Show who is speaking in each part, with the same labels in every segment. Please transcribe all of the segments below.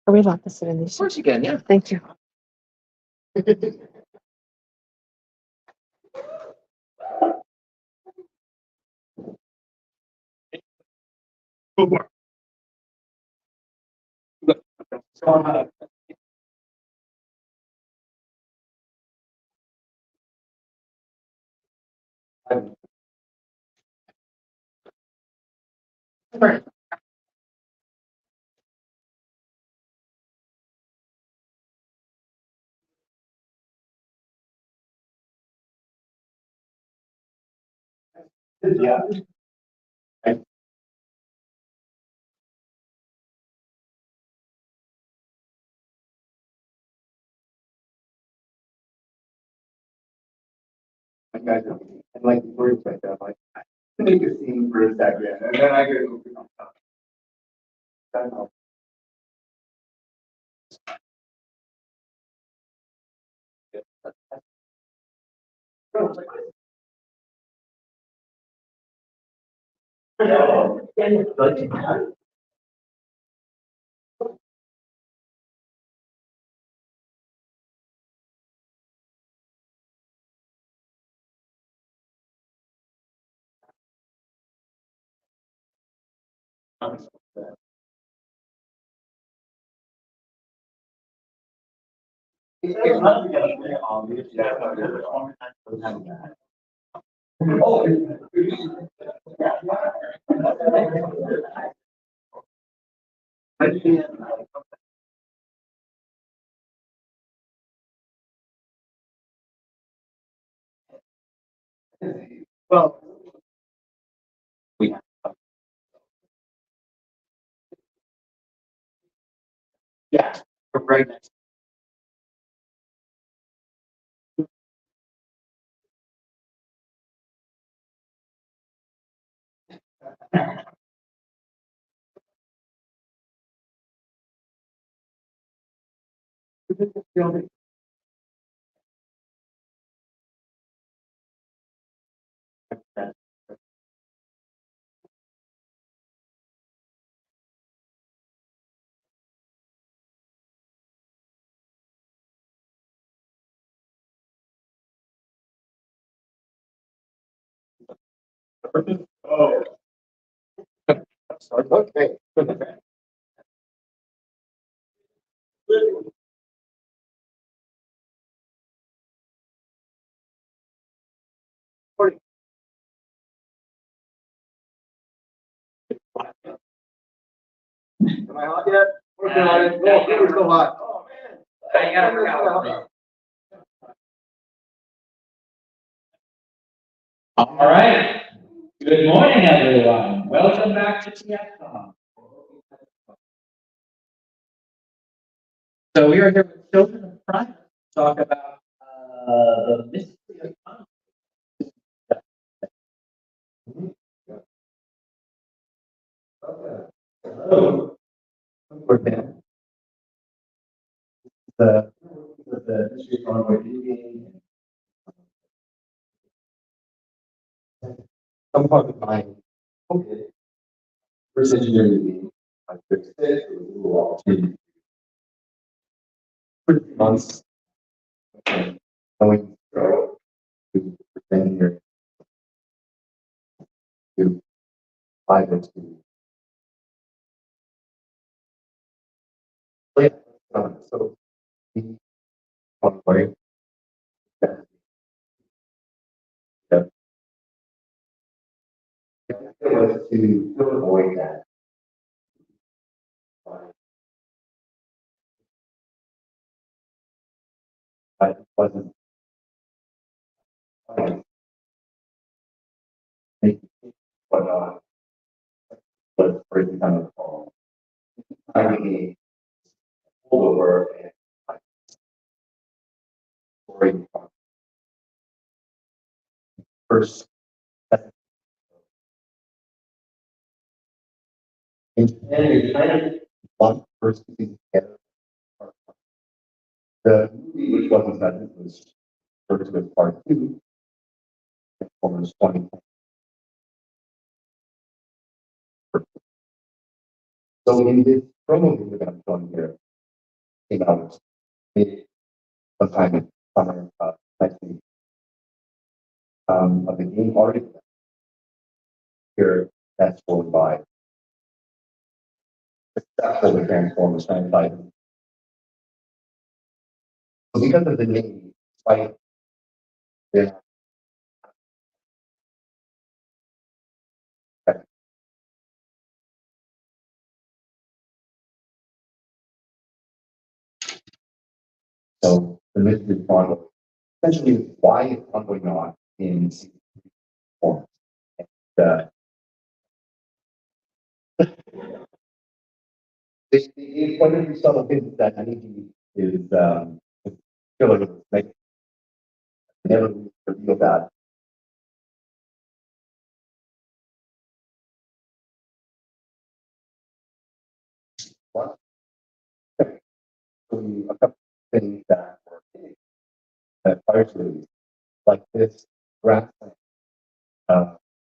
Speaker 1: Are we allowed to sit in these?
Speaker 2: Of course you can, yeah.
Speaker 1: Thank you.
Speaker 2: Go for it. Yeah. Guys, and like words like that, like make a scene for a second, and then I get moving on top. That's all. Well, we yeah, we're right next. Oh. Okay. Am I hot yet? We're still hot. Oh man. You gotta work out.
Speaker 3: All right. Good morning, everyone. Welcome back to TFCON. So we are here with Children of Primus to talk about the mystery of time.
Speaker 2: Hello. We're back. The mystery of reading. Some part of mine. Okay. First engineering, I fixed it. It was a little opportunity. For 3 months. Okay. Going to grow to pretend here. To 5 and 2. So, one way. Yep. It was to avoid that. But it wasn't. But for the kind of fall, I mean, over and first. In Japan, you're kind of one first season together. The movie, which wasn't that it was referred to as part two, Transformers 20. So in this promo video that I'm showing here, came out sometime in summer next week. Of the game already here, that's going by. That's what the Transformers franchise. So because of the name, despite their so the mystery bundle essentially why is Bumblebee not in season form? And, they pointed to some hints that maybe is still like never revealed that. What? So a couple of things that were big that fire series, like this grassland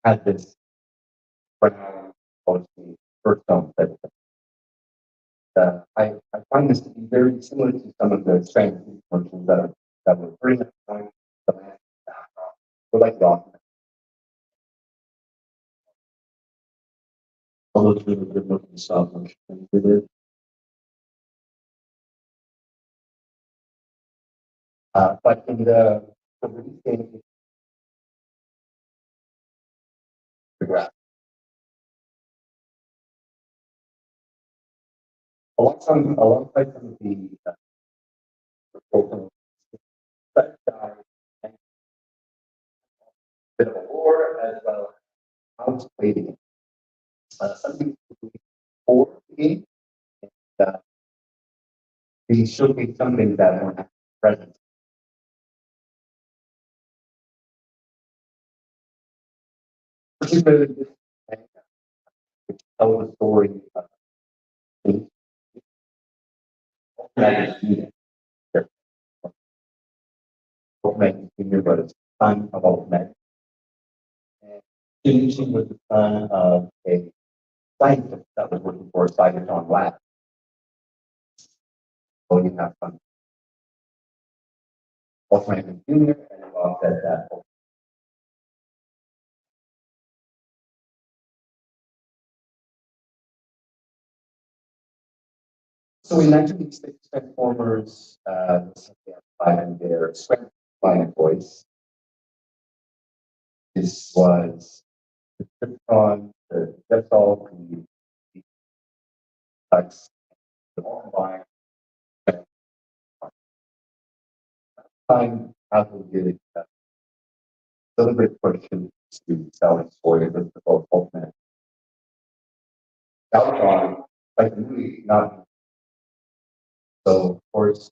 Speaker 2: had this brown mostly first stone type of thing. I find this to be very similar to some of the strength commercials that were bringing up the land background. We're like Gotham. All those really good looking stop motion things they did. But in the release game, the graph. Alongside some of the that guy and bit of a war as well as how it's played again. Something for the game, and they showcase something that weren't present. Particularly this which tells the story of the Ultimate Junior, but it's the son of Ultimate. And Junior was the son of a scientist that was working for Cybertron Lab. So you have some Ultimate Junior, and it offset that. So in 1986, Transformers and their strength flying voice. This was the TFCON, the Decepticons, the Flex, the all combined. Time after we did it, celebrate questions to selling spoilers of the both Ultimate. Galvatron, like really not. So of course,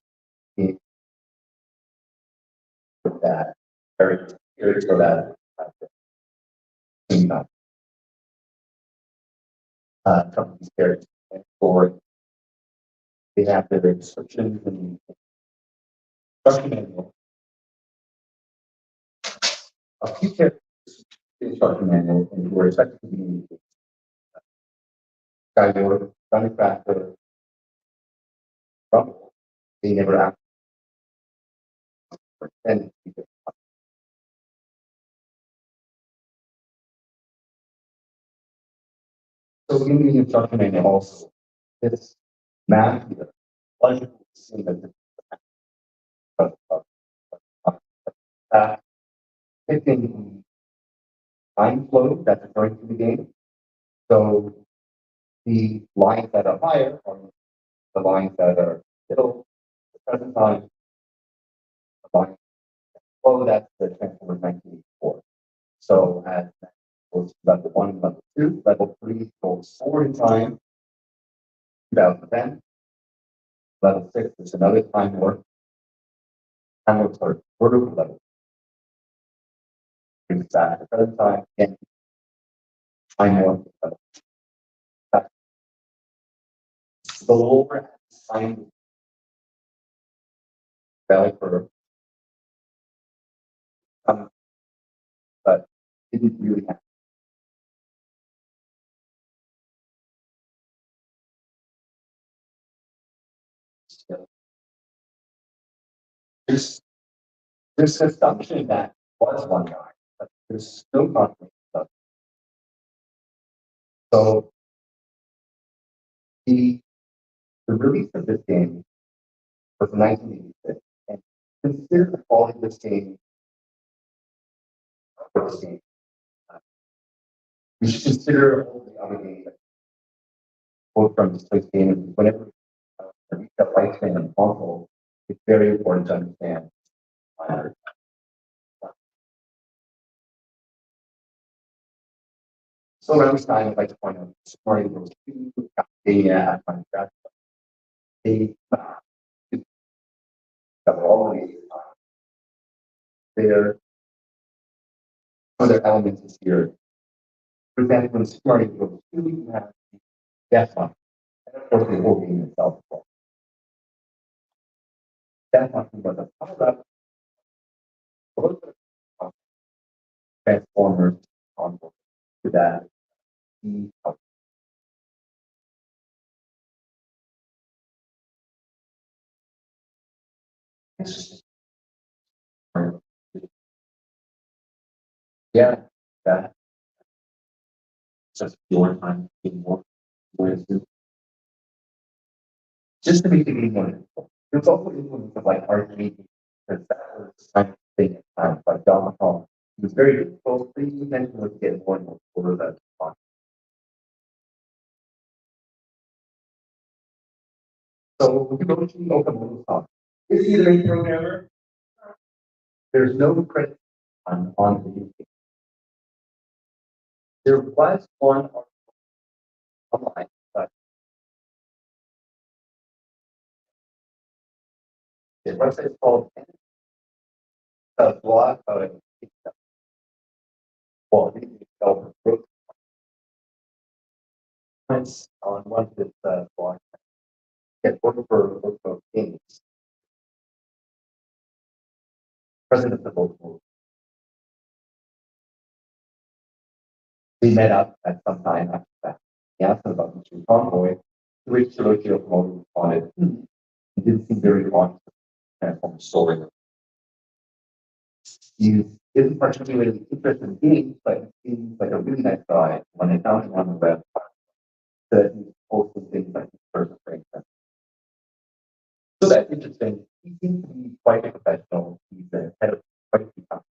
Speaker 2: it with that very curious for that. Some of these characters and for they have their instructions and instruction manual. A few characters instruction manual and were expected to be Guber, Prospector, Bumblebee. They never asked for any. So in the instruction manual also, this map here, logical to see that picking the time flow that's occurring to the game. So the lines that are higher are the lines that are middle, the present time, the line below that's the Transformers 1984. So at goes level 1, level 2, level 3 goes forward in time, 2010. Level 6 is another time warp. Time warps are vertical level. Brings back the present time and time warp. go over and sign valid for but didn't really have. There's this assumption that was one guy, but there's no conflict. So the release of this game was 1986, and consider the quality of this game first game. You should consider all the other games, both from this place game and whenever reach that lifespan on console, it's very important to understand. So around this time, I'd like to point out Mario Bros. 2, Castlevania, at Minecraft. They that were always there. Other elements is here. For example, in Super Mario Bros. 2, you have the death hunt. And of course, the whole game itself as well. Death hunt was a power up. Transformers on to that. Yeah, that just your time being more just to make the game more difficult. There's also influence of like arcade because that was kind of thing at times like Gotham. It was very difficult, but you mentioned was get more and more over that fun. So when you go to the open top, is he the main programmer? There's no credit on the game. There was one online, but the website is called blog. Well, the developer wrote comments on one of his blog. Get work for both games. President of both worlds. We met up at some time after that. He asked him about Mr. Convoy, to which Children of Primus responded, he didn't seem very honest with Transformer story. He isn't particularly interested in games, but he seems like a really nice guy. When I found him on the web, that he's posting things like his personal friends. So that's interesting. He seems to be quite a professional. He's the head of quite a few companies.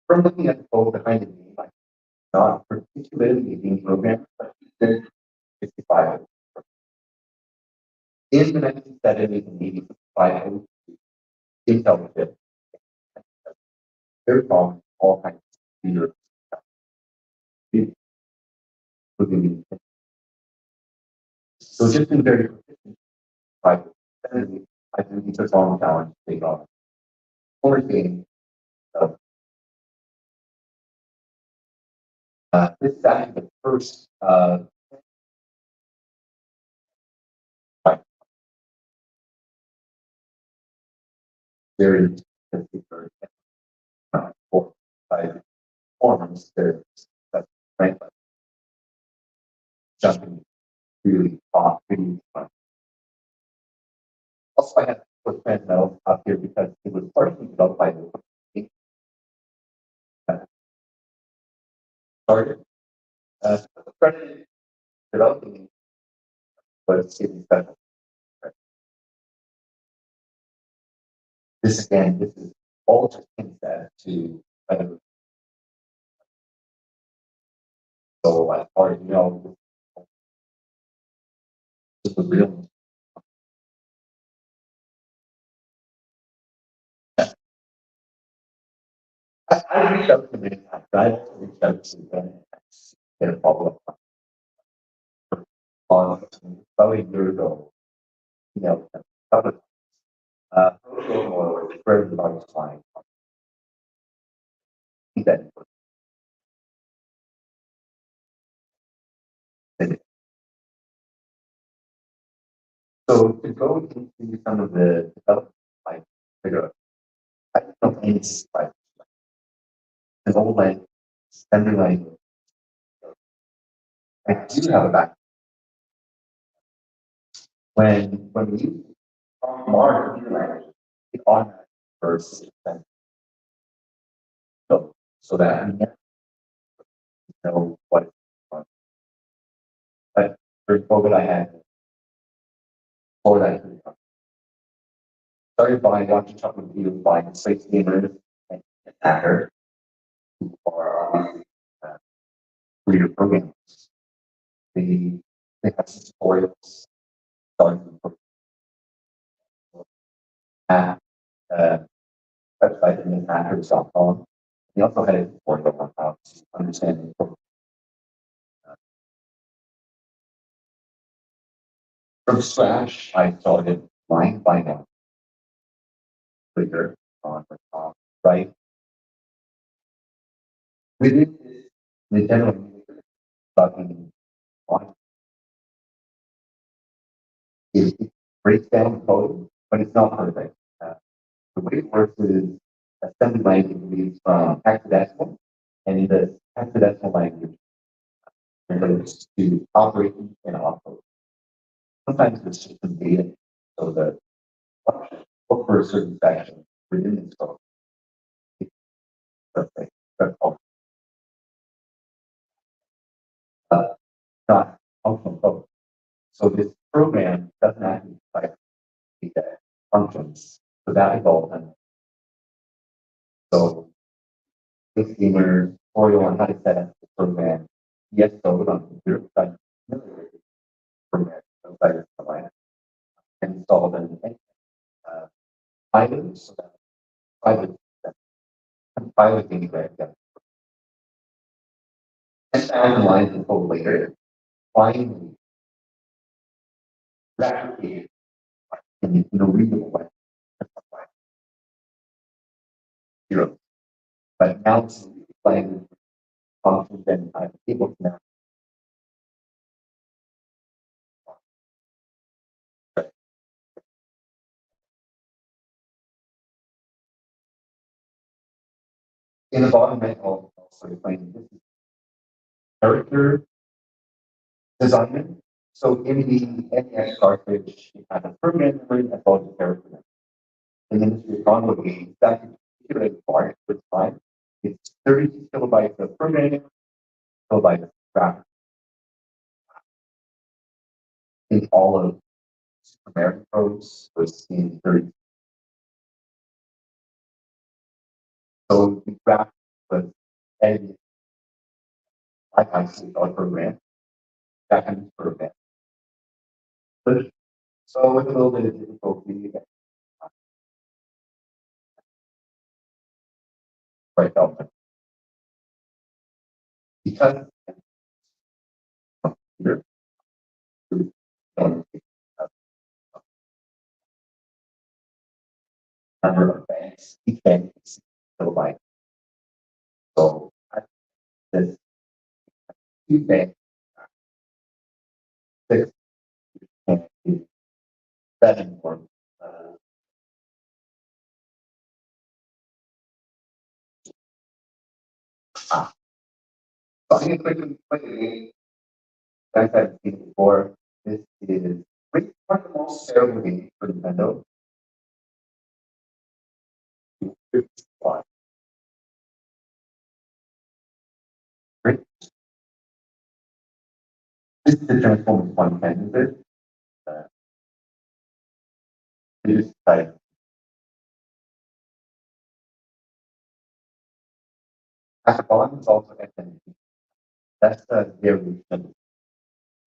Speaker 2: From looking at the code behind the game, like not particularly a game programmer, but he's been 65. In the 1970s and 80s, Intel was it. Very common, all kinds of leaders. So just been very proficient. I think it's a long challenge to take on. Former game. This is actually the first very particular for performance. There's that frankly jumping really off, really fun. Also, I have to put Transmetal up here because it was partially developed by the started. Started developing, but it's getting special. This again, this is all just instead to so I already know this was real. I reached out to many times. I also reached out to them get a follow up on about a year ago. You know, where everybody was flying. That So to go into some of the development, like figure out, I don't know any like an old like assembly language. I do have a back when we use modern computer language, it automatically first so that we know what it's on. But for COVID, I had for that started by watching chocolate videos by space gamers and hacker who are obviously reader programs. They they have tutorials starting from at uh, website and hackers.com. They also had a tutorial on how to understand the program. From scratch, I started line by line, trigger on the top right. Within this, the general button on it breaks down code, but it's not perfect. The way it works is assembly language reads from hexadecimal, and in the hexadecimal language, it goes to operations and output. Sometimes it's just some data, so the function look for a certain section within this code. Perfect. That's all. Not functional code. So this program doesn't actually type data functions. So that is all done. So this gamer tutorial on how to set up the program, yes, code on computer, but familiar with the program outside of the line and install them in items so that pilot things right. 10,000 lines of code later, finally replicate in a readable way. Zero. But now it's playing functions and people can now. In the bottom right, I'll also explain this is character designer. So in the NEX cartridge, you have a program memory as well as a character memory. And then this is Bumblebee, that's particularly part for time. It's 32 kilobytes of programming, kilobytes of graphics. In all of Super Mario Bros. Was in 30. So the graphics was edited like I see our program, that kind of program. So with a little bit of difficulty, right now, because you're number of banks, each bank is kilobyte. So this two banks, 6 and 7 for so I'm going to quickly, guys have seen before. This is pretty much the most terrible game for Nintendo. Great. This is the Transformers one candidate. It is type. At the bottom is also SND. That's the variation.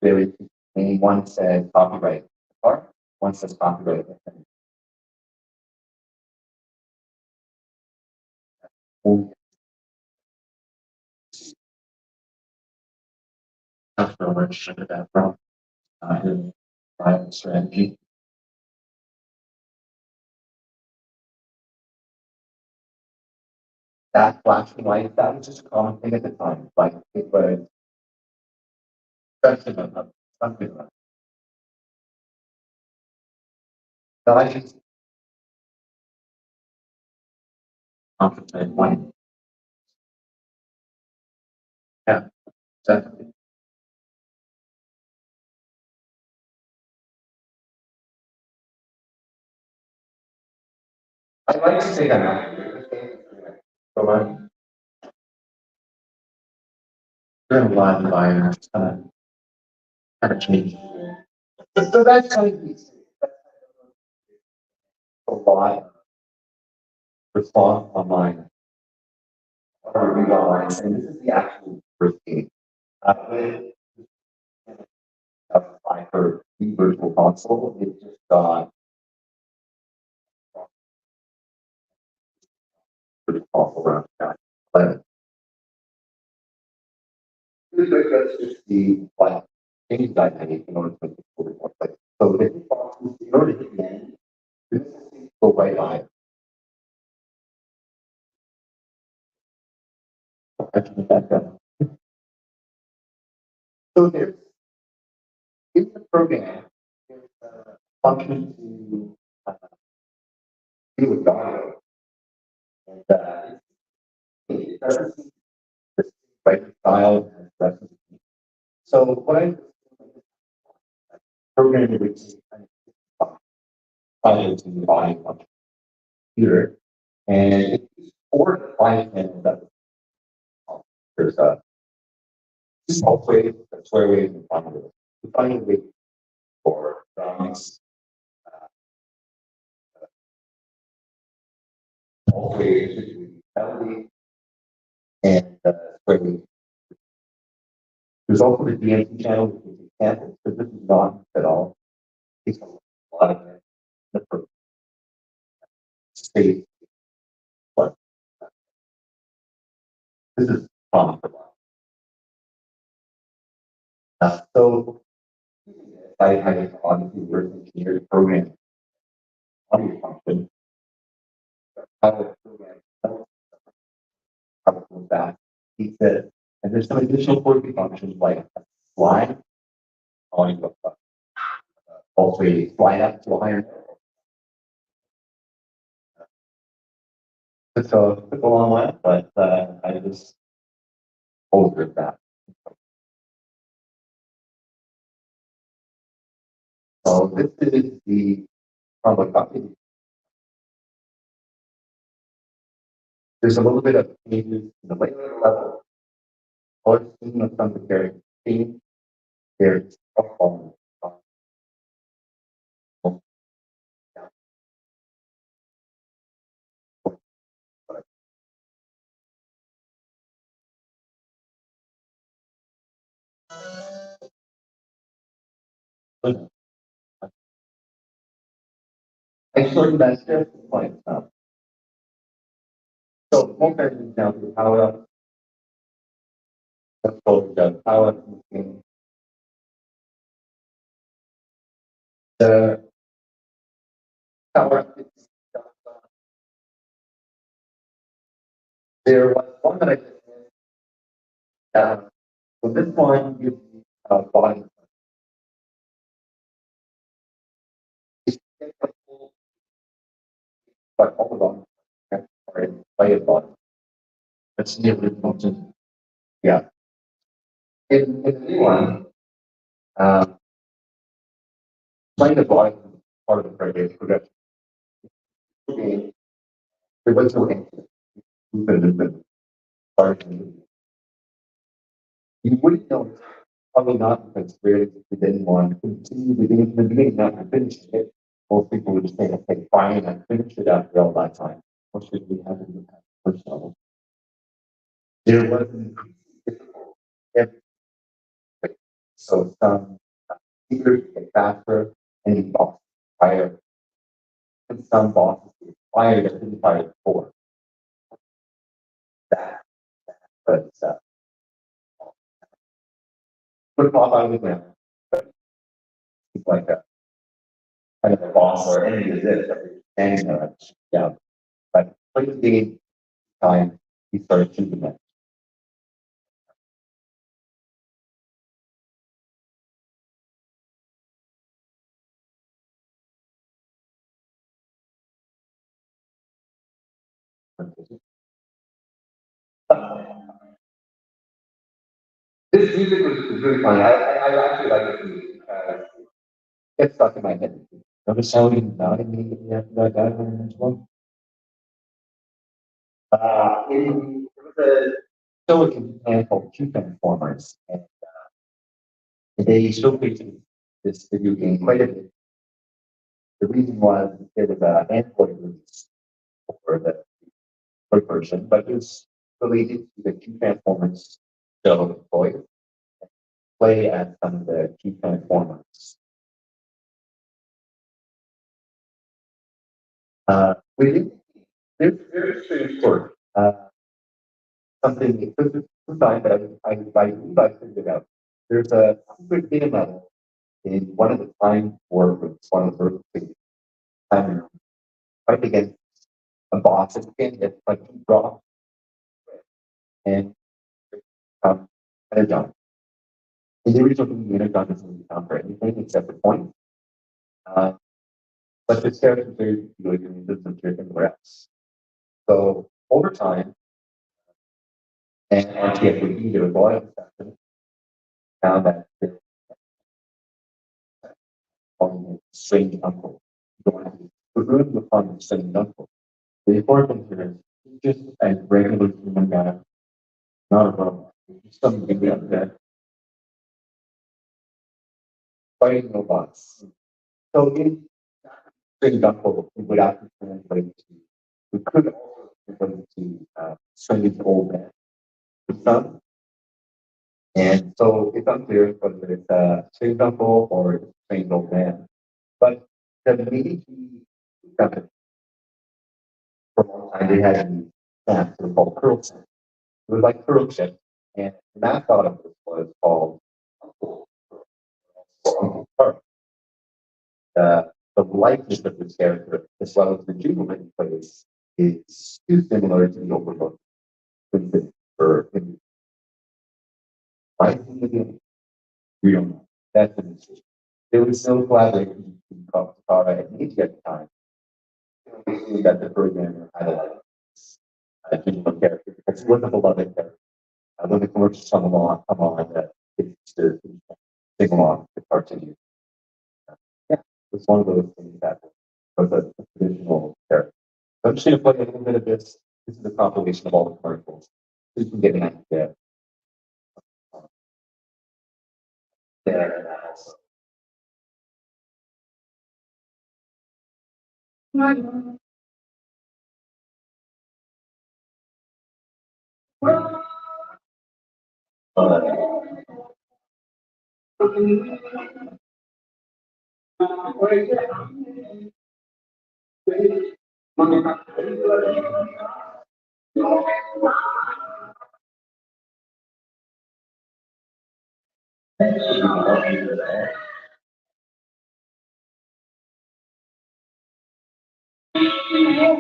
Speaker 2: Variation. Meaning one says copyright art, one says copyright SND. Transformers should have that from in private strategy. That flashing light, that was just a common thing at the time. Like it was something like values complement one. Yeah, definitely. I'd like to say that so there's a lot of environments kind of change. So that's how a lot of response online. Or read online, and this is the actual first game. When apply for the virtual console, it just got virtual console around 11. Really quick, let's just see what things I made in order to make it fully more play. So the boxes, in order to get the end, this is go right by. I can make that done. So there's in the program, there's a function to deal with audio. And it doesn't see the right style and recipe. So what I programmed which is kind of files in the body function computer, and it's 4 to 5 channels that there's a small wave, a square wave, and final wave. The final wave for dynamics, all waves between melody and square wave. There's also the DMC channel, which is example, but this is not at all. It's a lot of the space, but this is common for a while. So I obviously reverse engineered program audio function. How to program how that. He said, and there's some additional quirky functions like a slide on also a slide up to a higher note. Took a long while, but I just overed that. So this is the public copy. There's a little bit of changes in the layer level. Or scheme of some preparing theme. There's a form. I shortened that step to point out. So more questions now to power up. Let's go to the power up. The power up. There was one that I just missed. So this one gives you body. But all of them are in play a body. That's the original function. Yeah. In the new one, playing the body is part of the progression. There was no answer. You wouldn't know, probably not because really we didn't want to continue the game from the beginning after finishing it. Most people would just say, okay, fine, I finished it after all that time. Most people we have in the first level. There was an increasing difficulty. So some secrets get faster and bosses fire. And some bosses get fired that didn't fire before. That, but put off out of the ground. It's like a kind of a boss or any of this. And yeah, but play the game time, he started shooting them. This music was really funny. I actually like this music because it gets stuck in my head. Notice how he nodded immediately after that guy on the next one? There was a silicon plant called Transformers, and they showcased this video game quite a bit. The reason was there was an Android release for the first version, but it was related to the two Transformers show toys. Play as some of the key Transformers. Within there's very strange story. Something it took some time, but I believe I figured it out. There's a secret data level in one of the time warps, one of the Earth time fight against a boss that can get like two drops and energon. In the original game, energon doesn't count for anything except for points. But this character is very good and does some different else. So over time, and on TFCON, there was a lot of discussion found that the strange uncle. The room was on the strange uncle. The important thing is just a regular human guy, not a robot. Just something like that. Fighting robots. So in strange uncle, we would have to translate to, we could also translate to strange old man. The son. And so it's unclear whether it's a strange uncle or a strange old man. But the meaty company, for a long time, they had these stamps that were called curl stamps. It was like curl chip. And the mascot of this was called Uncle Park. The likeness of this character, as well as the jubilant he plays, is too similar to the Overlook. For him. Why is he again? We don't know. That's an issue. There was no collaboration between Kara and Nietzsche at the time. We see that the programmer had a digital character because it was a beloved character. When the commercials come on, that it's to sing along with the cartoon. Yeah, it's one of those things that was a traditional character. So I'm just going to play a little bit of this. This is a compilation of all the commercials. So you can get an idea. There and that also.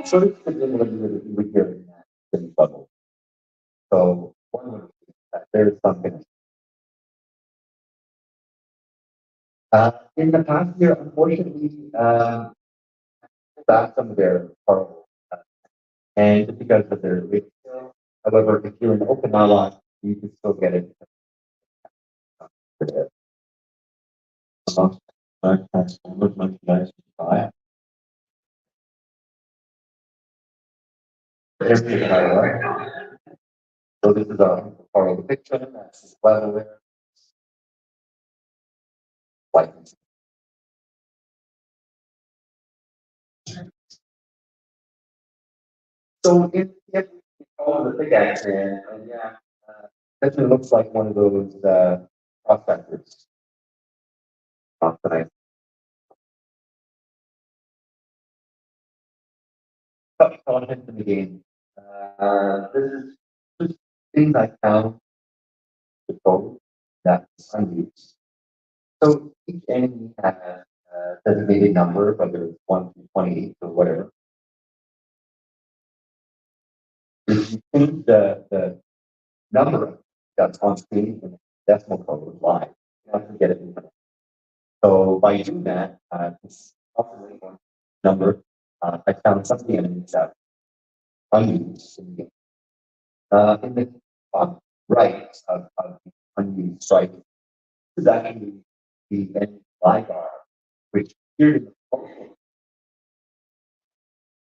Speaker 2: So this is what you would hear in that level. So one would be that there's something. In the past year, unfortunately, that's some of their horrible. And just because of their rate scale, however, if you're in Okinawa, you can still get it. So this is a part of the picture, that's as well there. So if all the big accident, and yeah, definitely looks like one of those prospectors. Tonight. Tough content in the game. This is just things I found the code that's unused. So each enemy has a designated number, whether it's 1 to 28 or whatever. If you change the number that's on screen in decimal code live, you have to get it infinite. So by doing that, this operating number, I found something in that unused in the game. In the top right of the unused stripe is actually the end LiDAR, which here in the photo,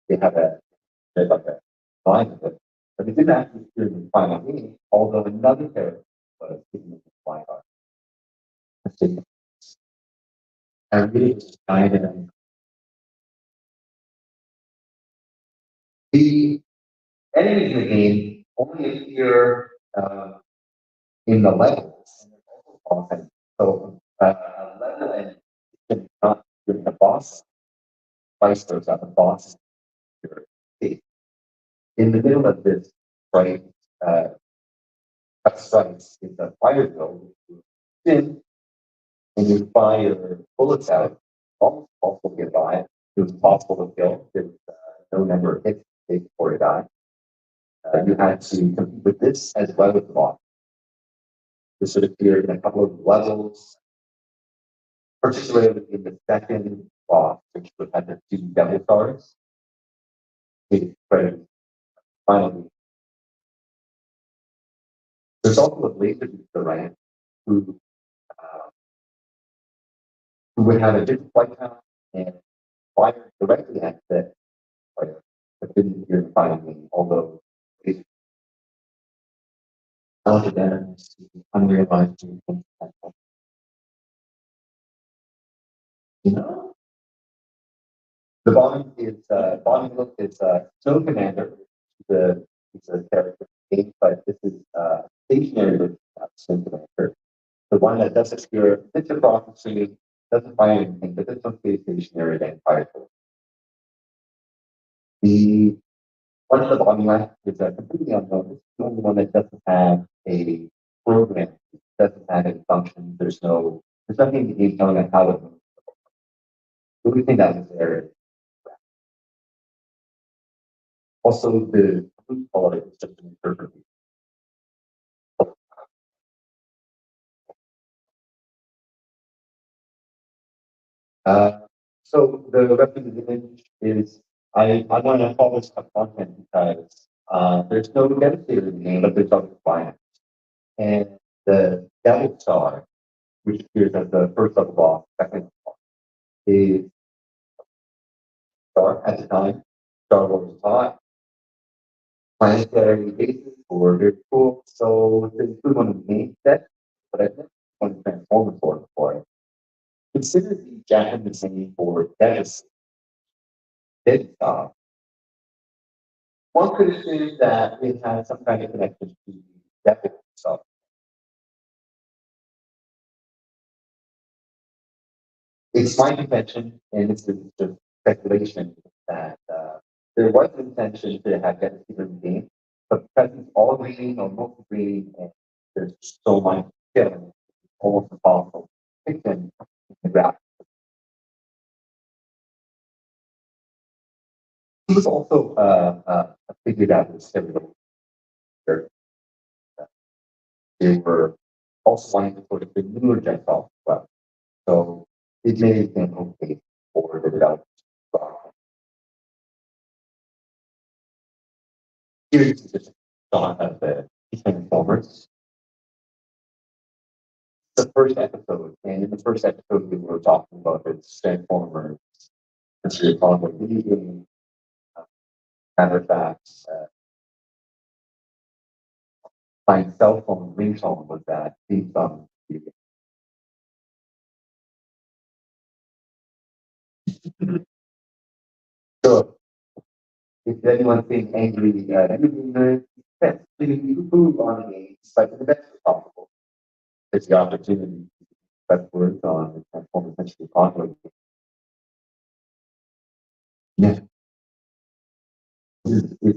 Speaker 2: they have there's like a line of it, but it didn't actually appear in the final game, although another character was hidden in the LiDAR. I really just guided them. The enemies in the game only appear in the levels, and they're also often so a level and it's not during the boss, vice versa, the boss is in the middle of this right strikes is a fire drill, in and you fire bullets out, almost possible to get by. It was possible to kill. There's no number of hits before you die. You had to compete with this as well as the boss. This would appear in a couple of levels, particularly in the second boss, which would have the two devil stars. Finally, there's also a laser booster rank who would have a different flight path and fire directly at the player, but didn't appear in the final game, although it's elegant unrealized. You know? The bottom look is Snow Commander, it's a character game, but this is stationary version of Snow Commander. The one that does obscure, it's a prophecy, doesn't fire anything, but this one stays stationary and fires. The one at the bottom left is completely unknown. It's the only one that doesn't have a program, it doesn't have any function, there's nothing in the game telling us how to move. The only thing that was there is also the blue color is just an interpretation. So the rest of the image is I want to publish a content because there's no devastator in the name, but there's other clients. And the Devil Star, which appears as the first level boss, second boss, is Star at the time. Star Wars was hot. Planetary bases were very cool. So it's include one of the main sets, but I think one Transformers for it. Consider the Japanese name for Devastate. One could assume that it has some kind of connection to the Devil itself. It's my contention, and this is just speculation, that there was an intention to have Devastate in the game, but because it's all green or mostly green, and there's so much killing, it's almost impossible to pick them in the graphics. He was also figured out as several. They were also wanting to sort of the newer gen as well. So it made them okay for the developers. Here's just thought of the Transformers. The first episode, and in the first episode we were talking about the Transformers, and we were talking about video games, matter of fact, my cell phone ringtone was that theme song. So if anyone's being angry at anything, you move on the game, but the best possible. It's the opportunity to spread words on the Transformers essentially ongoing. Yeah.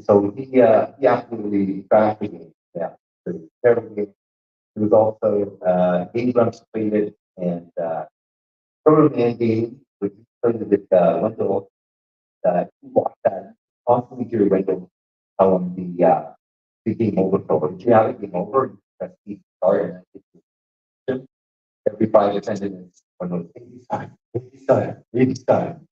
Speaker 2: So he absolutely crashed the game. Yeah. So it was a terrible game. It was also Game Grumps played it and Proto Man game, which played it with Wendell. He watched that constantly hear Wendell tell him the game over. So if you have a game over, that's the start. Every 5 or 10 minutes, one of those 80 time.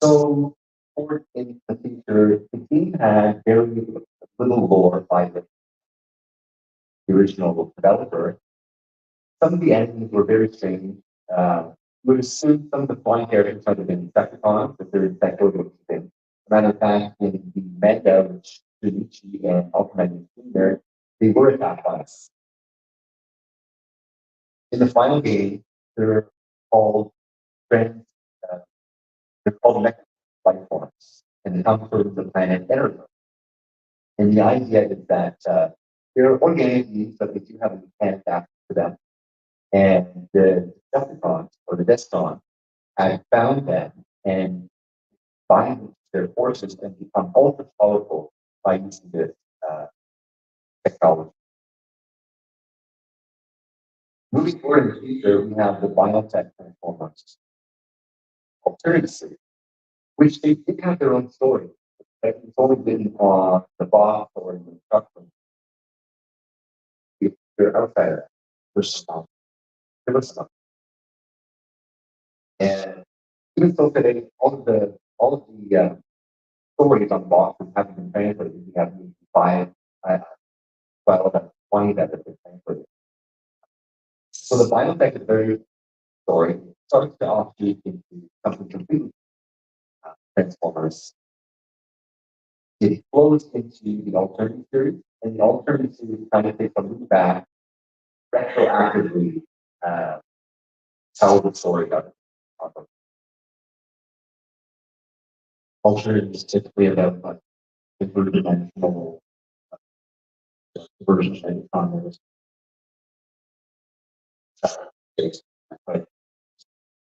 Speaker 2: So, for in the future, the game had very little lore by the original developer. Some of the enemies were very strange. You would assume some of the flying characters might have been Decepticons, but they're Decepticons. As a matter of fact, in the manga, which Junichi and Ultimate in there, they were attacked by us. In the final game, they're called friends, uh, they're called mech life forms, and they come from the planet Earth. And the idea is that they're organic beings, but they do have a mechanic aspect to them. And the Decepticons, or the Descons, have found them and bind their forces and become ultra powerful by using this technology. Moving forward in the future, we have the biotech transformers alternative, which they did have their own story. But it's only been on the box or in the instructions. If you're outside of that, there's some. There was some. And even so today, all of the stories on boxes haven't been translated. We have maybe 5, 12, and 20 that have been translated. So the biotech is very story starts to offshoot into something completely transformers. It flows into the alternative series, and the alternative series kind of takes a look back retroactively, tell the story of it. Alternative is typically about like interdimensional versions of economies. But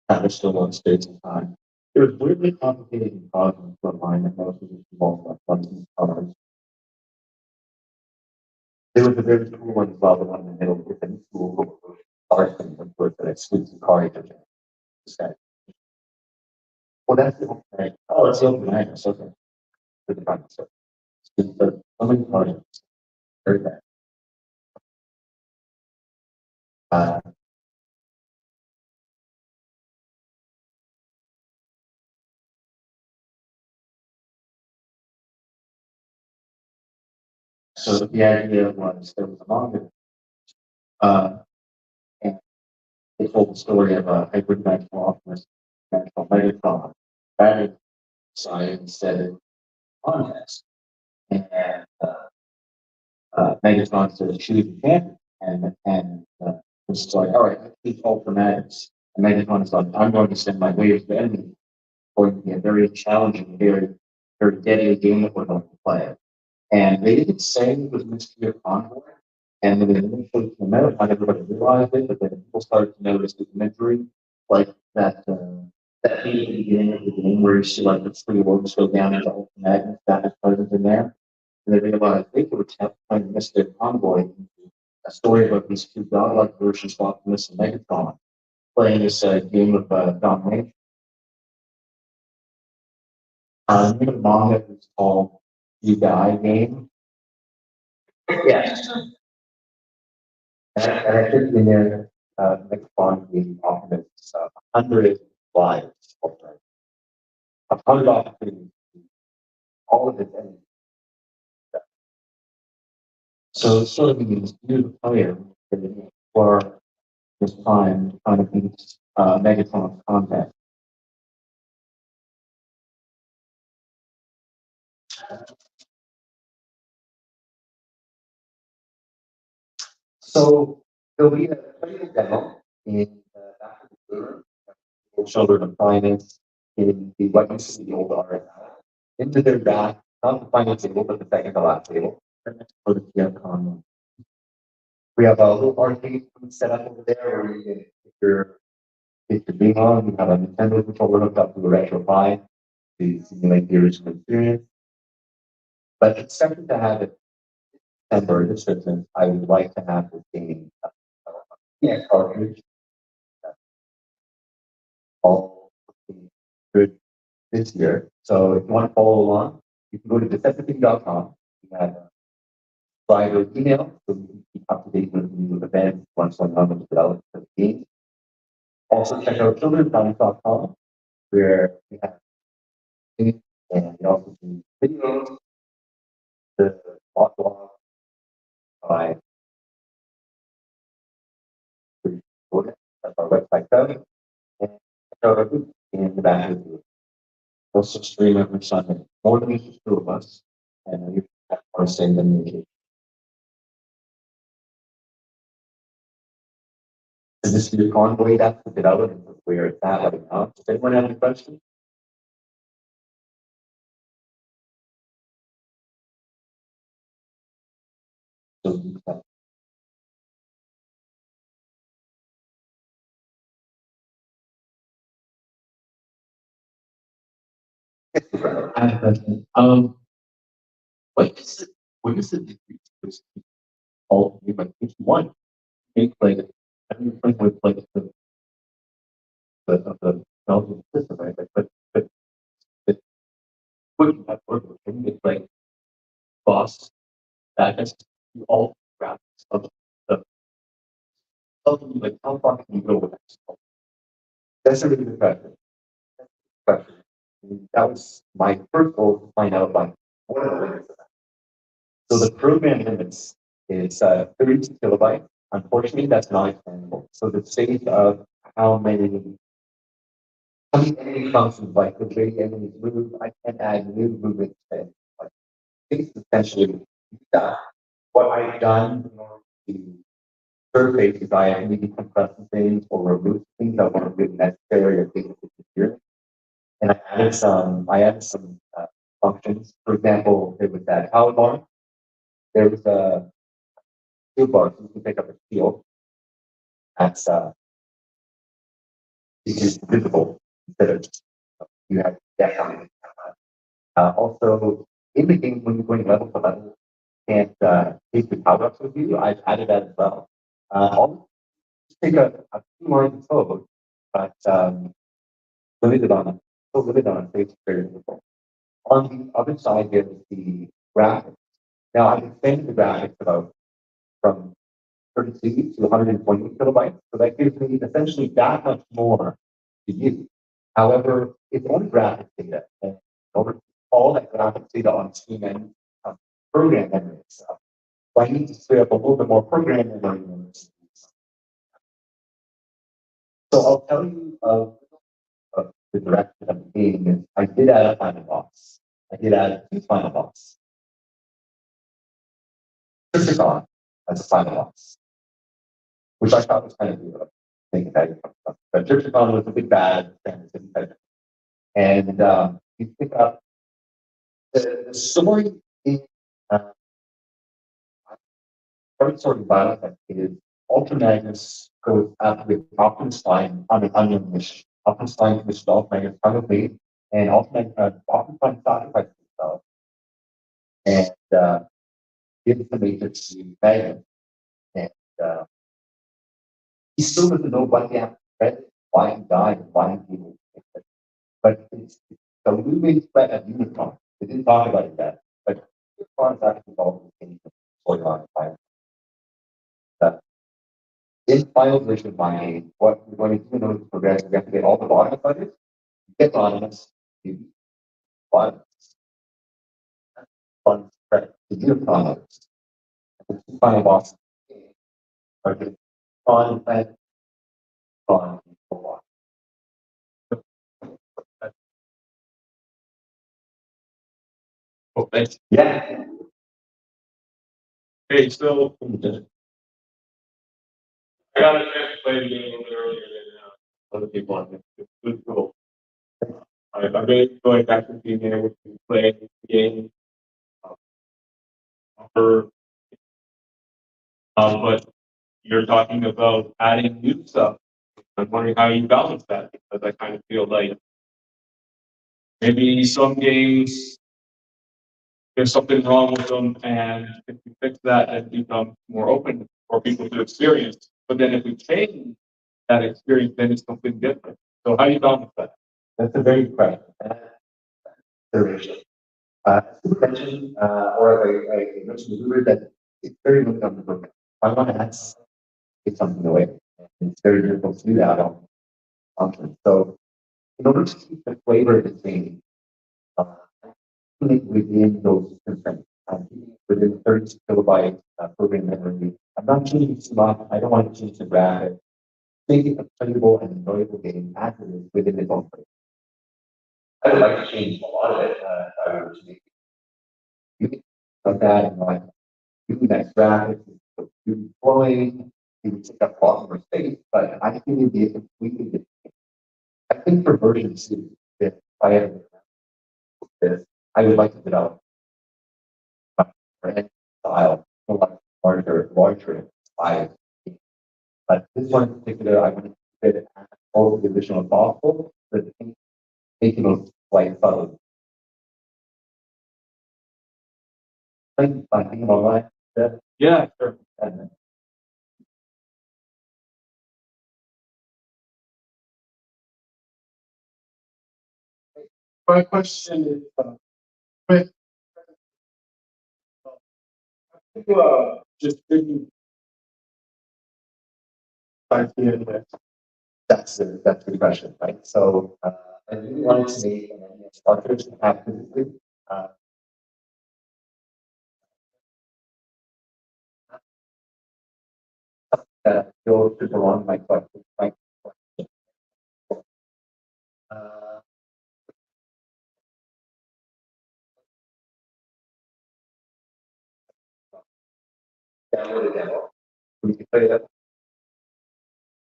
Speaker 2: that was still one space and time. It was weirdly complicated and causing for mine that most of it involved like buttons and colors. There was a very cool one as well, the one in the middle with a cool art thing with that excludes the car agent. Well, that's the open mag. Oh, it's the open magnus, okay. For the front, so. How many cars? Very bad. Uh, so the idea was there was a manga, and it told the story of a hyperdimensional optimist, dimensional Megatron, batting science said it contest. And Megatron said choose the champion. And it's like, all right, let's ultramatics. And Megatron is like, I'm going to send my waves to enemy. Going to be a very challenging, very deadly game that we're going to play. And they didn't say it was Mystery of Convoy. And when they initially came out, not everybody realized it, but then people started to notice the imagery, like that beat at the beginning of the game where you see like the three orbs go down into ultra magnets, that is present in there. And they realized they were trying to miss their convoy, a story about these two godlike versions of Optimus and Megatron playing this game of domination. The manga is called You Die Game. Yes. And I think in there, Megatron being Optimus, 100 lives, 100 opportunities, all of it. So it sort of means you, the player, for this time to kind of beat Megatron's contact. So there'll be a playable demo in after the Guber, Children of Primus, in the what used to be the old art, into their back, not the final table, but the second to last table for the TFCON. We have a little arcade set up over there where you can, if you're being on, we have a Nintendo controller hooked up to the Retro 5 to simulate the original experience. But it's something to have it December description. I would like to have this game cartridge all good this year. So if you want to follow along, you can go to decepticons.com. We have subscriber email so we can keep up to date with new events once one of them developed the game. Also check out childrenofprimus.com where we have and we also do videos, the blog by that's our website code, and our booth in the back of the booth. Also stream every Sunday. More than just two of us, and you are saying them in. Is this your convoy that's to get out and where it's at right now? Does anyone have any questions? I have a question. What is the decrease this all like each one? Make like I don't think with like the Belgian system, right? But what you have work with it's like boss that has you all graphics of the something like how far can you go with that? That's a really good question. And that was my first goal to find out like what are the limits of that. So the program limits is 32 kilobytes. Unfortunately, that's not expandable. So the state of how many enemy functions like the way enemies move, I can add new movements and like things essentially that. What I've done in order to surface is I have maybe compressed things or removed things that weren't really necessary or things that disappear. And I added some functions. For example, there was that power bar. There was a shield bar, so you can pick up a shield. That's is visible instead of you have that on it. Also, in the game when you're going level to level, and take the power ups with you, I've added that as well. I'll take a few lines of code, but limited on so limited on it's very visible. On the other side, there's the graphics. Now I've expanded the graphics about from 32 to 120 kilobytes, so that gives me essentially that much more to use. However, it's only graphics data, and in order to all that graphics data on screen and program memory stuff. So I need to clear up a little bit more program memory. So I'll tell you of the direction of the game is I did add a final boss. I did add two final boss. TFCON as a final boss, which I thought was kind of weird. Thinking that, but TFCON was a big bad and you pick up the story in first sort of violence that is Ultra Magnus goes out with Freakenstein on an unknown mission. Freakenstein commissioned Ultra Magnus probably, and Freakenstein sacrifices himself and gives the matrix to Magnus. And he still doesn't know what he has to why he died, and why he did it. But it's a looming threat of Unicron. They didn't talk about it yet, but Unicron is actually involved in the storyline. In final version of my game, what we're going to do in order to progress, we have to get all the bottom budgets, get bottoms, you bottoms, funds, correct, to do the bottoms. And the final boss are the fun, fun, oh, thanks. Yeah. Hey, so I got a chance to play the game a little bit earlier than other people on it. It's really cool. I'm really going back to being able to play the game. But you're talking about adding new stuff. I'm wondering how you balance that because I kind of feel like maybe some games there's something wrong with them, and if we fix that, it becomes more open for people to experience. But then if we change that experience, then it's something different. So how do you balance that? That's a very good question. As you mentioned, or I mentioned earlier that it's very limited on the program. I want to add something away. It's very difficult to do that on function. So in order to keep the flavor the same, Within those constraints. Within 30 kilobytes program memory. I'm not changing too much. I don't want to change the graphics. Make it a playable and enjoyable game as it is within its own frame. I would like to change a lot of it if I were to make it like that and like do nice graphics, do flowing, it would take up a lot more space, but I think it would be a completely different game. I think for version 2, if I ever this, I would like to develop brand style, so like larger size. But this one in particular, I want to keep it as all the original as possible, but make it most like subtle. Thinking online. Yeah, sure. My question is, with just thinking, that's a good question, right? So, I really wanted to make an structure to have physically, that goes to belong my question, right? Download a demo. We can play that.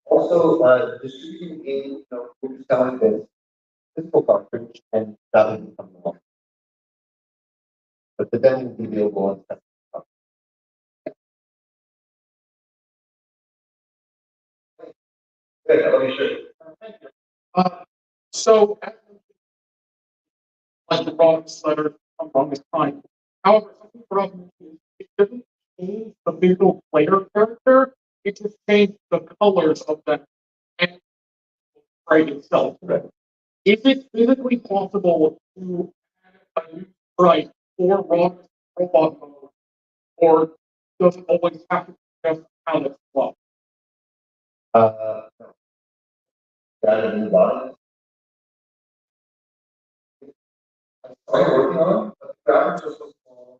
Speaker 2: Also, distributing in, we're just selling this physical cartridge, and that will become the one. But the demo will be available on stuff. Good, let me show you. So, like the products that are on this time. However, something problem is it doesn't change the visual player character, it just changes the colors of the end sprite itself. Right. Is it physically possible to add a new sprite for robot mode, or does it always have to be just how it's well? That is the bottom. Are you working on it? The graphics are so small.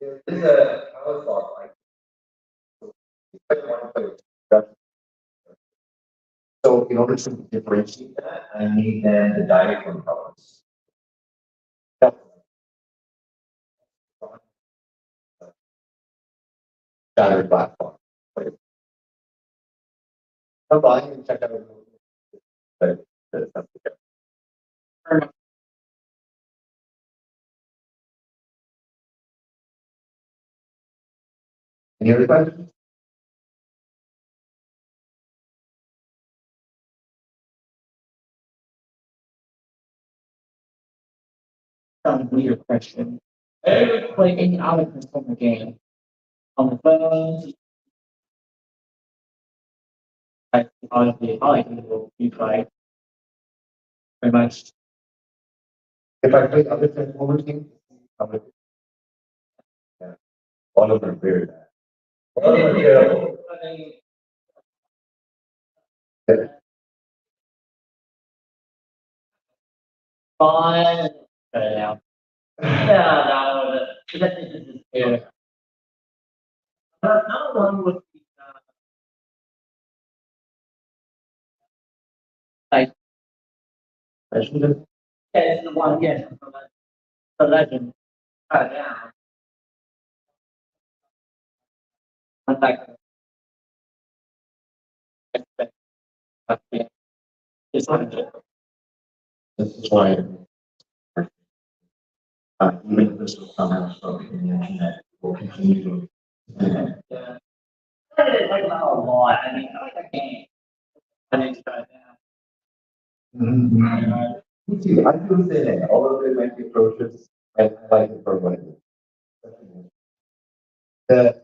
Speaker 2: There is a color block, right? So in order to differentiate that, I need then the diagram colors. Shattered platform. Come by and check out the Any other questions? Some weird question. Ever play any other consumer game on the phone? Honestly, I like to you try very much. If I play other Transformers games, I would. Yeah. All of them are very bad. All of them are terrible. Yeah. Fine. Yeah. Yeah, yeah. Another one would be like Legend. Yeah, it's the one, yes, the Legend. Yeah. Like it's not this is why even this will come out from the internet will continue to yeah. I like that a lot. I mean, I like that game. I need to try it now. Me too. I feel the same. All of it might be approaches. I like it for what it is. The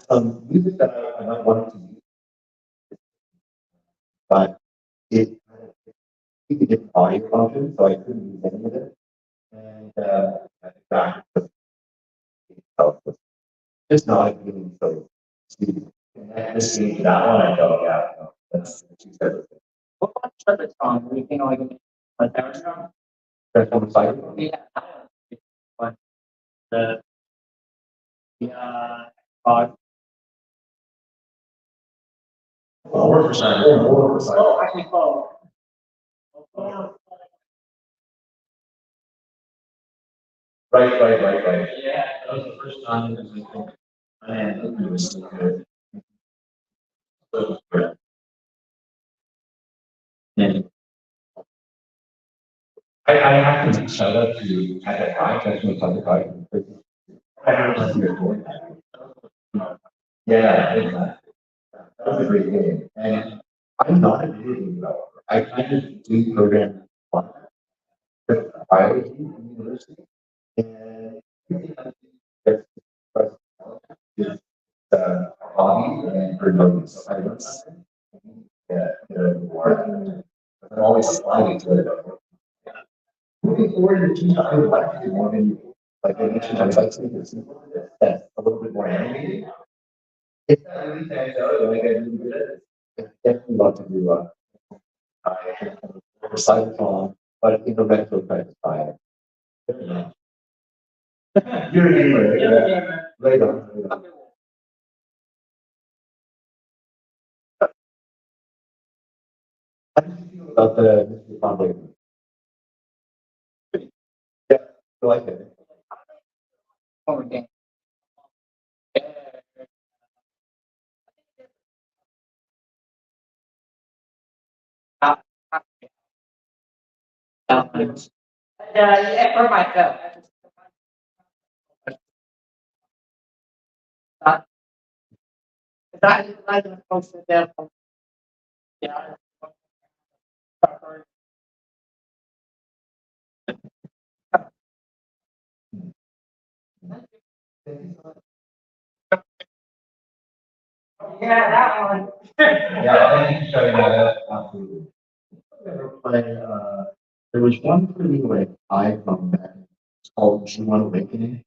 Speaker 2: some music that I might want to use, but it had a different audio function, so I couldn't use any of it. And that was just not appealing. So This week, that one, I go, yeah, no, that's two separate things.
Speaker 3: What about Cybertron? Anything like a Cybertron?
Speaker 2: Transformer cycle.
Speaker 3: Yeah. But the uh,
Speaker 2: Warforcybertron.
Speaker 3: oh, actually, oh,
Speaker 2: Right.
Speaker 3: yeah, that was the first time it was like, man, it was so good. So good. And
Speaker 2: I have to shout out to at that time, Transformer Titans. I don't know if you're doing that. Yeah, exactly. That was a great game. And I'm not a video game developer. I kind of do program biology in university. And that's is hobby and for no use. So I learned something. Yeah, more. I'm always applying to it. Moving forward, I would like to do more than like I mentioned, I would like to do this that's a little bit more animated. If that really pans out, and I get really good at it, I definitely love to do cybertron, but in the retro kind of style. You're a gamer, yeah. Right on. How do you feel about the Mr. Bumblebee? Yeah, I like it.
Speaker 3: okay. Yeah, for myself. That is like a post there. Yeah. Yeah, that one.
Speaker 2: Yeah, thank you for showing that out. Absolutely. Play, there was one pretty like icon that it's called G1 Awakening.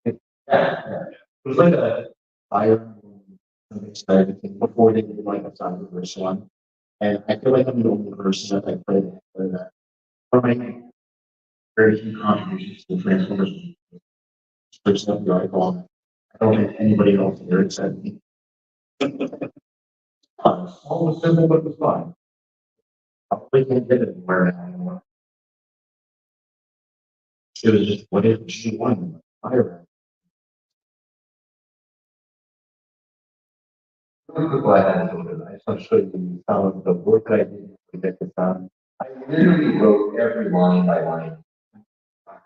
Speaker 2: Yeah. It was like a fire started before they did like a time the first one. And I feel like I'm the only person that I played for that. For my very few contributions to Transformers. First up the icon. I don't think anybody else here except me. Almost simple, but it was fun. I probably can't get it anywhere now anymore. It was just what if she won? Fire. Really quick what I had to do with it. I just want to show you some of the work that I did to get this done. I literally wrote every line by line.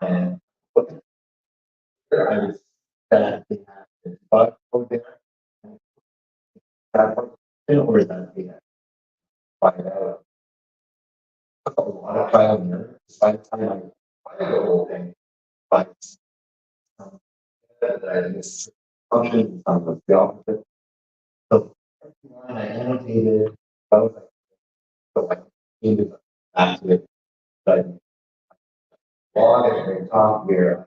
Speaker 2: And what I was that they had this bug over there. That was over that they had find out. A lot of trial and error. Despite the time I fired the whole thing, but this function was the opposite. So I annotated both. So I came back to it. But log at the very top here,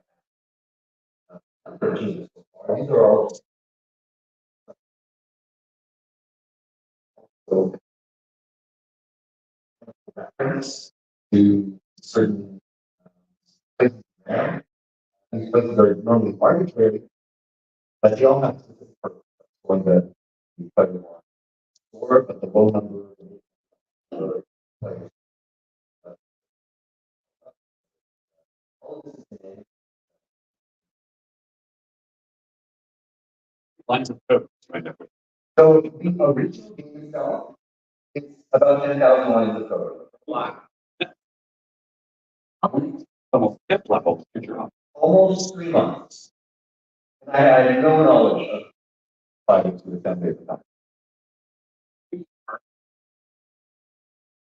Speaker 2: 13. These are all so reference to certain places there. These places are normally arbitrary, but they all have specific purpose for the federal law. Or but the low number of
Speaker 3: Lines of code, right?
Speaker 2: so the original game itself, it's about 10,000 lines of code.
Speaker 3: Wow. Almost fifth level future on.
Speaker 2: Almost 3 months. And I had no knowledge of fighting to assembly at the time.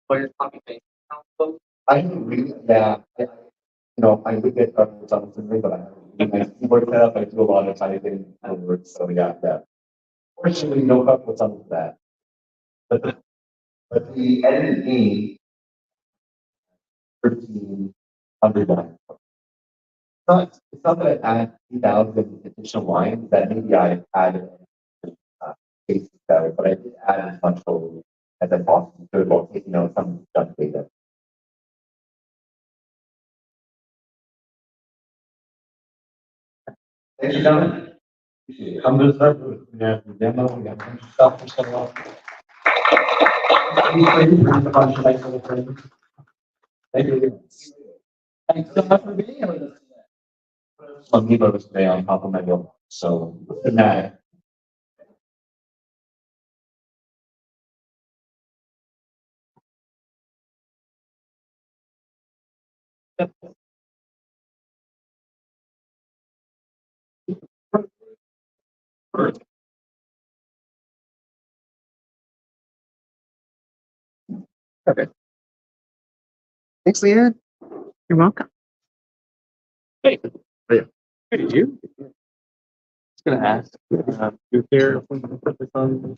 Speaker 3: Players copy paste.
Speaker 2: I didn't really, yeah, I would get with some assembly, but I have a nice keyboard setup. I do a lot of typing and work, so yeah. Fortunately, no fuck with some of that. But the end of the game, 1,300 lines. It's not that I added 3,000 additional lines that maybe I added basic better, but I did add as much code as I possibly could while taking out some junk data.
Speaker 3: Thank you, gentlemen. Come to the surface. We have the demo, we have a bunch of stuff for sale. Thank you. Thanks so much for being here with us today. Some people today on top of my bill, so good night.
Speaker 1: Perfect. Thanks, Leanne. You're welcome.
Speaker 4: Hey, you? Just gonna ask, you care if we can put this on?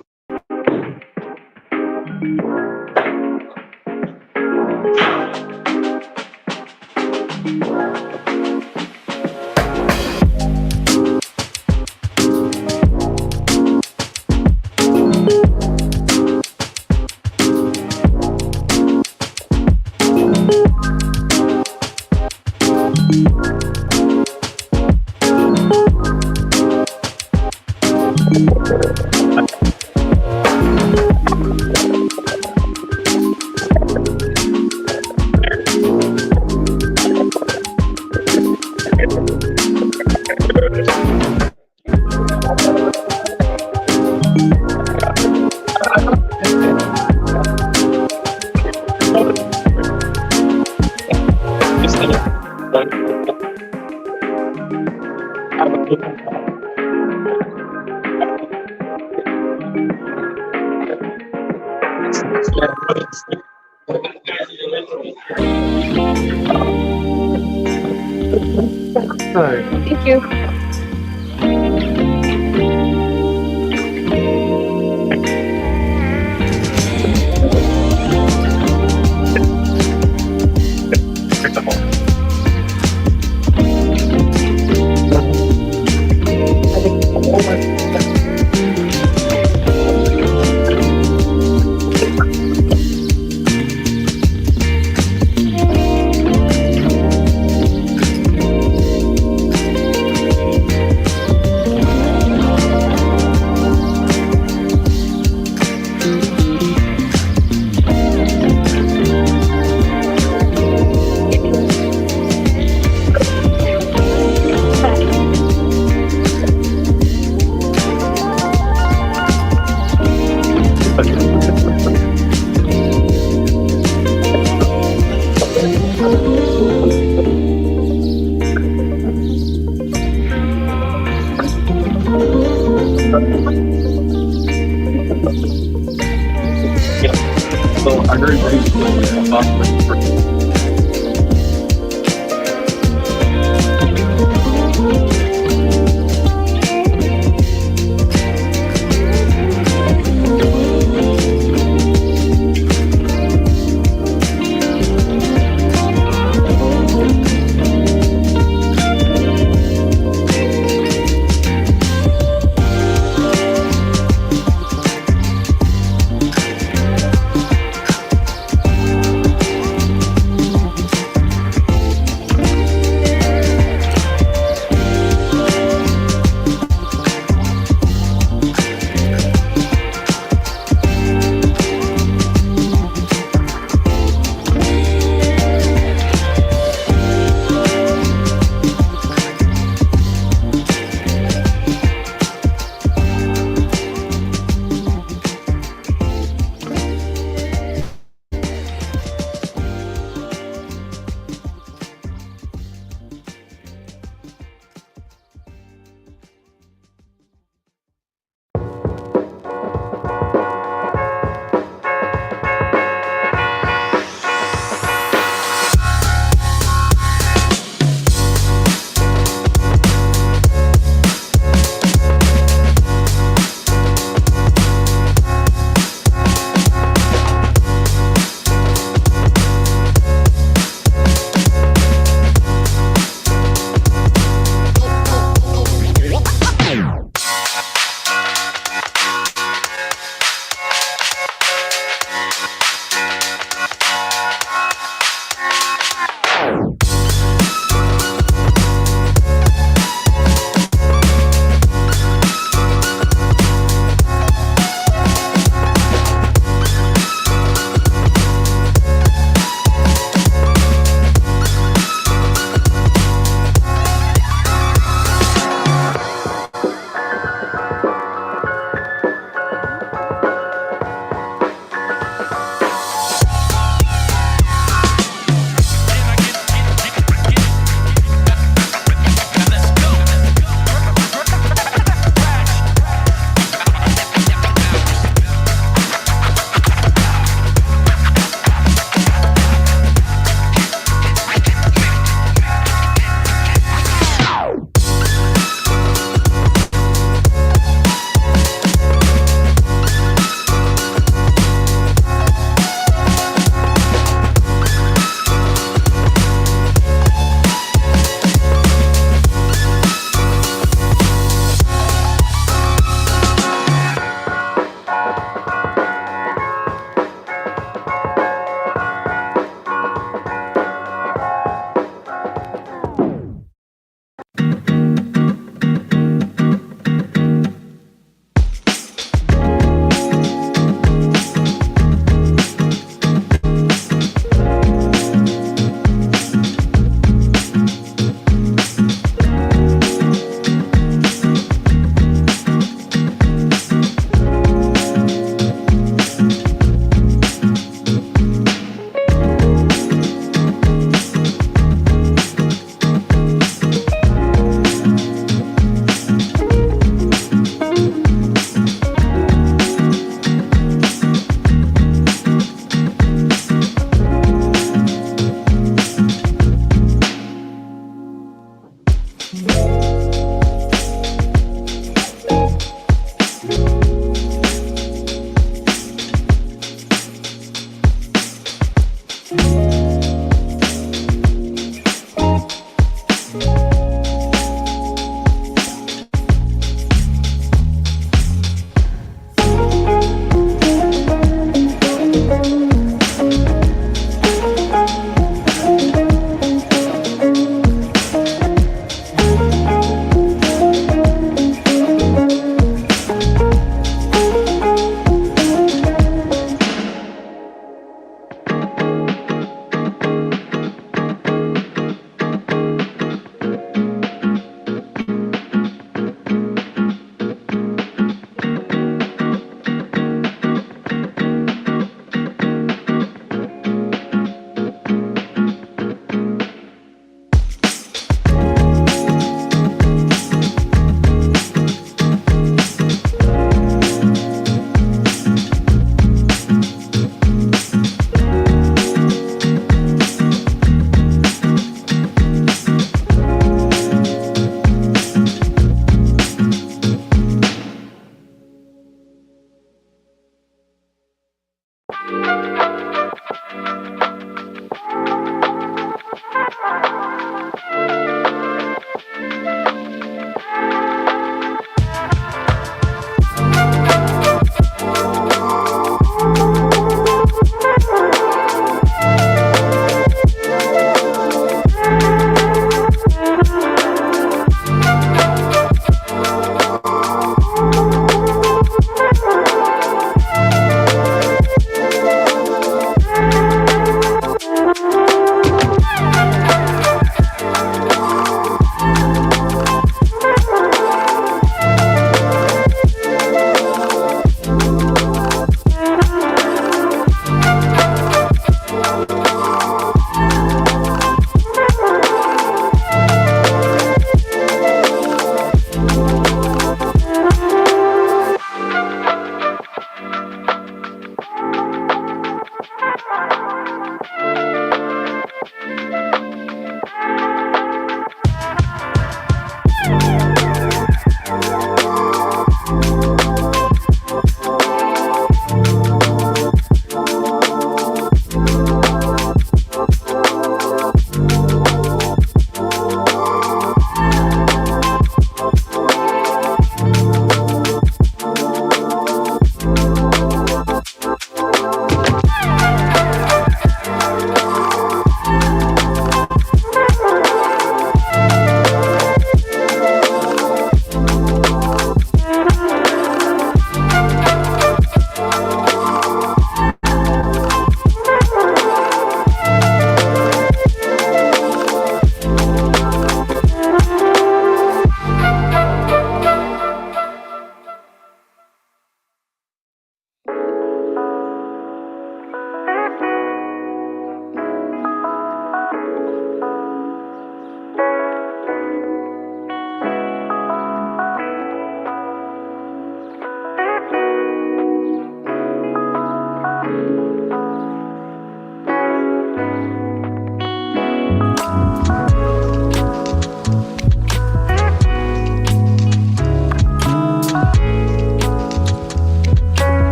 Speaker 4: Sorry.
Speaker 1: Thank you.
Speaker 4: So I heard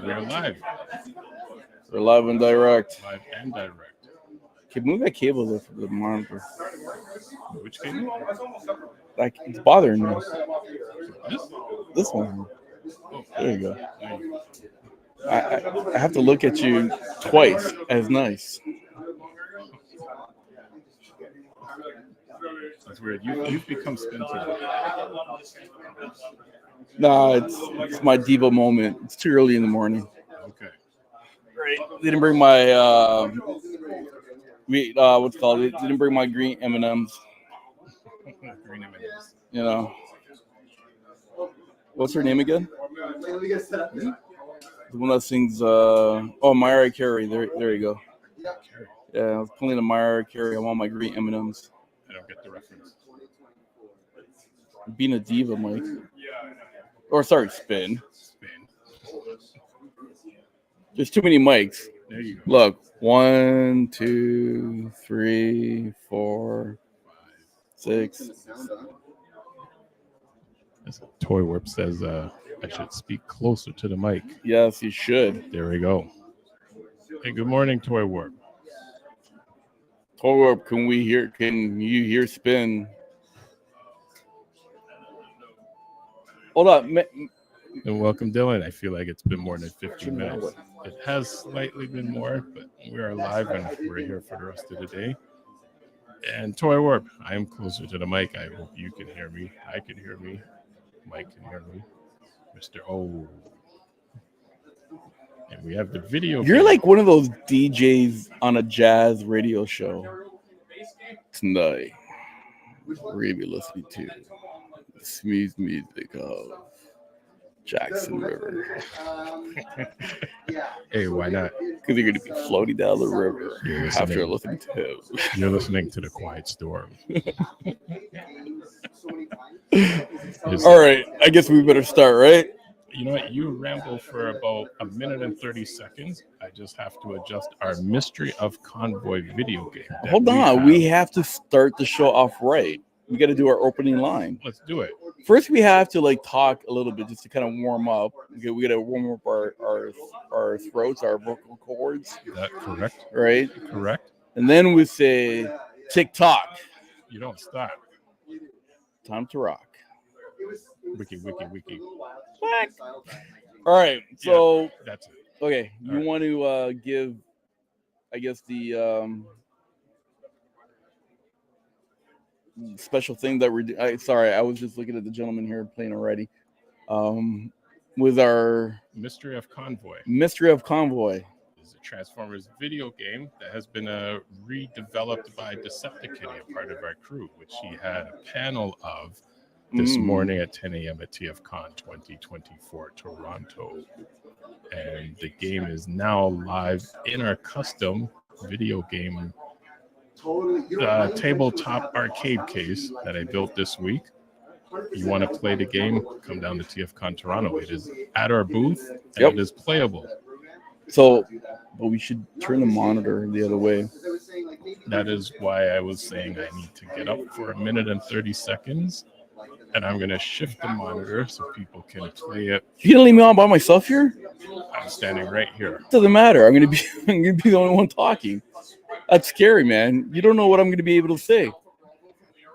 Speaker 5: We're live.
Speaker 6: We're live and direct.
Speaker 5: Live and direct.
Speaker 6: Okay, move that cable there for the monitor.
Speaker 5: Which cable?
Speaker 6: Like, it's bothering me.
Speaker 5: This?
Speaker 6: This one.
Speaker 5: Oh,
Speaker 6: There you go.
Speaker 5: there you go.
Speaker 6: I have to look at you twice as nice.
Speaker 5: That's weird. You've become Spencer.
Speaker 6: Nah, it's my diva moment. It's too early in the morning.
Speaker 5: Okay.
Speaker 6: Right. They didn't bring my what's it called? They didn't bring my green M&Ms.
Speaker 5: Green M&Ms.
Speaker 6: You know. What's her name again? The one that sings Mariah Carey. There you go. Yeah, I was pulling a Mariah Carey. I want my green M&Ms.
Speaker 5: I don't get the reference.
Speaker 6: Being a diva, Mike. Or sorry, Spin. There's too many mics.
Speaker 5: There you go.
Speaker 6: Look, 1, 2, 3, 4, 6.
Speaker 5: Toy Warp says I should speak closer to the mic.
Speaker 6: Yes, you should.
Speaker 5: There we go. Hey, good morning, Toy Warp.
Speaker 6: Toy Warp, can you hear Spin? Hold on.
Speaker 5: And welcome, Dylan. I feel like it's been more than 15 minutes. It has slightly been more, but we are live and we're here for the rest of the day. And Toy Warp, I am closer to the mic. I hope you can hear me. I can hear me. Mike can hear me. Mr. O. And we have the video.
Speaker 6: You're like one of those DJs on a jazz radio show. Tonight, we're going to be listening to the smooth music of Jackson River.
Speaker 5: Hey, why not?
Speaker 6: Because you're going to be floating down the river after listening to him.
Speaker 5: You're listening to The Quiet Storm.
Speaker 6: All right, I guess we better start, right?
Speaker 5: You know what? You ramble for about a minute and 30 seconds. I just have to adjust our Mystery of Convoy video game.
Speaker 6: Hold on, we have to start the show off right. We got to do our opening line.
Speaker 5: Let's do it.
Speaker 6: First, we have to talk a little bit just to kind of warm up. Okay, we got to warm up our throats, our vocal cords.
Speaker 5: Is that correct?
Speaker 6: Right?
Speaker 5: Correct.
Speaker 6: And then we say TikTok.
Speaker 5: You don't stop.
Speaker 6: Time to rock.
Speaker 5: Wiki.
Speaker 6: What? All right. So
Speaker 5: yeah, that's it.
Speaker 6: Okay, you want to give, I guess, the special thing that we're sorry, I was just looking at the gentleman here playing already. With our
Speaker 5: Mystery of Convoy.
Speaker 6: Mystery of Convoy.
Speaker 5: It's a Transformers video game that has been redeveloped by Decepticon, a part of our crew, which he had a panel of this morning at 10 a.m. at TFCON 2024 Toronto. And the game is now live in our custom video game tabletop arcade case that I built this week. You want to play the game, come down to TFCON Toronto. It is at our booth, and it is playable.
Speaker 6: So, but we should turn the monitor the other way.
Speaker 5: That is why I was saying I need to get up for a minute and 30 seconds And I'm going to shift the monitor so people can play it.
Speaker 6: You gonna leave me on by myself here?
Speaker 5: I'm standing right here.
Speaker 6: Doesn't matter. I'm gonna be the only one talking. That's scary, man. You don't know what I'm gonna be able to say.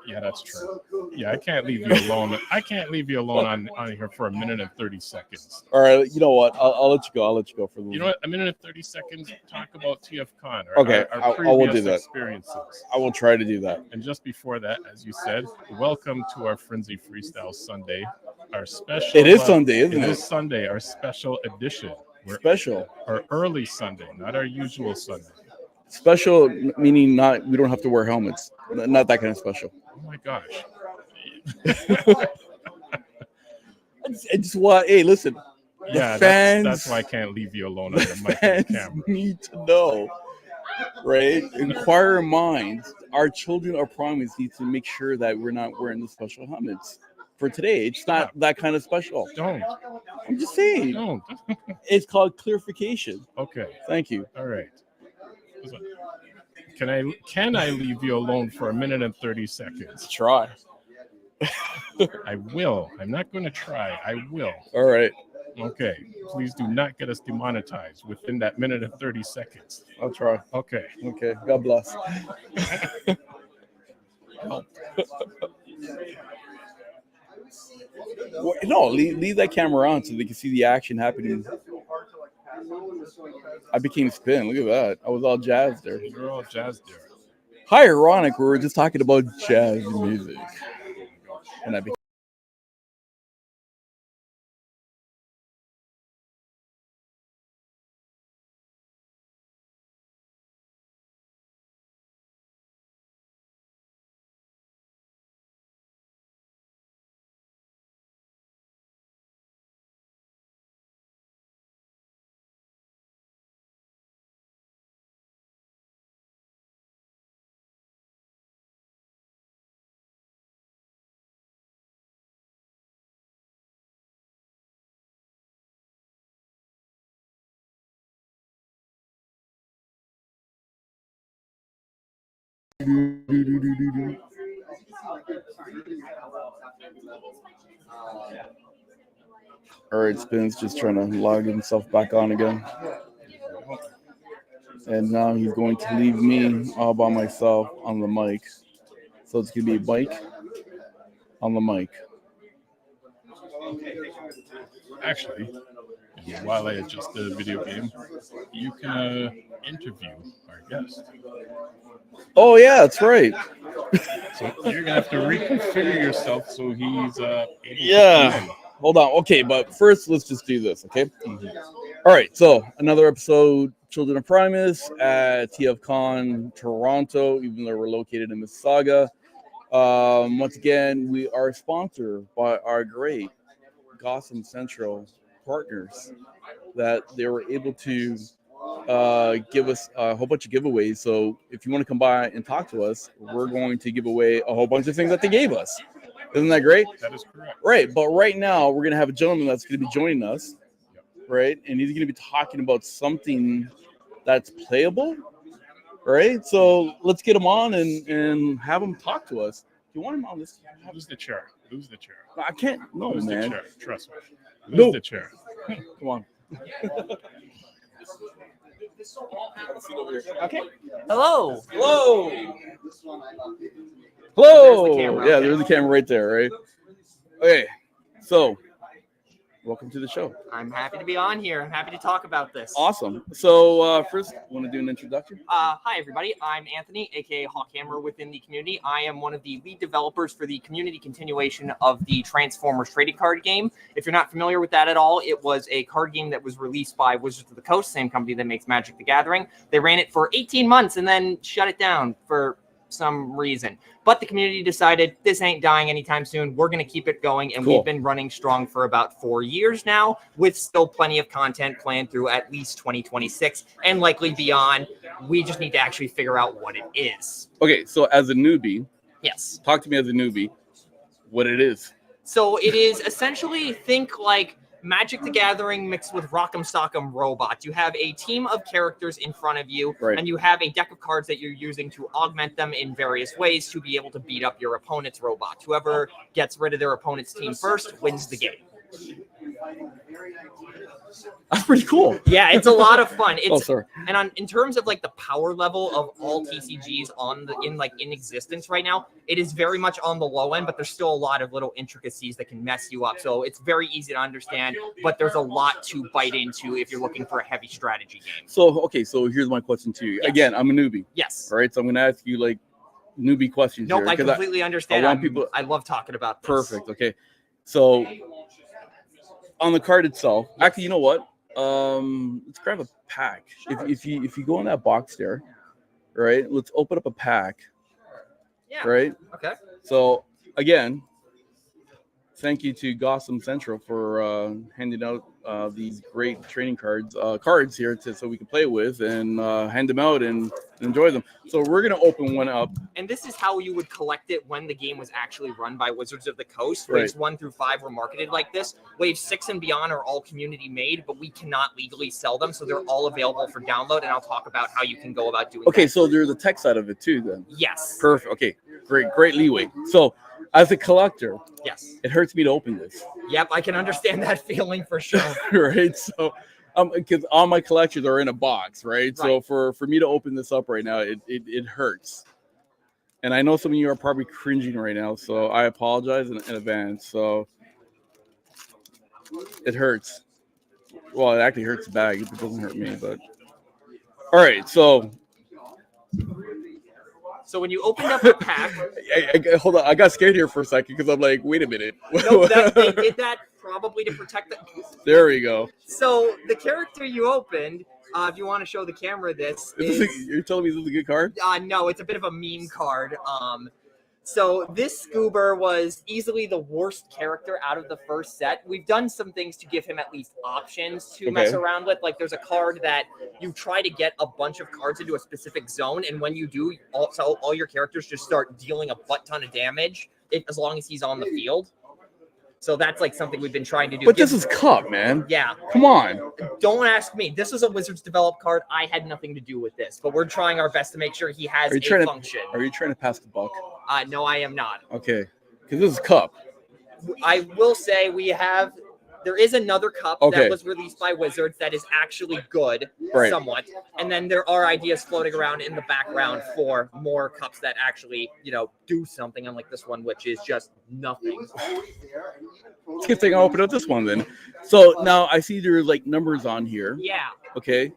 Speaker 5: Yeah, that's true. Yeah, I can't leave you alone. I can't leave you alone on here for a minute and 30 seconds.
Speaker 6: All right, you know what? I'll let you go. I'll let you go for the.
Speaker 5: You know what? A minute and 30 seconds. Talk about TFCon.
Speaker 6: Okay,
Speaker 5: our
Speaker 6: I will
Speaker 5: previous
Speaker 6: do that.
Speaker 5: experiences.
Speaker 6: I will try to do that.
Speaker 5: And just before that, as you said, welcome to our Frenzy Freestyle Sunday. Our special.
Speaker 6: It is Sunday, isn't it?
Speaker 5: It is Sunday. Our special edition.
Speaker 6: Special.
Speaker 5: Our early Sunday, not our usual Sunday.
Speaker 6: Special meaning we don't have to wear helmets. Not that kind of special.
Speaker 5: Oh my gosh.
Speaker 6: I just want. Hey, listen.
Speaker 5: Yeah,
Speaker 6: fans,
Speaker 5: that's why I can't leave you alone on the mic
Speaker 6: fans
Speaker 5: and the camera.
Speaker 6: need to know, right? Inquirer minds. Our children of Primus need to make sure that we're not wearing the special helmets for today. It's not that kind of special.
Speaker 5: Don't.
Speaker 6: I'm just saying.
Speaker 5: Don't.
Speaker 6: It's called clarification.
Speaker 5: Okay.
Speaker 6: Thank you.
Speaker 5: All right. Can I leave you alone for a minute and 30 seconds?
Speaker 6: Try.
Speaker 5: I will. I'm not going to try. I will.
Speaker 6: All right.
Speaker 5: Okay. Please do not get us demonetized within that minute and 30 seconds.
Speaker 6: I'll try.
Speaker 5: Okay.
Speaker 6: Okay. God bless. No, leave that camera on so they can see the action happening. I became spin. Look at that. I was all jazzed there.
Speaker 5: You're all jazzed there.
Speaker 6: How ironic. We were just talking about jazz music. And I became. All right, Spin's just trying to log himself back on again. And now he's going to leave me all by myself on the mic. So it's going to be Mike on the mic.
Speaker 5: Actually, while I adjust the video game, you can interview our guest.
Speaker 6: Oh, yeah, that's right.
Speaker 5: So you're going to have to reconfigure yourself so he's able
Speaker 6: Yeah.
Speaker 5: to come in.
Speaker 6: Hold on. Okay, but first, let's just do this, okay? All right, so another episode, Children of Primus at TFCON Toronto, even though we're located in Mississauga. Once again, we are sponsored by our great Gotham Central partners that they were able to give us a whole bunch of giveaways. So if you want to come by and talk to us, we're going to give away a whole bunch of things that they gave us. Isn't that great?
Speaker 5: That is correct.
Speaker 6: Right, but right now we're going to have a gentleman that's going to be joining us, right? And he's going to be talking about something that's playable, right? So let's get him on and have him talk to us. Do you want him on this?
Speaker 5: Lose the chair. Lose the chair.
Speaker 6: I can't. No,
Speaker 5: Lose
Speaker 6: man.
Speaker 5: the chair. Trust me. Lose
Speaker 6: No.
Speaker 5: the chair.
Speaker 6: Come on.
Speaker 7: Okay. Hello.
Speaker 6: Hello.
Speaker 7: There's
Speaker 6: Hello.
Speaker 7: the camera,
Speaker 6: Yeah,
Speaker 7: okay.
Speaker 6: there's the camera right there, right? Okay, so welcome to the show.
Speaker 7: I'm happy to be on here. I'm happy to talk about this.
Speaker 6: Awesome. So first, want to do an introduction?
Speaker 7: Hi, everybody. I'm Anthony, aka Hawkhammer within the community. I am one of the lead developers for the community continuation of the Transformers trading card game. If you're not familiar with that at all, it was a card game that was released by Wizards of the Coast, same company that makes Magic the Gathering. They ran it for 18 months and then shut it down for some reason. But the community decided this ain't dying anytime soon. We're going to keep it going. And
Speaker 6: Cool.
Speaker 7: We've been running strong for about 4 years now, with still plenty of content planned through at least 2026 and likely beyond. We just need to actually figure out what it is.
Speaker 6: Okay, so as a newbie,
Speaker 7: Yes.
Speaker 6: talk to me as a newbie, what it is.
Speaker 7: So it is essentially, think like Magic the Gathering mixed with Rock'em Sock'em robots. You have a team of characters in front of you,
Speaker 6: Right.
Speaker 7: and you have a deck of cards that you're using to augment them in various ways to be able to beat up your opponent's robots. Whoever gets rid of their opponent's team first wins the game.
Speaker 6: That's pretty cool.
Speaker 7: Yeah, it's a lot of fun. It's
Speaker 6: sorry.
Speaker 7: and in terms of like the power level of all TCGs in existence right now, it is very much on the low end, but there's still a lot of little intricacies that can mess you up. So it's very easy to understand, but there's a lot to bite into if you're looking for a heavy strategy game.
Speaker 6: So here's my question to you.
Speaker 7: Yes.
Speaker 6: Again, I'm a newbie.
Speaker 7: Yes.
Speaker 6: All right, so I'm gonna ask you like newbie questions.
Speaker 7: Nope,
Speaker 6: here,
Speaker 7: I completely understand. I love talking about this.
Speaker 6: Perfect. Okay, so on the card itself, actually, you know what? Let's grab a pack. If you go in that box there, right? Let's open up a pack.
Speaker 7: Yeah.
Speaker 6: Right.
Speaker 7: Okay.
Speaker 6: So again, thank you to Gotham Central for handing out these great trading cards here so we can play with and hand them out and enjoy them. So we're gonna open one up.
Speaker 7: And this is how you would collect it when the game was actually run by Wizards of the Coast.
Speaker 6: Right.
Speaker 7: Waves 1 through 5 were marketed like this. Waves 6 and beyond are all community made, but we cannot legally sell them, so they're all available for download. And I'll talk about how you can go about doing.
Speaker 6: Okay,
Speaker 7: that.
Speaker 6: so there's the tech side of it too, then.
Speaker 7: Yes.
Speaker 6: Perfect. Okay, great leeway. So as a collector,
Speaker 7: Yes.
Speaker 6: it hurts me to open this.
Speaker 7: Yep, I can understand that feeling for sure.
Speaker 6: Right. So because all my collections are in a box, right? So
Speaker 7: Right.
Speaker 6: for me to open this up right now, it hurts. And I know some of you are probably cringing right now, so I apologize in advance. So it hurts. Well, it actually hurts the bag. It doesn't hurt me, but all right. So
Speaker 7: when you opened up the pack,
Speaker 6: hold on. I got scared here for a second because I'm like, wait a minute.
Speaker 7: no, they did that probably to protect the.
Speaker 6: There we go.
Speaker 7: So the character you opened, if you want to show the camera this,
Speaker 6: You're telling me this is a good card?
Speaker 7: no, it's a bit of a meme card. So this Guber was easily the worst character out of the first set. We've done some things to give him at least options to mess around with. Like there's a card that you try to get a bunch of cards into a specific zone, and when you do, all your characters just start dealing a butt ton of damage as long as he's on the field. So that's like something we've been trying to do.
Speaker 6: But this is Cup, man.
Speaker 7: Yeah.
Speaker 6: Come on.
Speaker 7: Don't ask me. This was a Wizards developed card. I had nothing to do with this, but we're trying our best to make sure he has a function.
Speaker 6: Are you trying to pass the buck?
Speaker 7: No, I am not.
Speaker 6: Okay. Because this is Cup.
Speaker 7: I will say there is another cup that was released by Wizards that is actually good, somewhat. And then there are ideas floating around in the background for more cups that actually, do something, unlike this one, which is just nothing.
Speaker 6: Let's get thing. I'll open up this one then. So now I see there's like numbers on here.
Speaker 7: Yeah.
Speaker 6: Okay.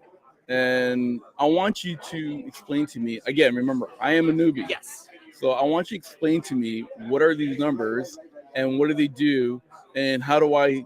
Speaker 6: And I want you to explain to me, again, remember, I am a newbie.
Speaker 7: Yes.
Speaker 6: So I want you to explain to me what are these numbers and what do they do and how do I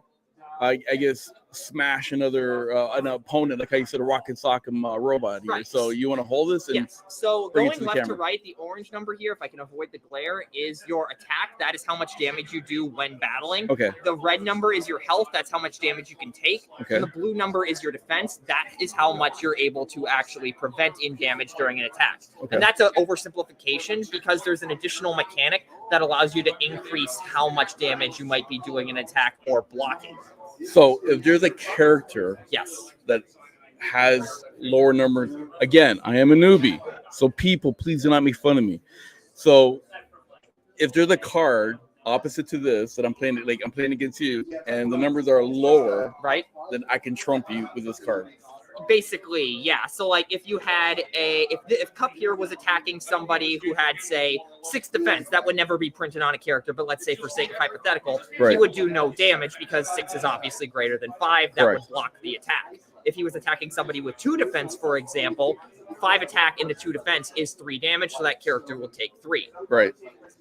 Speaker 6: guess, smash an opponent, like how you said, a rocket sock'em robot here.
Speaker 7: Right.
Speaker 6: So you want to hold this? And
Speaker 7: yes. So
Speaker 6: bring it
Speaker 7: going
Speaker 6: to the
Speaker 7: left to
Speaker 6: camera.
Speaker 7: right, the orange number here, if I can avoid the glare, is your attack. That is how much damage you do when battling.
Speaker 6: Okay.
Speaker 7: The red number is your health. That's how much damage you can take.
Speaker 6: Okay.
Speaker 7: And the blue number is your defense. That is how much you're able to actually prevent in damage during an attack.
Speaker 6: Okay.
Speaker 7: And that's an oversimplification because there's an additional mechanic that allows you to increase how much damage you might be doing an attack or blocking.
Speaker 6: So if there's a character
Speaker 7: Yes.
Speaker 6: that has lower numbers, again, I am a newbie, so people, please do not make fun of me. So if there's a card opposite to this that I'm playing against you, and the numbers are lower,
Speaker 7: right,
Speaker 6: then I can trump you with this card.
Speaker 7: Basically, yeah. So like if you had if Cup here was attacking somebody who had, say, 6 defense, that would never be printed on a character, but let's say for sake of hypothetical, he would do no damage because 6 is obviously greater than 5. That would block the attack. If he was attacking somebody with 2 defense, for example, 5 attack into 2 defense is 3 damage, so that character will take 3.
Speaker 6: Right.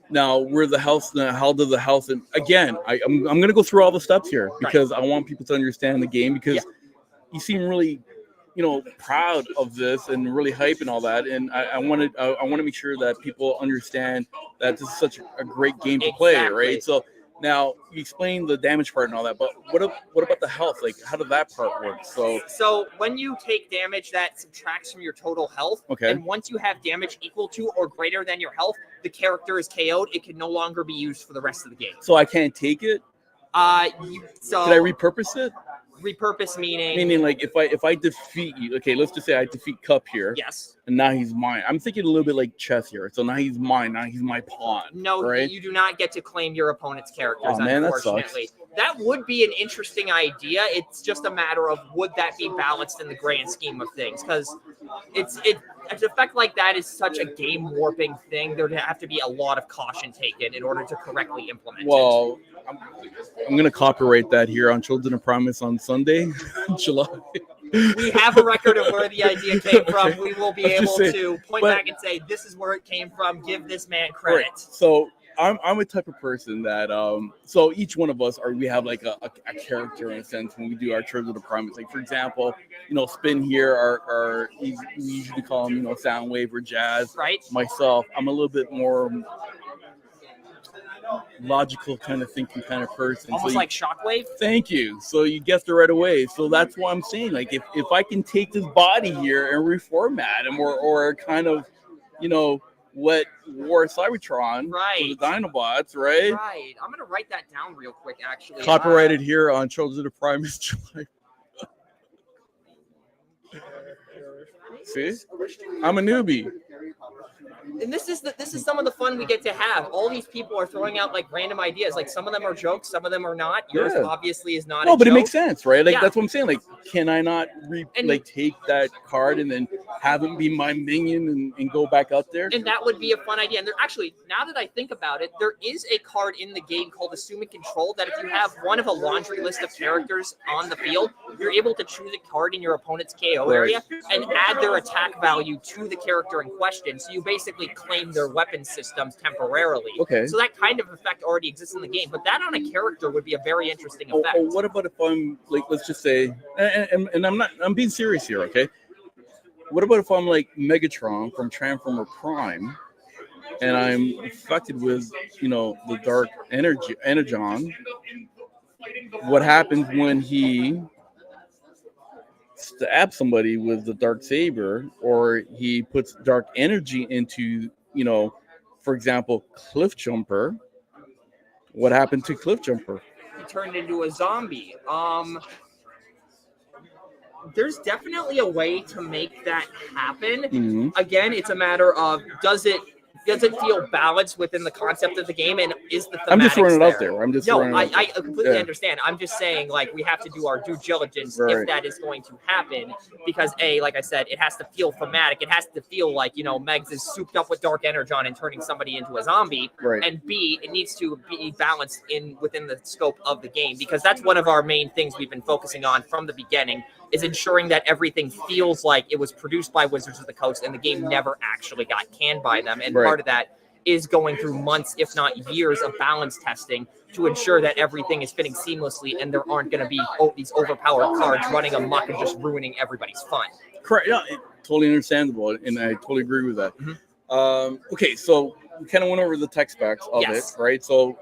Speaker 6: Now, where the health, how does the health, and again, I'm going to go through all the steps here because I want people to understand the game because you seem really proud of this and really hype and all that. And I want to make sure that people understand that this is such a great game to play, right? So now you explain the damage part and all that, but what about the health? Like, how does that part work? So
Speaker 7: when you take damage, that subtracts from your total health.
Speaker 6: Okay.
Speaker 7: And once you have damage equal to or greater than your health, the character is KO'd. It can no longer be used for the rest of the game.
Speaker 6: So I can't take it?
Speaker 7: So
Speaker 6: Can I repurpose it?
Speaker 7: repurpose meaning?
Speaker 6: Meaning, like, if I defeat you, okay, let's just say I defeat Cup here,
Speaker 7: Yes.
Speaker 6: and now he's mine. I'm thinking a little bit like chess here. So now he's mine. Now he's my pawn.
Speaker 7: No,
Speaker 6: right?
Speaker 7: you do not get to claim your opponent's characters.
Speaker 6: Oh, man, that
Speaker 7: unfortunately,
Speaker 6: sucks.
Speaker 7: that would be an interesting idea. It's just a matter of would that be balanced in the grand scheme of things? Because an effect like that is such a game warping thing. There'd have to be a lot of caution taken in order to correctly implement it.
Speaker 6: Well, I'm gonna copyright that here on Children of Primus on Sunday, July.
Speaker 7: We have a record of where the idea came from.
Speaker 6: Okay.
Speaker 7: We will be
Speaker 6: I'm
Speaker 7: able
Speaker 6: just saying,
Speaker 7: to point
Speaker 6: but-
Speaker 7: back and say, this is where it came from. Give this man credit.
Speaker 6: Right. So I'm a type of person that so each one of us we have like a character in a sense when we do our Children of Primus. Like, for example, Spin here we usually call him Soundwave or Jazz.
Speaker 7: Right.
Speaker 6: Myself, I'm a little bit more logical kind of thinking kind of person.
Speaker 7: Almost
Speaker 6: So
Speaker 7: like Shockwave.
Speaker 6: thank you. So you guessed it right away. So that's why I'm saying, like, if I can take this body here and reformat him or kind of, what warforcybertron
Speaker 7: Right.
Speaker 6: for the Dinobots, right?
Speaker 7: Right. I'm going to write that down real quick, actually.
Speaker 6: Copyrighted here on Children of Primus July. See? I'm a newbie.
Speaker 7: And this is some of the fun we get to have. All these people are throwing out like random ideas. Like some of them are jokes, some of them are not. Yours
Speaker 6: Yeah.
Speaker 7: obviously is not.
Speaker 6: No,
Speaker 7: a
Speaker 6: but it
Speaker 7: joke.
Speaker 6: makes sense, right? Like,
Speaker 7: Yeah.
Speaker 6: that's what I'm saying. Like, can I not
Speaker 7: And-
Speaker 6: take that card and then have him be my minion and go back out there?
Speaker 7: And that would be a fun idea. And there actually, now that I think about it, there is a card in the game called Assuming Control that if you have one of a laundry list of characters on the field, you're able to choose a card in your opponent's KO area and add their attack value to the character in question. So you basically claim their weapon systems temporarily.
Speaker 6: Okay.
Speaker 7: So that kind of effect already exists in the game, but that on a character would be a very interesting effect.
Speaker 6: What about if I'm like, let's just say, and I'm being serious here, okay? What about if I'm like Megatron from Transformer Prime, and I'm affected with, the dark energon? What happens when he stabs somebody with the dark saber, or he puts dark energy into, for example, Cliff Jumper? What happened to Cliff Jumper?
Speaker 7: He turned into a zombie. There's definitely a way to make that happen.
Speaker 6: Mhm.
Speaker 7: Again, it's a matter of does it feel balanced within the concept of the game, and is the
Speaker 6: I'm just
Speaker 7: thematics
Speaker 6: throwing it out there. I'm just
Speaker 7: No,
Speaker 6: throwing it out there.
Speaker 7: I completely
Speaker 6: Yeah.
Speaker 7: understand. I'm just saying, like, we have to do our due diligence
Speaker 6: Right.
Speaker 7: if that is going to happen, because A, like I said, it has to feel thematic. It has to feel like, Megs is souped up with dark energon and turning somebody into a zombie.
Speaker 6: Right.
Speaker 7: And B, it needs to be balanced within the scope of the game, because that's one of our main things we've been focusing on from the beginning, is ensuring that everything feels like it was produced by Wizards of the Coast and the game never actually got canned by them. And
Speaker 6: Right.
Speaker 7: part of that is going through months, if not years, of balance testing to ensure that everything is fitting seamlessly and there aren't going to be these overpowered cards running amok and just ruining everybody's fun.
Speaker 6: Correct. Yeah, totally understandable, and I totally agree with that.
Speaker 7: Mhm.
Speaker 6: Okay, so we kind of went over the tech specs of
Speaker 7: Yes.
Speaker 6: it, right? So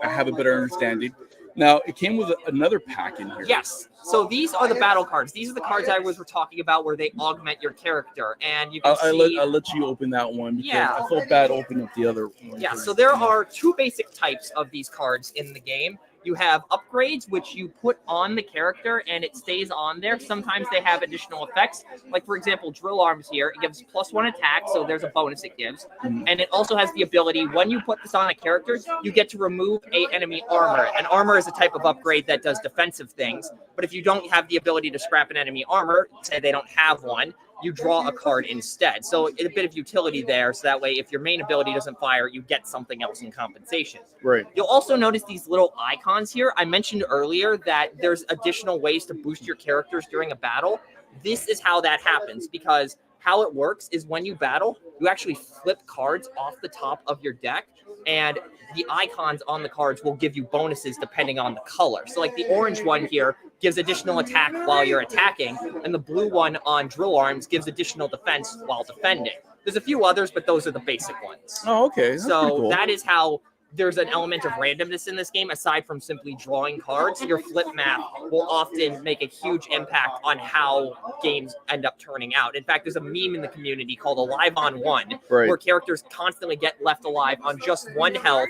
Speaker 6: I have a better understanding. Now, it came with another pack in here.
Speaker 7: Yes. So these are the battle cards. These are the cards I was talking about where they augment your character. And you can see...
Speaker 6: I'll let you open that one because
Speaker 7: Yeah.
Speaker 6: I felt bad opening up the other one.
Speaker 7: Yeah, so there are two basic types of these cards in the game. You have upgrades, which you put on the character and it stays on there. Sometimes they have additional effects. Like, for example, Drill Arms here, it gives +1 attack, so there's a bonus it gives. And it also has the ability, when you put this on a character, you get to remove a enemy armor. And armor is a type of upgrade that does defensive things. But if you don't have the ability to scrap an enemy armor, say they don't have one, you draw a card instead. So a bit of utility there, so that way if your main ability doesn't fire, you get something else in compensation.
Speaker 6: Right.
Speaker 7: You'll also notice these little icons here. I mentioned earlier that there's additional ways to boost your characters during a battle. This is how that happens, because how it works is when you battle, you actually flip cards off the top of your deck, and the icons on the cards will give you bonuses depending on the color. So like the orange one here gives additional attack while you're attacking, and the blue one on Drill Arms gives additional defense while defending. There's a few others, but those are the basic ones.
Speaker 6: Oh, okay. That's pretty
Speaker 7: So
Speaker 6: cool.
Speaker 7: that is how there's an element of randomness in this game. Aside from simply drawing cards, your flip math will often make a huge impact on how games end up turning out. In fact, there's a meme in the community called Alive on One, where characters constantly get left alive on just 1 health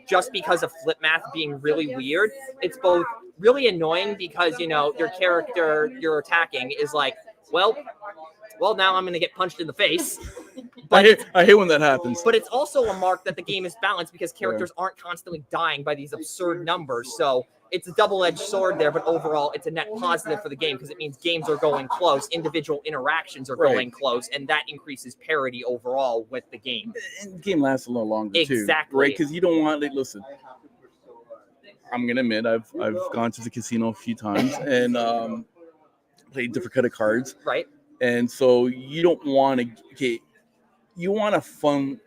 Speaker 7: just because of flip math being really weird. It's both really annoying because, you know, your character you're attacking is like, well, now I'm going to get punched in the face. But
Speaker 6: I hate when that happens.
Speaker 7: But it's also a mark that the game is balanced because characters aren't constantly dying by these absurd numbers. So it's a double-edged sword there, but overall it's a net positive for the game because it means games are going close, individual interactions are going close, and that increases parity overall with the game.
Speaker 6: And the game lasts a little longer too.
Speaker 7: Exactly.
Speaker 6: Right? Because you don't want, like, listen, I'm gonna admit I've gone to the casino a few times and played different kind of cards.
Speaker 7: Right.
Speaker 6: And so you don't want to you want a fun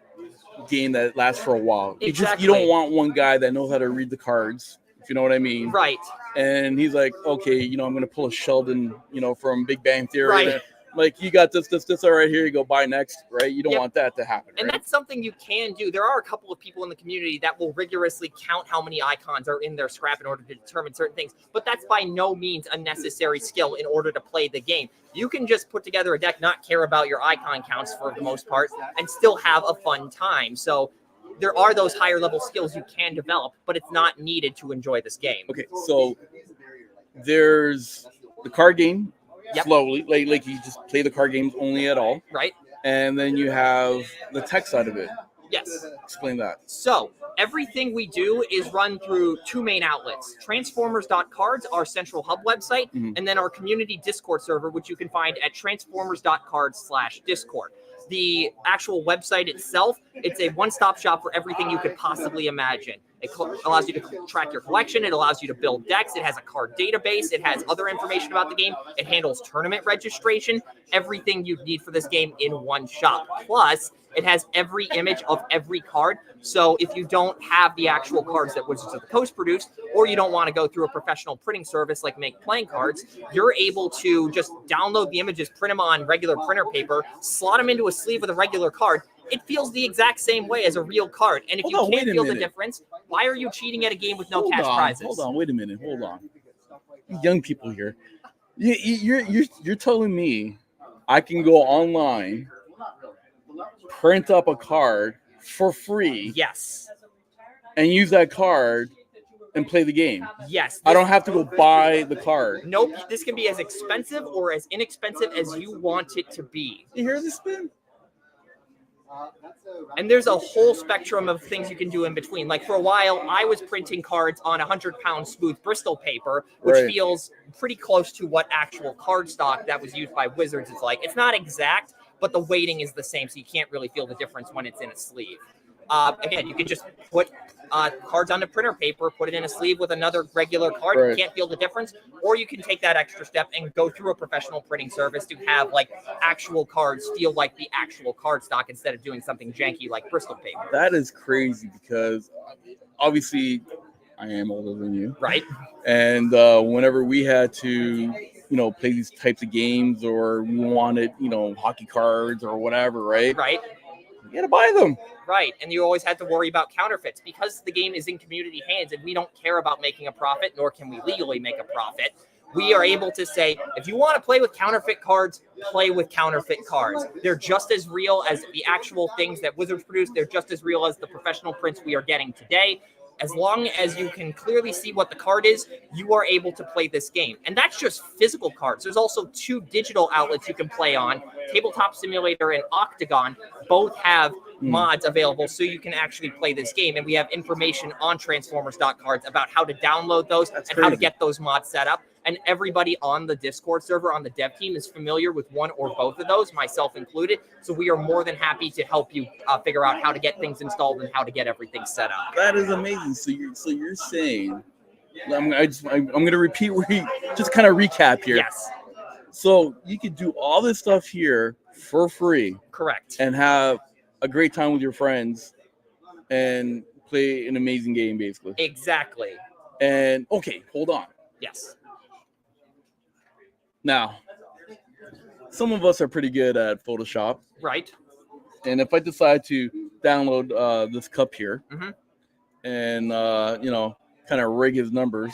Speaker 6: game that lasts for a while.
Speaker 7: Exactly.
Speaker 6: You don't want one guy that knows how to read the cards, if you know what I mean.
Speaker 7: Right.
Speaker 6: And he's like, okay, you know, I'm going to pull a Sheldon, you know, from Big Bang Theory.
Speaker 7: Right.
Speaker 6: Like, you got this, all right, here you go, buy next, right? You don't want that to happen.
Speaker 7: And that's something you can do. There are a couple of people in the community that will rigorously count how many icons are in their scrap in order to determine certain things. But that's by no means a necessary skill in order to play the game. You can just put together a deck, not care about your icon counts for the most part, and still have a fun time. So there are those higher level skills you can develop, but it's not needed to enjoy this game.
Speaker 6: Okay, so there's the card game. Slowly, like you just play the card games only at all.
Speaker 7: Right.
Speaker 6: And then you have the tech side of it.
Speaker 7: Yes.
Speaker 6: Explain that.
Speaker 7: So everything we do is run through 2 main outlets: transformers.cards, our central hub website, and then our community Discord server, which you can find at transformers.cards/Discord. The actual website itself, it's a one-stop shop for everything you could possibly imagine. It allows you to track your collection. It allows you to build decks. It has a card database. It has other information about the game. It handles tournament registration. Everything you need for this game in one shop. Plus, it has every image of every card. So if you don't have the actual cards that Wizards of the Coast produced, or you don't want to go through a professional printing service like Make Playing Cards, you're able to just download the images, print them on regular printer paper, slot them into a sleeve with a regular card. It feels the exact same way as a real card. And if you can't feel the difference, why are you cheating at a game with no cash prizes?
Speaker 6: Hold on, wait a minute. Hold on. Young people here. You're telling me I can go online, print up a card for free.
Speaker 7: Yes.
Speaker 6: And use that card and play the game.
Speaker 7: Yes.
Speaker 6: I don't have to go buy the card.
Speaker 7: Nope. This can be as expensive or as inexpensive as you want it to be.
Speaker 6: You hear this, man?
Speaker 7: And there's a whole spectrum of things you can do in between. Like for a while, I was printing cards on 100-pound smooth Bristol paper, which feels pretty close to what actual cardstock that was used by Wizards is like. It's not exact, but the weighting is the same, so you can't really feel the difference when it's in a sleeve. Again, you can just put cards onto printer paper, put it in a sleeve with another regular card. You can't feel the difference. Or you can take that extra step and go through a professional printing service to have like actual cards feel like the actual cardstock instead of doing something janky like Bristol paper.
Speaker 6: That is crazy because obviously I am older than you.
Speaker 7: Right.
Speaker 6: And whenever we had to, play these types of games or we wanted, hockey cards or whatever, right?
Speaker 7: Right.
Speaker 6: You got to buy them.
Speaker 7: Right, and you always had to worry about counterfeits. Because the game is in community hands and we don't care about making a profit, nor can we legally make a profit, we are able to say, if you want to play with counterfeit cards, play with counterfeit cards. They're just as real as the actual things that Wizards produce. They're just as real as the professional prints we are getting today. As long as you can clearly see what the card is, you are able to play this game. And that's just physical cards. There's also 2 digital outlets you can play on. Tabletop Simulator and Octagon both have mods available so you can actually play this game. And we have information on Transformers.cards about how to download those how to get those mods set up. And everybody on the Discord server, on the dev team, is familiar with one or both of those, myself included. So we are more than happy to help you figure out how to get things installed and how to get everything set up.
Speaker 6: That is amazing. So you're saying, I'm going to repeat where you just kind of recap here.
Speaker 7: Yes.
Speaker 6: So you could do all this stuff here for free.
Speaker 7: Correct.
Speaker 6: And have a great time with your friends and play an amazing game, basically.
Speaker 7: Exactly.
Speaker 6: And okay, hold on.
Speaker 7: Yes.
Speaker 6: Now, some of us are pretty good at Photoshop.
Speaker 7: Right.
Speaker 6: And if I decide to download this cup here, and kind of rig his numbers.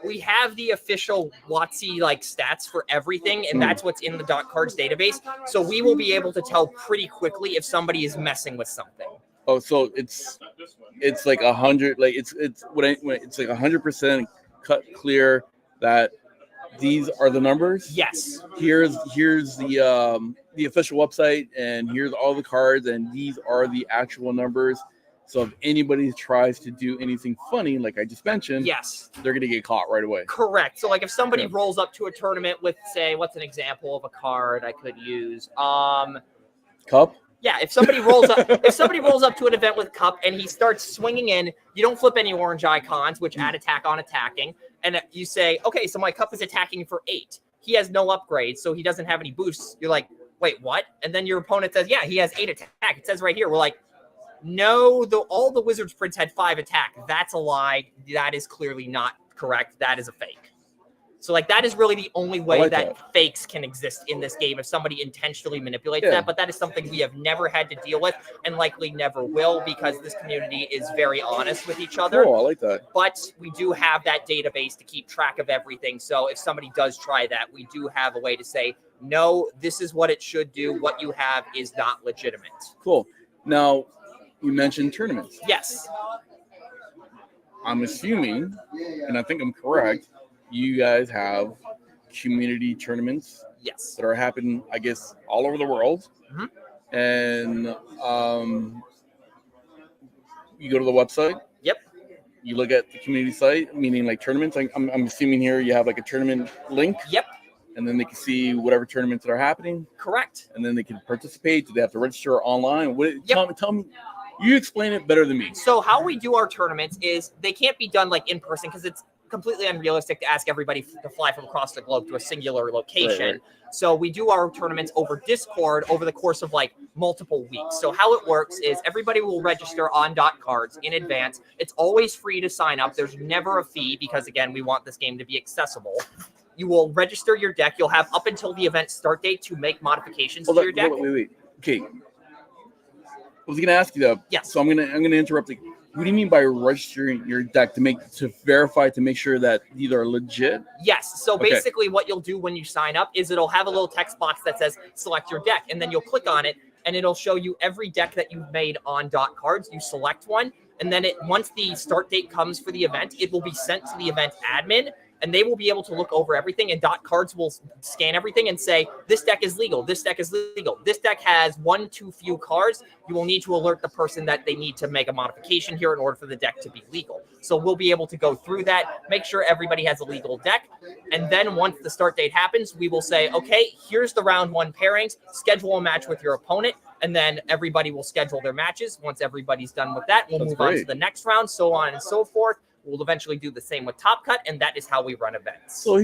Speaker 7: We have the official WotC like stats for everything, and that's what's in the dot cards database. So we will be able to tell pretty quickly if somebody is messing with something.
Speaker 6: Oh, so it's like 100, like it's when it's like 100% cut clear that these are the numbers.
Speaker 7: Yes.
Speaker 6: Here's the official website, and here's all the cards, and these are the actual numbers. So if anybody tries to do anything funny, like I just mentioned,
Speaker 7: Yes.
Speaker 6: they're gonna get caught right away.
Speaker 7: Correct. So like if somebody rolls up to a tournament with, say, what's an example of a card I could use?
Speaker 6: Cup.
Speaker 7: Yeah, if somebody rolls up to an event with Cup and he starts swinging in, you don't flip any orange icons, which add attack on attacking, and you say, okay, so my Cup is attacking for 8. He has no upgrades, so he doesn't have any boosts. You're like, wait, what? And then your opponent says, yeah, he has 8 attack. It says right here, we're like, no, all the Wizards prints had 5 attack. That's a lie. That is clearly not correct. That is a fake. So, like, that is really the only way that fakes can exist in this game if somebody intentionally manipulates that. But that is something we have never had to deal with and likely never will because this community is very honest with each other.
Speaker 6: Oh, I like that.
Speaker 7: But we do have that database to keep track of everything. So if somebody does try that, we do have a way to say, no, this is what it should do. What you have is not legitimate.
Speaker 6: Cool. Now, you mentioned tournaments.
Speaker 7: Yes.
Speaker 6: I'm assuming, and I think I'm correct, you guys have community tournaments.
Speaker 7: Yes.
Speaker 6: That are happening, I guess, all over the world.
Speaker 7: Mm-hmm.
Speaker 6: And you go to the website.
Speaker 7: Yep.
Speaker 6: You look at the community site, meaning like tournaments. I'm assuming here you have like a tournament link.
Speaker 7: Yep.
Speaker 6: And then they can see whatever tournaments that are happening.
Speaker 7: Correct.
Speaker 6: And then they can participate. Do they have to register online? Tell me. You explain it better than me.
Speaker 7: So how we do our tournaments is they can't be done like in person because it's completely unrealistic to ask everybody to fly from across the globe to a singular location. Right. So we do our tournaments over Discord over the course of like multiple weeks. So how it works is everybody will register on dot cards in advance. It's always free to sign up. There's never a fee because, again, we want this game to be accessible. You will register your deck. You'll have up until the event start date to make modifications to your deck.
Speaker 6: Wait. Okay. I was going to ask you though.
Speaker 7: Yes.
Speaker 6: So I'm gonna interrupt you. What do you mean by registering your deck to verify to make sure that these are legit?
Speaker 7: Yes. So basically what you'll do when you sign up is it'll have a little text box that says select your deck, and then you'll click on it and it'll show you every deck that you've made on dot cards. You select one, and then once the start date comes for the event, it will be sent to the event admin, and they will be able to look over everything, and dot cards will scan everything and say, this deck is legal, this deck is legal, this deck has one too few cards. You will need to alert the person that they need to make a modification here in order for the deck to be legal. So we'll be able to go through that, make sure everybody has a legal deck, and then once the start date happens, we will say, okay, here's the round 1 pairings, schedule a match with your opponent, and then everybody will schedule their matches. Once everybody's done with that, we'll move on to the next round, so on and so forth. We'll eventually do the same with Top Cut, and that is how we run events.
Speaker 6: So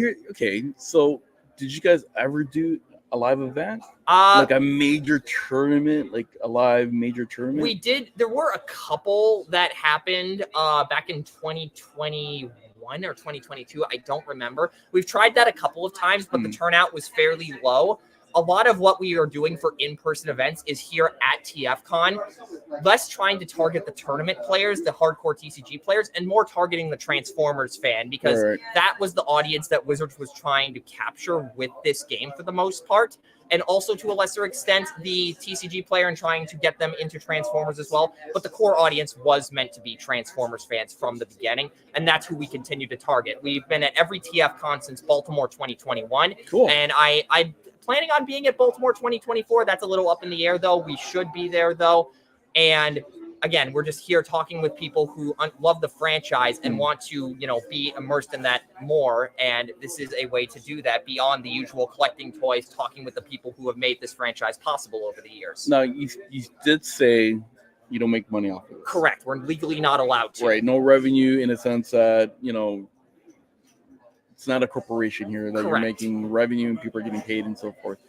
Speaker 6: so did you guys ever do a live event? Like a major tournament, like a live major tournament?
Speaker 7: We did. There were a couple that happened back in 2021 or 2022. I don't remember. We've tried that a couple of times, but the turnout was fairly low. A lot of what we are doing for in-person events is here at TFCon, less trying to target the tournament players, the hardcore TCG players, and more targeting the Transformers fan, because that was the audience that Wizards was trying to capture with this game for the most part. And also to a lesser extent, the TCG player and trying to get them into Transformers as well. But the core audience was meant to be Transformers fans from the beginning. And that's who we continue to target. We've been at every TFCon since Baltimore 2021.
Speaker 6: Cool.
Speaker 7: And I planning on being at Baltimore 2024. That's a little up in the air, though. We should be there, though. And again, we're just here talking with people who love the franchise and want to, be immersed in that more. And this is a way to do that beyond the usual collecting toys, talking with the people who have made this franchise possible over the years.
Speaker 6: Now, you did say you don't make money off of it.
Speaker 7: Correct. We're legally not allowed to.
Speaker 6: Right. No revenue in a sense that, it's not a corporation here that you're making revenue and people are getting paid and so forth.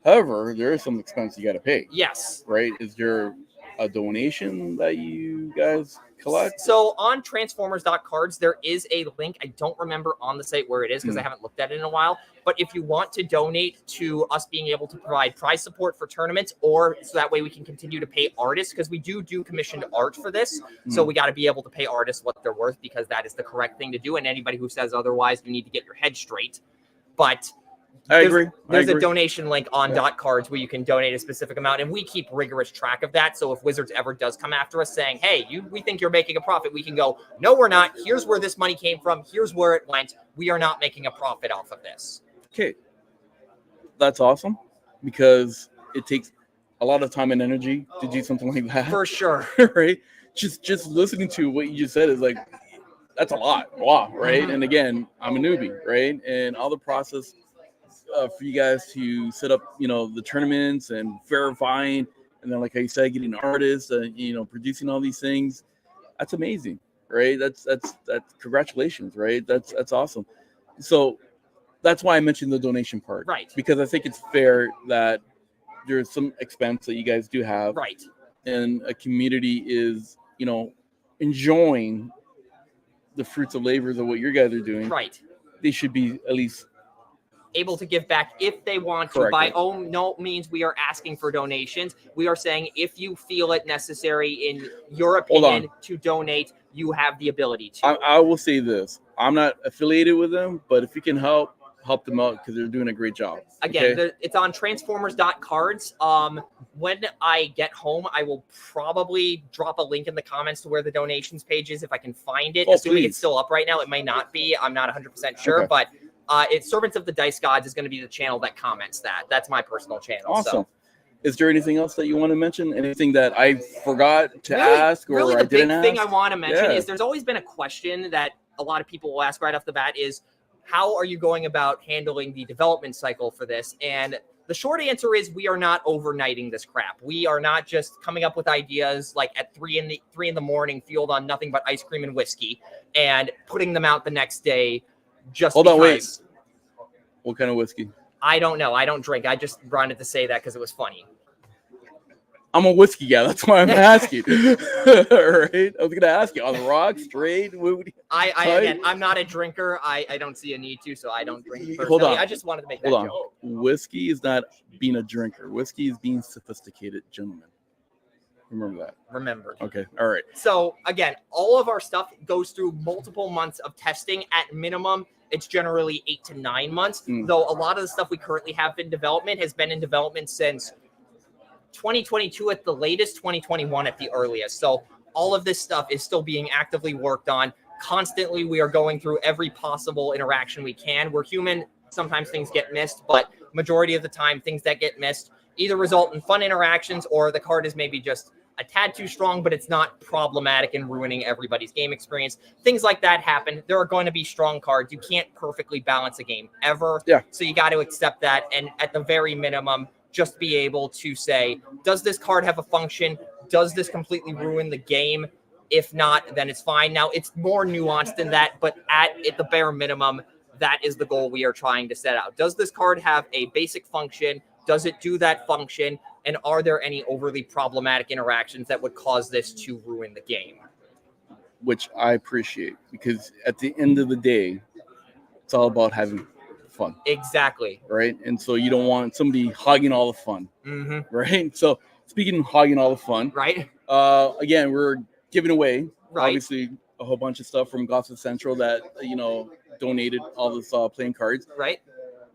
Speaker 6: However, there is some expense you got to pay.
Speaker 7: Yes.
Speaker 6: Right? Is there a donation that you guys collect?
Speaker 7: So on transformers.cards, there is a link. I don't remember on the site where it is because I haven't looked at it in a while. But if you want to donate to us being able to provide prize support for tournaments, or so that way we can continue to pay artists, because we do commissioned art for this. So we got to be able to pay artists what they're worth, because that is the correct thing to do. And anybody who says otherwise, you need to get your head straight. But
Speaker 6: I agree.
Speaker 7: There's a donation link on .cards where you can donate a specific amount, and we keep rigorous track of that. So if Wizards ever does come after us saying, hey, we think you're making a profit, we can go, no, we're not. Here's where this money came from. Here's where it went. We are not making a profit off of this.
Speaker 6: Okay. That's awesome, because it takes a lot of time and energy to do something like that.
Speaker 7: For sure.
Speaker 6: Right? Just listening to what you just said is like, that's a lot. Wow. Right? And again, I'm a newbie, right? And all the process for you guys to set up, the tournaments and verifying, and then like I said, getting artists, producing all these things. That's amazing, right? That's congratulations, right? That's awesome. So that's why I mentioned the donation part,
Speaker 7: Right?
Speaker 6: Because I think it's fair that there's some expense that you guys do have,
Speaker 7: Right?
Speaker 6: and a community is, enjoying the fruits of labors of what you guys are doing.
Speaker 7: Right.
Speaker 6: They should be at least
Speaker 7: able to give back if they want to.
Speaker 6: Correct.
Speaker 7: By no means we are asking for donations. We are saying if you feel it necessary in your opinion to donate, you have the ability to.
Speaker 6: I will say this. I'm not affiliated with them, but if you can help them out, because they're doing a great job.
Speaker 7: Again,
Speaker 6: okay?
Speaker 7: it's on transformers.cards. When I get home, I will probably drop a link in the comments to where the donations page is if I can find it. Assuming it's still up right now. It may not be. I'm not 100% sure, but it's Servants of the Dice Gods is going to be the channel that comments that. That's my personal channel.
Speaker 6: Awesome.
Speaker 7: So.
Speaker 6: Is there anything else that you want to mention? Anything that I forgot to ask, or I didn't ask?
Speaker 7: The big thing I want to mention is there's always been a question that a lot of people will ask right off the bat is, how are you going about handling the development cycle for this? And the short answer is we are not overnighting this crap. We are not just coming up with ideas like at 3 in the morning, fueled on nothing but ice cream and whiskey, and putting them out the next day. Hold on, wait.
Speaker 6: What kind of whiskey?
Speaker 7: I don't know. I don't drink. I just wanted to say that because it was funny.
Speaker 6: I'm a whiskey guy. That's why I'm asking. All right. I was going to ask you, on the rocks, straight?
Speaker 7: Again, I'm not a drinker. I don't see a need to, so I don't drink personally.
Speaker 6: Hold on.
Speaker 7: I just wanted to make that joke.
Speaker 6: Whiskey is not being a drinker. Whiskey is being sophisticated gentlemen. Remember that.
Speaker 7: Remember.
Speaker 6: Okay. All right.
Speaker 7: So again, all of our stuff goes through multiple months of testing. At minimum, it's generally 8 to 9 months, though a lot of the stuff we currently have in development has been in development since 2022 at the latest, 2021 at the earliest. So all of this stuff is still being actively worked on. Constantly, we are going through every possible interaction we can. We're human. Sometimes things get missed, but majority of the time, things that get missed either result in fun interactions, or the card is maybe just a tad too strong, but it's not problematic and ruining everybody's game experience. Things like that happen. There are going to be strong cards. You can't perfectly balance a game ever.
Speaker 6: Yeah.
Speaker 7: So you got to accept that. And at the very minimum, just be able to say, does this card have a function? Does this completely ruin the game? If not, then it's fine. Now, it's more nuanced than that, but at the bare minimum, that is the goal we are trying to set out. Does this card have a basic function? Does it do that function? And are there any overly problematic interactions that would cause this to ruin the game?
Speaker 6: Which I appreciate, because at the end of the day, it's all about having fun.
Speaker 7: Exactly.
Speaker 6: Right? And so you don't want somebody hogging all the fun.
Speaker 7: Mm-hmm.
Speaker 6: Right? So speaking of hogging all the fun,
Speaker 7: right?
Speaker 6: Again, we're giving away, obviously, a whole bunch of stuff from Gotham Central that, donated all this playing cards.
Speaker 7: Right.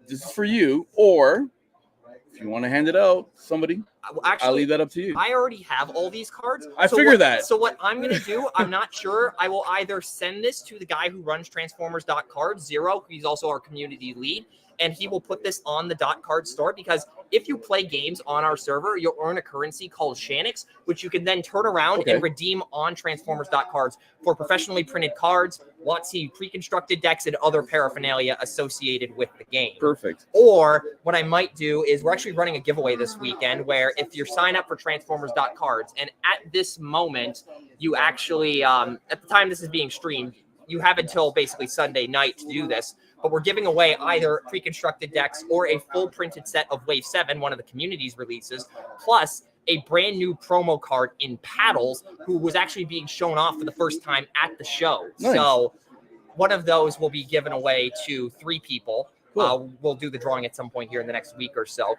Speaker 6: This is for you, or if you want to hand it out, somebody,
Speaker 7: actually,
Speaker 6: I'll leave that up to you.
Speaker 7: I already have all these cards.
Speaker 6: I figured that.
Speaker 7: So what I'm going to do, I'm not sure. I will either send this to the guy who runs Transformers.cards, Zero. He's also our community lead. And he will put this on the .card store, because if you play games on our server, you'll earn a currency called Shanix, which you can then turn around and redeem on Transformers.cards for professionally printed cards, WotC pre-constructed decks, and other paraphernalia associated with the game.
Speaker 6: Perfect.
Speaker 7: Or what I might do is we're actually running a giveaway this weekend where if you sign up for Transformers.cards, and at this moment, you actually, at the time this is being streamed, you have until basically Sunday night to do this. But we're giving away either pre-constructed decks or a full printed set of Wave 7, one of the community's releases, plus a brand new promo card in Paddles, who was actually being shown off for the first time at the show.
Speaker 6: Nice.
Speaker 7: So one of those will be given away to 3 people.
Speaker 6: Cool.
Speaker 7: We'll do the drawing at some point here in the next week or so.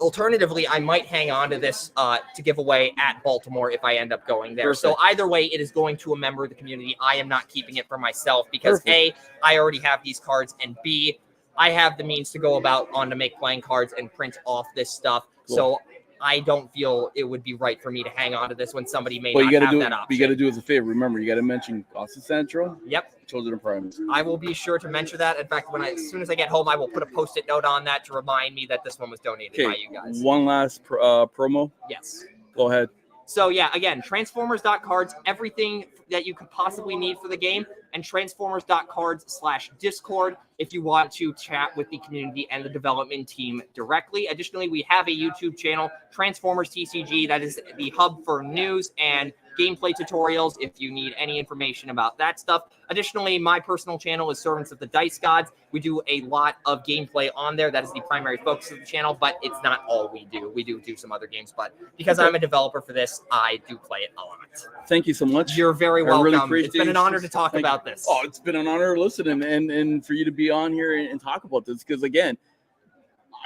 Speaker 7: Alternatively, I might hang on to this to give away at Baltimore if I end up going there.
Speaker 6: Perfect.
Speaker 7: So either way, it is going to a member of the community. I am not keeping it for myself because
Speaker 6: Perfect.
Speaker 7: A, I already have these cards, and B, I have the means to go about on to make playing cards and print off this stuff.
Speaker 6: Cool.
Speaker 7: So I don't feel it would be right for me to hang on to this when somebody may
Speaker 6: But
Speaker 7: not
Speaker 6: you gotta
Speaker 7: have
Speaker 6: do
Speaker 7: that option.
Speaker 6: you gotta do us a favor. Remember, you gotta mention Gotham Central,
Speaker 7: Yep.
Speaker 6: Children of Primus.
Speaker 7: I will be sure to mention that. In fact, as soon as I get home, I will put a Post-it note on that to remind me that this one was donated by
Speaker 6: Okay,
Speaker 7: you guys.
Speaker 6: one last promo.
Speaker 7: Yes.
Speaker 6: Go ahead.
Speaker 7: So yeah, again, Transformers.cards, everything that you could possibly need for the game, and Transformers.cards/Discord if you want to chat with the community and the development team directly. Additionally, we have a YouTube channel, Transformers TCG, that is the hub for news and gameplay tutorials if you need any information about that stuff. Additionally, my personal channel is Servants of the Dice Gods. We do a lot of gameplay on there. That is the primary focus of the channel, but it's not all we do. We do some other games, but because I'm a developer for this, I do play it a lot.
Speaker 6: Thank you so much.
Speaker 7: You're very
Speaker 6: I really
Speaker 7: welcome.
Speaker 6: appreciate
Speaker 7: It's been an honor to talk
Speaker 6: Thank
Speaker 7: about
Speaker 6: you.
Speaker 7: this.
Speaker 6: Oh, it's been an honor to listen and for you to be on here and talk about this because again,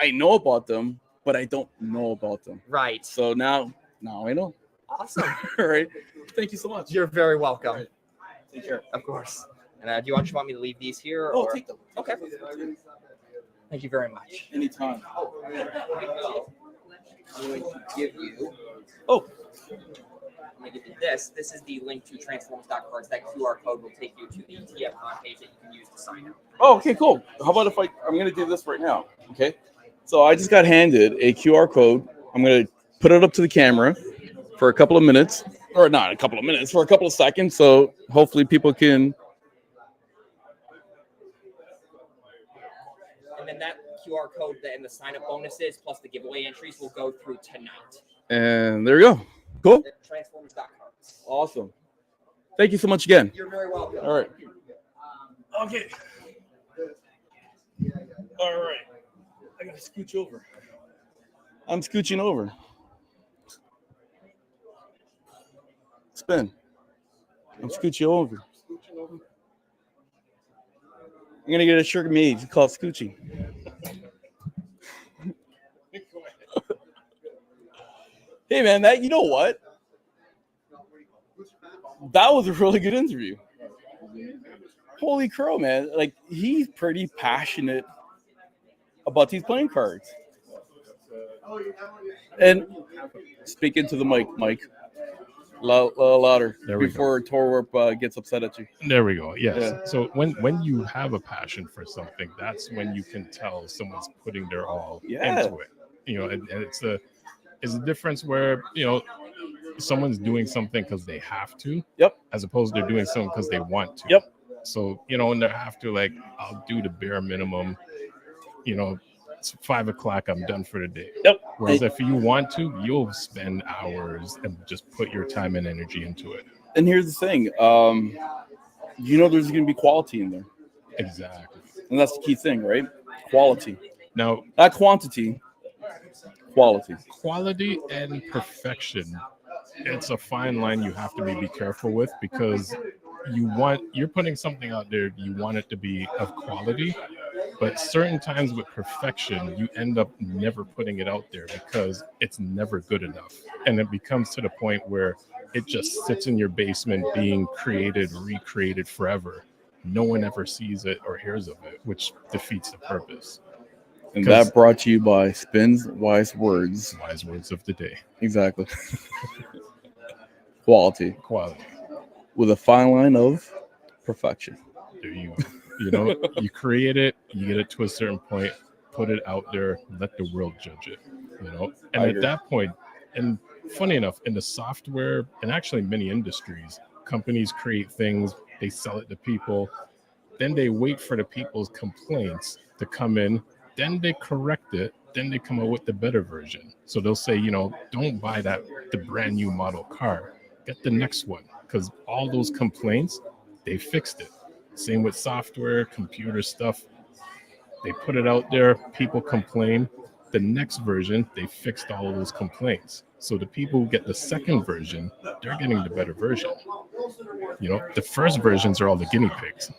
Speaker 6: I know about them, but I don't know about them.
Speaker 7: Right.
Speaker 6: So now I know.
Speaker 7: Awesome.
Speaker 6: All right. Thank you so much.
Speaker 7: You're very welcome.
Speaker 6: Right. Take care.
Speaker 7: Of course. And do you want me to leave these here?
Speaker 6: Oh,
Speaker 7: or?
Speaker 6: take them.
Speaker 7: Okay. Thank you very much.
Speaker 6: Anytime.
Speaker 7: I'm going to give you.
Speaker 6: Oh.
Speaker 7: I'm going to give you this. This is the link to Transformers.cards. That QR code will take you to the TFCON page that you can use to sign up.
Speaker 6: Oh, okay, cool. How about if I'm going to do this right now, okay? So I just got handed a QR code. I'm going to put it up to the camera for a couple of minutes, or not a couple of minutes, for a couple of seconds. So hopefully people can.
Speaker 7: And then that QR code and the sign-up bonuses plus the giveaway entries will go through tonight.
Speaker 6: And there you go. Cool.
Speaker 7: Transformers.cards.
Speaker 6: Awesome. Thank you so much again.
Speaker 7: You're very welcome.
Speaker 6: All right. Okay. All right. I got to scooch over. I'm scooching over. Spin. I'm scooching over. I'm going to get a shirt made. It's called Scooching. Hey, man, you know what? That was a really good interview. Holy crow, man. Like, he's pretty passionate about these playing cards. And speaking to the mic, Mike. Louder
Speaker 5: There we
Speaker 6: before Torwarp gets upset at you.
Speaker 5: There we go. Yes.
Speaker 6: Yeah.
Speaker 5: So when you have a passion for something, that's when you can tell someone's putting their all into it. You know, and it's a difference where, you know, someone's doing something because they have to.
Speaker 6: Yep.
Speaker 5: As opposed to they're doing something because they want to.
Speaker 6: Yep.
Speaker 5: So, you know, when they have to, like, I'll do the bare minimum, you know, it's 5 o'clock, I'm done for the day.
Speaker 6: Yep.
Speaker 5: Whereas if you want to, you'll spend hours and just put your time and energy into it.
Speaker 6: And here's the thing, you know, there's going to be quality in there.
Speaker 5: Exactly.
Speaker 6: And that's the key thing, right? Quality.
Speaker 5: Now,
Speaker 6: Not quantity, quality.
Speaker 5: quality and perfection, it's a fine line you have to be careful with because you're putting something out there, you want it to be of quality, but certain times with perfection, you end up never putting it out there because it's never good enough. And it becomes to the point where it just sits in your basement being created, recreated forever. No one ever sees it or hears of it, which defeats the purpose.
Speaker 6: And that brought to you by Spin's Wise Words.
Speaker 5: Wise words of the day.
Speaker 6: Exactly. Quality. With a fine line of perfection.
Speaker 5: There you go. You know, you create it, you get it to a certain point, put it out there, let the world judge it. You know, and at that point, and funny enough, in the software and actually many industries, companies create things, they sell it to people, then they wait for the people's complaints to come in, then they correct it, then they come up with the better version. So they'll say, you know, don't buy the brand new model car, get the next one, because all those complaints, they fixed it. Same with software, computer stuff. They put it out there, people complain. The next version, they fixed all of those complaints. So the people who get the second version, they're getting the better version. You know, the first versions are all the guinea pigs.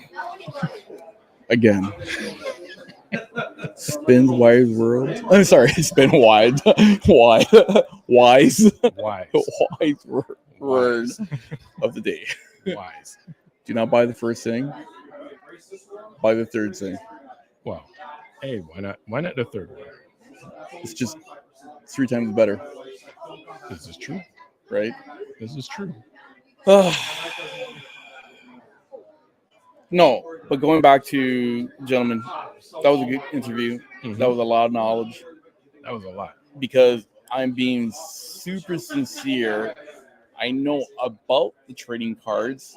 Speaker 6: Again. Spins wide world. I'm sorry, spin wide. Wide. Wise.
Speaker 5: Wise.
Speaker 6: Wise word
Speaker 5: Wise.
Speaker 6: of the day.
Speaker 5: Wise.
Speaker 6: Do not buy the first thing. Buy the third thing.
Speaker 5: Well, hey, why not? Why not the third one?
Speaker 6: It's just 3 times better,
Speaker 5: This is true.
Speaker 6: right?
Speaker 5: This is true.
Speaker 6: No, but going back to gentlemen, that was a good interview.
Speaker 5: Mhm.
Speaker 6: That was a lot of knowledge
Speaker 5: That was a lot.
Speaker 6: because I'm being super sincere. I know about the trading cards,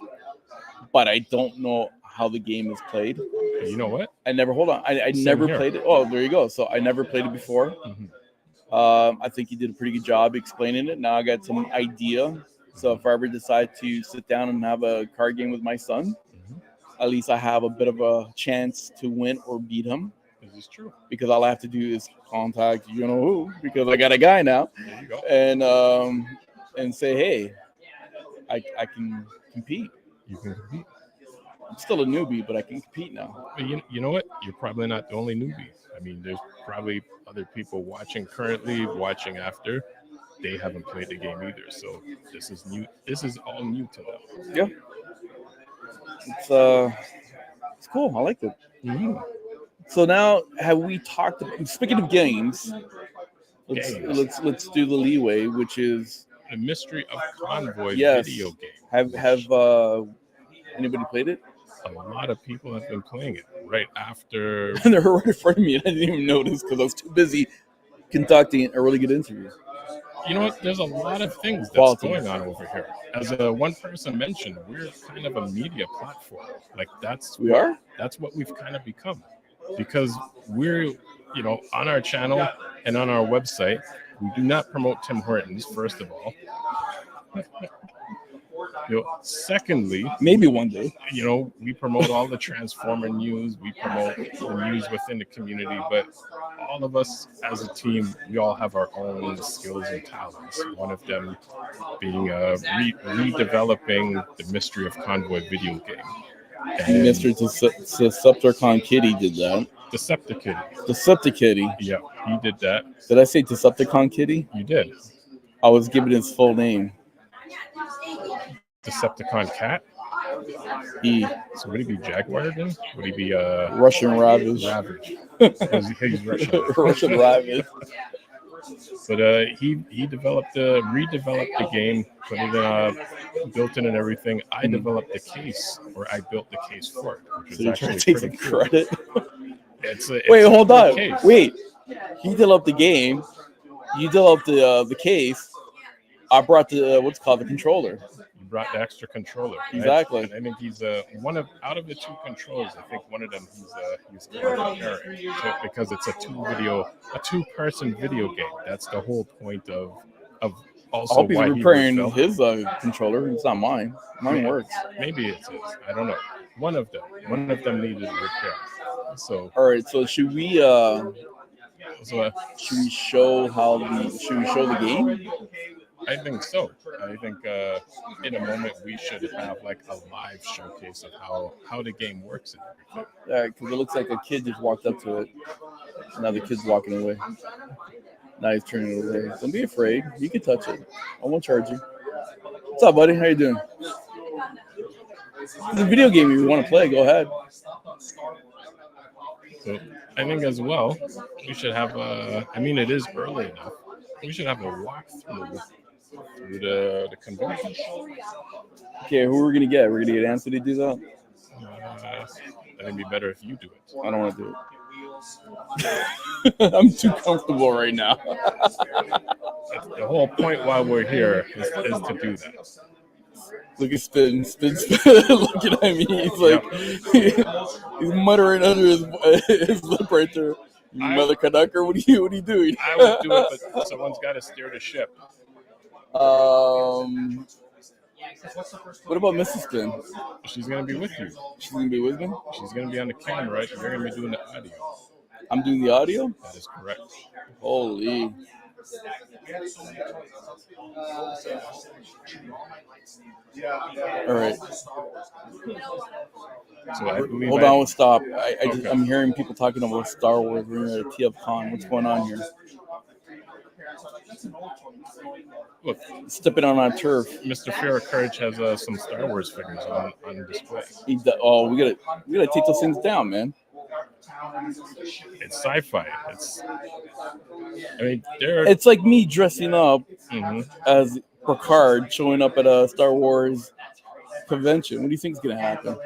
Speaker 6: but I don't know how the game is played.
Speaker 5: But you know what?
Speaker 6: I never I
Speaker 5: Same
Speaker 6: never
Speaker 5: here.
Speaker 6: played it. Oh, there you go. So I never played it before.
Speaker 5: Mhm.
Speaker 6: I think you did a pretty good job explaining it. Now I got some idea. So if I ever decide to sit down and have a card game with my son,
Speaker 5: Mhm.
Speaker 6: at least I have a bit of a chance to win or beat him,
Speaker 5: This is true.
Speaker 6: because all I have to do is contact you know who, because I got a guy now,
Speaker 5: There you go.
Speaker 6: and say, hey, I can compete.
Speaker 5: You can compete.
Speaker 6: I'm still a newbie, but I can compete now.
Speaker 5: But you know what? You're probably not the only newbie. I mean, there's probably other people watching currently, watching after. They haven't played the game either. So this is new. This is all new to them.
Speaker 6: Yeah, it's cool. I like it.
Speaker 5: Mhm.
Speaker 6: So now, have we talked about, speaking of games?
Speaker 5: Games.
Speaker 6: Let's do the leeway, which is
Speaker 5: The Mystery of Convoy
Speaker 6: Yes.
Speaker 5: video game.
Speaker 6: have
Speaker 5: which
Speaker 6: anybody played it?
Speaker 5: a lot of people have been playing it right after.
Speaker 6: They're right in front of me, and I didn't even notice because I was too busy conducting a really good interview.
Speaker 5: You know what? There's a lot of things that's
Speaker 6: Quality.
Speaker 5: going on over here. As one person mentioned, we're kind of a media platform. Like that's
Speaker 6: We are?
Speaker 5: That's what we've kind of become, because we're on our channel and on our website. We do not promote Tim Hortons, first of all. Secondly,
Speaker 6: Maybe one day.
Speaker 5: we promote all the Transformer news. We promote the news within the community, but all of us as a team, we all have our own skills and talents. One of them being redeveloping the Mystery of Convoy video game. And
Speaker 6: Mr. Decepticon Kitty did that.
Speaker 5: Decepticon. Yeah, he did that.
Speaker 6: Did I say Decepticon Kitty?
Speaker 5: You did.
Speaker 6: I was giving his full name.
Speaker 5: Decepticon cat. So would he be Jaguar then? Would he be
Speaker 6: Russian Ravage?
Speaker 5: Ravage. He's Russian.
Speaker 6: Russian Ravage.
Speaker 5: But he redeveloped the game, put it built it and everything. I developed the case, or I built the case for it, which
Speaker 6: So
Speaker 5: is
Speaker 6: you're
Speaker 5: actually
Speaker 6: trying to take
Speaker 5: pretty
Speaker 6: some
Speaker 5: cool.
Speaker 6: credit?
Speaker 5: It's
Speaker 6: Wait,
Speaker 5: a
Speaker 6: hold
Speaker 5: cool
Speaker 6: on.
Speaker 5: case.
Speaker 6: Wait. He developed the game. You developed the case. I brought the controller.
Speaker 5: You brought the extra controller. Right?
Speaker 6: Exactly.
Speaker 5: And I think he's out of the 2 controllers. I think one of them he's kind of preparing, because it's a 2-person video game. That's the whole point of also
Speaker 6: I hope he's
Speaker 5: why
Speaker 6: repairing
Speaker 5: he
Speaker 6: his controller. It's not mine. Mine works.
Speaker 5: Maybe it's his. I don't know. One of them needed repair. So
Speaker 6: all right. So should we show the game?
Speaker 5: I think so. I think in a moment we should have like a live showcase of how the game works and everything.
Speaker 6: Yeah, because it looks like a kid just walked up to it. Now the kid's walking away. Now he's turning it away. Don't be afraid. You can touch it. I won't charge you. What's up, buddy? How you doing? It's a video game you want to play. Go ahead.
Speaker 5: So I think as well, we should have it is early enough. We should have a walkthrough through the convention.
Speaker 6: Okay, who are we gonna get? We're gonna get Anthony to do that.
Speaker 5: I think it'd be better if you do it.
Speaker 6: I don't want to do it. I'm too comfortable right now.
Speaker 5: The whole point while we're here is to do that.
Speaker 6: Look at Spin looking at me. He's like, he's muttering under his lip right there. Mother Canucker, what are you doing?
Speaker 5: I would do it, but someone's got to steer the ship.
Speaker 6: What about Mrs. Spin?
Speaker 5: She's gonna be with you.
Speaker 6: She's gonna be with me?
Speaker 5: She's gonna be on the camera, right? You're gonna be doing the audio.
Speaker 6: I'm doing the audio?
Speaker 5: That is correct.
Speaker 6: Holy. All right.
Speaker 5: So I believe
Speaker 6: Hold on, stop.
Speaker 5: Okay.
Speaker 6: I'm hearing people talking about Star Wars. We're at TFCON. What's going on here?
Speaker 5: Look,
Speaker 6: Stepping on our turf.
Speaker 5: Mr. Farrah Courage has some Star Wars figures on display.
Speaker 6: We gotta take those things down, man.
Speaker 5: It's sci-fi.
Speaker 6: It's like me dressing up as Picard, showing up at a Star Wars convention. What do you think is gonna happen?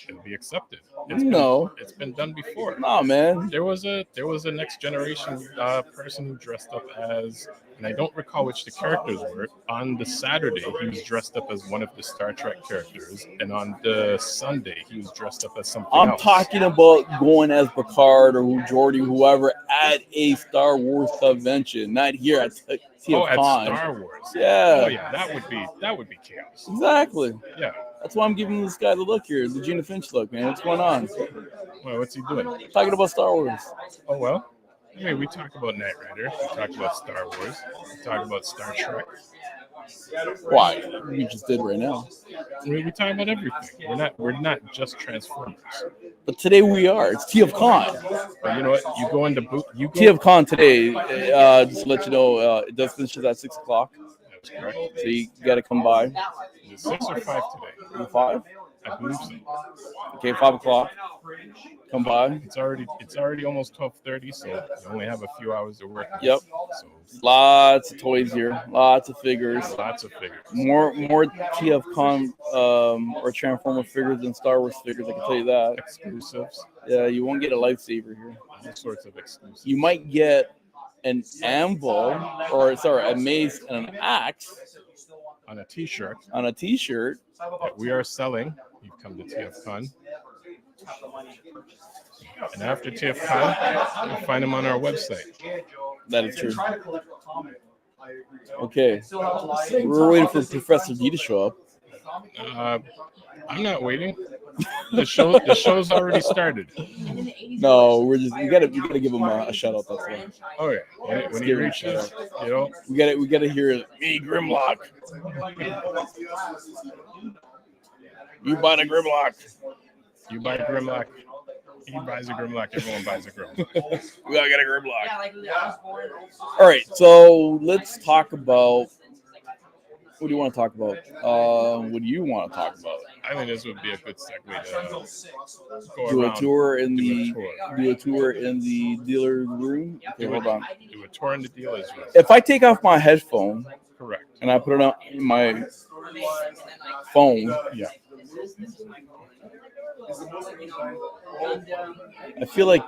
Speaker 5: It'll be accepted. It's been done before.
Speaker 6: No, man.
Speaker 5: There was a next generation person who dressed up as, and I don't recall which the characters were. On the Saturday, he was dressed up as one of the Star Trek characters, and on the Sunday, he was dressed up as something else.
Speaker 6: I'm talking about going as Picard or Geordi, whoever, at a Star Wars convention, not here at TFCon.
Speaker 5: Oh, at Star Wars.
Speaker 6: Yeah.
Speaker 5: Oh yeah, that would be chaos.
Speaker 6: Exactly.
Speaker 5: Yeah.
Speaker 6: That's why I'm giving this guy the look here, the Gina Finch look, man. What's going on?
Speaker 5: Well, what's he doing?
Speaker 6: Talking about Star Wars.
Speaker 5: Oh, well. I mean, we talk about Knight Rider. We talk about Star Wars. We talk about Star Trek.
Speaker 6: Why? We just did right now.
Speaker 5: I mean, we talk about everything. We're not just Transformers.
Speaker 6: But today we are. It's TFCon.
Speaker 5: But you know what? You go into boot.
Speaker 6: TFCon today. Just to let you know, it does finish at 6 o'clock.
Speaker 5: That's correct.
Speaker 6: So you got to come by.
Speaker 5: Is it 6 or 5 today?
Speaker 6: 5?
Speaker 5: I believe so.
Speaker 6: Okay, 5 o'clock. Come by.
Speaker 5: It's already almost 12:30, so you only have a few hours to work.
Speaker 6: Yep.
Speaker 5: So
Speaker 6: lots of toys here. Lots of figures.
Speaker 5: Lots of figures.
Speaker 6: More TFCon or Transformer figures than Star Wars figures. I can tell you that.
Speaker 5: Exclusives.
Speaker 6: Yeah, you won't get a lightsaber here.
Speaker 5: All sorts of exclusives.
Speaker 6: You might get an anvil, a mace and an axe
Speaker 5: on a T-shirt.
Speaker 6: On a T-shirt
Speaker 5: that we are selling. You've come to TFCon. And after TFCon, you'll find them on our website.
Speaker 6: That is true. Okay. We're waiting for Professor D to show up.
Speaker 5: I'm not waiting. The show's already started.
Speaker 6: No, we gotta give him a shout out. That's why.
Speaker 5: Oh yeah. When he reaches, we
Speaker 6: gotta hear me Grimlock. You buy the Grimlock.
Speaker 5: You buy a Grimlock. He buys a Grimlock. Everyone buys a Grimlock.
Speaker 6: We gotta get a Grimlock. All right, so let's talk about. What do you want to talk about? What do you want to talk about?
Speaker 5: I think this would be a good segue to
Speaker 6: do a tour in the dealer room. Okay, hold on.
Speaker 5: Do a tour in the dealer's room.
Speaker 6: If I take off my headphone,
Speaker 5: correct,
Speaker 6: and I put it on my phone,
Speaker 5: yeah.
Speaker 6: I feel like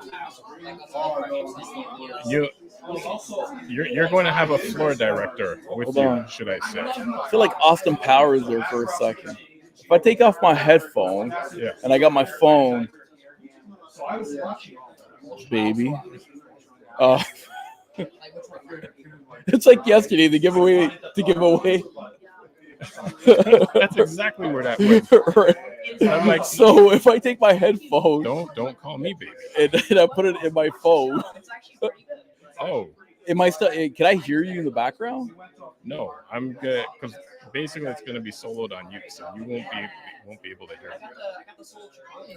Speaker 5: you're going to have a floor director with you, should I say?
Speaker 6: I feel like Austin Powers there for a second. If I take off my headphone and I got my phone, baby, it's like yesterday the giveaway.
Speaker 5: That's exactly where that went.
Speaker 6: Right.
Speaker 5: I'm like,
Speaker 6: so if I take my headphone,
Speaker 5: don't call me baby,
Speaker 6: and I put it in my phone.
Speaker 5: Oh,
Speaker 6: am I still? Can I hear you in the background?
Speaker 5: No, I'm good because basically it's going to be soloed on you, so you won't be able to hear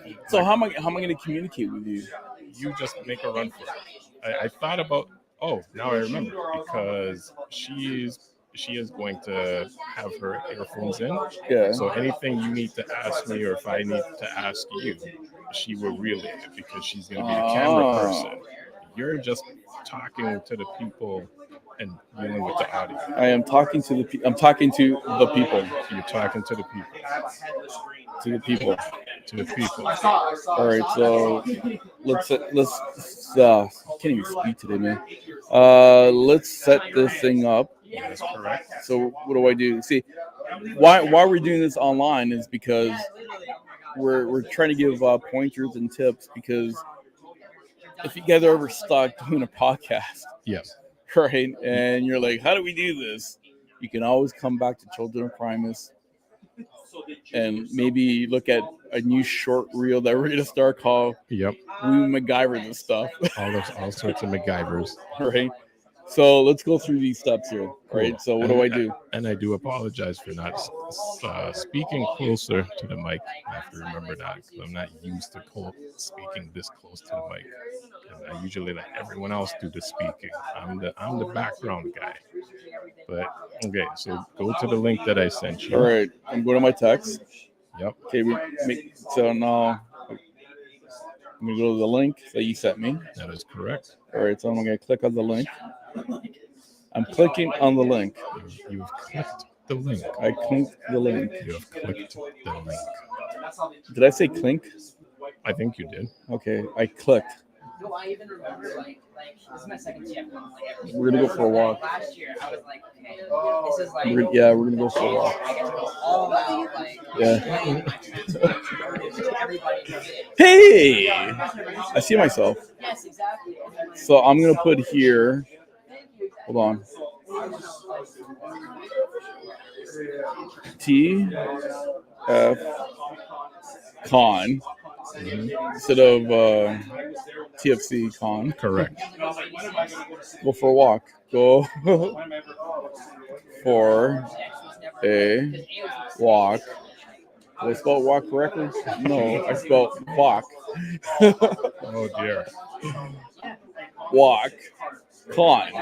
Speaker 5: me.
Speaker 6: So how am I going to communicate with you?
Speaker 5: You just make a run for it. I thought about. Oh, now I remember because she is going to have her earphones in.
Speaker 6: Yeah.
Speaker 5: So anything you need to ask me, or if I need to ask you, she will relay it because she's going to be the camera person. You're just talking to the people and dealing with the audience.
Speaker 6: I am talking to the people. I'm talking to the people.
Speaker 5: You're talking to the people.
Speaker 6: To the people.
Speaker 5: To the people.
Speaker 6: All right, so let's I can't even speak today, man. Let's set this thing up.
Speaker 5: That's correct.
Speaker 6: So what do I do? See, why we're doing this online is because we're trying to give pointers and tips, because if you guys are ever stuck doing a podcast,
Speaker 5: yes,
Speaker 6: right, and you're like, how do we do this? You can always come back to Children of Primus and maybe look at a new short reel that we're gonna start called
Speaker 5: "Yep,
Speaker 6: We MacGyver this stuff."
Speaker 5: all sorts of MacGyvers,
Speaker 6: right? So let's go through these steps here. All right. So what do I do?
Speaker 5: And I do apologize for not speaking closer to the mic. I have to remember that because I'm not used to speaking this close to the mic. And I usually let everyone else do the speaking. I'm the background guy. But okay, so go to the link that I sent you.
Speaker 6: All right. I'm going to my text.
Speaker 5: Yep.
Speaker 6: Okay. So now I'm going to go to the link that you sent me.
Speaker 5: That is correct.
Speaker 6: All right. So I'm going to click on the link. I'm clicking on the link.
Speaker 5: You've clicked the link.
Speaker 6: I clicked the link.
Speaker 5: You have clicked the link.
Speaker 6: Did I say clink?
Speaker 5: I think you did.
Speaker 6: Okay. I clicked.
Speaker 7: Do I even remember like this is my second TFCon.
Speaker 6: We're gonna go for a walk.
Speaker 7: Last year I was like, okay, this is like
Speaker 6: We're gonna go for a walk.
Speaker 7: I get to go all out like everybody.
Speaker 6: Hey, I see myself.
Speaker 7: Yes, exactly.
Speaker 6: So I'm gonna put here. Hold on. TFCON instead of TFCCon.
Speaker 5: Correct.
Speaker 6: Go for a walk. Go for a walk. Did I spell walk correctly? No, I spelled walk.
Speaker 5: Oh dear.
Speaker 6: Walk. Con.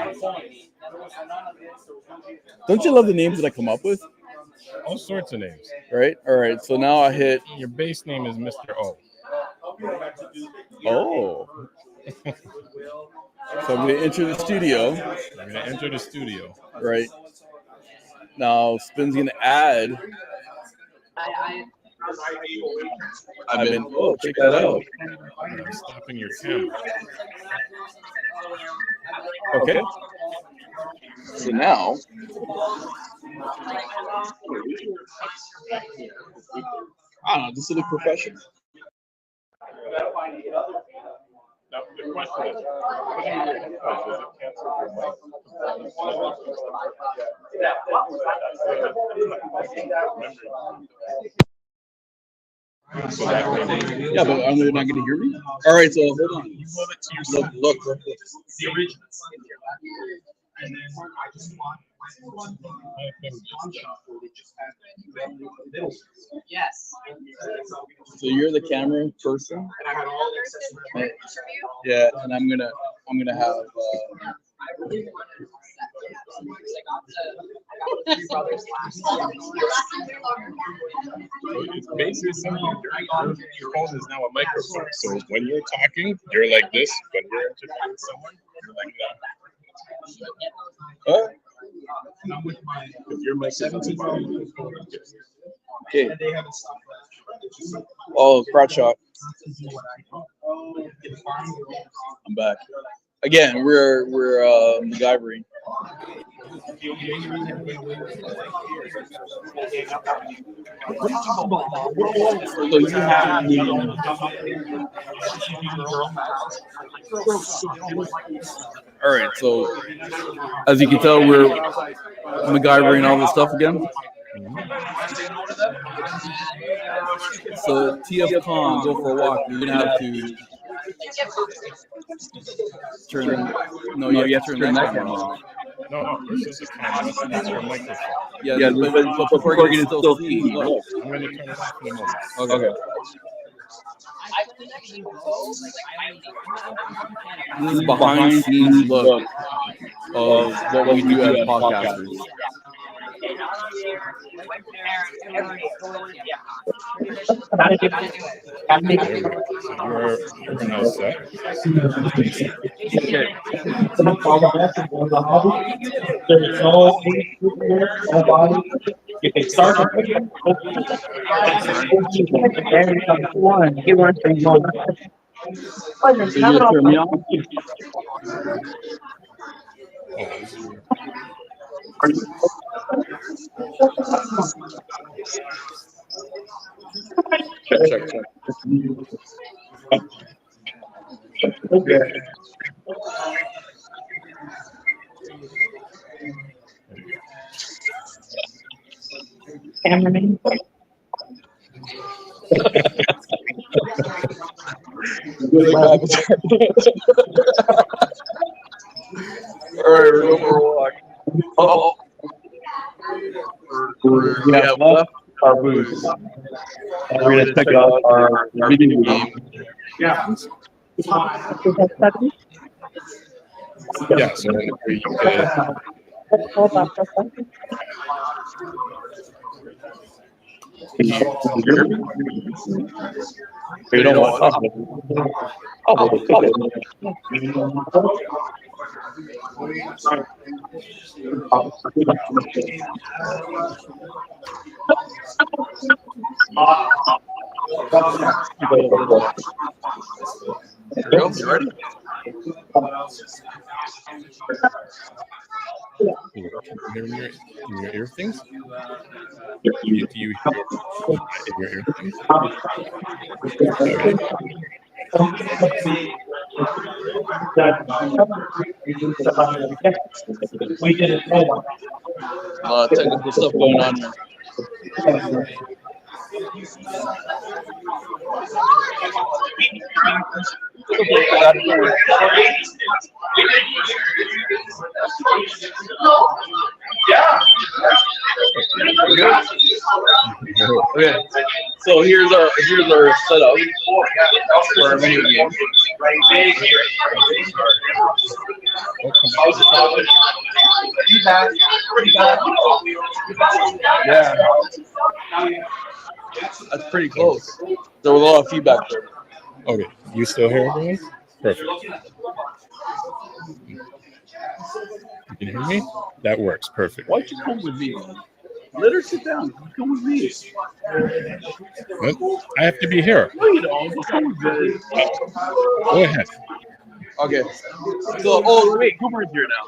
Speaker 6: Don't you love the names that I come up with?
Speaker 5: All sorts of names.
Speaker 6: Right? All right. So now I hit.
Speaker 5: Your base name is Mr. O.
Speaker 6: Oh. So I'm going to enter the studio.
Speaker 5: I'm going to enter the studio.
Speaker 6: Right. Now Spin's going to add. I've been. Oh, check that out.
Speaker 5: I'm stopping your camera.
Speaker 6: Okay. So now. I don't know. This is a profession.
Speaker 5: Now, the question is,
Speaker 6: Yeah, but I'm not going to hear me. All right, so hold on.
Speaker 5: You hold it to yourself.
Speaker 6: Look.
Speaker 5: The original. And then I just want
Speaker 7: Yes.
Speaker 6: So you're the camera person.
Speaker 7: And I got all the accessories.
Speaker 6: Yeah, and I'm gonna have.
Speaker 5: It's basically something your phone is now a microphone. So when you're talking, you're like this. When you're interviewing someone, you're like that.
Speaker 6: Huh?
Speaker 5: If you're my 17.
Speaker 6: Okay. Oh, crotch shot. I'm back. Again, we're MacGyvering. So you have all right. So as you can tell, we're MacGyvering all this stuff again. So TFCON, go for a walk. You're gonna have to turn. No, you have to turn that camera off.
Speaker 5: No, this is a camera. That's your microphone.
Speaker 6: Yeah, but before you can still see. Look.
Speaker 5: I'm going to turn it off in a moment.
Speaker 6: Okay. This is behind the scenes look of what we do as podcasters.
Speaker 5: You're now set.
Speaker 3: There's no body. You can start
Speaker 1: One. He wants to go.
Speaker 6: So you turn me on? Check.
Speaker 3: Okay.
Speaker 1: Cameraman.
Speaker 6: right, we're going for a walk. Oh, we have left our booth. We're going to check out our video game.
Speaker 5: Yeah, so you could,
Speaker 4: You don't want
Speaker 6: You ready?
Speaker 5: you hear in your ear things? Do you hear in your ear things?
Speaker 1: We did it.
Speaker 6: Technical stuff going on here. Okay, so here's our setup for our video game. Yeah, that's pretty close. There was a lot of feedback there.
Speaker 5: Okay, you still hear everyone? Perfect. You can hear me? That works. Perfect.
Speaker 6: Why'd you come with me? Let her sit down. Come with me.
Speaker 5: What? I have to be here.
Speaker 6: No, you don't. Come with me.
Speaker 5: Go ahead.
Speaker 6: Okay. So, oh wait, Guber's here now.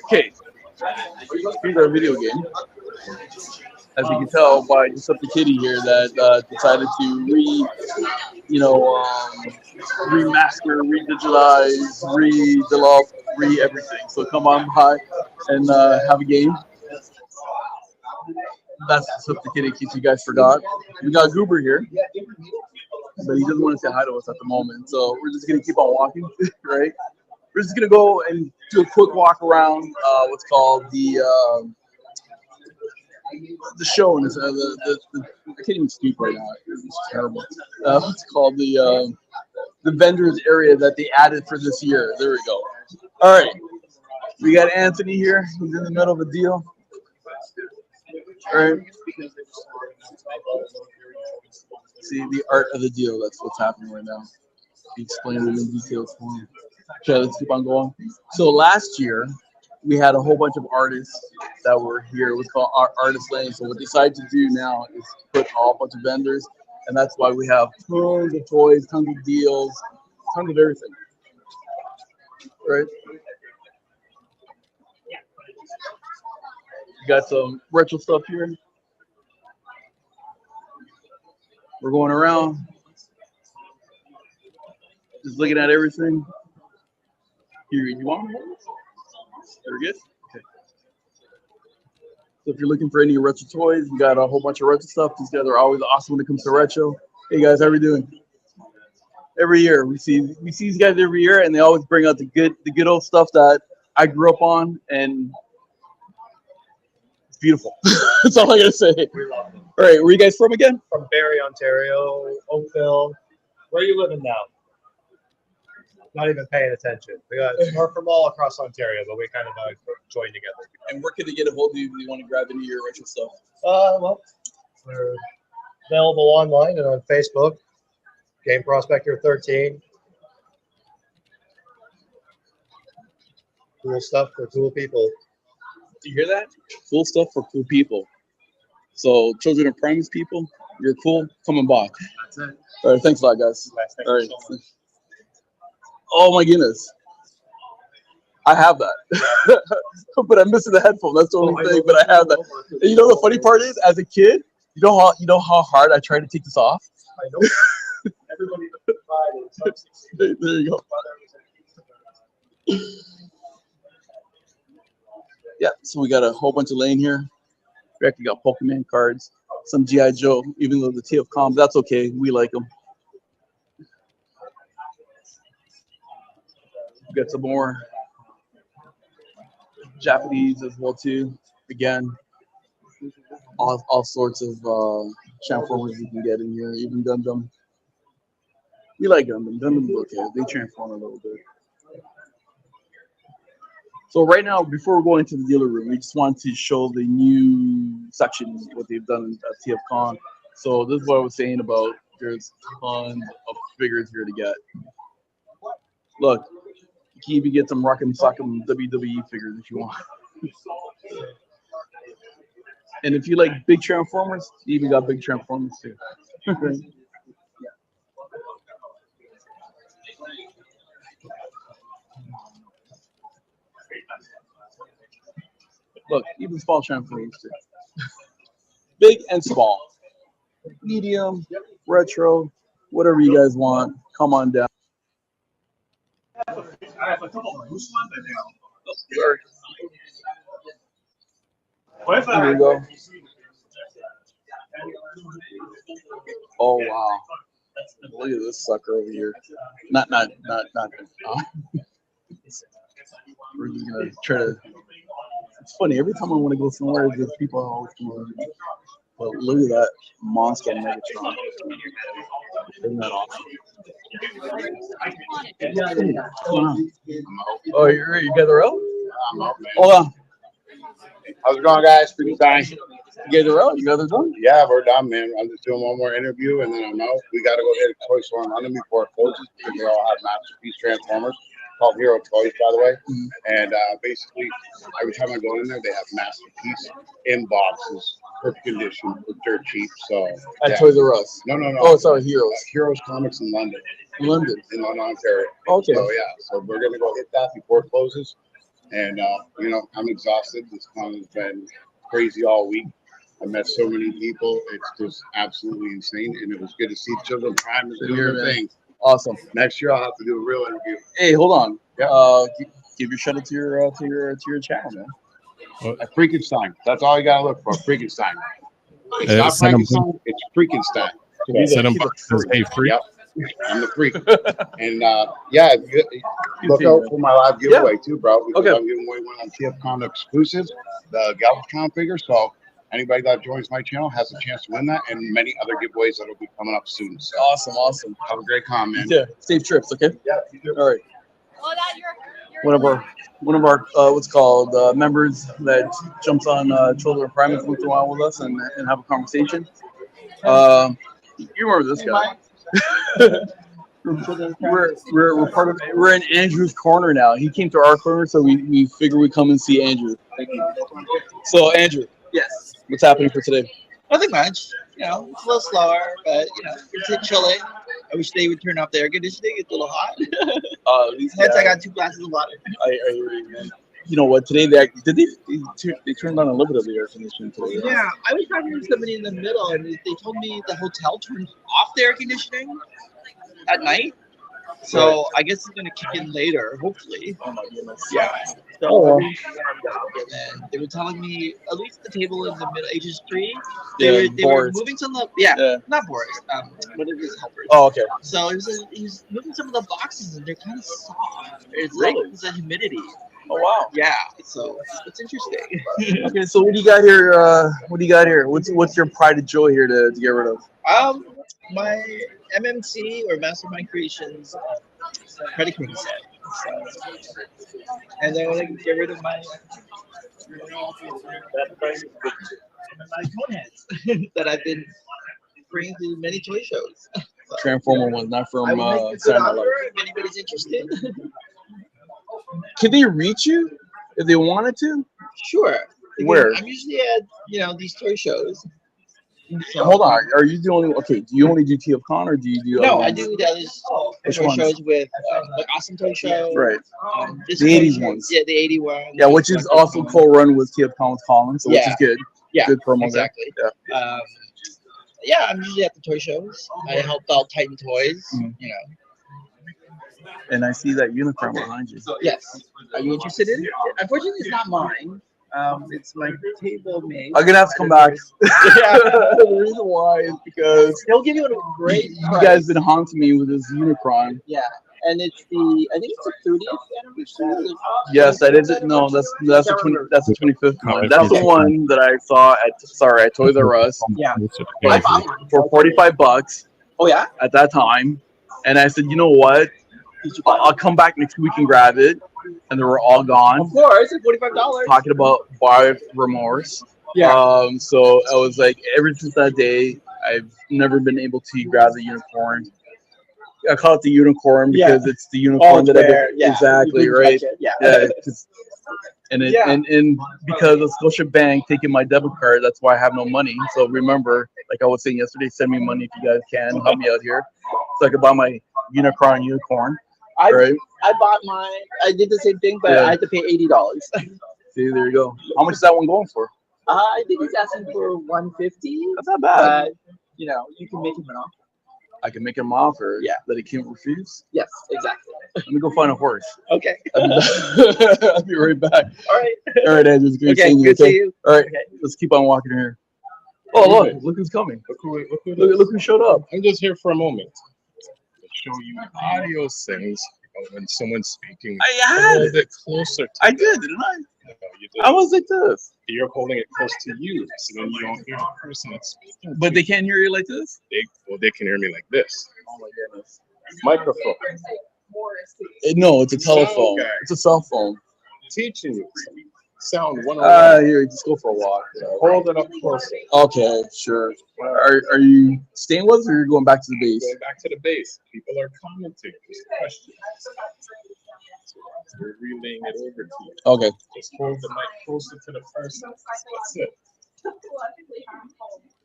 Speaker 6: Okay. Here's our video game. As you can tell by just up the kitty here that decided to remaster, redigitalize, redevelop, everything. So come on by and have a game. That's just up the kitty in case you guys forgot. We got Guber here, but he doesn't want to say hi to us at the moment. So we're just gonna keep on walking, right? We're just gonna go and do a quick walk around what's called the show, and I can't even speak right now. It's terrible. What's called the vendors area that they added for this year. There we go. All right, we got Anthony here. He's in the middle of a deal. All right. See the art of the deal. That's what's happening right now. He explained it in details for me. Okay, let's keep on going. So last year, we had a whole bunch of artists that were here. It was called Artist Lane. So what we decided to do now is put a whole bunch of vendors, and that's why we have tons of toys, tons of deals, tons of everything. Right? Got some retro stuff here. We're going around, just looking at everything. Here, you want one? There we go. Okay. So if you're looking for any retro toys, we got a whole bunch of retro stuff. These guys are always awesome when it comes to retro. Hey guys, how are we doing? Every year we see these guys every year, and they always bring out the good old stuff that I grew up on, and it's beautiful. That's all I gotta say.
Speaker 4: We love them.
Speaker 6: All right, where are you guys from again?
Speaker 4: From Barrie, Ontario, Oakville. Where are you living now? Not even paying attention. We're from all across Ontario, but we kind of join together.
Speaker 6: And where can they get a hold of you if you want to grab any of your retro stuff?
Speaker 4: Well, we're available online and on Facebook. Game Prospector 13. Cool stuff for cool people.
Speaker 6: Do you hear that? Cool stuff for cool people. So, Children of Primus people, you're cool. Come and buy.
Speaker 4: That's it.
Speaker 6: All right, thanks a lot, guys.
Speaker 4: Thank
Speaker 6: All
Speaker 4: you
Speaker 6: right.
Speaker 4: so much.
Speaker 6: Oh my goodness, I have that, but I'm missing the headphone. That's the only thing. But I have that. And you know the funny part is, as a kid, you know how hard I tried to take this off.
Speaker 4: I know. Everybody tried.
Speaker 6: There you go. Yeah, so we got a whole bunch of lane here. We actually got Pokemon cards, some G.I. Joe, even though the TFCON, that's okay. We like them. Got some more Japanese as well too. Again, all sorts of transformers you can get in here. Even Gundam. We like Gundam. Gundam's okay. They transform a little bit. So right now, before we go into the dealer room, we just want to show the new section, what they've done at TFCON. So this is what I was saying about there's tons of figures here to get. Look, you can even get some Rock'em Sock'em WWE figures if you want. And if you like big Transformers, you even got big Transformers too. Look, even small Transformers too. Big and small. Medium, retro, whatever you guys want. Come on down. Here we go. Oh wow! Look at this sucker over here. Not. We're just gonna try to. It's funny. Every time I want to go somewhere, there's people always come over. But look at that monster Megatron. Isn't that awesome? Oh, you guys are out?
Speaker 8: I'm out, man.
Speaker 6: Hold on.
Speaker 8: How's it going, guys? Freakenstein.
Speaker 6: You guys are out? You guys are done?
Speaker 8: Yeah, we're done, man. I'm just doing one more interview, and then I'm out. We got to go hit a toy store in London before it closes because they all have masterpiece Transformers. Called Hero Toys, by the way. And basically, every time I go in there, they have masterpiece in boxes, perfect condition, for dirt cheap. So
Speaker 6: At Toys R Us.
Speaker 8: No.
Speaker 6: Oh, sorry, Heroes.
Speaker 8: Heroes Comics in London.
Speaker 6: In London,
Speaker 8: Ontario.
Speaker 6: Okay.
Speaker 8: So yeah, so we're gonna go hit that before it closes. And you know, I'm exhausted. This con has been crazy all week. I met so many people. It's just absolutely insane, and it was good to see Children of Primus doing their thing.
Speaker 6: Awesome.
Speaker 8: Next year, I'll have to do a real interview.
Speaker 6: Hey, hold on.
Speaker 8: Yeah.
Speaker 6: Give your shout out to your channel, man.
Speaker 8: Freakenstein. That's all you gotta look for. Freakenstein. It's not Frankenstein. It's Freakenstein.
Speaker 5: Send them boxes. Hey, freak.
Speaker 8: Yep. I'm the freak. And yeah, look out for my live giveaway too, bro. Because I'm giving away one on TFCON exclusive, the Galvatron figure. So anybody that joins my channel has a chance to win that, and many other giveaways that'll be coming up soon. So
Speaker 6: Awesome.
Speaker 8: have a great con, man.
Speaker 6: Yeah. Safe trips, okay?
Speaker 8: Yeah. You too.
Speaker 6: All right. One of our what's called members that jumps on Children of Primus once in a while with us and have a conversation. You remember this guy? We're in Andrew's corner now. He came to our corner, so we figured we'd come and see Andrew. So Andrew,
Speaker 9: yes,
Speaker 6: what's happening for today?
Speaker 9: Nothing much. You know, it's a little slower, but you know, it's chilly. I wish they would turn off the air conditioning. It's a little hot. Hence, I got 2 glasses of water.
Speaker 6: You know what? Today they turned on a little bit of the air conditioning today.
Speaker 9: Yeah, I was talking to somebody in the middle, and they told me the hotel turned off the air conditioning at night. So I guess it's gonna kick in later, hopefully.
Speaker 6: Oh my goodness.
Speaker 9: Yeah. So and they were telling me at least the table in the middle, ages 3. They were moving some of the not Boris. What is his helpers?
Speaker 6: Oh, okay.
Speaker 9: So he's moving some of the boxes, and they're kind of soft. It's
Speaker 6: really?
Speaker 9: like it's a humidity.
Speaker 6: Oh wow.
Speaker 9: Yeah. So it's interesting.
Speaker 6: Okay, so what do you got here? What's your pride and joy here to get rid of?
Speaker 9: My MMC or Mastermind Creations predacons set. And then I want to get rid of my coneheads that I've been bringing to many toy shows.
Speaker 6: Transformer ones, not from
Speaker 9: I will make a good offer if anybody's interested.
Speaker 6: Can they reach you if they wanted to?
Speaker 9: Sure.
Speaker 6: Where?
Speaker 9: I'm usually at these toy shows. So,
Speaker 6: hold on. Are you the only? Okay. Do you only do TFCon or do you do?
Speaker 9: No, I do the other toy shows with like Awesome Toy Show.
Speaker 6: Right.
Speaker 9: The
Speaker 6: 80s ones.
Speaker 9: Yeah, the 80 one.
Speaker 6: Yeah, which is also co-run with TFCon with Colin, so which is good.
Speaker 9: Yeah.
Speaker 6: Good promo.
Speaker 9: Exactly.
Speaker 6: There.
Speaker 9: Yeah. I'm usually at the toy shows. I help out Titan Toys. You know.
Speaker 6: And I see that unicorn behind you.
Speaker 9: Yes. Are you interested in it? Unfortunately, it's not mine. It's my table mate.
Speaker 6: I'm gonna have to come back. The reason why is because
Speaker 9: he'll give you a great
Speaker 6: you guys been haunting me with this Unicron.
Speaker 9: Yeah, and it's the I think it's the 30th anniversary.
Speaker 6: Yes, that is it. No, that's the 25th one. That's the one that I saw at Toys R Us.
Speaker 9: Yeah,
Speaker 6: for, for $45
Speaker 9: Oh yeah.
Speaker 6: at that time, and I said, you know what? I'll come back next week and grab it, and they were all gone.
Speaker 9: Of course, it's $45.
Speaker 6: Talking about buyer's remorse.
Speaker 9: Yeah.
Speaker 6: So I was like, ever since that day, I've never been able to grab the unicorn. I call it the unicorn because it's the unicorn that I've been, exactly right.
Speaker 9: Yeah.
Speaker 6: And because of Scotia Bank taking my debit card, that's why I have no money. So remember, like I was saying yesterday, send me money if you guys can help me out here, so I can buy my unicorn.
Speaker 9: I bought mine. I did the same thing, but I had to pay $80.
Speaker 6: See, there you go. How much is that one going for?
Speaker 9: I think he's asking for $150.
Speaker 6: That's not bad.
Speaker 9: You know, you can make him an offer.
Speaker 6: I can make him an offer that he can't refuse.
Speaker 9: Yes, exactly.
Speaker 6: Let me go find a horse.
Speaker 9: Okay.
Speaker 6: I'll be right back.
Speaker 9: All right.
Speaker 6: All right, Andrew. It's great seeing you.
Speaker 9: Good to see you.
Speaker 6: All right, let's keep on walking here. Oh, look who's coming. Look who showed up.
Speaker 5: I'm just here for a moment to show you audio things when someone's speaking.
Speaker 6: I had
Speaker 5: a little bit closer.
Speaker 6: I did, didn't I?
Speaker 5: No, you did.
Speaker 6: I was like this.
Speaker 5: You're holding it close to you, so then you don't hear the person that's speaking.
Speaker 6: But they can't hear you like this?
Speaker 5: They can hear me like this.
Speaker 6: Oh my goodness.
Speaker 5: Microphone.
Speaker 6: No, it's a telephone.
Speaker 5: Guy.
Speaker 6: It's a cell phone.
Speaker 5: Teaching you. Sound 101.
Speaker 6: Here, just go for a walk.
Speaker 5: Hold it up closer.
Speaker 6: Okay, sure. Are you staying with us, or are you going back to the base?
Speaker 5: Going back to the base. People are commenting. There's questions. So we're relaying it over to you.
Speaker 6: Okay.
Speaker 5: Just hold the mic closer to the person. That's it.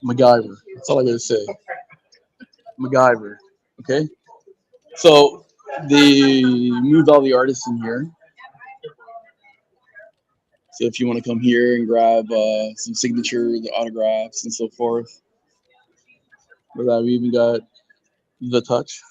Speaker 6: MacGyver. That's all I gotta say. MacGyver. Okay. So they moved all the artists in here. So if you want to come here and grab some signatures, autographs, and so forth. With that, we even got the touch.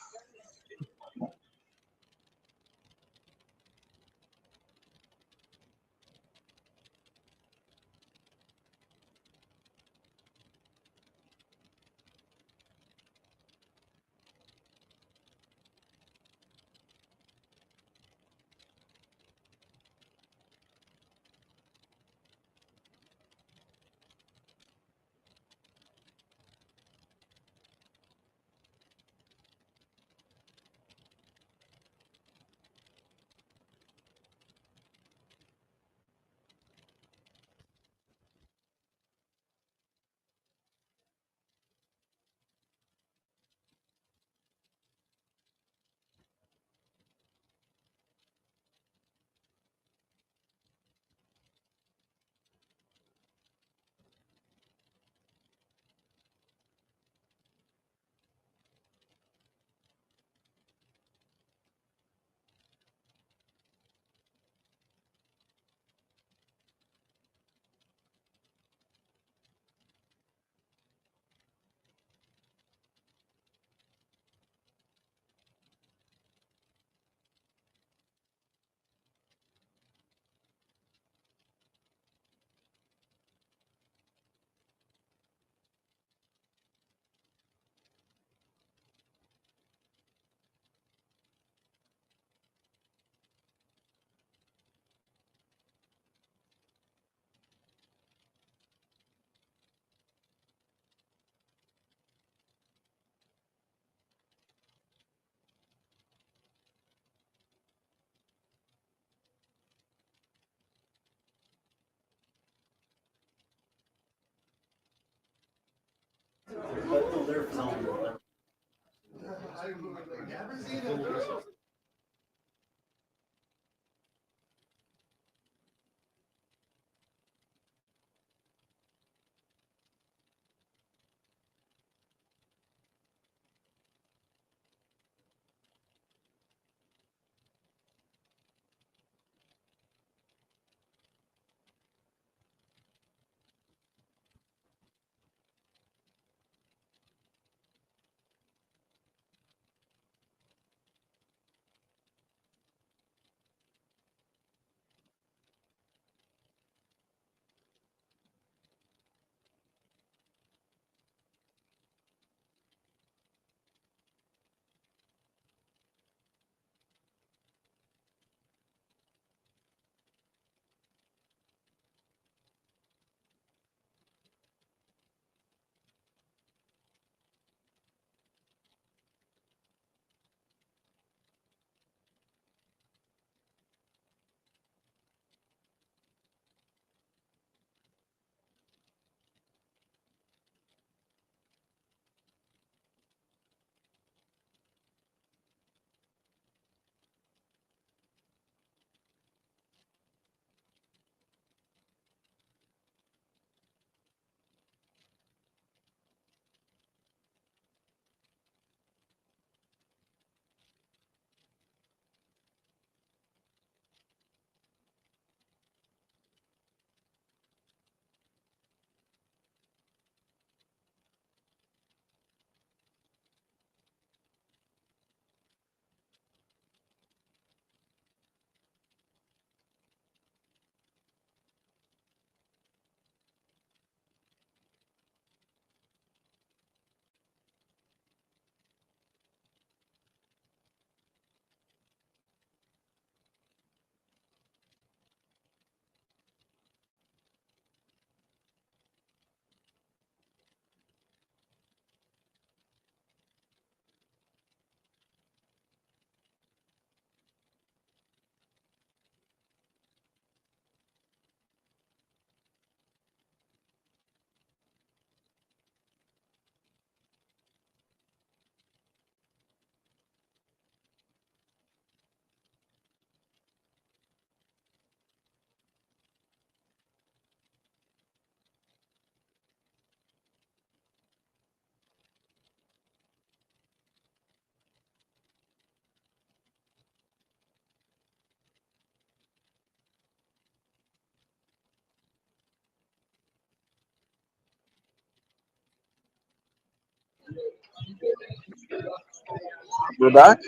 Speaker 6: We're back.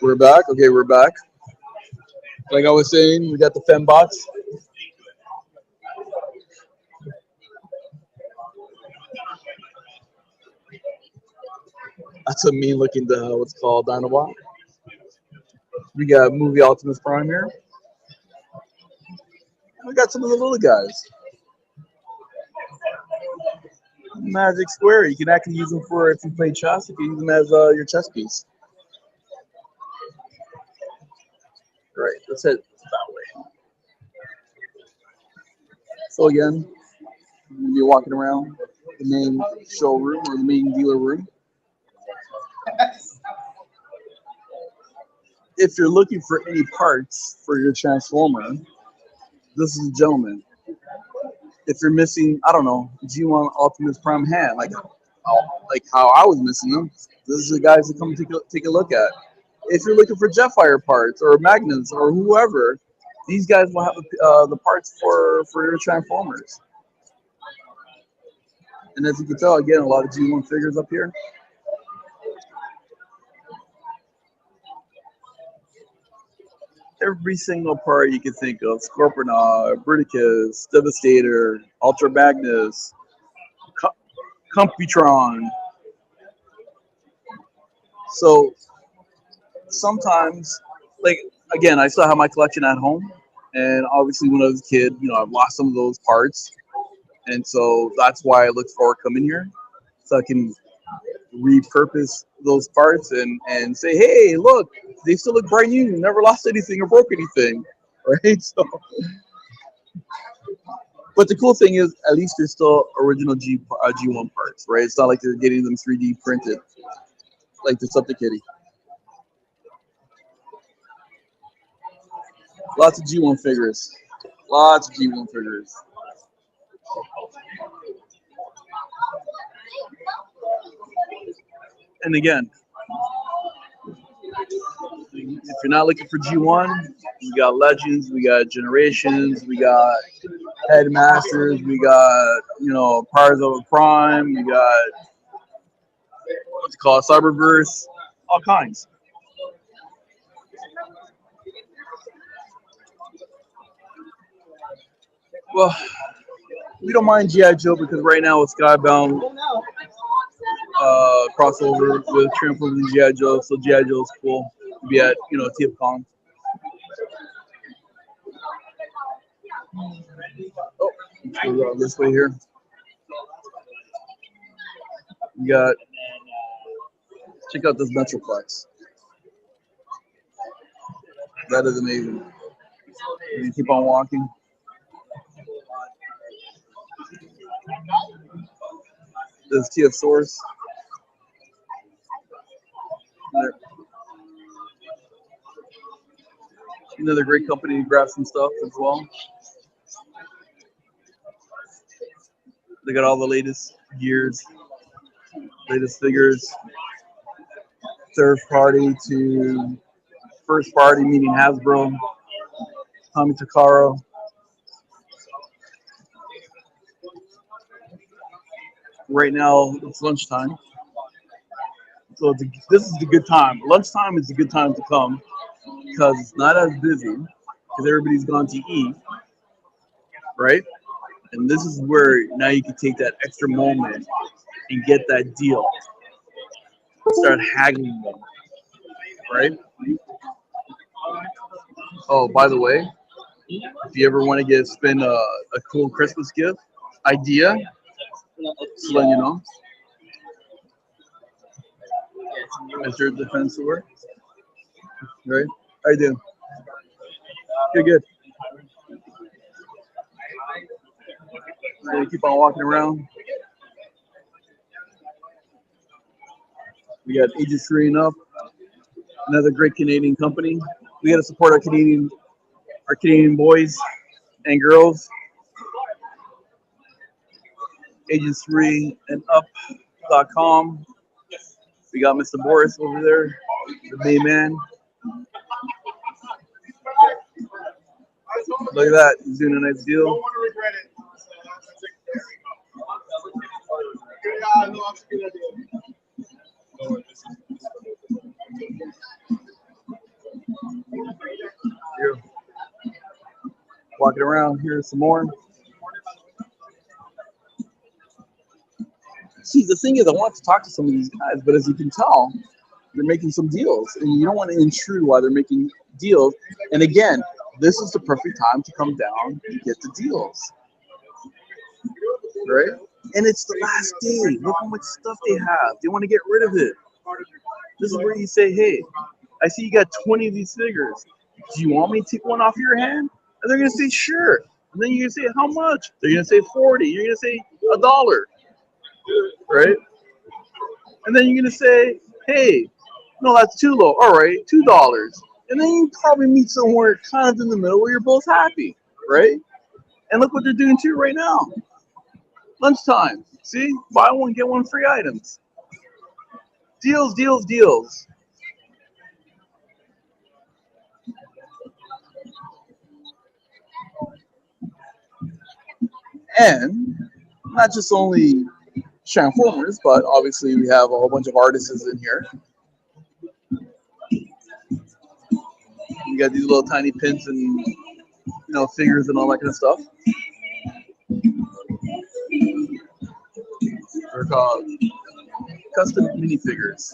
Speaker 6: We're back. Okay, we're back. Like I was saying, we got the fembots. That's a mean looking what's called Dinobot. We got movie Optimus Prime here. We got some of the little guys. Magic Square. You can actually use them for, if you play chess, you can use them as your chess piece. Right, let's head that way. So again, we'll be walking around the main showroom or the main dealer room. If you're looking for any parts for your Transformer, this is a gentleman. If you're missing, I don't know, G1 Optimus Prime hand, like how I was missing them, this is the guys that come take a look at. If you're looking for Jetfire parts or magnets or whoever, these guys will have the parts for your Transformers. And as you can tell, again, a lot of G1 figures up here. Every single part you can think of: Scorpionaut, Briticus, Devastator, Ultra Magnus, Computron. So sometimes, like, again, I still have my collection at home, and obviously when I was a kid, you know, I've lost some of those parts, and so that's why I look forward coming here, so I can repurpose those parts and say, hey, look, they still look brand new, never lost anything or broke anything, right? So, but the cool thing is, at least they're still original G1 parts, right? It's not like they're getting them 3D printed like the Decepticon. Lots of G1 figures. Lots of G1 figures. And again, if you're not looking for G1, we got Legends, we got Generations, we got Headmasters, we got, you know, Powers of Prime, we got what's it called, Cyberverse, all kinds. Well, we don't mind G.I. Joe because right now it's Skybound crossover with Transformers and G.I. Joe, so G.I. Joe is cool to be at, you know, TFCON. Oh, let's go this way here. We got, check out this Metroplex. That is amazing. You keep on walking. There's TF Source. Another great company to grab some stuff as well. They got all the latest gears, latest figures, third party to first party, meaning Hasbro, Tommy Takaro. Right now it's lunchtime, so this is a good time. Lunchtime is a good time to come because it's not as busy because everybody's gone to eat, right? And this is where now you can take that extra moment and get that deal. Start haggling them, right? Oh, by the way, if you ever want to spend a cool Christmas gift idea, just let you know. Mr. Defensor. Right? How you doing? Good. So keep on walking around. We got Aegis 3 and Up, another great Canadian company. We got to support our Canadian boys and girls. Aegis 3 and Up.com. We got Mr. Boris over there, the main man. Look at that, he's doing a nice deal. walking around here some more. See, the thing is, I want to talk to some of these guys, but as you can tell, they're making some deals, and you don't want to intrude while they're making deals. And again, this is the perfect time to come down and get the deals, right? And it's the last day. Look how much stuff they have. They want to get rid of it. This is where you say, hey, I see you got 20 of these figures. Do you want me to take one off your hand? And they're going to say, sure. And then you're going to say, how much? They're going to say 40. You're going to say $1. Right? And then you're going to say, hey, no, that's too low. All right, $2. And then you probably meet somewhere kind of in the middle where you're both happy, right? And look what they're doing too right now. Lunchtime. See? Buy one, get one free items. Deals, deals, deals. And not just only Transformers, but obviously we have a whole bunch of artists in here. You got these little tiny pins and figures and all that kind of stuff. They're called custom minifigures.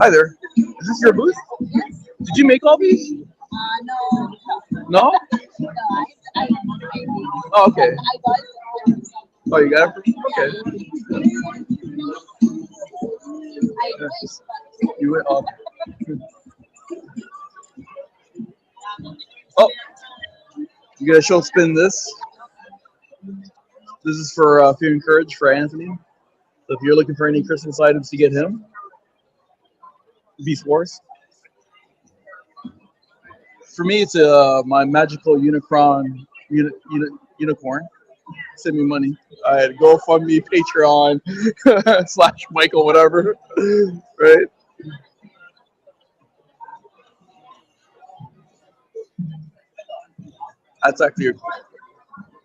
Speaker 6: Hi there. Is this your booth? Did you make all these?
Speaker 10: No.
Speaker 6: No? Oh, okay. Oh, you got it? Okay. You went up. Oh, you gotta show spin this. This is for Fear and Courage for Anthony. So if you're looking for any Christmas items to get him, Beast Wars. For me, it's my magical unicorn. Send me money. I had GoFundMe, Patreon, / Michael, whatever. Right? That's actually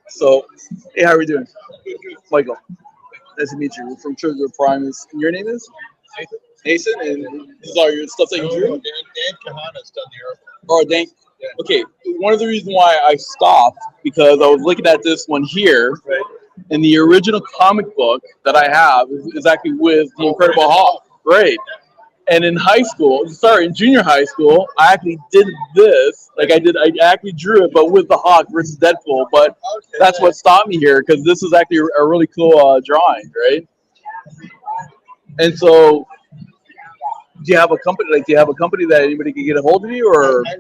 Speaker 6: so. Hey, how are we doing? Michael. Nice to meet you. We're from Children of Primus. And your name is? Nathan. And this is all your stuff that you drew?
Speaker 8: Dan Kahana's done the artwork.
Speaker 6: Oh, Dan. Okay, one of the reasons why I stopped, because I was looking at this one here, right, and the original comic book that I have is actually with the Incredible Hulk, right? And in in junior high school, I actually did this, I actually drew it, but with the Hulk versus Deadpool, but that's what stopped me here, because this is actually a really cool drawing, right? And so, do you have a company? That anybody can get a hold of you, or?
Speaker 8: I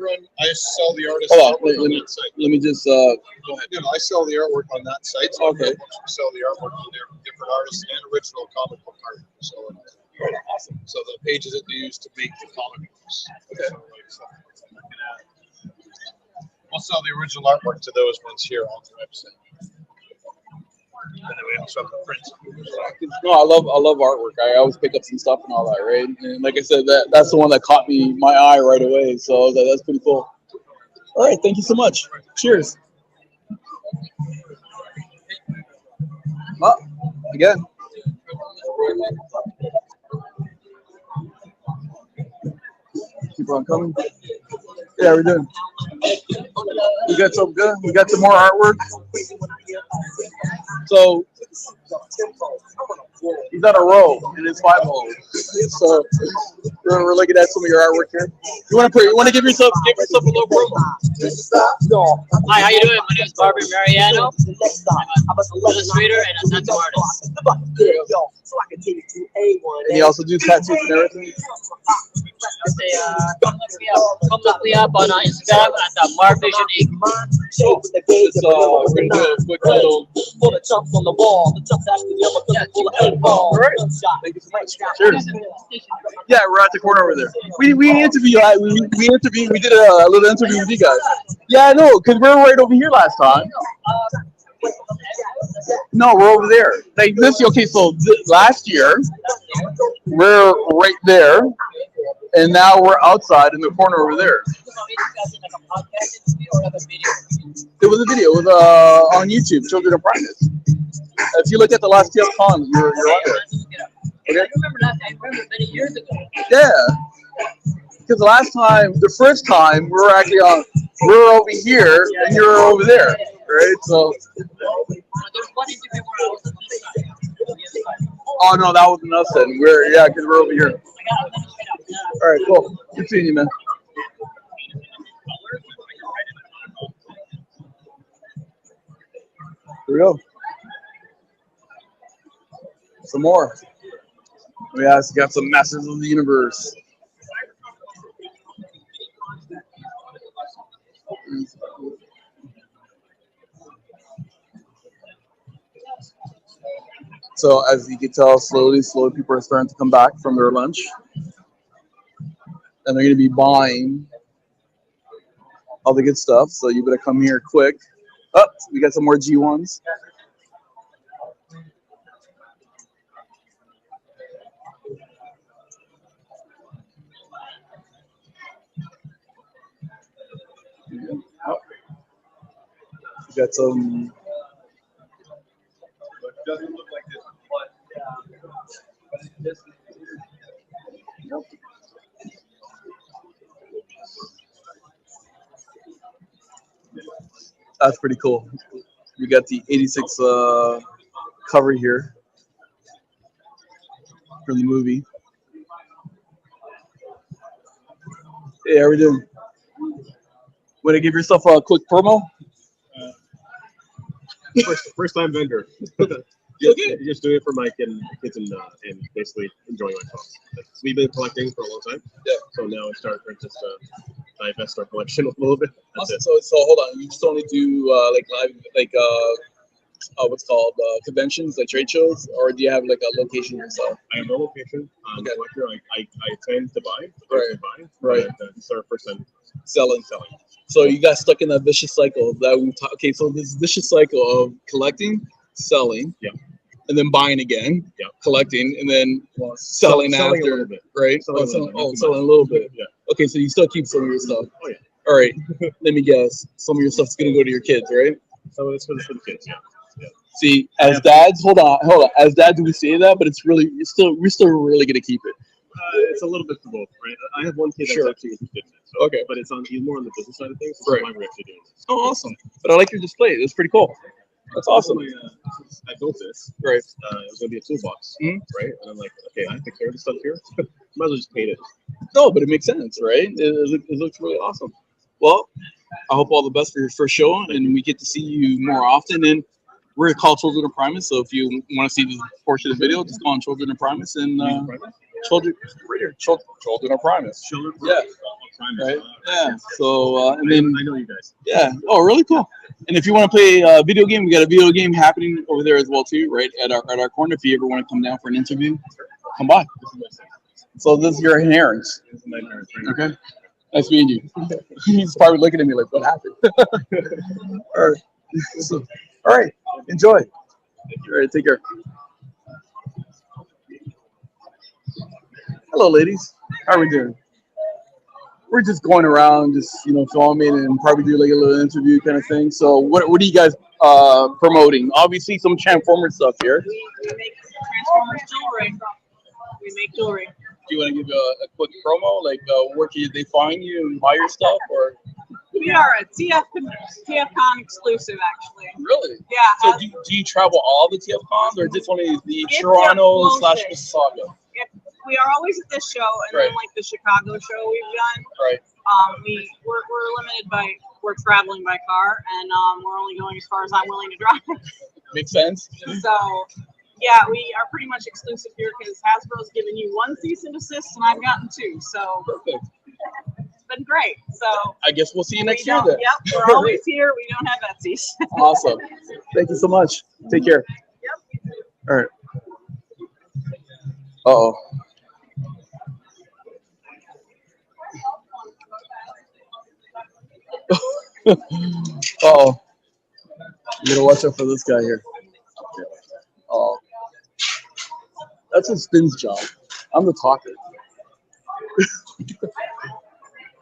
Speaker 8: sell the artist.
Speaker 6: Hold on, let me just. Go ahead.
Speaker 8: I sell the artwork on that site. So
Speaker 6: okay.
Speaker 8: I sell the artwork on their different artists and original comic book art. So awesome. So the pages that they use to make the comic books. Okay. We'll sell the original artwork to those ones here on the website. And then we also have the prints.
Speaker 6: No, I love artwork. I always pick up some stuff and all that, right? And like I said, that's the one that caught my eye right away. So that's pretty cool. All right, thank you so much. Cheers. Again. Keep on coming. Yeah, we're doing. We got some good. We got some more artwork. So he's on a row in his 5-hole. So we're looking at some of your artwork here. You want to give yourself a little promo.
Speaker 10: Hi, how you doing? My name is Barbara Mariano. I'm an illustrator and a tattoo artist.
Speaker 6: And you also do tattoos and everything.
Speaker 10: Come look me up on Instagram at Marvision Inc.
Speaker 6: We're gonna do a quick little. Alright. Thank you so much. Cheers. Yeah, we're at the corner over there. We interviewed. We did a little interview with you guys. Yeah, I know, because we were right over here last time. No, we're over there. Like this. Okay, so last year we're right there, and now we're outside in the corner over there. It was a video. It was on YouTube, Children of Primus. If you look at the last TFCON, you're on there. Okay?
Speaker 10: I remember many years ago.
Speaker 6: Yeah. Because the first time, we were actually on we're over here and you're over there, right? So. Oh no, that wasn't us then. Because we're over here. All right, cool. Continue, man. Here we go. Some more. We also got some Masters of the Universe. So as you can tell, slowly people are starting to come back from their lunch. And they're going to be buying all the good stuff. So you better come here quick. Oh, we got some more G1s. Oh. We got some.
Speaker 4: Doesn't look like this, but
Speaker 6: Nope. That's pretty cool. We got the 86 cover here from the movie. Hey, how are we doing? Want to give yourself a quick promo?
Speaker 4: First time vendor. Just doing it for Mike and kids and basically enjoying myself. We've been collecting for a long time.
Speaker 6: Yeah.
Speaker 4: So now it's time for just divest our collection a little bit.
Speaker 6: Awesome. So hold on. You just only do like live, like what's called conventions, like trade shows, or do you have like a location yourself?
Speaker 4: I have no location.
Speaker 6: Okay.
Speaker 4: Collector. I tend to buy.
Speaker 6: Right.
Speaker 4: This is our first time
Speaker 6: selling. So you got stuck in that vicious cycle that we talked. Okay, so this vicious cycle of collecting, selling,
Speaker 4: yeah,
Speaker 6: and then buying again,
Speaker 4: yeah,
Speaker 6: collecting, and then selling after,
Speaker 4: a little bit.
Speaker 6: Right? Selling a little bit.
Speaker 4: Yeah.
Speaker 6: Okay, so you still keep some of your stuff.
Speaker 4: Oh yeah.
Speaker 6: All right. Let me guess. Some of your stuff's gonna go to your kids, right?
Speaker 4: Some of it's for the kids. Yeah.
Speaker 6: See, as dads, hold on. As dads, we say that, but it's really, we're still really gonna keep it.
Speaker 4: It's a little bit for both, right? I have one kid that's actually interested in it. So,
Speaker 6: Okay.
Speaker 4: But he's more on the business side of things.
Speaker 6: Right.
Speaker 4: So why we're actually doing this.
Speaker 6: Oh, awesome. But I like your display. It's pretty cool. That's awesome.
Speaker 4: I built this.
Speaker 6: Right.
Speaker 4: It was going to be a toolbox,
Speaker 6: Mhm.
Speaker 4: right? And I'm like, okay, I have to carry this stuff here. Might as well just paint it.
Speaker 6: No, but it makes sense, right? It looks really awesome. Well, I hope all the best for your first show, and we get to see you more often. And we're called Children of Primus, so if you want to see this portion of the video, just go on Children of Primus and Children of Primus.
Speaker 4: Children.
Speaker 6: Yeah.
Speaker 4: Primus.
Speaker 6: Right. Yeah. So and then
Speaker 4: I know you guys.
Speaker 6: Yeah. Oh, really cool. And if you want to play a video game, we got a video game happening over there as well too, right at our corner. If you ever want to come down for an interview, come by. So this is your inheritance.
Speaker 4: This is my parents. Right?
Speaker 6: Okay. Nice meeting you. He's probably looking at me like, what happened? All right. So, all right. Enjoy. All right. Take care. Hello, ladies. How are we doing? We're just going around, just filming and probably do like a little interview kind of thing. So, what are you guys promoting? Obviously, some Transformers stuff here.
Speaker 11: We make Transformers jewelry. We make jewelry.
Speaker 6: Do you want to give a quick promo? Like, where can they find you and buy your stuff? Or
Speaker 11: we are a TFCON exclusive, actually.
Speaker 6: Really?
Speaker 11: Yeah.
Speaker 6: So, do you travel all the TFCons, or just only the Toronto / Mississauga?
Speaker 11: We are always at this show, and then like the Chicago show we've done.
Speaker 6: Right.
Speaker 11: We're limited by traveling by car, and we're only going as far as I'm willing to drive.
Speaker 6: Makes sense.
Speaker 11: So. Yeah, we are pretty much exclusive here because Hasbro's given you one cease and desist, and I've gotten two. So
Speaker 6: perfect.
Speaker 11: It's been great. So
Speaker 6: I guess we'll see you next year then.
Speaker 11: Yep, we're always here. We don't have that cease.
Speaker 6: Awesome. Thank you so much. Take care.
Speaker 11: Yep.
Speaker 6: All right. Uh-oh. Uh-oh. You gotta watch out for this guy here. Oh. That's a Spin's job. I'm the talker.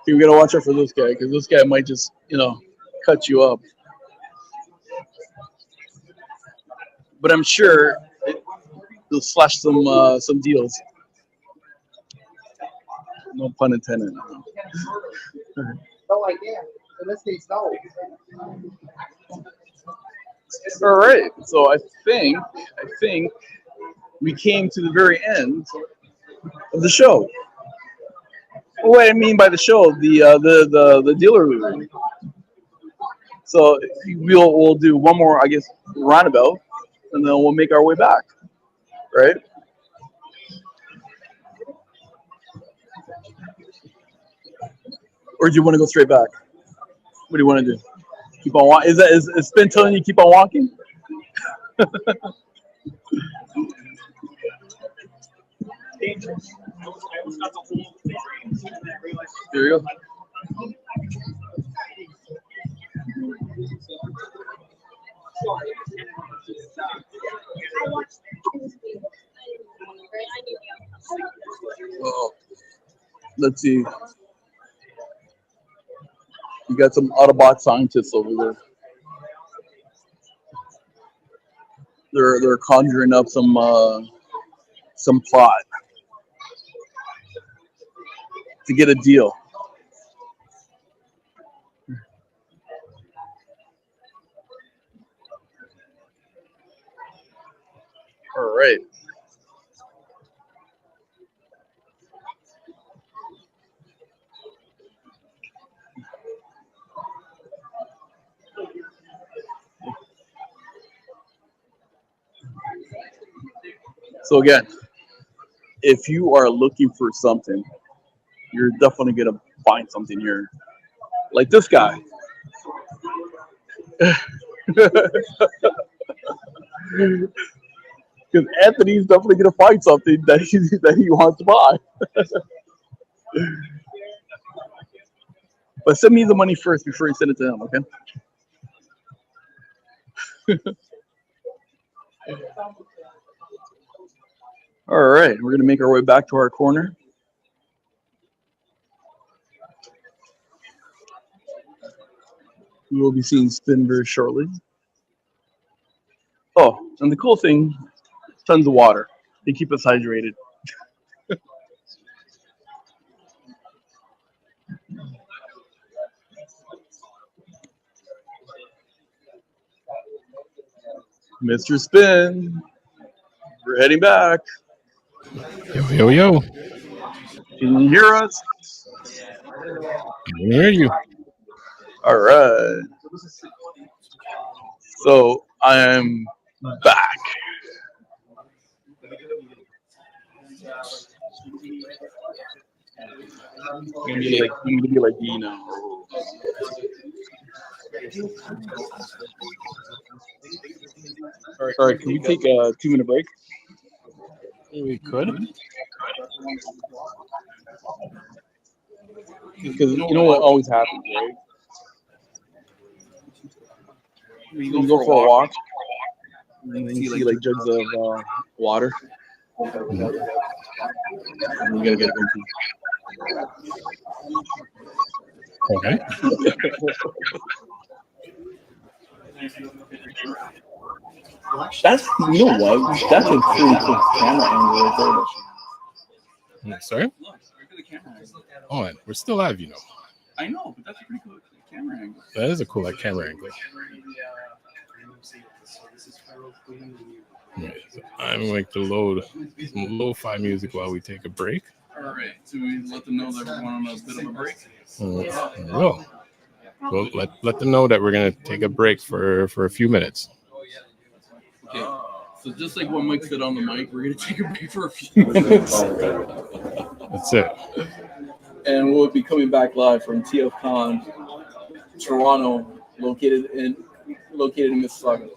Speaker 6: You gotta watch out for this guy, because this guy might just, cut you up. But I'm sure he'll slash some deals. No pun intended.
Speaker 2: No idea.
Speaker 6: All right, so I think we came to the very end of the show. What I mean by the show, the dealer room. So we'll do one more, I guess, roundabout, and then we'll make our way back, right? Or do you want to go straight back? What do you want to do? Keep on walking? Is Spin telling you keep on walking? There you go. Oh, let's see. You got some Autobot scientists over there. They're conjuring up some plot to get a deal. All right. So again, if you are looking for something, you're definitely gonna find something here. Like this guy. Because Anthony's definitely gonna find something that he wants to buy. But send me the money first before you send it to him, okay? All right, we're gonna make our way back to our corner. We will be seeing Spin very shortly. Oh, and the cool thing, tons of water. They keep us hydrated. Mr. Spin, we're heading back.
Speaker 5: Yo, yo.
Speaker 6: Can you hear us?
Speaker 5: I hear you.
Speaker 6: All right. So I am back. I'm gonna be like you know. All right, can we take a 2-minute break?
Speaker 5: We could.
Speaker 6: Because you know what always happens, right? You go for a walk, and then you see like jugs of water. You gotta get it empty.
Speaker 5: Okay.
Speaker 6: That's, you know what? That's a pretty cool camera angle right there.
Speaker 5: Sorry? Oh, and we're still live, you know.
Speaker 6: I know, but that's a pretty cool camera angle.
Speaker 5: That is a cool camera angle. Right, so I'm going to load some lo-fi music while we take a break.
Speaker 6: All right, so we let them know that we're going on a bit of a break.
Speaker 5: Well, let them know that we're going to take a break for a few minutes.
Speaker 6: Okay, so just like what Mike said on the mic, we're going to take a break for a few minutes.
Speaker 5: That's it.
Speaker 6: And we'll be coming back live from TFCON Toronto, located in Mississauga.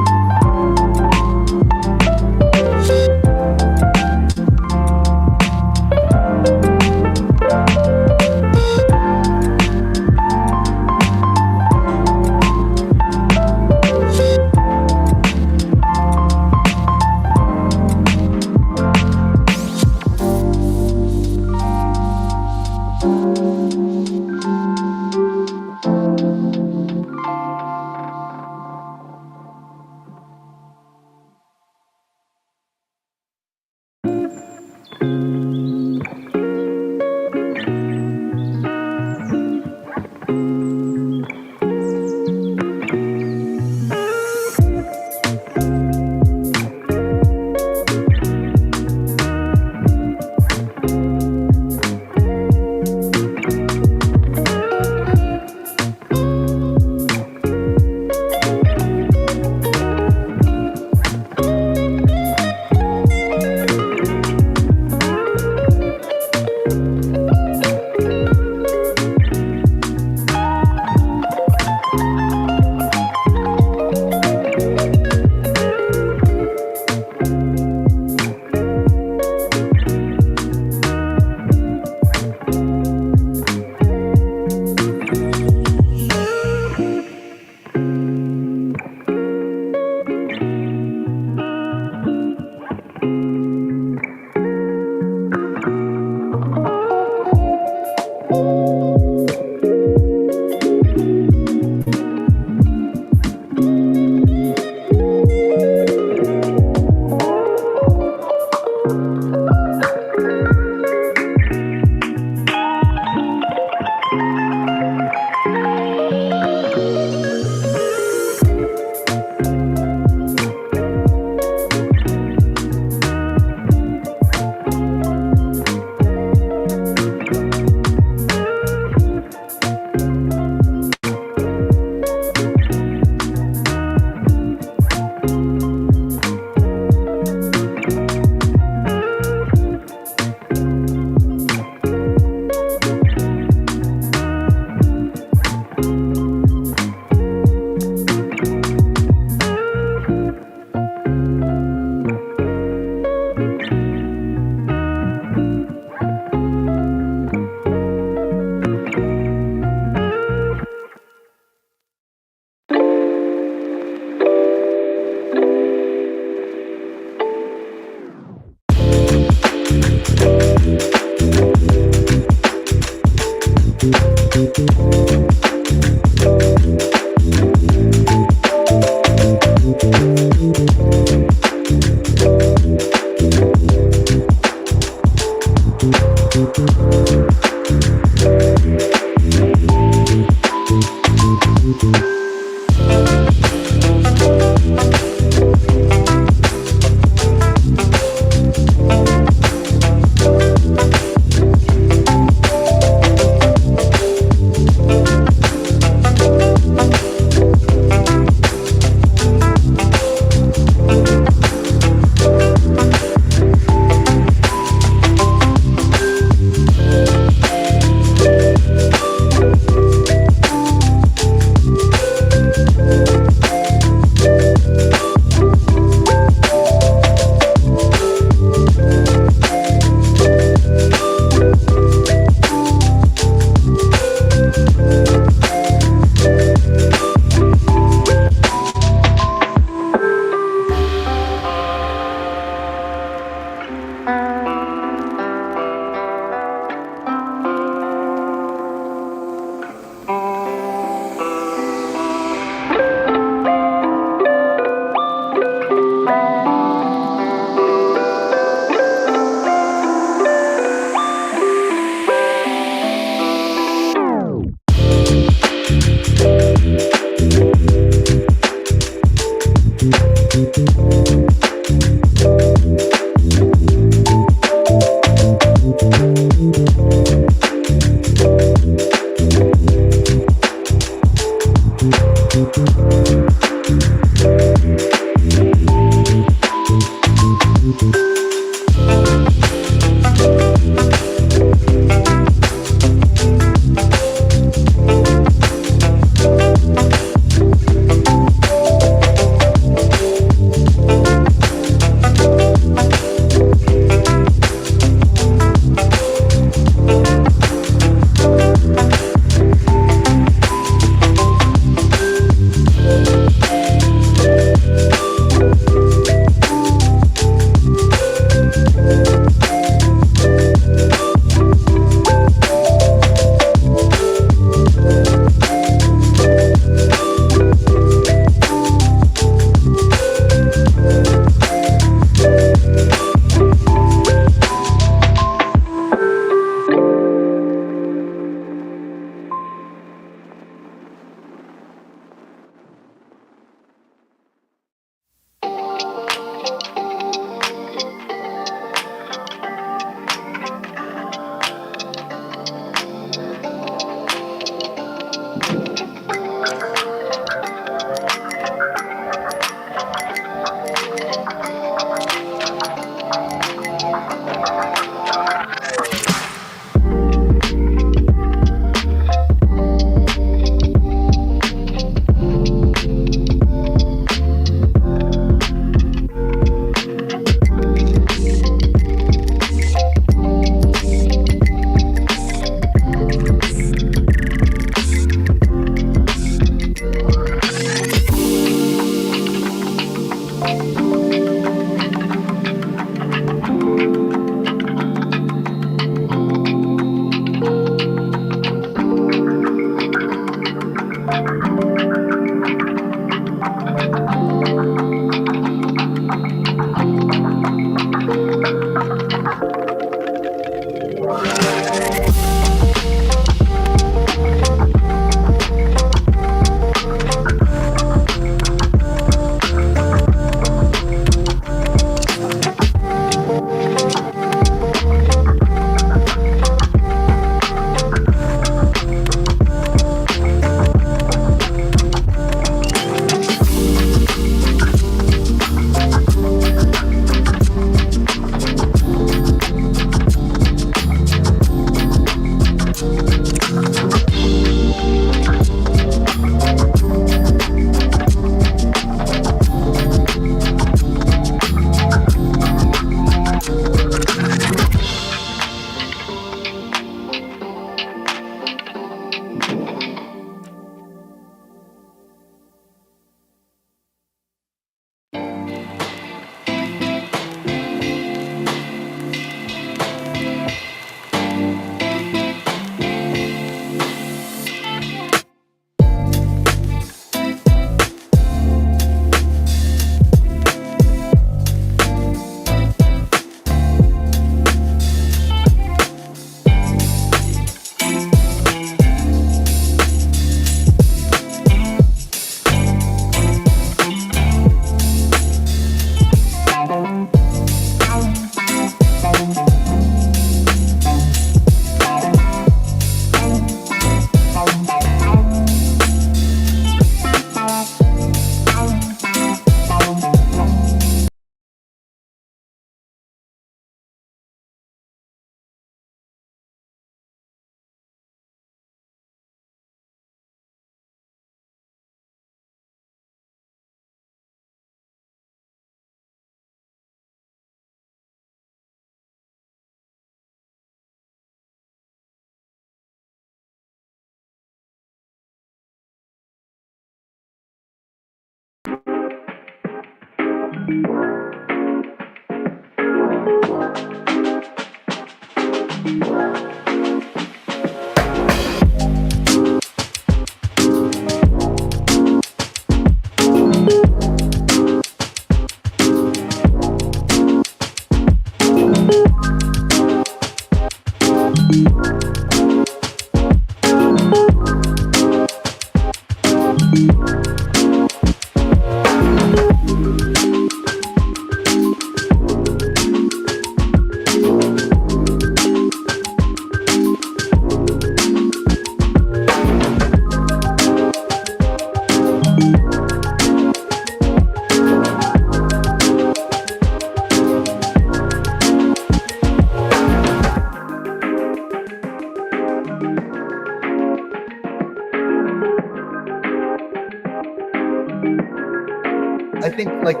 Speaker 12: think like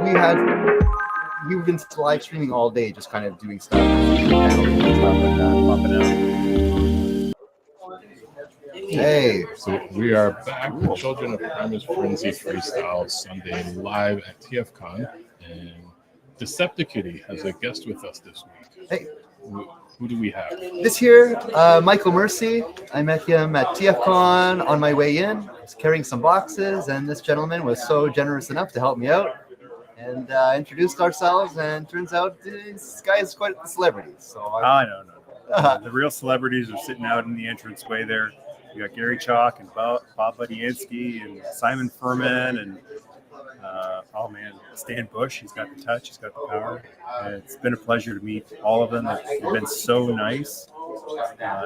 Speaker 12: we've been live streaming all day, just kind of doing stuff, and stuff like that, popping out. Hey,
Speaker 5: So we are back with Children of Primus Frenzy Freestyle Sunday live at TFCON, and Decepticon has a guest with us this week.
Speaker 12: Hey.
Speaker 5: Who do we have?
Speaker 12: This here, Michael Mercy. I met him at TFCon on my way in. I was carrying some boxes, and this gentleman was so generous enough to help me out, and introduced ourselves. And turns out this guy is quite a celebrity. So
Speaker 13: no. The real celebrities are sitting out in the entranceway there. You got Gary Chalk and Bob Budiansky and Simon Furman and Stan Bush. He's got the touch. He's got the power. And it's been a pleasure to meet all of them. They've been so nice.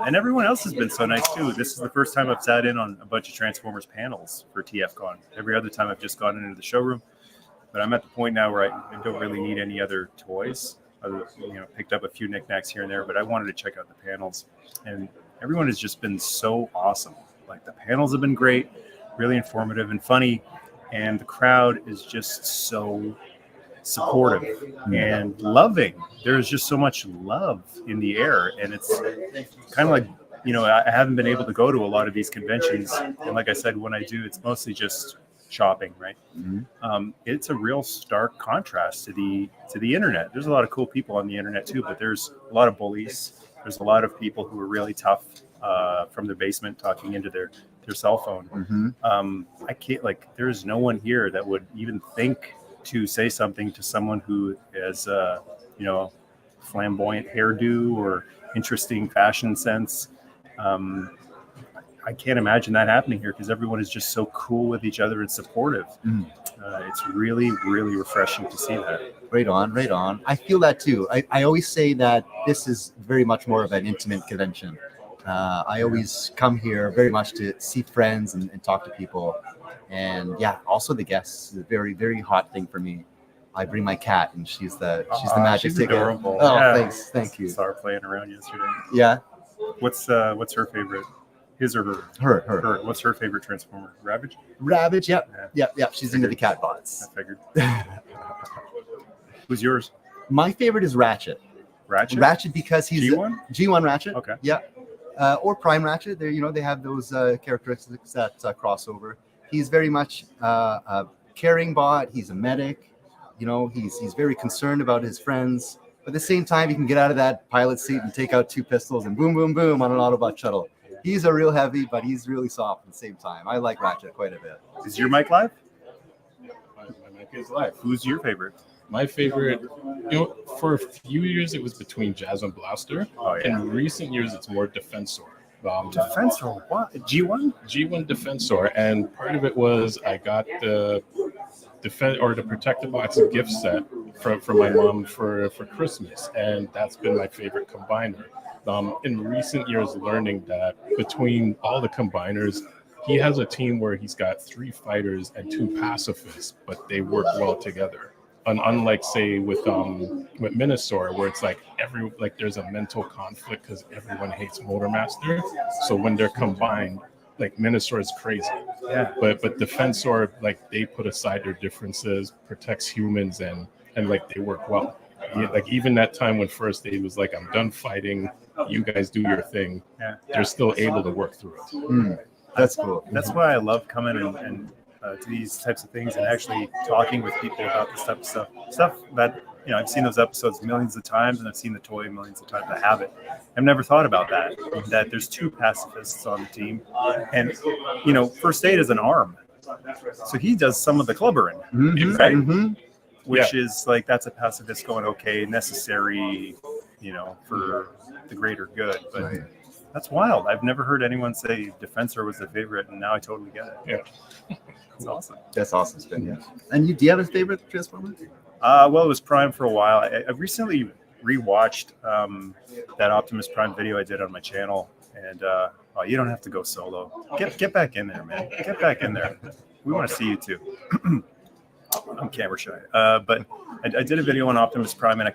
Speaker 13: And everyone else has been so nice, too. This is the first time I've sat in on a bunch of Transformers panels for TFCon. Every other time I've just gone into the showroom. But I'm at the point now where I don't really need any other toys. I picked up a few knickknacks here and there, but I wanted to check out the panels. And everyone has just been so awesome. Like, the panels have been great, really informative and funny. And the crowd is just so supportive and loving. There's just so much love in the air. And it's kind of like, I haven't been able to go to a lot of these conventions. And like I said, when I do, it's mostly just shopping, right? Mm-hmm. It's a real stark contrast to the internet. There's a lot of cool people on the internet too, but there's a lot of bullies. There's a lot of people who are really tough from their basement talking into their cell phone. Mm-hmm. I can't, there's no one here that would even think to say something to someone who has, flamboyant hairdo or interesting fashion sense. I can't imagine that happening here because everyone is just so cool with each other and supportive. Mm. It's really, really refreshing to see that.
Speaker 12: Right on. I feel that too. I always say that this is very much more of an intimate convention. I always come here very much to see friends and talk to people. And yeah, also the guests is a very, very hot thing for me. I bring my cat and she's the magic ticket.
Speaker 13: Adorable.
Speaker 12: Oh,
Speaker 13: yeah.
Speaker 12: Thanks. Thank you.
Speaker 13: Saw her playing around yesterday.
Speaker 12: Yeah.
Speaker 13: What's her favorite? His or her? Her. What's her favorite Transformer? Ravage?
Speaker 12: Ravage, yep. She's into the cat bots.
Speaker 13: I figured. Who's yours?
Speaker 12: My favorite is Ratchet. Ratchet because he's G1 Ratchet.
Speaker 13: Okay.
Speaker 12: Yeah. Or Prime Ratchet. They have those characteristics that cross over. He's very much a caring bot. He's a medic. He's very concerned about his friends. But at the same time, he can get out of that pilot seat and take out 2 pistols and boom, boom, boom on an Autobot shuttle. He's a real heavy, but he's really soft at the same time. I like Ratchet quite a bit.
Speaker 13: Is your mic live?
Speaker 5: My mic is live.
Speaker 13: Who's your favorite?
Speaker 5: My favorite, for a few years it was between Jazz and Blaster. Oh, yeah. In recent years, it's more Defensor.
Speaker 13: Defensor? What? G1?
Speaker 5: G1 Defensor. And part of it was I got the Protective Box gift set from my mom for Christmas. And that's been my favorite combiner. In recent years, learning that between all the combiners, he has a team where he's got 3 fighters and 2 pacifists, but they work well together. And unlike, say, with Minosaur, where it's there's a mental conflict because everyone hates Motormaster. So when they're combined, Minosaur is crazy. Yeah. But Defensor, they put aside their differences, protects humans, and they work well. Even that time when First Aid was I'm done fighting, you guys do your thing. Yeah. They're still able to work through it.
Speaker 12: Mm. That's cool.
Speaker 13: That's why I love coming and to these types of things and actually talking with people about this type of stuff that I've seen those episodes millions of times and I've seen the toy millions of times. I have it. I've never thought about that there's 2 pacifists on the team, and First Aid is an arm, so he does some of the clubbering, right? Mm-hmm. Which is that's a pacifist going, okay, necessary, for the greater good. But right. That's wild. I've never heard anyone say Defensor was their favorite, and now I totally get it.
Speaker 5: Yeah.
Speaker 13: That's awesome.
Speaker 12: That's awesome, Spin. Yeah. And do you have a favorite Transformer?
Speaker 13: Well, it was Prime for a while. I recently rewatched that Optimus Prime video I did on my channel, and you don't have to go solo. Get back in there, man. Get back in there. We want to see you too. I'm camera shy. But I did a video on Optimus Prime, and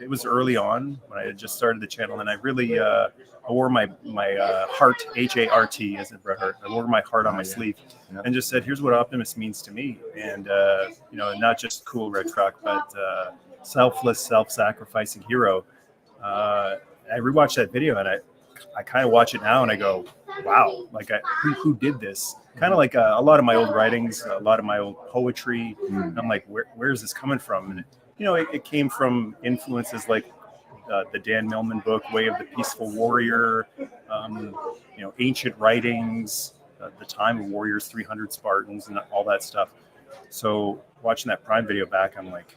Speaker 13: it was early on when I had just started the channel, and I really I wore my heart, H-A-R-T, as in Bret Hart. I wore my heart on my sleeve, and just said, here's what Optimus means to me. And, not just cool red truck, but selfless, self-sacrificing hero. I rewatched that video, and I kind of watch it now, and I go, wow, like who did this? Kind of like a lot of my old writings, a lot of my old poetry. I'm like, where is this coming from? And it came from influences like the Dan Millman book, Way of the Peaceful Warrior, ancient writings, the Time of Warriors, 300 Spartans, and all that stuff. So watching that Prime video back, I'm like,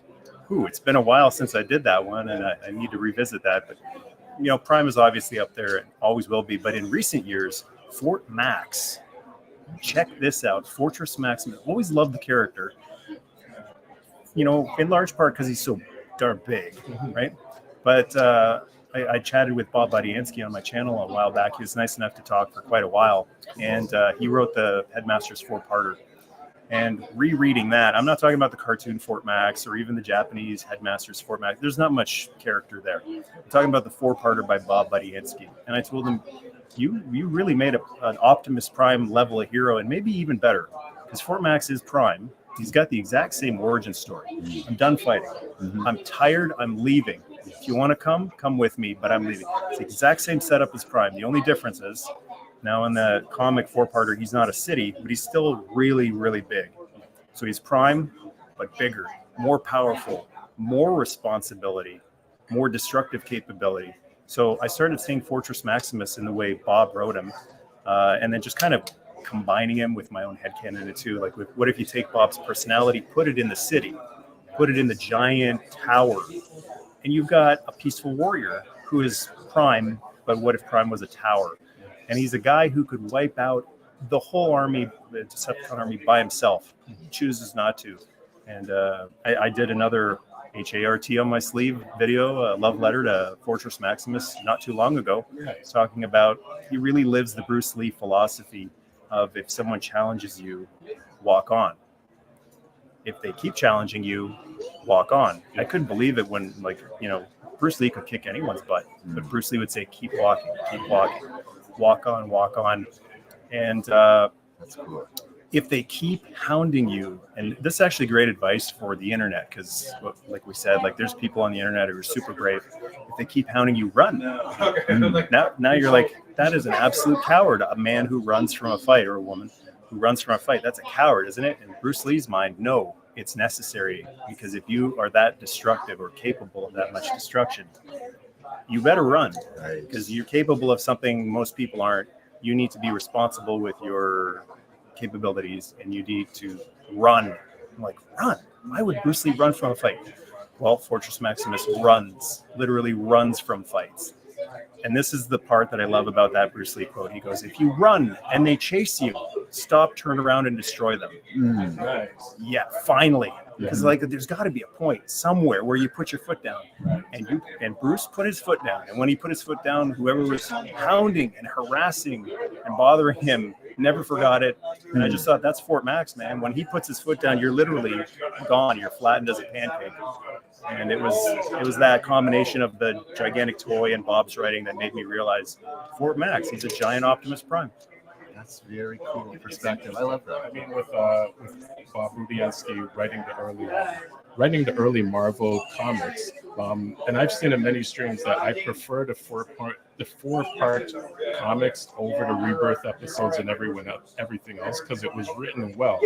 Speaker 13: it's been a while since I did that one, and I need to revisit that. But Prime is obviously up there and always will be. But in recent years, Fort Max, check this out. Fortress Maximus. Always loved the character. In large part because he's so darn big, right? But I chatted with Bob Budiansky on my channel a while back. He was nice enough to talk for quite a while, and he wrote the Headmaster's 4-parter. And rereading that, I'm not talking about the cartoon Fort Max or even the Japanese Headmaster's Fort Max. There's not much character there. I'm talking about the 4-parter by Bob Budiansky. And I told him, you really made an Optimus Prime level of hero, and maybe even better, because Fort Max is Prime. He's got the exact same origin story. I'm done fighting. I'm tired. I'm leaving. If you want to come with me, but I'm leaving. It's the exact same setup as Prime. The only difference is, now in the comic 4-parter, he's not a city, but he's still really, really big. So he's Prime, but bigger, more powerful, more responsibility, more destructive capability. So I started seeing Fortress Maximus in the way Bob wrote him, and then just kind of combining him with my own headcanon too. Like, what if you take Bob's personality, put it in the city, put it in the giant tower, and you've got a peaceful warrior who is Prime, but what if Prime was a tower? And he's a guy who could wipe out the whole army, the Decepticon army, by himself. He chooses not to. And I did another HART on my sleeve video, a love letter to Fortress Maximus not too long ago, talking about he really lives the Bruce Lee philosophy of, if someone challenges you, walk on. If they keep challenging you, walk on. I couldn't believe it when, Bruce Lee could kick anyone's butt, but Bruce Lee would say, keep walking, walk on, walk on. And that's cool. If they keep hounding you, and this is actually great advice for the internet, because like we said, there's people on the internet who are super brave. If they keep hounding you, run. Now you're like, that is an absolute coward, a man who runs from a fight, or a woman who runs from a fight. That's a coward, isn't it? In Bruce Lee's mind, no, it's necessary, because if you are that destructive or capable of that much destruction, you better run, because you're capable of something most people aren't. You need to be responsible with your capabilities, and you need to run. I'm like, run? Why would Bruce Lee run from a fight? Well, Fortress Maximus literally runs from fights. And this is the part that I love about that Bruce Lee quote. He goes, if you run and they chase you, stop, turn around, and destroy them. Nice. Yeah, finally. Because there's got to be a point somewhere where you put your foot down. And Bruce put his foot down. And when he put his foot down, whoever was hounding and harassing and bothering him never forgot it. And I just thought, that's Fort Max, man. When he puts his foot down, you're literally gone. You're flattened as a pancake. And it was that combination of the gigantic toy and Bob's writing that made me realize Fort Max, he's a giant Optimus Prime.
Speaker 12: That's very cool perspective. I love that.
Speaker 5: I mean, with Bob Budiansky writing the early Marvel comics, and I've seen in many streams that I prefer the four-part comics over the Rebirth episodes and everything else, because it was written well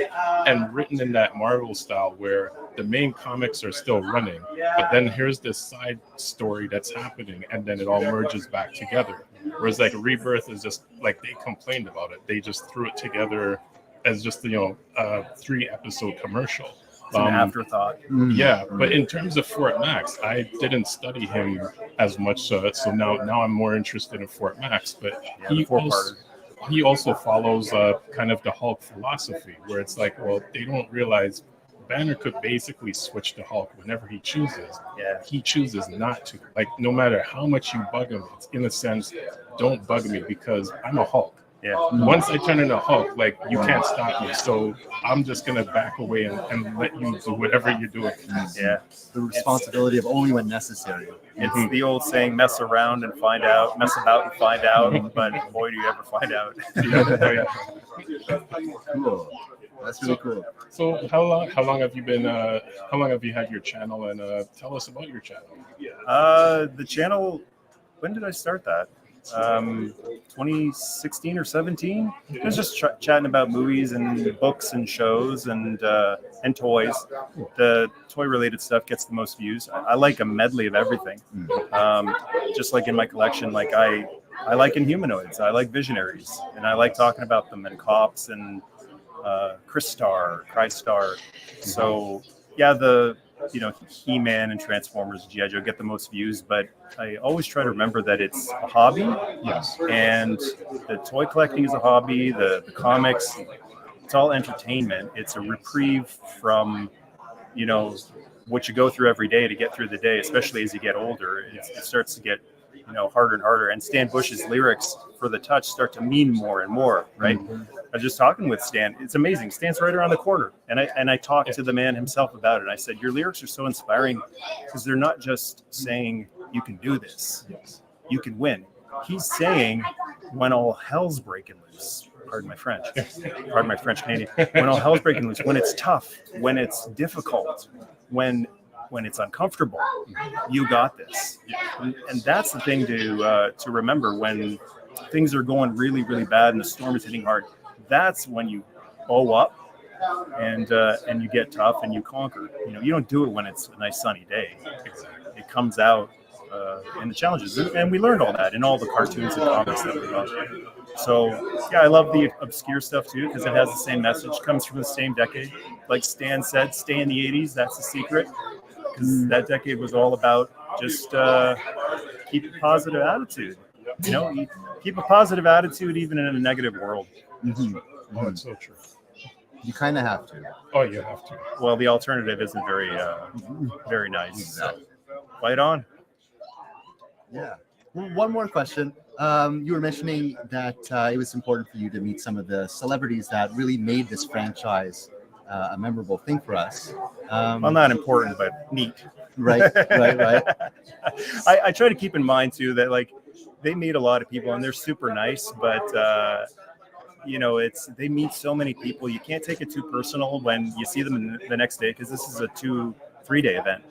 Speaker 5: and written in that Marvel style where the main comics are still running, but then here's this side story that's happening, and then it all merges back together. Whereas Rebirth is just they complained about it. They just threw it together as just a 3-episode commercial.
Speaker 13: It's an afterthought.
Speaker 5: Yeah, but in terms of Fort Max, I didn't study him as much, so now I'm more interested in Fort Max. But he also follows kind of the Hulk philosophy, where it's they don't realize Banner could basically switch to Hulk whenever he chooses. Yeah, he chooses not to. No matter how much you bug him, it's in a sense, don't bug me because I'm a Hulk.
Speaker 13: Yeah.
Speaker 5: Once I turn into Hulk, like you can't stop me. So I'm just gonna back away and let you do whatever you're doing.
Speaker 13: Yeah.
Speaker 12: The responsibility of only when necessary.
Speaker 13: It's the old saying, mess around and find out, mess about and find out, but boy, do you ever find out.
Speaker 12: Cool. That's really cool.
Speaker 5: So how long have you been how long have you had your channel, and tell us about your channel?
Speaker 13: The channel, when did I start that? 2016 or 17. I was just chatting about movies and books and shows and toys. The toy related stuff gets the most views. I like a medley of everything. Just like in my collection, like I like Inhumanoids, I like Visionaries, and I like talking about them, and Cops and Crystar. So yeah, the He-Man and Transformers, G.I. Joe get the most views, but I always try to remember that it's a hobby.
Speaker 5: Yes.
Speaker 13: And the toy collecting is a hobby, the comics, it's all entertainment. It's a reprieve from, what you go through every day to get through the day, especially as you get older. It starts to get, harder and harder. And Stan Bush's lyrics for the touch start to mean more and more, right? I was just talking with Stan. It's amazing. Stan's right around the corner. And I talked to the man himself about it. I said, your lyrics are so inspiring because they're not just saying you can do this. You can win. He's saying when all hell's breaking loose, pardon my French Canadian, when all hell's breaking loose, when it's tough, when it's difficult, when it's uncomfortable, you got this. And that's the thing to remember when things are going really, really bad and the storm is hitting hard. That's when you bow up and you get tough and you conquer. You don't do it when it's a nice sunny day. It comes out in the challenges, and we learned all that in all the cartoons and comics that we got. So yeah, I love the obscure stuff too because it has the same message, comes from the same decade. Like Stan said, stay in the 80s. That's the secret, because that decade was all about just keep a positive attitude. Keep a positive attitude even in a negative world.
Speaker 5: Oh, it's so true.
Speaker 12: You kind of have to.
Speaker 5: Oh, you have to.
Speaker 13: Well, the alternative isn't very nice.
Speaker 12: Exactly.
Speaker 13: So, fight on.
Speaker 12: Yeah. Well, one more question. You were mentioning that it was important for you to meet some of the celebrities that really made this franchise a memorable thing for us.
Speaker 13: Well, not important, but neat.
Speaker 12: Right.
Speaker 13: I try to keep in mind too that like they meet a lot of people and they're super nice, but they meet so many people. You can't take it too personal when you see them the next day, because this is a 2-3 day event.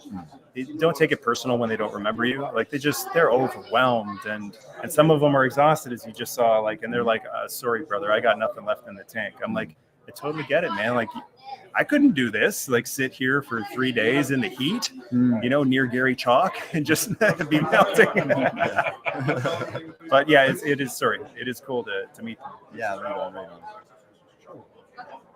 Speaker 13: Don't take it personal when they don't remember you. Like they're overwhelmed, and some of them are exhausted, as you just saw. And they're like, "Sorry, brother, I got nothing left in the tank." I'm like, I totally get it, man. Like, I couldn't do this. Like, sit here for 3 days in the heat, near Gary Chalk, and just be melting. But yeah, it is cool to meet them.
Speaker 12: Yeah, right on.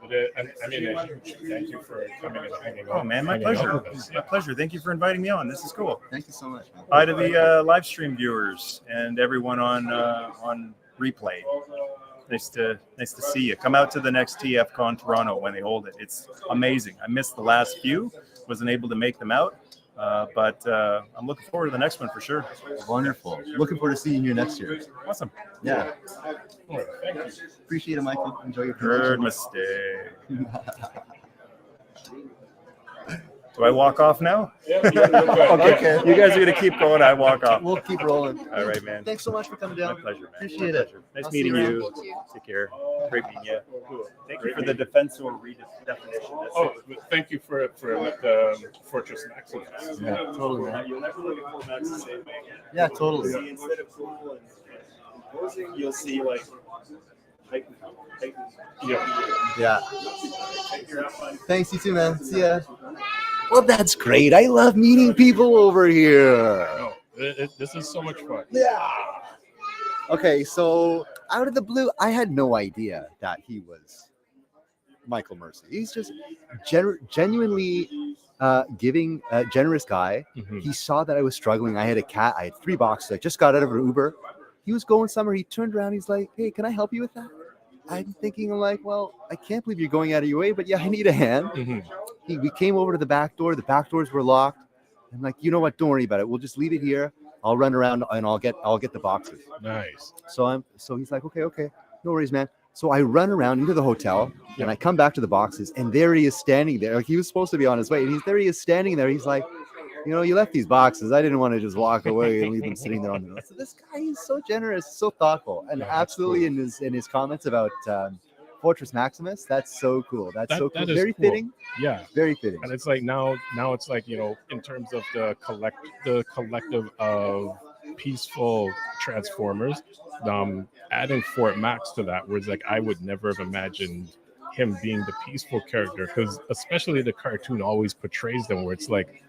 Speaker 5: I mean, a huge thank you for coming and hanging out.
Speaker 13: Oh man, my pleasure. My pleasure. Thank you for inviting me on. This is cool.
Speaker 12: Thank you so much, man.
Speaker 13: Hi to the live stream viewers and everyone on replay. Nice to see you. Come out to the next TFCON Toronto when they hold it. It's amazing. I missed the last few, wasn't able to make them out, but I'm looking forward to the next one for sure.
Speaker 12: Wonderful. Looking forward to seeing you next year.
Speaker 13: Awesome.
Speaker 12: Yeah.
Speaker 5: Thank you.
Speaker 12: Appreciate it, Michael. Enjoy your
Speaker 13: Good mistake. Do I walk off now?
Speaker 5: Yeah,
Speaker 12: Okay.
Speaker 13: You guys are going to keep going. I walk off.
Speaker 12: We'll keep rolling.
Speaker 13: All right, man.
Speaker 12: Thanks so much for coming down.
Speaker 13: My pleasure, man.
Speaker 12: Appreciate
Speaker 13: My
Speaker 12: it.
Speaker 13: pleasure. Nice
Speaker 12: I'll see
Speaker 13: meeting
Speaker 12: you
Speaker 13: you. Take care. Great meeting you. Thank you for the defense or redefinition.
Speaker 5: Oh, thank you for the Fortress Maximus.
Speaker 12: Yeah, totally. Man.
Speaker 13: You'll never look at full max the same way.
Speaker 12: Yeah, totally.
Speaker 13: See, instead of cool and imposing, you'll see like Titan.
Speaker 12: Yeah. Thanks, you too, man. See ya. Well, that's great. I love meeting people over here.
Speaker 5: No, this is so much fun.
Speaker 12: Yeah. Okay, so out of the blue, I had no idea that he was Michael Mercy. He's just genuinely giving, generous guy.
Speaker 5: Mm-hmm.
Speaker 12: He saw that I was struggling. I had a cat. I had 3 boxes. I just got out of an Uber. He was going somewhere. He turned around. He's like, "Hey, can I help you with that?" I'm thinking, like, well, I can't believe you're going out of your way, but yeah, I need a hand.
Speaker 5: Mm-hmm.
Speaker 12: We came over to the back door. The back doors were locked. I'm like, you know what? Don't worry about it. We'll just leave it here. I'll run around and I'll get the boxes.
Speaker 5: Nice.
Speaker 12: So he's like, okay. No worries, man. So I run around into the hotel and I come back to the boxes, and there he is standing there. Like he was supposed to be on his way, and he is standing there. He's like, you left these boxes. I didn't want to just walk away and leave them sitting there on the. So this guy is so generous, so thoughtful, and absolutely cool. in his comments about Fortress Maximus, that's so cool. That's so cool. Very cool. Fitting.
Speaker 5: Yeah,
Speaker 12: very fitting.
Speaker 5: And it's like now it's like, in terms of the collective of peaceful Transformers, adding Fort Max to that, where it's like I would never have imagined him being the peaceful character, because especially the cartoon always portrays them where it's like,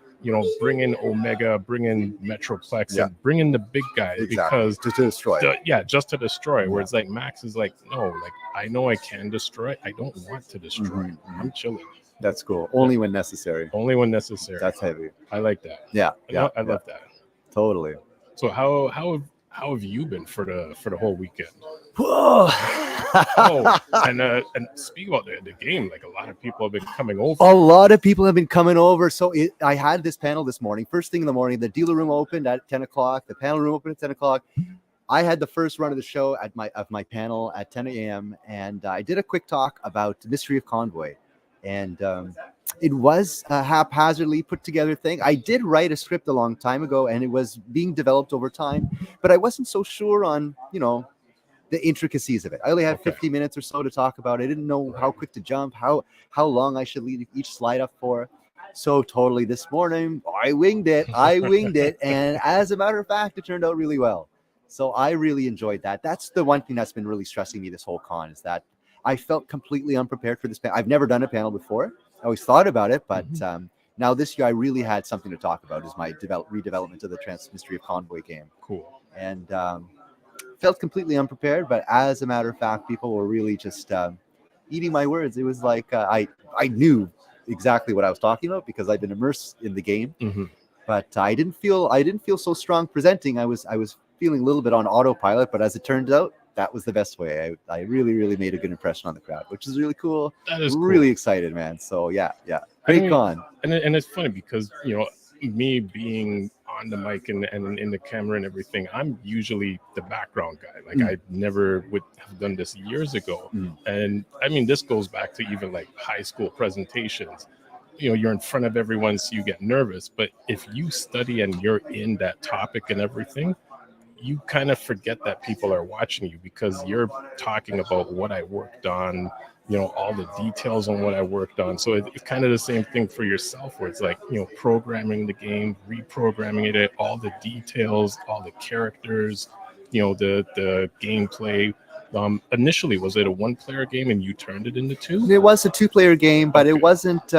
Speaker 5: bring in Omega, bring in Metroplex, and bring in the big guys because
Speaker 12: just to destroy.
Speaker 5: Just to destroy. Where it's like Max is like, no, like I know I can destroy. I don't want to destroy. I'm chilling.
Speaker 12: That's cool. Only when necessary.
Speaker 5: Only when necessary.
Speaker 12: That's heavy.
Speaker 5: I like that.
Speaker 12: Yeah.
Speaker 5: I love that.
Speaker 12: Totally.
Speaker 5: So how have you been for the whole weekend? And speak about the game. Like a lot of people have been coming over.
Speaker 12: A lot of people have been coming over. So I had this panel this morning. First thing in the morning, the dealer room opened at 10 o'clock. The panel room opened at 10 o'clock. I had the first run of the show of my panel at 10 a.m. and I did a quick talk about the Mystery of Convoy. And it was a haphazardly put together thing. I did write a script a long time ago, and it was being developed over time, but I wasn't so sure on, the intricacies of it. I only had 50 minutes or so to talk about. I didn't know how quick to jump, how long I should lead each slide up for. So totally this morning, I winged it. And as a matter of fact, it turned out really well. So I really enjoyed that. That's the one thing that's been really stressing me this whole con, is that I felt completely unprepared for this panel. I've never done a panel before. I always thought about it, but now this year I really had something to talk about, is my redevelopment of the Mystery of Convoy game.
Speaker 5: Cool.
Speaker 12: And felt completely unprepared, but as a matter of fact, people were really just eating my words. It was like I knew exactly what I was talking about because I've been immersed in the game, but I didn't feel so strong presenting. I was feeling a little bit on autopilot, but as it turned out, that was the best way. I really, really made a good impression on the crowd, which is really cool.
Speaker 5: That is
Speaker 12: really excited, man. So yeah. Great con.
Speaker 5: And it's funny because, me being on the mic and in the camera and everything, I'm usually the background guy. Like I never would have done this years ago. And I mean, this goes back to even like high school presentations. You're in front of everyone, so you get nervous. But if you study and you're in that topic and everything, you kind of forget that people are watching you because you're talking about what I worked on, all the details on what I worked on. So it's kind of the same thing for yourself, where it's like, programming the game, reprogramming it, all the details, all the characters, the gameplay. Initially, was it a one-player game and you turned it into two?
Speaker 12: It was a two-player game, but it wasn't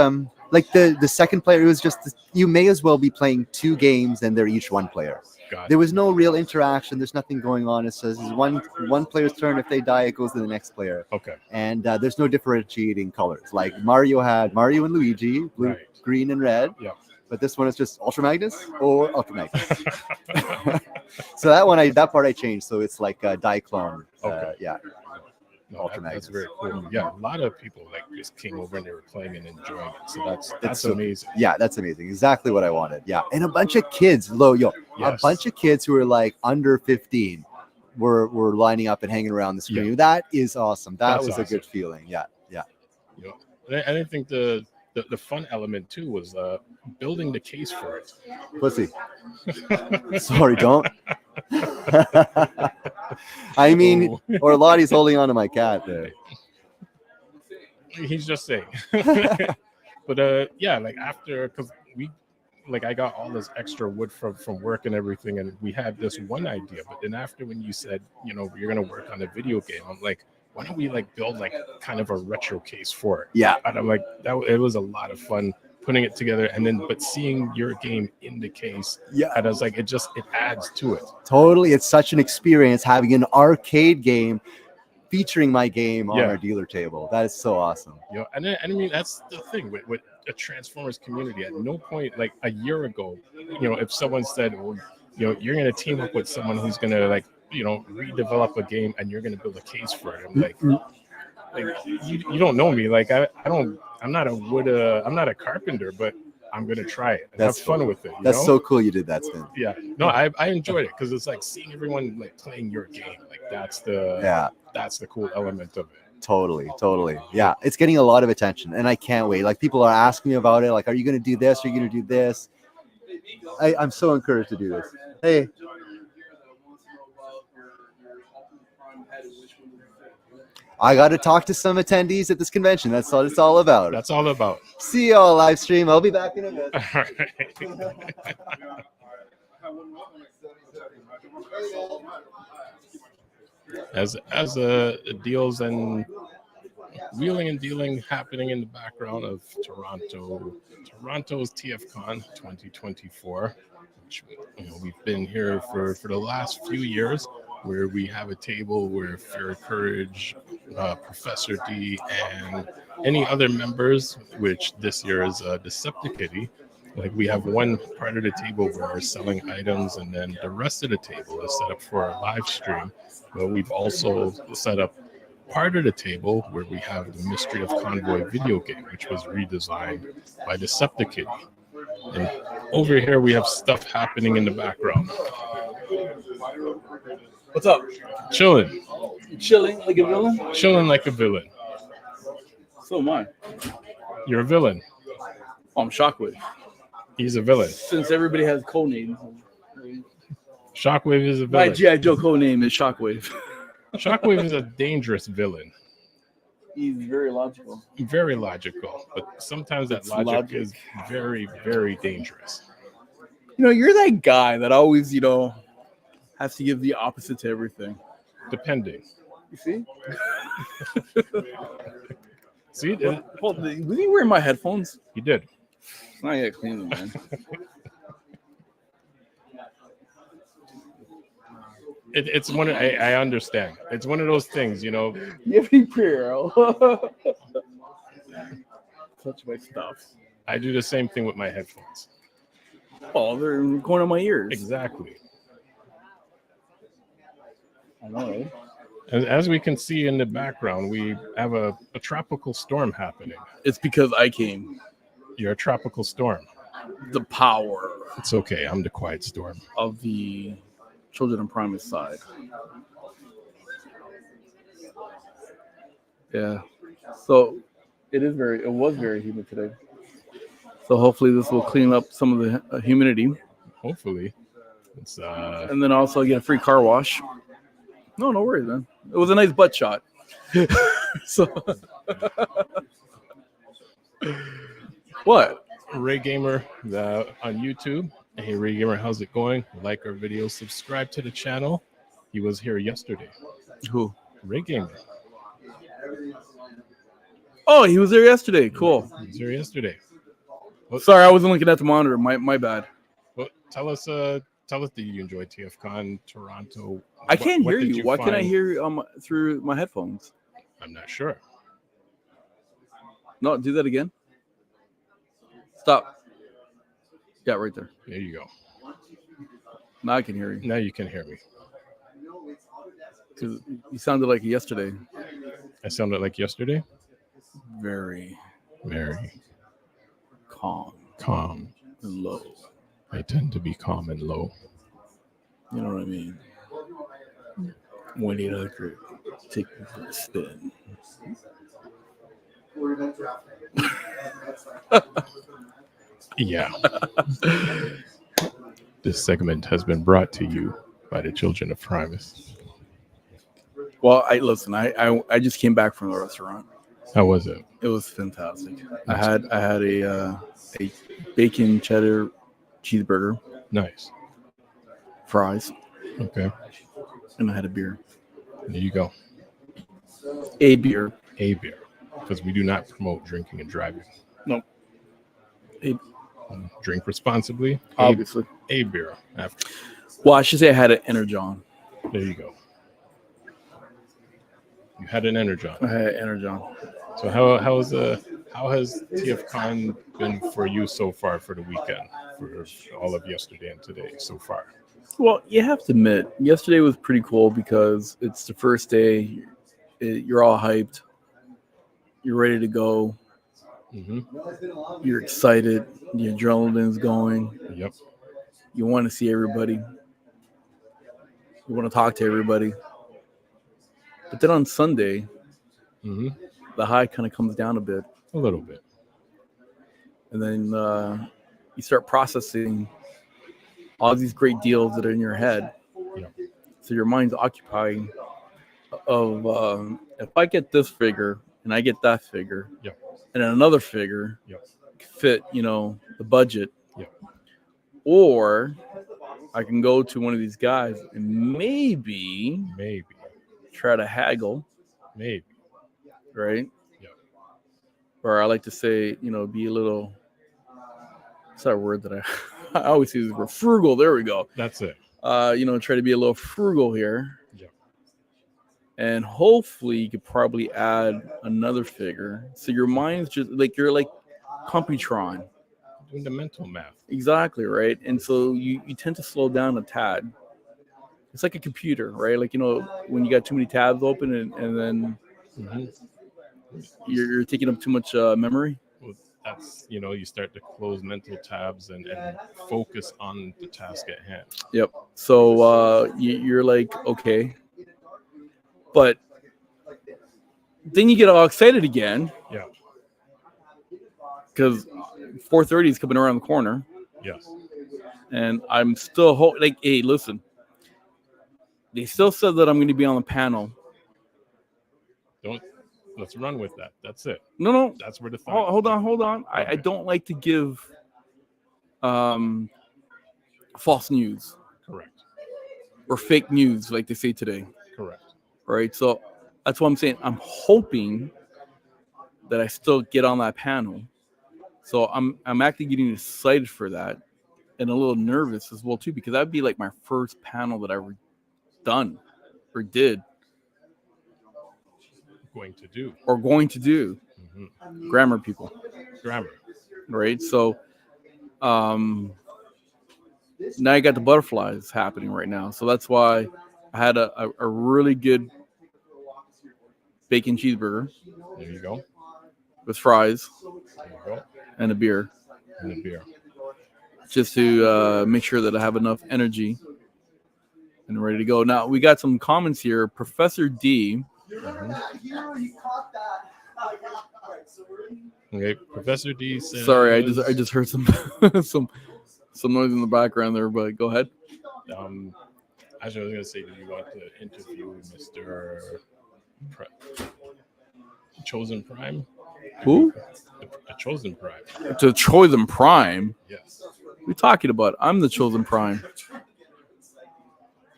Speaker 12: like the second player. It was just you may as well be playing two games and they're each one player. There was no real interaction. There's nothing going on. It says one player's turn. If they die, it goes to the next player.
Speaker 5: Okay.
Speaker 12: And there's no differentiating colors. Like Mario had Mario and Luigi, blue, green, and red.
Speaker 5: Yeah.
Speaker 12: But this one is just Ultra Magnus or Ultra Magnus. So that part I changed. So it's like a Diclone.
Speaker 5: Okay.
Speaker 12: Yeah.
Speaker 5: No, that's very cool. Yeah, a lot of people just came over and they were playing and enjoying it. So that's amazing.
Speaker 12: Yeah, that's amazing. Exactly what I wanted. Yeah, and a bunch of kids, a bunch of kids who were like under 15 were lining up and hanging around the screen. Yeah. That is awesome. That's was awesome. A good feeling. Yeah.
Speaker 5: And I think the fun element too was building the case for it.
Speaker 12: Pussy. Sorry, don't. I mean, Orlotti's holding on to my cat there.
Speaker 5: He's just saying. But like after, because I got all this extra wood from work and everything, and we had this one idea. But then after, when you said, you're gonna work on a video game, I'm like, why don't we build kind of a retro case for it?
Speaker 12: Yeah.
Speaker 5: And I'm like, it was a lot of fun putting it together, but seeing your game in the case, and I was like, it adds to it.
Speaker 12: Totally, it's such an experience having an arcade game featuring my game on our dealer table. That is so awesome.
Speaker 5: And I mean, that's the thing with a Transformers community. At no point, like a year ago, if someone said, well, you're going to team up with someone who's going to redevelop a game and you're going to build a case for it, I'm like you don't know me. Like I'm not a carpenter, but I'm gonna try it and
Speaker 12: That's
Speaker 5: have fun
Speaker 12: cool.
Speaker 5: with it.
Speaker 12: That's
Speaker 5: know?
Speaker 12: so cool you did that, Spin.
Speaker 5: Yeah, no, I enjoyed it because it's like seeing everyone like playing your game. Like that's the cool element of it.
Speaker 12: Totally. Yeah, it's getting a lot of attention, and I can't wait. Like people are asking me about it. Like, are you going to do this? Are you going to do this? I'm so encouraged to do this. Hey. I got to talk to some attendees at this convention. That's what it's all about.
Speaker 5: That's all about.
Speaker 12: See you all live stream. I'll be back in a bit.
Speaker 5: All right. As deals and wheeling and dealing happening in the background of Toronto's TFCON 2024, which we've been here for the last few years, where we have a table where Fair Courage, Professor D, and any other members, which this year is Decepticon. Like we have one part of the table where we're selling items, and then the rest of the table is set up for a live stream. But we've also set up part of the table where we have the Mystery of Convoy video game, which was redesigned by Decepticon. And over here we have stuff happening in the background.
Speaker 6: What's up?
Speaker 5: Chilling.
Speaker 6: Chilling like a villain?
Speaker 5: Chilling like a villain.
Speaker 6: So am I.
Speaker 5: You're a villain.
Speaker 6: Oh, I'm Shockwave.
Speaker 5: He's a villain.
Speaker 6: Since everybody has code names.
Speaker 5: Shockwave is a villain.
Speaker 6: My G.I. Joe code name is Shockwave.
Speaker 5: Shockwave is a dangerous villain.
Speaker 6: He's very logical.
Speaker 5: Very logical, but sometimes that logic is very, very dangerous.
Speaker 6: You're that guy that always, has to give the opposite to everything.
Speaker 5: Depending.
Speaker 6: You see?
Speaker 5: See?
Speaker 6: Well, was he wearing my headphones?
Speaker 5: He did.
Speaker 6: Not yet clean them, man.
Speaker 5: It's one. I understand. It's one of those things,
Speaker 6: You have any prayer? Touch my stuff.
Speaker 5: I do the same thing with my headphones.
Speaker 6: Oh, they're going on my ears.
Speaker 5: Exactly.
Speaker 6: I know, right?
Speaker 5: As we can see in the background, we have a tropical storm happening.
Speaker 6: It's because I came.
Speaker 5: You're a tropical storm.
Speaker 6: The power.
Speaker 5: It's okay. I'm the quiet storm.
Speaker 6: Of the Children of Primus side. Yeah. So it was very humid today. So hopefully this will clean up some of the humidity.
Speaker 5: Hopefully. It's
Speaker 6: and then also get a free car wash. No worries, man. It was a nice butt shot. So what?
Speaker 5: Ray Gamer on YouTube. Hey Ray Gamer, how's it going? Like our videos, subscribe to the channel. He was here yesterday.
Speaker 6: Who?
Speaker 5: Ray Gamer.
Speaker 6: Oh, he was there yesterday. Cool.
Speaker 5: He was here yesterday.
Speaker 6: Sorry, I wasn't looking at the monitor. My bad.
Speaker 5: Well, tell us, did you enjoy TFCon Toronto?
Speaker 6: I can't hear you. Why can't I hear you through my headphones?
Speaker 5: I'm not sure.
Speaker 6: No, do that again. Stop. Yeah, right there.
Speaker 5: There you go.
Speaker 6: Now I can hear you.
Speaker 5: Now you can hear me.
Speaker 6: Because you sounded like yesterday.
Speaker 5: I sounded like yesterday?
Speaker 6: Very
Speaker 5: calm
Speaker 6: and low.
Speaker 5: I tend to be calm and low.
Speaker 6: You know what I mean? 1-800. Take me for a spin.
Speaker 5: Yeah. This segment has been brought to you by the Children of Primus.
Speaker 6: Well, I just came back from the restaurant.
Speaker 5: How was it?
Speaker 6: It was fantastic. I had a bacon cheddar cheeseburger.
Speaker 5: Nice.
Speaker 6: Fries.
Speaker 5: Okay.
Speaker 6: And I had a beer.
Speaker 5: There you go.
Speaker 6: A beer.
Speaker 5: Because we do not promote drinking and driving.
Speaker 6: No.
Speaker 5: Drink responsibly.
Speaker 6: Obviously.
Speaker 5: A beer after.
Speaker 6: Well, I should say I had an Energon.
Speaker 5: There you go. You had an Energon.
Speaker 6: I had an Energon.
Speaker 5: So how has TFCon been for you so far for the weekend, for all of yesterday and today so far?
Speaker 6: Well, you have to admit, yesterday was pretty cool because it's the first day. You're all hyped. You're ready to go. You're excited. The adrenaline's going.
Speaker 5: Yep.
Speaker 6: You want to see everybody. You want to talk to everybody. But then on Sunday, the high kind of comes down a bit.
Speaker 5: A little bit.
Speaker 6: And then you start processing all these great deals that are in your head.
Speaker 5: Yep.
Speaker 6: So your mind's occupying of if I get this figure and I get that figure,
Speaker 5: yep,
Speaker 6: and another figure,
Speaker 5: yep,
Speaker 6: fit, the budget,
Speaker 5: yep,
Speaker 6: or I can go to one of these guys and maybe try to haggle,
Speaker 5: maybe,
Speaker 6: right?
Speaker 5: Yeah.
Speaker 6: Or I like to say, be a little. What's that word that I always use? Frugal. There we go.
Speaker 5: That's it.
Speaker 6: Try to be a little frugal here.
Speaker 5: Yeah.
Speaker 6: And hopefully you could probably add another figure. So your mind's just you're like Computron.
Speaker 5: Doing the mental math.
Speaker 6: Exactly, right? And so you tend to slow down a tad. It's like a computer, right? When you got too many tabs open and then you're taking up too much memory.
Speaker 5: Well, that's, you start to close mental tabs and focus on the task at hand.
Speaker 6: Yep. So you're like, okay. But then you get all excited again.
Speaker 5: Yeah.
Speaker 6: Because 4:30 is coming around the corner.
Speaker 5: Yes.
Speaker 6: And I'm still hey, listen. They still said that I'm going to be on the panel.
Speaker 5: Let's run with that. That's it.
Speaker 6: No.
Speaker 5: That's where the
Speaker 6: hold on. Okay. I don't like to give false news.
Speaker 5: Correct.
Speaker 6: Or fake news, like they say today.
Speaker 5: Correct.
Speaker 6: Right. So that's what I'm saying. I'm hoping that I still get on that panel. So I'm actually getting excited for that and a little nervous as well too, because that'd be like my first panel that I ever done or did.
Speaker 5: Going to do.
Speaker 6: Grammar people.
Speaker 5: Grammar.
Speaker 6: Right. So now you got the butterflies happening right now. So that's why I had a really good bacon cheeseburger.
Speaker 5: There you go.
Speaker 6: With fries.
Speaker 5: There you go.
Speaker 6: And a beer. Just to make sure that I have enough energy and ready to go. Now, we got some comments here. Professor D.
Speaker 5: Okay, Professor D says...
Speaker 6: Sorry, I just heard some some noise in the background there, but go ahead.
Speaker 5: Actually, I was going to say, do you want to interview Mr. Chosen Prime?
Speaker 6: Who?
Speaker 5: The Chosen Prime.
Speaker 6: The Chosen Prime?
Speaker 5: Yes.
Speaker 6: What are you talking about? I'm the Chosen Prime.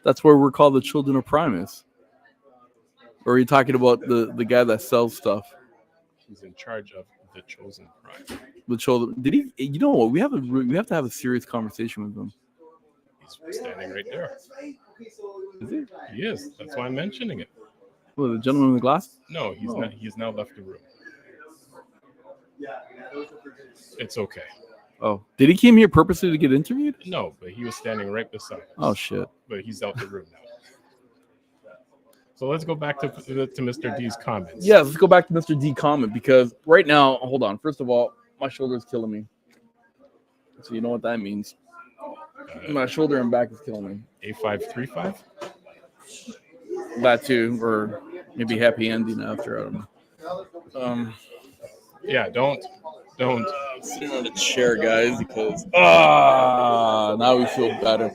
Speaker 6: That's where we're called the Children of Primus. Or are you talking about the guy that sells stuff?
Speaker 5: He's in charge of the Chosen Prime.
Speaker 6: The Chosen. Did he? You know what? We have to have a serious conversation with him.
Speaker 5: He's standing right there.
Speaker 6: Is he?
Speaker 5: He is. That's why I'm mentioning it.
Speaker 6: Well, the gentleman in the glass?
Speaker 5: No, he's not. He's now left the room. It's okay.
Speaker 6: Oh, did he came here purposely to get interviewed?
Speaker 5: No, but he was standing right beside us.
Speaker 6: Oh shit!
Speaker 5: But he's out the room now. So let's go back to Mr. D's comments.
Speaker 6: Yeah, let's go back to Mr. D comment, because right now, hold on. First of all, my shoulder is killing me. So you know what that means. My shoulder and back is killing me.
Speaker 5: A535?
Speaker 6: That too, or maybe happy ending after. I don't know.
Speaker 5: Yeah, don't.
Speaker 6: Sitting on a chair, guys, because now we feel better.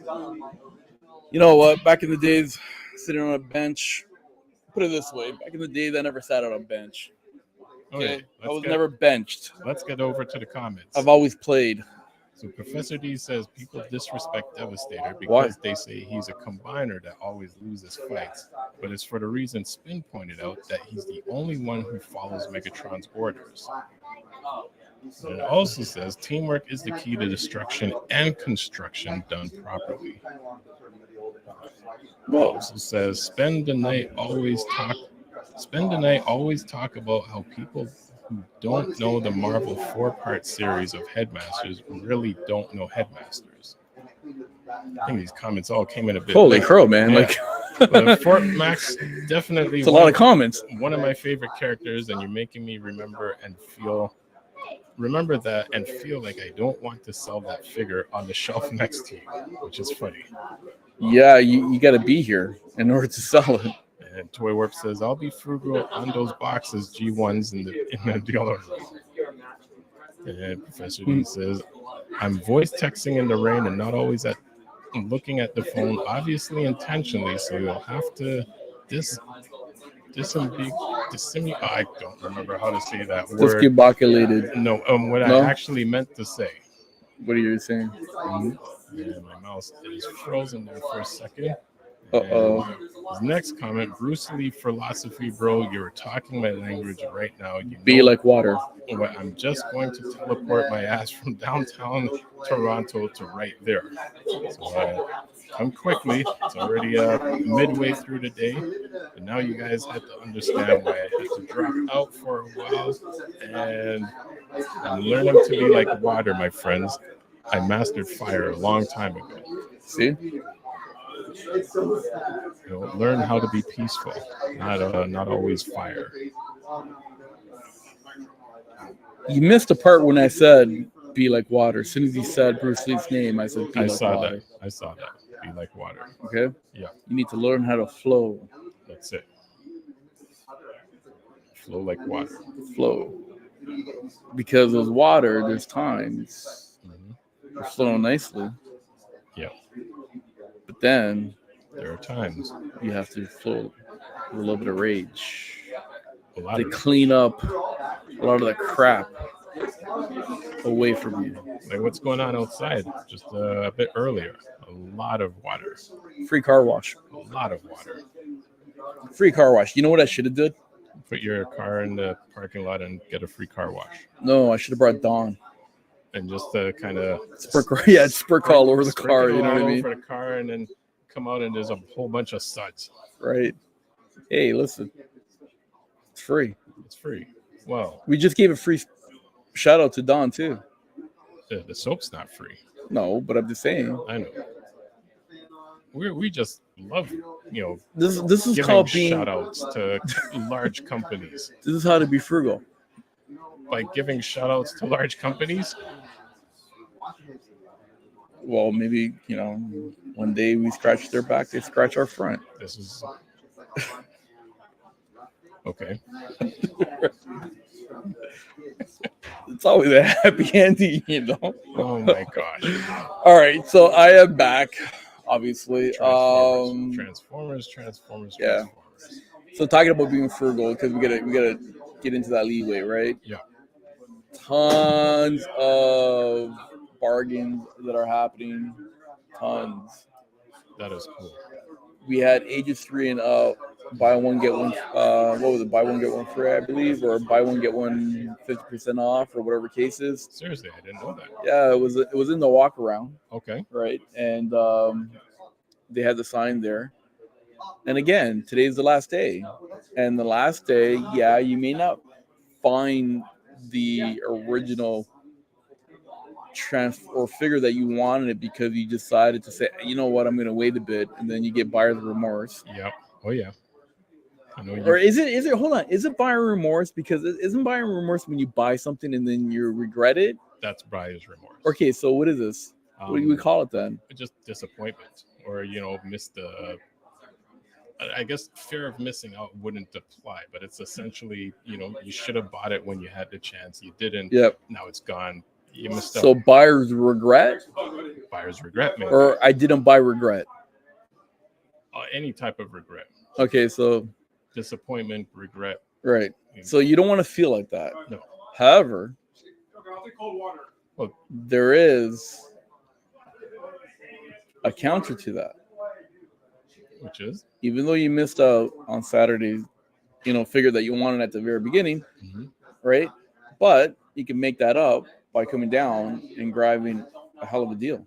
Speaker 6: You know what? Back in the days, sitting on a bench. Put it this way: back in the days, I never sat on a bench. Okay, I was never benched.
Speaker 5: Let's get over to the comments.
Speaker 6: I've always played.
Speaker 5: So Professor D says people disrespect Devastator because they say he's a combiner that always loses fights, but it's for the reason Spin pointed out, that he's the only one who follows Megatron's orders. And it also says teamwork is the key to destruction and construction done properly. It also says spend the night always talk about how people who don't know the Marvel 4-part series of Headmasters really don't know Headmasters. I think these comments all came in a bit.
Speaker 6: Holy
Speaker 5: late.
Speaker 6: crow, man!
Speaker 5: Yeah.
Speaker 6: Like
Speaker 5: But Fort Max definitely.
Speaker 6: It's a lot of comments.
Speaker 5: One of my favorite characters, and you're making me remember and feel remember that and feel like I don't want to sell that figure on the shelf next to you, which is funny.
Speaker 6: Yeah, you got to be here in order to sell it.
Speaker 5: And Toy Warp says, I'll be frugal on those boxes, G1s in the dealer room. And Professor D says, I'm voice texting in the rain and not always looking at the phone, obviously intentionally, so you'll have to I don't remember how to say that word.
Speaker 6: Discombobulated.
Speaker 5: No, what
Speaker 6: No?
Speaker 5: I actually meant to say.
Speaker 6: What are you saying?
Speaker 5: Yeah, my mouse is frozen there for a second.
Speaker 6: Uh-oh.
Speaker 5: His next comment, Bruce Lee philosophy, bro, you're talking my language right now. You
Speaker 6: Be
Speaker 5: know
Speaker 6: like water.
Speaker 5: what? I'm just going to teleport my ass from downtown Toronto to right there. So come quickly. It's already midway through the day. But now you guys have to understand why I had to drop out for a while. And I'm learning to be like water, my friends. I mastered fire a long time ago.
Speaker 6: See?
Speaker 5: Learn how to be peaceful, not always fire.
Speaker 6: You missed the part when I said be like water. As soon as you said Bruce Lee's name, I said be like water.
Speaker 5: I saw that. Be like water.
Speaker 6: Okay?
Speaker 5: Yeah.
Speaker 6: You need to learn how to flow.
Speaker 5: That's it. Flow like water.
Speaker 6: Flow. Because with water, there's times you're flowing nicely.
Speaker 5: Yeah.
Speaker 6: But then
Speaker 5: there are times
Speaker 6: you have to flow with a little bit of rage.
Speaker 5: To
Speaker 6: clean up a lot of the crap away from you.
Speaker 5: Like what's going on outside just a bit earlier. A lot of water.
Speaker 6: Free car wash.
Speaker 5: A lot of water.
Speaker 6: Free car wash. You know what I should have did?
Speaker 5: Put your car in the parking lot and get a free car wash.
Speaker 6: No, I should have brought Dawn.
Speaker 5: And just kind of
Speaker 6: spurk all over the car. You know what I mean?
Speaker 5: Over the car, and then come out and there's a whole bunch of suds.
Speaker 6: Right. Hey, listen. It's free.
Speaker 5: It's free. Well,
Speaker 6: we just gave a free shout out to Dawn too.
Speaker 5: The soap's not free.
Speaker 6: No, but I'm just saying.
Speaker 5: I know. We just love
Speaker 6: this is called being
Speaker 5: shout outs to large companies.
Speaker 6: This is how to be frugal.
Speaker 5: By giving shout outs to large companies.
Speaker 6: Well, maybe one day we scratch their back, they scratch our front.
Speaker 5: This is okay.
Speaker 6: It's always a happy ending,
Speaker 5: Oh my gosh.
Speaker 6: All right, so I am back, obviously.
Speaker 5: Transformers.
Speaker 6: Yeah. So talking about being frugal, because we gotta get into that leeway, right?
Speaker 5: Yeah.
Speaker 6: Tons of bargains that are happening. Tons.
Speaker 5: That is cool.
Speaker 6: We had ages 3 and up. Buy one get one. What was it? Buy one get one free, I believe, or buy one get one 50% off, or whatever case is.
Speaker 5: Seriously, I didn't know that.
Speaker 6: Yeah, it was in the walk around.
Speaker 5: Okay.
Speaker 6: Right, and they had the sign there. And again, today's the last day, and the last day, you may not find the original figure that you wanted because you decided to say, you know what, I'm going to wait a bit, and then you get buyer's remorse.
Speaker 5: Yep. Oh yeah.
Speaker 6: Or is it? Hold on. Is it buyer remorse? Because isn't buyer remorse when you buy something and then you regret it?
Speaker 5: That's buyer's remorse.
Speaker 6: Okay, so what is this? What do we call it then?
Speaker 5: Just disappointment, or missed the. I guess fear of missing out wouldn't apply, but it's essentially you should have bought it when you had the chance. You didn't.
Speaker 6: Yep.
Speaker 5: Now it's gone. You missed out.
Speaker 6: So buyer's regret.
Speaker 5: Buyer's regret, maybe.
Speaker 6: Or I didn't buy regret.
Speaker 5: Any type of regret.
Speaker 6: Okay, so.
Speaker 5: Disappointment, regret.
Speaker 6: Right. So you don't want to feel like that.
Speaker 5: No.
Speaker 6: However, there is a counter to that.
Speaker 5: Which is?
Speaker 6: Even though you missed out on Saturday's, figure that you wanted at the very beginning, right? But you can make that up by coming down and grabbing a hell of a deal.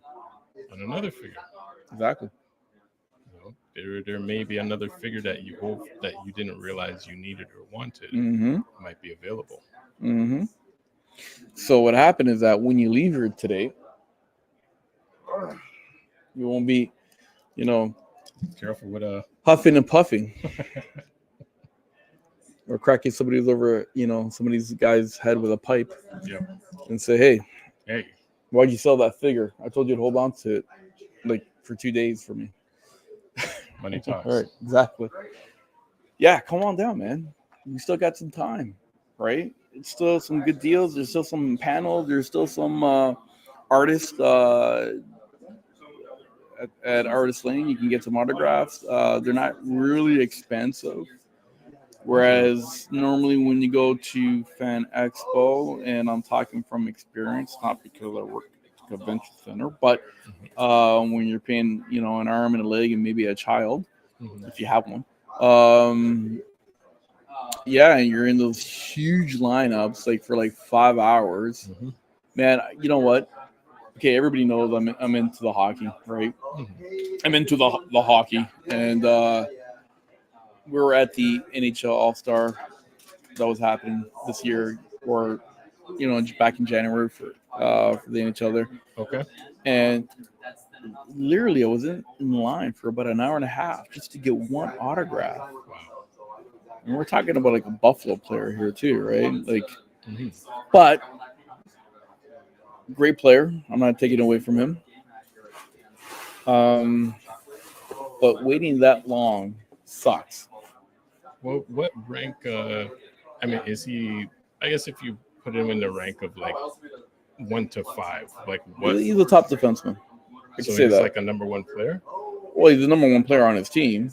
Speaker 5: On another figure.
Speaker 6: Exactly.
Speaker 5: There may be another figure that you didn't realize you needed or wanted might be available.
Speaker 6: So what happened is that when you leave here today, you won't be,
Speaker 5: careful with
Speaker 6: huffing and puffing. or cracking somebody's over, somebody's guy's head with a pipe,
Speaker 5: Yep.
Speaker 6: and say,
Speaker 5: Hey,
Speaker 6: why'd you sell that figure? I told you to hold on to it, like for 2 days for me.
Speaker 5: money talks.
Speaker 6: All right, exactly. Yeah, come on down, man. You still got some time, right? It's still some good deals. There's still some panels. There's still some artists at Artist Lane. You can get some autographs. They're not really expensive. Whereas normally when you go to Fan Expo, and I'm talking from experience, not because I work at the convention center, but when you're paying, an arm and a leg and maybe a child, if you have one, yeah, and you're in those huge lineups, like for like 5 hours, man. You know what? Okay, everybody knows I'm into the hockey, right? I'm into the hockey, and we were at the NHL All-Star that was happening this year, or back in January for the NHL there.
Speaker 5: Okay.
Speaker 6: And literally, I was in line for about an hour and a half just to get one autograph. And we're talking about like a Buffalo player here too, right? Like, but great player. I'm not taking away from him. But waiting that long sucks.
Speaker 5: Well, what rank? Is he? I guess if you put him in the rank of like 1 to 5, like what?
Speaker 6: He's a top defenseman. I can
Speaker 5: So
Speaker 6: say
Speaker 5: he's
Speaker 6: that.
Speaker 5: like a number 1 player.
Speaker 6: Well, he's the number 1 player on his team.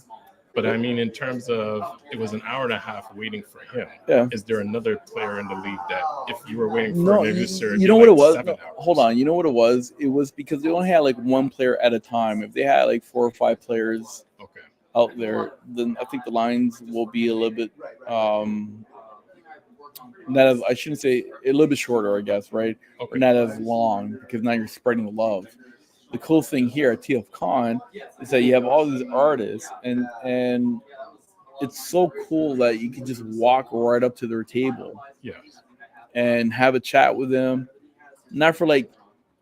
Speaker 5: But I mean, in terms of it was an hour and a half waiting for him.
Speaker 6: Yeah.
Speaker 5: Is there another player in the league that if you were waiting for
Speaker 6: No,
Speaker 5: him, maybe sir,
Speaker 6: you know what it was?
Speaker 5: 7
Speaker 6: No,
Speaker 5: hours?
Speaker 6: hold on. You know what it was? It was because they only had like 1 player at a time. If they had like 4 or 5 players out there, then I think the lines will be a little bit not as, I shouldn't say, a little bit shorter, I guess, right? Or not as long, because now you're spreading the love. The cool thing here at TFCON is that you have all these artists, and it's so cool that you can just walk right up to their table, and have a chat with them. Not for like,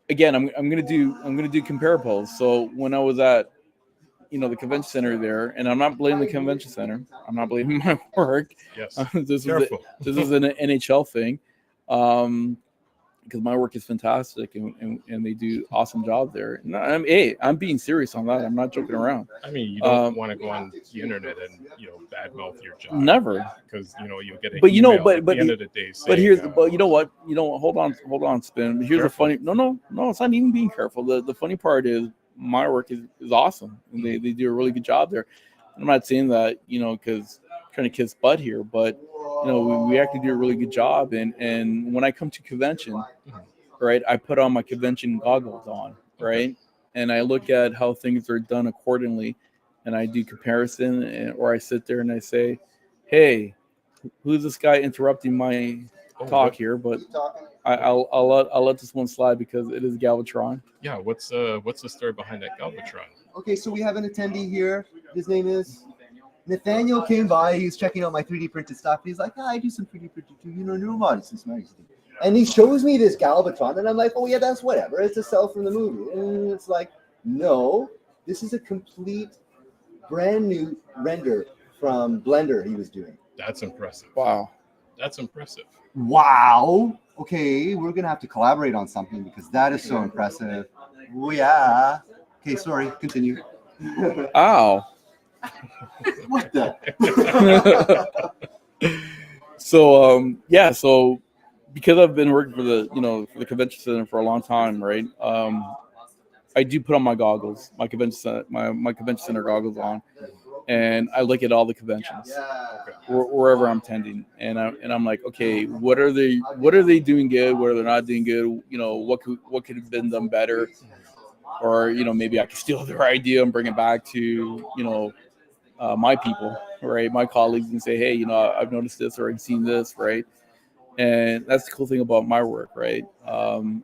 Speaker 6: again, I'm gonna do comparables. So when I was at the convention center there, and I'm not blaming the convention center. I'm not blaming my work.
Speaker 5: Yes.
Speaker 6: This
Speaker 5: Careful.
Speaker 6: is an NHL thing, because my work is fantastic, and they do awesome job there. No, I'm being serious on that. I'm not joking around.
Speaker 5: I mean, you don't want to go on the internet and badmouth your job.
Speaker 6: Never.
Speaker 5: Because you'll get an
Speaker 6: But
Speaker 5: email
Speaker 6: but
Speaker 5: at the end of the day.
Speaker 6: but
Speaker 5: saying,
Speaker 6: here's but you know what? Hold on, Spin. Here's the
Speaker 5: Careful.
Speaker 6: funny. No, it's not even being careful. The funny part is my work is awesome, and they do a really good job there. And I'm not saying that because trying to kiss butt here, but we actually do a really good job. And when I come to convention, right, I put on my convention goggles on, right, and I look at how things are done accordingly, and I do comparison, or I sit there and I say, hey, who's this guy interrupting my talk here? But I'll let this one slide because it is Galvatron.
Speaker 5: Yeah, what's the story behind that Galvatron?
Speaker 12: Okay, so we have an attendee here. His name is Nathaniel. Came by. He's checking out my 3D printed stuff. He's like, I do some 3D printing too. New models. And he shows me this Galvatron, and I'm like, oh yeah, that's whatever. It's a cell from the movie. And it's like, no, this is a complete brand new render from Blender he was doing.
Speaker 5: That's impressive.
Speaker 6: Wow.
Speaker 5: That's impressive.
Speaker 12: Wow. Okay, we're gonna have to collaborate on something because that is so impressive. Oh yeah. Okay, sorry. Continue.
Speaker 6: Ow.
Speaker 12: What the?
Speaker 6: So because I've been working for the convention center for a long time, right? I do put on my goggles, my convention center goggles on, and I look at all the conventions wherever I'm attending, and I'm like, okay, what are they doing good? What are they not doing good? What could have been done better? Or maybe I could steal their idea and bring it back to my people, right, my colleagues, and say, hey, I've noticed this or I've seen this, right? And that's the cool thing about my work, right?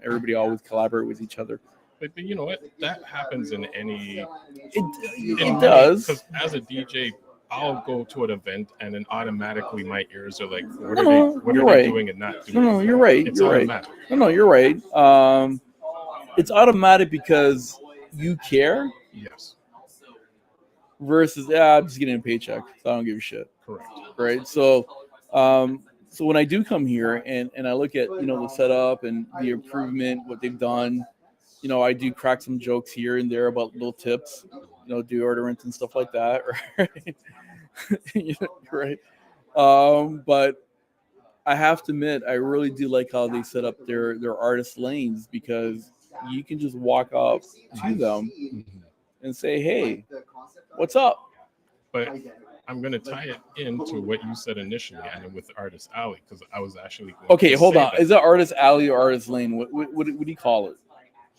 Speaker 6: Everybody always collaborate with each other.
Speaker 5: But you know what? That happens in any.
Speaker 6: It does.
Speaker 5: Because as a DJ, I'll go to an event and then automatically my ears are like, what are they doing and not doing?
Speaker 6: No, you're right.
Speaker 5: It's
Speaker 6: You're
Speaker 5: automatic.
Speaker 6: right. No, you're right. It's automatic because you care.
Speaker 5: Yes.
Speaker 6: Versus, I'm just getting a paycheck, so I don't give a shit.
Speaker 5: Correct.
Speaker 6: Right. So So when I do come here and I look at, the setup and the improvement, what they've done, I do crack some jokes here and there about little tips, deodorant and stuff like that, right? Right. But I have to admit, I really do like how they set up their artist lanes, because you can just walk up to them and say, "Hey, what's up?"
Speaker 5: But I'm going to tie it into what you said initially, and with Artist Alley, because I was actually going
Speaker 6: Okay,
Speaker 5: to
Speaker 6: hold
Speaker 5: say
Speaker 6: on.
Speaker 5: that.
Speaker 6: Is it Artist Alley or Artist Lane? What do you call it?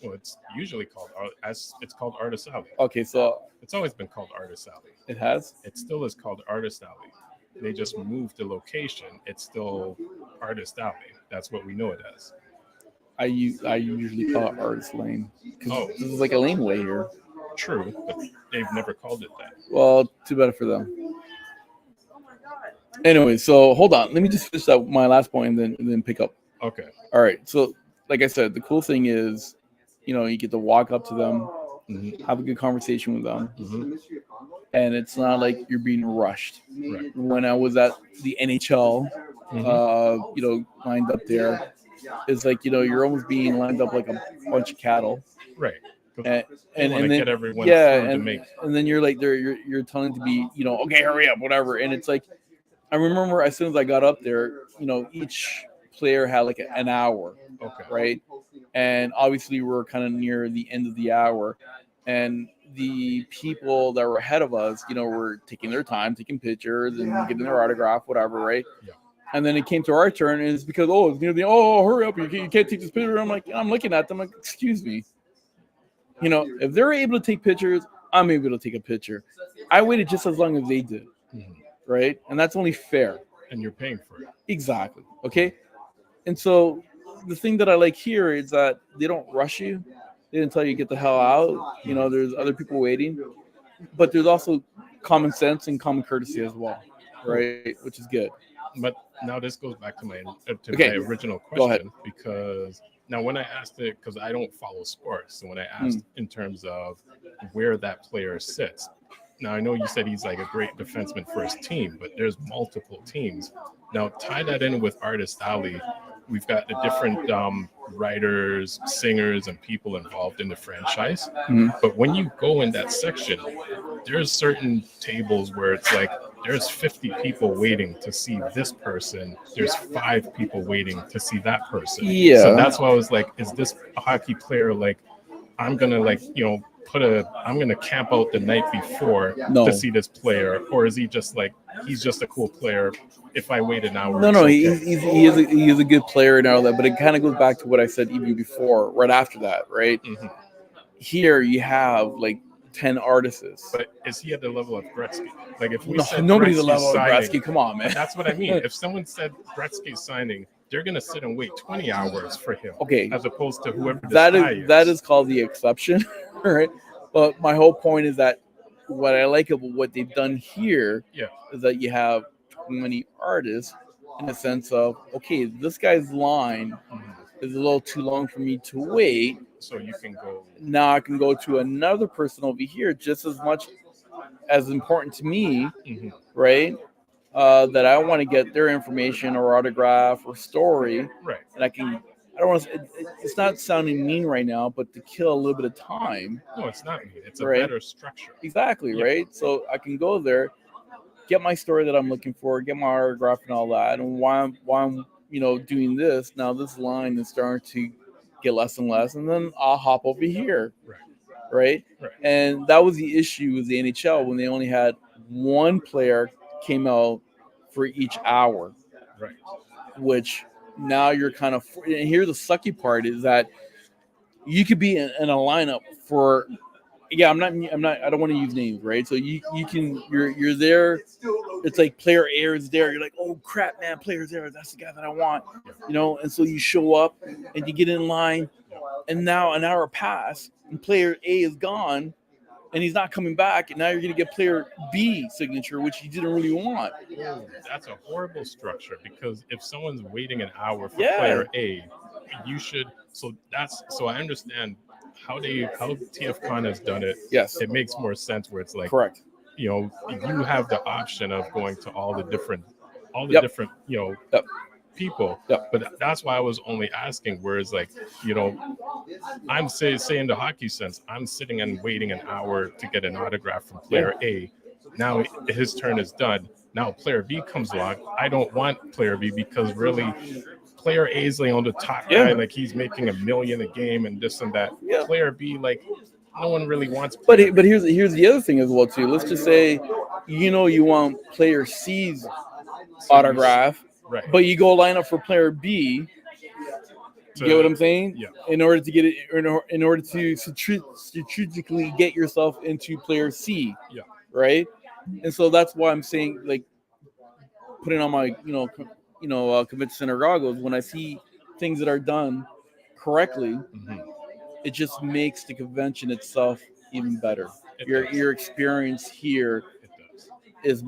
Speaker 5: Well, it's usually called it's called Artist Alley.
Speaker 6: Okay, so
Speaker 5: It's always been called Artist Alley.
Speaker 6: it has.
Speaker 5: It still is called Artist Alley. They just moved the location. It's still Artist Alley. That's what we know it as.
Speaker 6: I usually call it Artist Lane, because
Speaker 5: Oh.
Speaker 6: this is like a laneway here.
Speaker 5: True, but they've never called it that.
Speaker 6: Well, too bad for them. Anyway, so hold on. Let me just finish out my last point and then pick up.
Speaker 5: Okay.
Speaker 6: All right. So, like I said, the cool thing is, you get to walk up to them, have a good conversation with them, and it's not like you're being rushed.
Speaker 5: Right.
Speaker 6: When I was at the NHL, lined up there, it's like, you're almost being lined up like a bunch of cattle.
Speaker 5: Right.
Speaker 6: And
Speaker 5: then
Speaker 6: then
Speaker 5: get everyone
Speaker 6: and then you're like you're telling to be, okay, hurry up, whatever. And it's like, I remember as soon as I got up there, each player had like an hour.
Speaker 5: Okay.
Speaker 6: Right. And obviously we're kind of near the end of the hour, and the people that were ahead of us, were taking their time, taking pictures and getting their autograph, whatever. Right.
Speaker 5: Yeah.
Speaker 6: And then it came to our turn, and it's because, it's near the, hurry up, you can't take this picture. I'm looking at them like, excuse me. If they're able to take pictures, I'm able to take a picture. I waited just as long as they did, right? And that's only fair.
Speaker 5: And you're paying for it.
Speaker 6: Exactly. Okay. And so the thing that I like here is that they don't rush you. They didn't tell you get the hell out. There's other people waiting, but there's also common sense and common courtesy as well, right? Which is good.
Speaker 5: But now this goes back to my
Speaker 6: Okay.
Speaker 5: my original
Speaker 6: Go ahead.
Speaker 5: question, because now when I asked it, because I don't follow sports, so when I asked in terms of where that player sits, now I know you said he's like a great defenseman for his team, but there's multiple teams. Now tie that in with Artist Alley. We've got the different writers, singers, and people involved in the franchise. But when you go in that section, there's certain tables where it's like there's 50 people waiting to see this person. There's 5 people waiting to see that person.
Speaker 6: Yeah.
Speaker 5: So that's why I was like, is this a hockey player? Like, I'm gonna I'm gonna camp out the night before to see this player, or is he just like, he's just a cool player? If I wait an hour,
Speaker 6: No,
Speaker 5: it's okay.
Speaker 6: he is a good player and all that, but it kind of goes back to what I said even before, right after that, right? Here you have like 10 artists.
Speaker 5: But is he at the level of Gretzky? Like, if we
Speaker 6: No,
Speaker 5: said
Speaker 6: nobody's the
Speaker 5: Gretzky's
Speaker 6: level of
Speaker 5: signing,
Speaker 6: Gretzky. Come on, man.
Speaker 5: That's what I mean. If someone said Gretzky's signing, they're gonna sit and wait 20 hours for him.
Speaker 6: Okay.
Speaker 5: As opposed to whoever this
Speaker 6: That
Speaker 5: guy
Speaker 6: is that is called the exception, right? But my whole point is that what I like about what they've done here is that you have 20 artists in the sense of, okay, this guy's line is a little too long for me to wait.
Speaker 5: So you can go.
Speaker 6: Now I can go to another person over here just as much as important to me, right? That I want to get their information or autograph or story.
Speaker 5: Right.
Speaker 6: And I don't want to, it's not sounding mean right now, but to kill a little bit of time.
Speaker 5: No, it's not mean. It's a
Speaker 6: right?
Speaker 5: better structure.
Speaker 6: Exactly, right? So I can go there, get my story that I'm looking for, get my autograph and all that. And while I'm doing this, now this line is starting to get less and less, and then I'll hop over here. Right? And that was the issue with the NHL when they only had one player came out for each hour.
Speaker 5: Right.
Speaker 6: Which now you're kind of, and here the sucky part is that you could be in a lineup for, I don't want to use names, right? So you're there. It's like player A is there. You're like, oh crap, man, player's there. That's the guy that I want, And so you show up and you get in line, and now an hour passed and player A is gone, and he's not coming back. And now you're gonna get player B signature, which you didn't really want.
Speaker 5: That's a horrible structure, because if someone's waiting an hour for player A, you should. So I understand how TFCon has done it.
Speaker 6: Yes,
Speaker 5: it makes more sense where it's like,
Speaker 6: correct.
Speaker 5: You have the option of going to all all the
Speaker 6: Yep.
Speaker 5: different,
Speaker 6: Yep.
Speaker 5: people.
Speaker 6: Yep.
Speaker 5: But that's why I was only asking. Whereas, like, I'm say in the hockey sense, I'm sitting and waiting an hour to get an autograph from player A. Now his turn is done. Now player B comes along. I don't want player B because really, player A is like on the top guy, like he's making $1 million a game and this and that. Player B, like, no one really wants.
Speaker 6: But here's the other thing as well too. Let's just say, you want player C's autograph,
Speaker 5: right?
Speaker 6: But you go line up for player B. You get what I'm saying?
Speaker 5: Yeah.
Speaker 6: In order to get it, in order to strategically get yourself into player C.
Speaker 5: Yeah.
Speaker 6: Right. And so that's why I'm saying, like, putting on my convention center goggles, when I see things that are done correctly, it just makes the convention itself even better. Your experience here is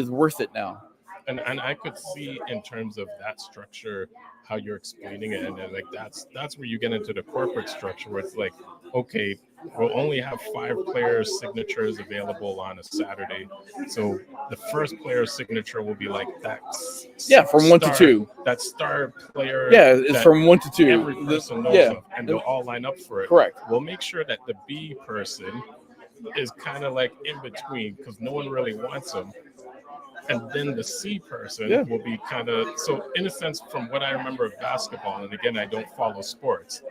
Speaker 6: worth it now.
Speaker 5: And I could see in terms of that structure how you're explaining it, and then, like, that's where you get into the corporate structure where it's like, okay, we'll only have 5 players' signatures available on a Saturday, so the first player's signature will be like that.
Speaker 6: From 1 to 2.
Speaker 5: That star player.
Speaker 6: Yeah, it's from 1 to 2.
Speaker 5: Every person knows of, and they'll all line up for it.
Speaker 6: Correct.
Speaker 5: We'll make sure that the B person is kind of like in between because no one really wants them. And then the C person will be kind of, so in a sense, from what I remember of basketball, and again, I don't follow sports,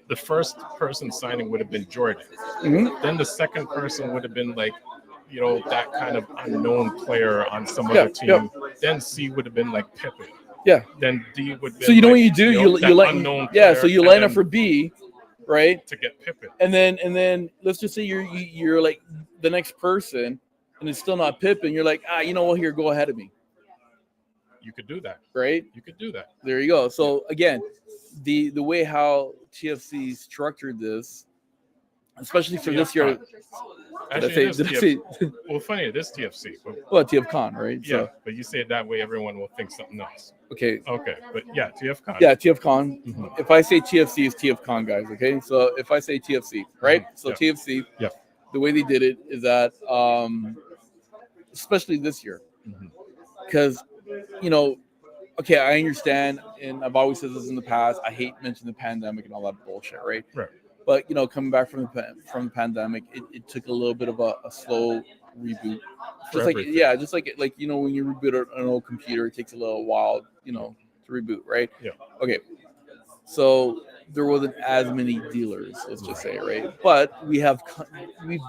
Speaker 5: the first person signing would have been Jordan. Then the second person would have been like, that kind of unknown player on some other team. Then C would have been like Pippen.
Speaker 6: Yeah.
Speaker 5: Then D would be.
Speaker 6: So what you do? You line up for B, right?
Speaker 5: To get Pippen.
Speaker 6: And then let's just say you're like the next person, and it's still not Pippen. You're like, here, go ahead of me.
Speaker 5: You could do that,
Speaker 6: right?
Speaker 5: You could do that.
Speaker 6: There you go. So again, the way how TFC structured this, especially for this year.
Speaker 5: Actually, well, funny, it is TFC.
Speaker 6: Well, TFCON, right?
Speaker 5: Yeah,
Speaker 6: so,
Speaker 5: but you say it that way, everyone will think something else.
Speaker 6: Okay,
Speaker 5: but yeah, TFCON.
Speaker 6: Yeah, TFCON. If I say TFC, it's TFCON, guys. Okay, so if I say TFC, right? So TFC.
Speaker 5: Yeah.
Speaker 6: The way they did it is that, especially this year, because okay, I understand, and I've always said this in the past. I hate mentioning the pandemic and all that bullshit, right?
Speaker 5: Right.
Speaker 6: But coming back from the pandemic, it took a little bit of a slow reboot. Just like when you reboot an old computer, it takes a little while, to reboot, right?
Speaker 5: Yeah.
Speaker 6: Okay. So there wasn't as many dealers, let's just say, right? But we've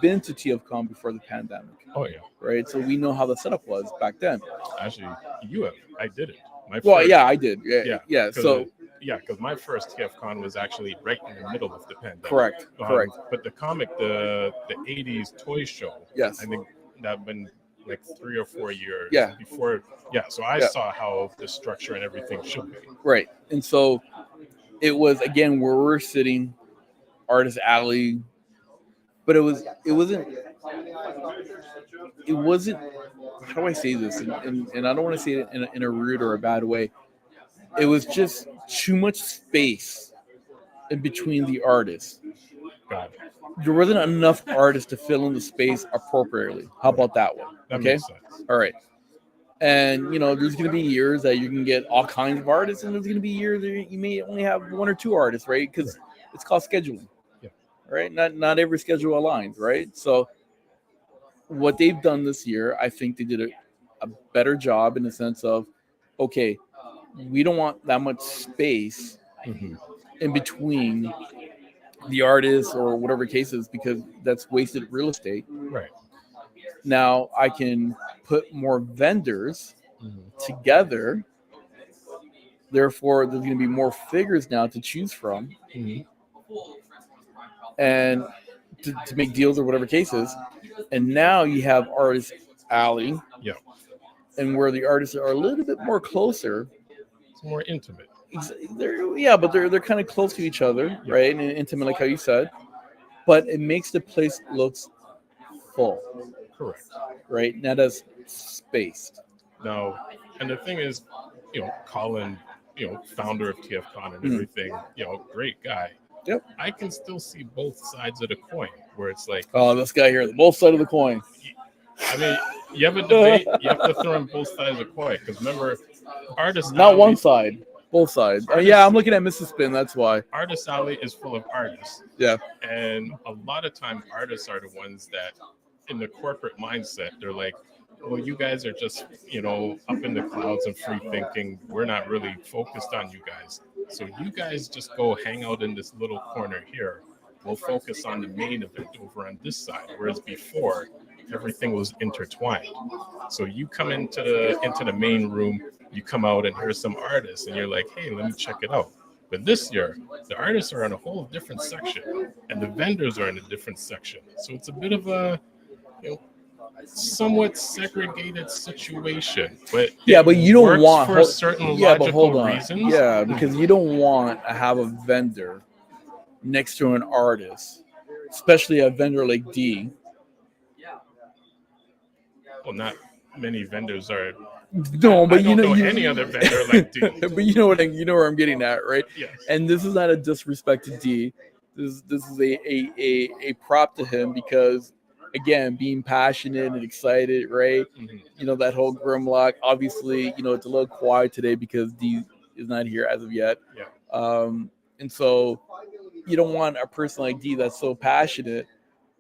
Speaker 6: been to TFCON before the pandemic.
Speaker 5: Oh yeah.
Speaker 6: Right. So we know how the setup was back then.
Speaker 5: Actually, you have. I did it.
Speaker 6: I did. Yeah. So.
Speaker 5: Yeah, because my first TFCon was actually right in the middle of the pandemic.
Speaker 6: Correct.
Speaker 5: But the comic, the 80s toy show,
Speaker 6: yes,
Speaker 5: I think that been like 3 or 4 years before. Yeah, so I saw how the structure and everything should be. Right.
Speaker 6: And so it was, again, where we're sitting, Artist Alley, but it wasn't, how do I say this? And I don't want to say it in a rude or a bad way. It was just too much space in between the artists. There wasn't enough artists to fill in the space appropriately. How about that one?
Speaker 5: That makes sense.
Speaker 6: All right. And, there's going to be years that you can get all kinds of artists, and there's going to be years that you may only have 1 or 2 artists, right? Because it's called scheduling.
Speaker 5: Yeah.
Speaker 6: Right? Not every schedule aligns, right? So what they've done this year, I think they did a better job in the sense of, okay, we don't want that much space in between the artists or whatever cases, because that's wasted real estate.
Speaker 5: Right.
Speaker 6: Now I can put more vendors together. Therefore, there's going to be more figures now to choose from, and to make deals or whatever cases. And now you have Artist Alley, and where the artists are a little bit more closer.
Speaker 5: More intimate.
Speaker 6: They're kind of close to each other, right? And intimate, like how you said. But it makes the place looks full.
Speaker 5: Correct.
Speaker 6: Right? Not as spaced.
Speaker 5: No. And the thing is, Colin, founder of TFCon and everything, great guy.
Speaker 6: Yep.
Speaker 5: I can still see both sides of the coin, where it's like,
Speaker 6: oh, this guy here, both sides of the coin.
Speaker 5: I mean, you have a debate, you have to throw in both sides of the coin. Because remember, Artist
Speaker 6: Not
Speaker 5: Alley,
Speaker 6: one side, both sides. Yeah, I'm looking at Mrs. Spin. That's why.
Speaker 5: Artist Alley is full of artists.
Speaker 6: Yeah.
Speaker 5: And a lot of time, artists are the ones that, in the corporate mindset, they're like, well, you guys are just, up in the clouds and free thinking. We're not really focused on you guys. So you guys just go hang out in this little corner here. We'll focus on the main event over on this side. Whereas before, everything was intertwined. So you come into the main room, you come out and here's some artists, and you're like, hey, let me check it out. But this year, the artists are in a whole different section, and the vendors are in a different section. So it's a bit of a somewhat segregated situation. But
Speaker 6: but you don't want
Speaker 5: for certain logical reasons.
Speaker 6: Yeah, because you don't want to have a vendor next to an artist, especially a vendor like D.
Speaker 5: Well, not many vendors are.
Speaker 6: No, but
Speaker 5: I don't know any other vendor like D.
Speaker 6: But you know where I'm getting at, right?
Speaker 5: Yes.
Speaker 6: And this is not a disrespect to D. This is a prop to him because, again, being passionate and excited, right?
Speaker 5: Mm-hmm.
Speaker 6: That whole Grimlock. Obviously, it's a little quiet today because D is not here as of yet.
Speaker 5: Yeah.
Speaker 6: And so you don't want a person like D that's so passionate,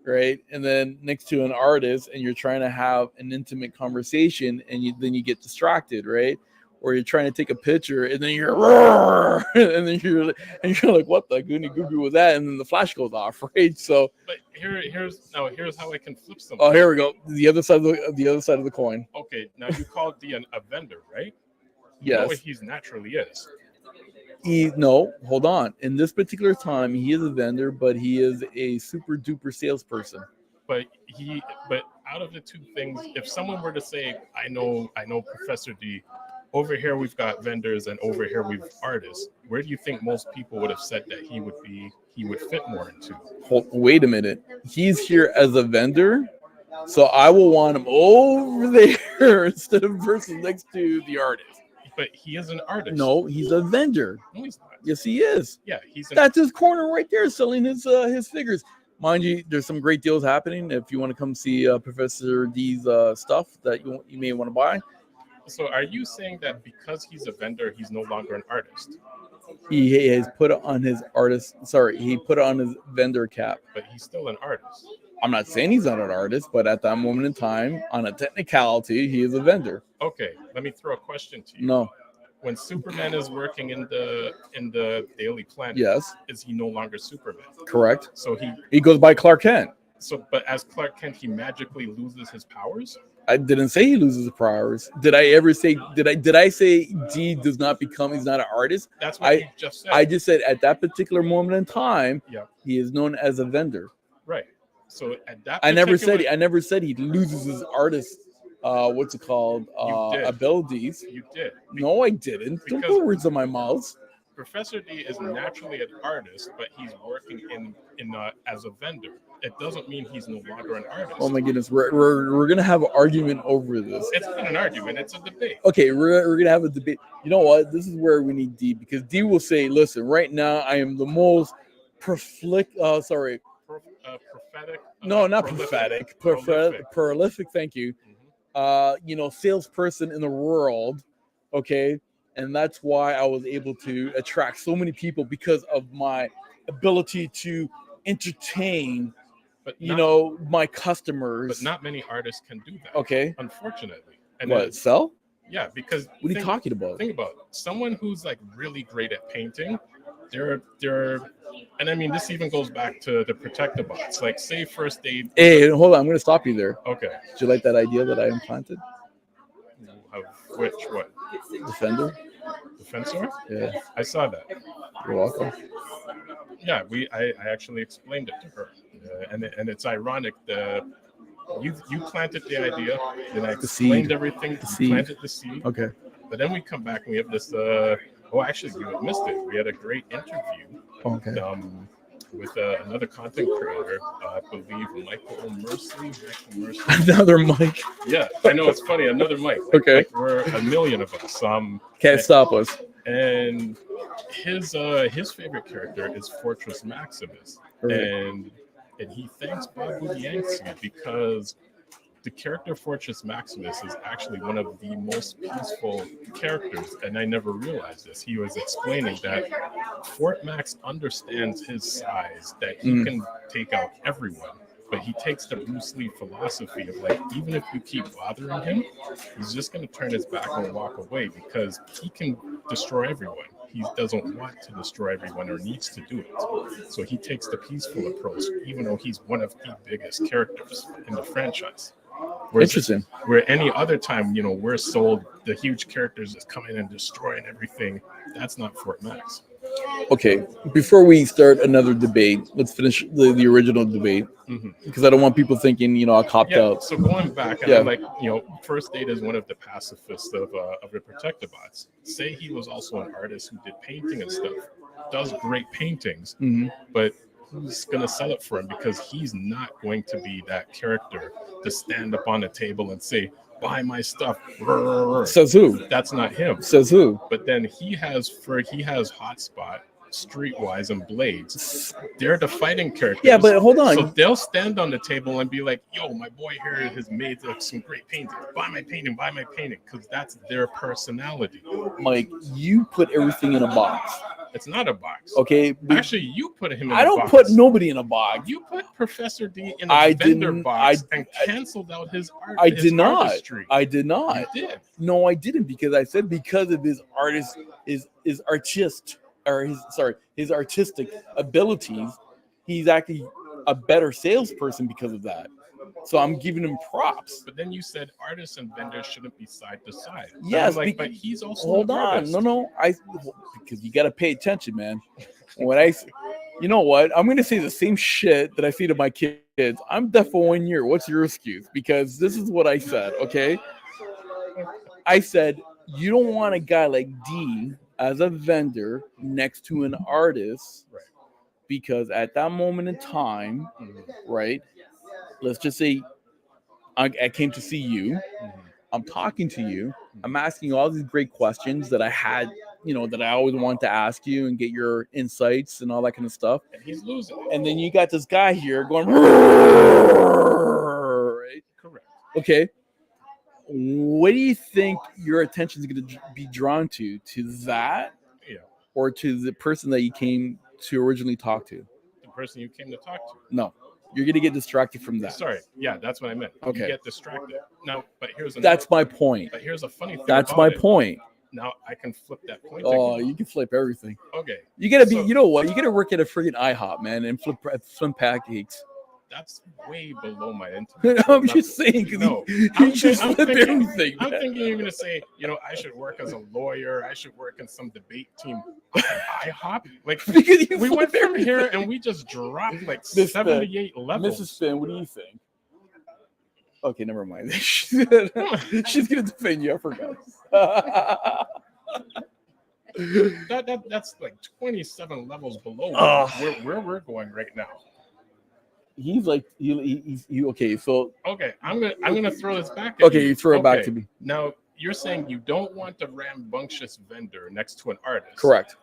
Speaker 6: right? And then next to an artist, and you're trying to have an intimate conversation, and then you get distracted, right? Or you're trying to take a picture, and then you're and then you're like, what the goony goo was that? And then the flash goes off, right? So,
Speaker 5: but here's how I can flip something.
Speaker 6: Oh, here we go. The other side of the coin.
Speaker 5: Okay, now you call D a vendor, right?
Speaker 6: Yes.
Speaker 5: You know what he's naturally is.
Speaker 6: No, hold on. In this particular time, he is a vendor, but he is a super duper salesperson.
Speaker 5: But out of the two things, if someone were to say, I know Professor D, over here we've got vendors and over here we've artists, where do you think most people would have said that he would fit more into?
Speaker 6: Wait a minute. He's here as a vendor, so I will want him over there instead of versus next to the artist.
Speaker 5: But he is an artist.
Speaker 6: No, he's a vendor.
Speaker 5: No, he's not.
Speaker 6: Yes, he is.
Speaker 5: Yeah,
Speaker 6: that's his corner right there, selling his figures. Mind you, there's some great deals happening. If you want to come see Professor D's stuff that you may want to buy.
Speaker 5: So, are you saying that because he's a vendor, he's no longer an artist?
Speaker 6: He has put on his artist. Sorry, he put on his vendor cap.
Speaker 5: But he's still an artist.
Speaker 6: I'm not saying he's not an artist, but at that moment in time, on a technicality, he is a vendor.
Speaker 5: Okay, let me throw a question to you.
Speaker 6: No.
Speaker 5: When Superman is working in the Daily Planet,
Speaker 6: yes,
Speaker 5: is he no longer Superman?
Speaker 6: Correct.
Speaker 5: So he
Speaker 6: goes by Clark Kent.
Speaker 5: So, but as Clark Kent, he magically loses his powers?
Speaker 6: I didn't say he loses his powers. Did I ever say? Did I say D does not become? He's not an artist.
Speaker 5: That's what you just said.
Speaker 6: I just said at that particular moment in time,
Speaker 5: yeah,
Speaker 6: he is known as a vendor.
Speaker 5: Right. So at that,
Speaker 6: I never said he loses his artist. What's it called? Abilities.
Speaker 5: You did.
Speaker 6: No, I didn't. Don't put words in my mouth.
Speaker 5: Professor D is naturally an artist, but he's working in as a vendor. It doesn't mean he's no longer an artist.
Speaker 6: Oh my goodness, we're gonna have an argument over this.
Speaker 5: It's not an argument; it's a debate.
Speaker 6: Okay, we're gonna have a debate. You know what? This is where we need D, because D will say, "Listen, right now I am the most prophetic. No, not prophetic. Prolific. Thank you. Salesperson in the world. Okay, and that's why I was able to attract so many people because of my ability to entertain." But my customers.
Speaker 5: But not many artists can do that.
Speaker 6: Okay.
Speaker 5: Unfortunately.
Speaker 6: And what, sell?
Speaker 5: Yeah, because
Speaker 6: what are you talking about?
Speaker 5: Think about it. Someone who's like really great at painting, they're and I mean this even goes back to the predacons. Like say first aid.
Speaker 6: Hey, hold on, I'm gonna stop you there.
Speaker 5: Okay.
Speaker 6: Did you like that idea that I implanted?
Speaker 5: Of which what?
Speaker 6: Defender?
Speaker 5: Defensor?
Speaker 6: Yeah.
Speaker 5: I saw that.
Speaker 6: You're welcome.
Speaker 5: Yeah, I actually explained it to her, and it's ironic that you planted the idea, then I explained everything. You planted the seed.
Speaker 6: Okay.
Speaker 5: But then we come back and we have this. Actually, you had missed it. We had a great interview.
Speaker 6: Okay.
Speaker 5: With another content creator, I believe Michael Mercy.
Speaker 6: Another Mike.
Speaker 5: Yeah, I know it's funny. Another Mike.
Speaker 6: Okay.
Speaker 5: We're a million of us.
Speaker 6: Can't stop us.
Speaker 5: And his favorite character is Fortress Maximus, and he thanks Bob Budiansky because the character Fortress Maximus is actually one of the most peaceful characters, and I never realized this. He was explaining that Fort Max understands his size, that he can take out everyone, but he takes the Bruce Lee philosophy of like, even if you keep bothering him, he's just going to turn his back and walk away because he can destroy everyone. He doesn't want to destroy everyone or needs to do it. So he takes the peaceful approach, even though he's one of the biggest characters in the franchise.
Speaker 6: Interesting.
Speaker 5: Where any other time, you know, we're sold the huge characters just come in and destroying everything. That's not Fort Max.
Speaker 6: Okay, before we start another debate, let's finish the original debate because I don't want people thinking, you know, I copped out.
Speaker 5: So going back, and I'm like, you know, First Date is one of the pacifists of the Predacons. Say he was also an artist who did painting and stuff, does great paintings, but who's going to sell it for him? Because he's not going to be that character to stand up on a table and say, buy my stuff.
Speaker 6: Says who?
Speaker 5: That's not him.
Speaker 6: Says who?
Speaker 5: But then he has Hotspot, Streetwise, and Blades. They're the fighting characters.
Speaker 6: Yeah, but hold on.
Speaker 5: So they'll stand on the table and be like, yo, my boy here has made some great paintings. Buy my painting, because that's their personality.
Speaker 6: Mike, you put everything in a box.
Speaker 5: It's not a box.
Speaker 6: Okay.
Speaker 5: Actually, you put him in
Speaker 6: I
Speaker 5: a
Speaker 6: don't
Speaker 5: box.
Speaker 6: put nobody in a box.
Speaker 5: You put Professor D in a vendor box and canceled out his art.
Speaker 6: I did not.
Speaker 5: Artistry.
Speaker 6: I did not.
Speaker 5: You did.
Speaker 6: No, I didn't, because I said because of his artist his artistic abilities, he's actually a better salesperson because of that. So I'm giving him props.
Speaker 5: But then you said artists and vendors shouldn't be side to side.
Speaker 6: Yes,
Speaker 5: like, but he's also
Speaker 6: hold
Speaker 5: an
Speaker 6: on.
Speaker 5: artist.
Speaker 6: Because you got to pay attention, man. You know what? I'm going to say the same shit that I say to my kids. I'm deaf for 1 year. What's your excuse? Because this is what I said, okay? I said, you don't want a guy like D as a vendor next to an artist,
Speaker 5: right?
Speaker 6: Because at that moment in time, right? Let's just say I came to see you. I'm talking to you. I'm asking you all these great questions that I had, you know, that I always wanted to ask you and get your insights and all that kind of stuff.
Speaker 5: And he's losing.
Speaker 6: And then you got this guy here going, right?
Speaker 5: Correct.
Speaker 6: Okay. What do you think your attention is going to be drawn to that, or to the person that you came to originally talk to?
Speaker 5: The person you came to talk to.
Speaker 6: No. You're going to get distracted from that.
Speaker 5: Sorry. Yeah, that's what I meant.
Speaker 6: Okay.
Speaker 5: You get distracted. Now, but here's
Speaker 6: that's my point.
Speaker 5: But here's a funny thing.
Speaker 6: That's my point.
Speaker 5: Now I can flip that point.
Speaker 6: Oh, you can flip everything.
Speaker 5: Okay.
Speaker 6: You got to be, you know what? You got to work at a freaking IHOP, man, and flip pancakes.
Speaker 5: That's way below my intellect.
Speaker 6: I'm just saying,
Speaker 5: no,
Speaker 6: you just flip everything.
Speaker 5: I'm thinking you're going to say, you know, I should work as a lawyer. I should work in some debate team. IHOP? Like, we went from here and we just dropped like 78 levels.
Speaker 6: Mrs. Finn, what do you think? Okay, never mind. She's going to defend you. I forgot.
Speaker 5: That's like 27 levels below where we're going right now.
Speaker 6: He's like he's okay. So
Speaker 5: I'm gonna throw this back at
Speaker 6: you throw it back to me.
Speaker 5: Now you're saying you don't want the rambunctious vendor next to an artist.
Speaker 6: Correct.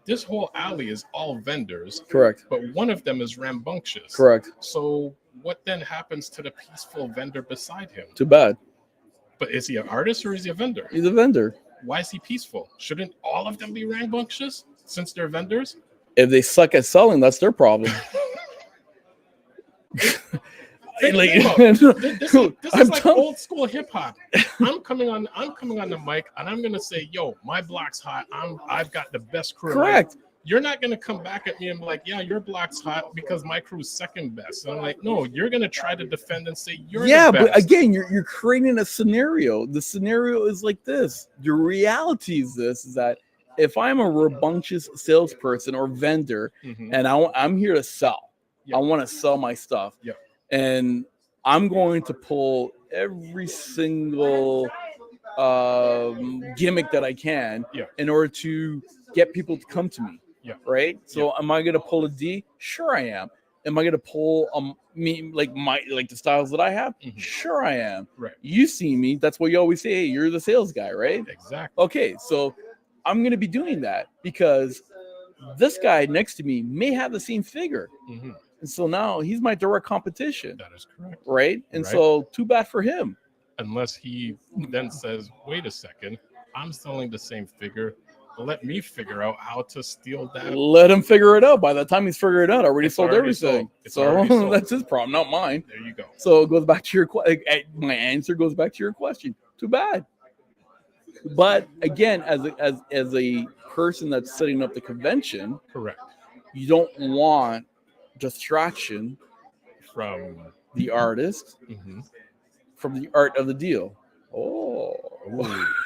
Speaker 5: This whole alley is all vendors.
Speaker 6: Correct.
Speaker 5: But one of them is rambunctious.
Speaker 6: Correct.
Speaker 5: So what then happens to the peaceful vendor beside him?
Speaker 6: Too bad.
Speaker 5: But is he an artist or is he a vendor?
Speaker 6: He's a vendor.
Speaker 5: Why is he peaceful? Shouldn't all of them be rambunctious since they're vendors?
Speaker 6: If they suck at selling, that's their problem.
Speaker 5: This is like old school hip hop. I'm coming on the mic and I'm gonna say, yo, my block's hot. I've got the best crew.
Speaker 6: Correct.
Speaker 5: You're not gonna come back at me and be like, yeah, your block's hot because my crew's second best. And I'm like, no, you're gonna try to defend and say you're the best.
Speaker 6: But again, you're creating a scenario. The scenario is like this. The reality is this: is that if I'm a rambunctious salesperson or vendor, and I'm here to sell. I want to sell my stuff.
Speaker 5: Yeah.
Speaker 6: And I'm going to pull every single gimmick that I can in order to get people to come to me.
Speaker 5: Yeah.
Speaker 6: Right. So am I going to pull a D? Sure I am. Am I going to pull the styles that I have? Sure I am.
Speaker 5: Right.
Speaker 6: You see me. That's what you always say. Hey, you're the sales guy, right?
Speaker 5: Exactly.
Speaker 6: Okay. So I'm going to be doing that because this guy next to me may have the same figure. And so now he's my direct competition.
Speaker 5: That is correct.
Speaker 6: Right? And
Speaker 5: Right.
Speaker 6: so too bad for him.
Speaker 5: Unless he then says, wait a second, I'm selling the same figure. Let me figure out how to steal that.
Speaker 6: Let him figure it out. By the time he's figured it out, already
Speaker 5: It's
Speaker 6: sold
Speaker 5: already
Speaker 6: everything.
Speaker 5: sold. It's already
Speaker 6: So
Speaker 5: sold.
Speaker 6: that's his problem, not mine.
Speaker 5: There you go.
Speaker 6: So it goes back to your my answer goes back to your question. Too bad. But again, as a person that's setting up the convention,
Speaker 5: correct,
Speaker 6: you don't want distraction
Speaker 5: from
Speaker 6: the artist, from the art of the deal. Oh,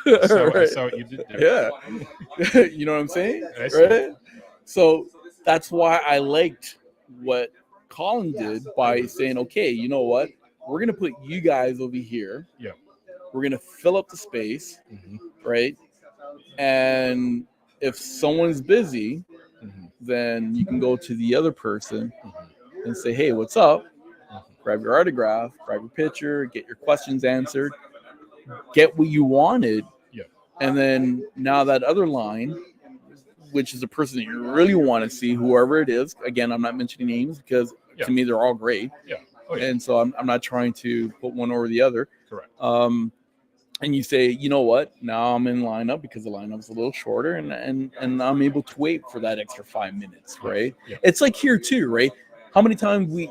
Speaker 5: I saw what you did there.
Speaker 6: Yeah. You know what I'm saying?
Speaker 5: I see.
Speaker 6: Right? So that's why I liked what Colin did by saying, okay, you know what? We're going to put you guys over here.
Speaker 5: Yeah.
Speaker 6: We're going to fill up the space, right? And if someone's busy, then you can go to the other person and say, hey, what's up? Grab your autograph, grab your picture, get your questions answered, get what you wanted.
Speaker 5: Yeah.
Speaker 6: And then now that other line, which is the person that you really want to see, whoever it is. Again, I'm not mentioning names because to me, they're all great.
Speaker 5: Yeah. Oh, yeah.
Speaker 6: And so I'm not trying to put one over the other.
Speaker 5: Correct.
Speaker 6: And you say, you know what? Now I'm in lineup because the lineup's a little shorter, and I'm able to wait for that extra 5 minutes, right?
Speaker 5: Yeah.
Speaker 6: It's like here too, right? How many times we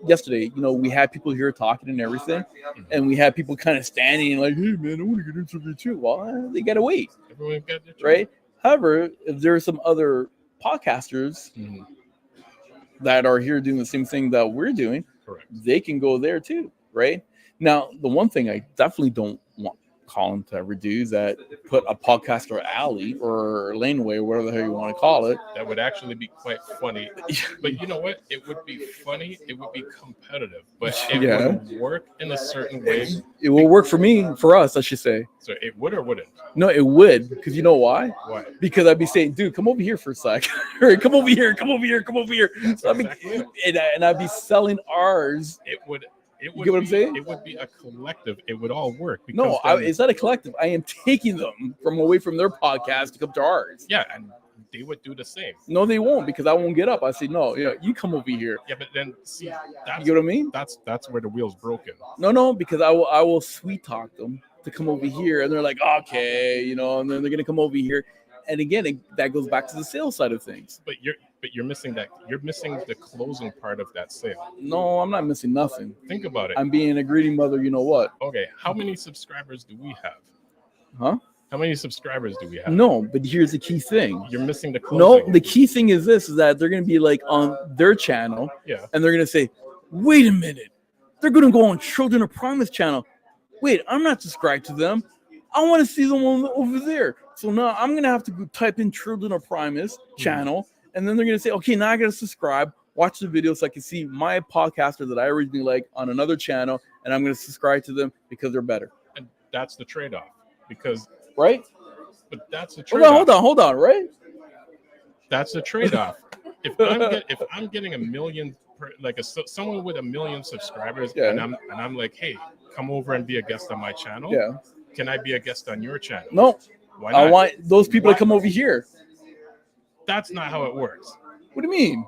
Speaker 6: yesterday, we had people here talking and everything, and we had people kind of standing and like, hey man, I want to get into it too. Well, they gotta wait,
Speaker 5: Everyone got their
Speaker 6: right? However, if there are some other podcasters that are here doing the same thing that we're doing,
Speaker 5: correct,
Speaker 6: they can go there too, right? Now, the one thing I definitely don't want Colin to ever do is that put a podcaster alley or laneway, whatever the hell you want to call it.
Speaker 5: That would actually be quite funny. But you know what? It would be funny. It would be competitive, but it would work in a certain way.
Speaker 6: It will work for us, I should say.
Speaker 5: So it would or wouldn't?
Speaker 6: No, it would, because you know why?
Speaker 5: Why?
Speaker 6: Because I'd be saying, dude, come over here for a sec. Or come over here, come over here, come over here. So and I'd be selling ours.
Speaker 5: You
Speaker 6: get what I'm saying?
Speaker 5: It would be a collective. It would all work.
Speaker 6: No, it's not a collective. I am taking them from away from their podcast to come to ours.
Speaker 5: Yeah, and they would do the same.
Speaker 6: No, they won't, because I won't get up. I say, no, you come over here.
Speaker 5: Yeah, but then see, that's,
Speaker 6: you get what I mean?
Speaker 5: That's where the wheel's broken.
Speaker 6: No, because I will sweet talk them to come over here, and they're like, okay, and then they're gonna come over here, and again, that goes back to the sales side of things.
Speaker 5: But you're missing that. You're missing the closing part of that sale.
Speaker 6: No, I'm not missing nothing.
Speaker 5: Think about it.
Speaker 6: I'm being a greedy mother. You know what?
Speaker 5: Okay, how many subscribers do we have?
Speaker 6: Huh?
Speaker 5: How many subscribers do we have?
Speaker 6: No, but here's the key thing.
Speaker 5: You're missing the closing.
Speaker 6: No, the key thing is this: is that they're gonna be like on their channel, and they're gonna say, "Wait a minute, they're gonna go on Children of Primus channel. Wait, I'm not subscribed to them. I want to see them over there. So now I'm gonna have to go type in Children of Primus channel." And then they're going to say, okay, now I got to subscribe, watch the video so I can see my podcaster that I originally like on another channel, and I'm going to subscribe to them because they're better.
Speaker 5: And that's the trade-off. Because
Speaker 6: right?
Speaker 5: But that's the trade-off.
Speaker 6: Hold on, right?
Speaker 5: That's the trade-off. If I'm getting a million, someone with 1 million subscribers, and I'm like, hey, come over and be a guest on my channel.
Speaker 6: Yeah.
Speaker 5: Can I be a guest on your channel?
Speaker 6: No.
Speaker 5: Why not?
Speaker 6: I want those people to come over here.
Speaker 5: That's not how it works.
Speaker 6: What do you mean?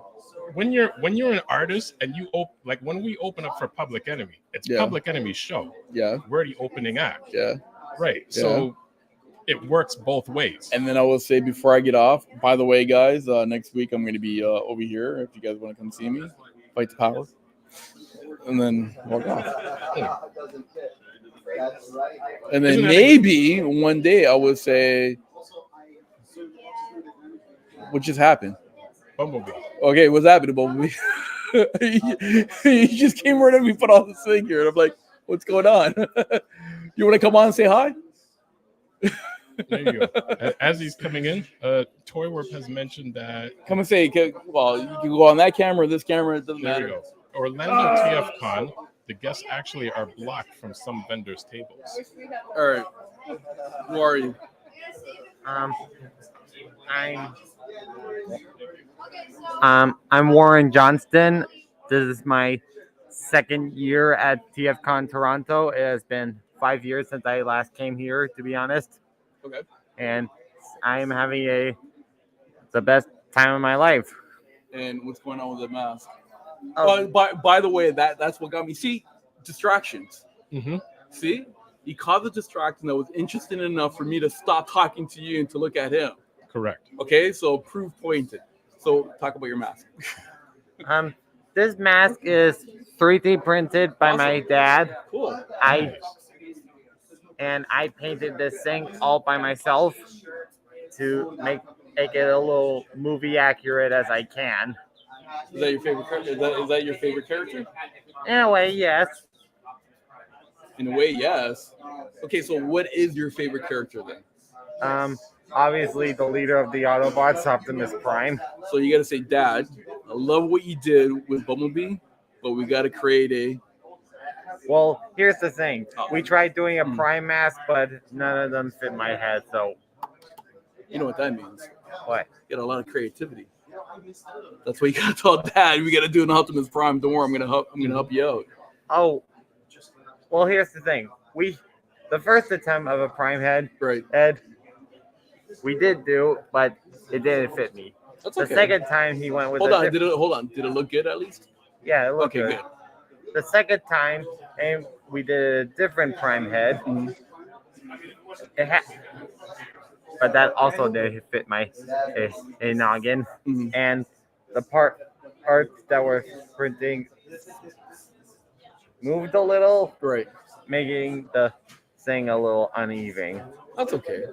Speaker 5: When you're an artist and when we open up for Public Enemy, it's Public Enemy's show.
Speaker 6: Yeah.
Speaker 5: We're the opening act.
Speaker 6: Yeah.
Speaker 5: Right. Yeah. So it works both ways.
Speaker 6: And then I will say before I get off, by the way, guys, next week I'm going to be over here. If you guys want to come see me, fight the power, and then walk off. Yeah. And then maybe one day I would say, what just happened?
Speaker 5: Bumblebee.
Speaker 6: Okay, what's happening, Bumblebee? He just came right in. We put all this thing here, and I'm like, "What's going on? You want to come on and say hi?"
Speaker 5: There you go. As he's coming in, Toywarp has mentioned that.
Speaker 6: Come and say, well, you can go on that camera, this camera. It doesn't matter.
Speaker 5: There you go. Orlando TFCon. The guests actually are blocked from some vendors' tables.
Speaker 6: All right. Who are you?
Speaker 14: I'm Warren Johnston. This is my second year at TFCON Toronto. It has been 5 years since I last came here, to be honest.
Speaker 6: Okay.
Speaker 14: And I am having the best time of my life.
Speaker 6: And what's going on with the mask? By the way, that's what got me. See, distractions.
Speaker 5: Mm-hmm.
Speaker 6: See, he caused a distraction that was interesting enough for me to stop talking to you and to look at him.
Speaker 5: Correct.
Speaker 6: Okay, so proof pointed. So talk about your mask.
Speaker 14: This mask is 3D printed by my dad.
Speaker 6: Cool.
Speaker 14: I painted this thing all by myself to make it a little movie accurate as I can.
Speaker 6: Is that your favorite character? Is that your favorite character?
Speaker 14: In a way, yes.
Speaker 6: In a way, yes. Okay, so what is your favorite character then?
Speaker 14: Obviously the leader of the Autobots, Optimus Prime.
Speaker 6: So you gotta say, Dad, I love what you did with Bumblebee, but we gotta create a...
Speaker 14: Well, here's the thing. We tried doing a Prime mask, but none of them fit my head, so...
Speaker 6: You know what that means.
Speaker 14: What?
Speaker 6: You got a lot of creativity. That's why you gotta tell Dad, we gotta do an Optimus Prime. Don't worry, I'm gonna help you out.
Speaker 14: Oh, well, here's the thing. The first attempt of a Prime head, we did do, but it didn't fit me.
Speaker 6: That's
Speaker 14: the
Speaker 6: okay.
Speaker 14: second time he went with
Speaker 6: Hold on, did it look good at least?
Speaker 14: Yeah, it looked
Speaker 6: okay,
Speaker 14: good. The second time, and we did a different Prime head.
Speaker 6: Mm-hmm.
Speaker 14: But that also didn't fit my noggin.
Speaker 6: Mm-hmm.
Speaker 14: And the parts that were printing moved a little,
Speaker 6: right,
Speaker 14: making the thing a little uneven.
Speaker 6: That's okay.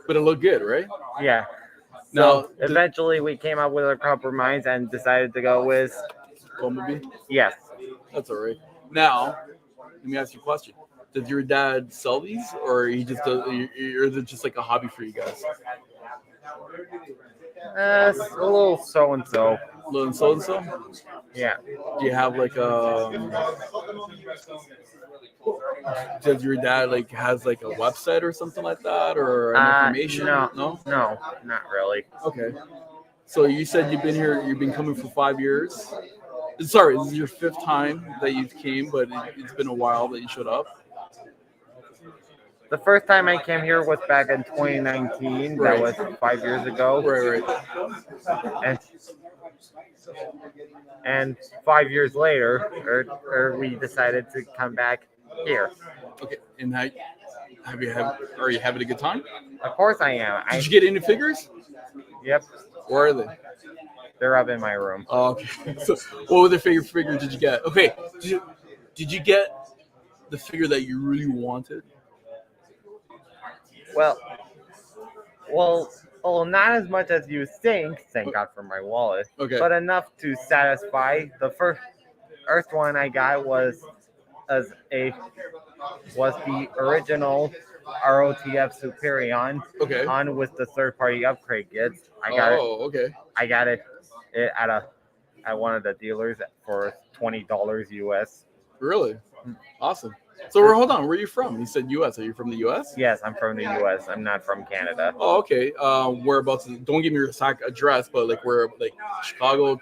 Speaker 6: But it looked good, right?
Speaker 14: Yeah. So eventually we came up with a compromise and decided to go with
Speaker 6: Bumblebee?
Speaker 14: Yes.
Speaker 6: That's all right. Now, let me ask you a question. Does your dad sell these, or he just does, or is it just like a hobby for you guys?
Speaker 14: It's a little so and so.
Speaker 6: A little so and so?
Speaker 14: Yeah.
Speaker 6: Do you have like does your dad has like a website or something like that, or information?
Speaker 14: No, not really.
Speaker 6: Okay. So you said you've been coming for 5 years. Sorry, this is your 5th time that you came, but it's been a while that you showed up.
Speaker 14: The first time I came here was back in 2019.
Speaker 6: Right.
Speaker 14: That was 5 years ago.
Speaker 6: Right.
Speaker 14: And 5 years later, we decided to come back here.
Speaker 6: Okay. And are you having a good time?
Speaker 14: Of course I am.
Speaker 6: Did you get any figures?
Speaker 14: Yep.
Speaker 6: Where are they?
Speaker 14: They're up in my room.
Speaker 6: Oh, okay. So, what other figures did you get? Okay. Did you get the figure that you really wanted?
Speaker 14: Well, not as much as you think. Thank God for my wallet.
Speaker 6: Okay.
Speaker 14: But enough to satisfy. The first one I got was the original ROTF Superion.
Speaker 6: Okay.
Speaker 14: On with the third-party upgrade kits. I got it.
Speaker 6: Okay.
Speaker 14: I got it at one of the dealers for $20 US.
Speaker 6: Really? Awesome. So hold on, where are you from? You said U.S. Are you from the U.S.?
Speaker 14: Yes, I'm from the U.S. I'm not from Canada.
Speaker 6: Oh, okay. Whereabouts? Don't give me your exact address, but where? Chicago,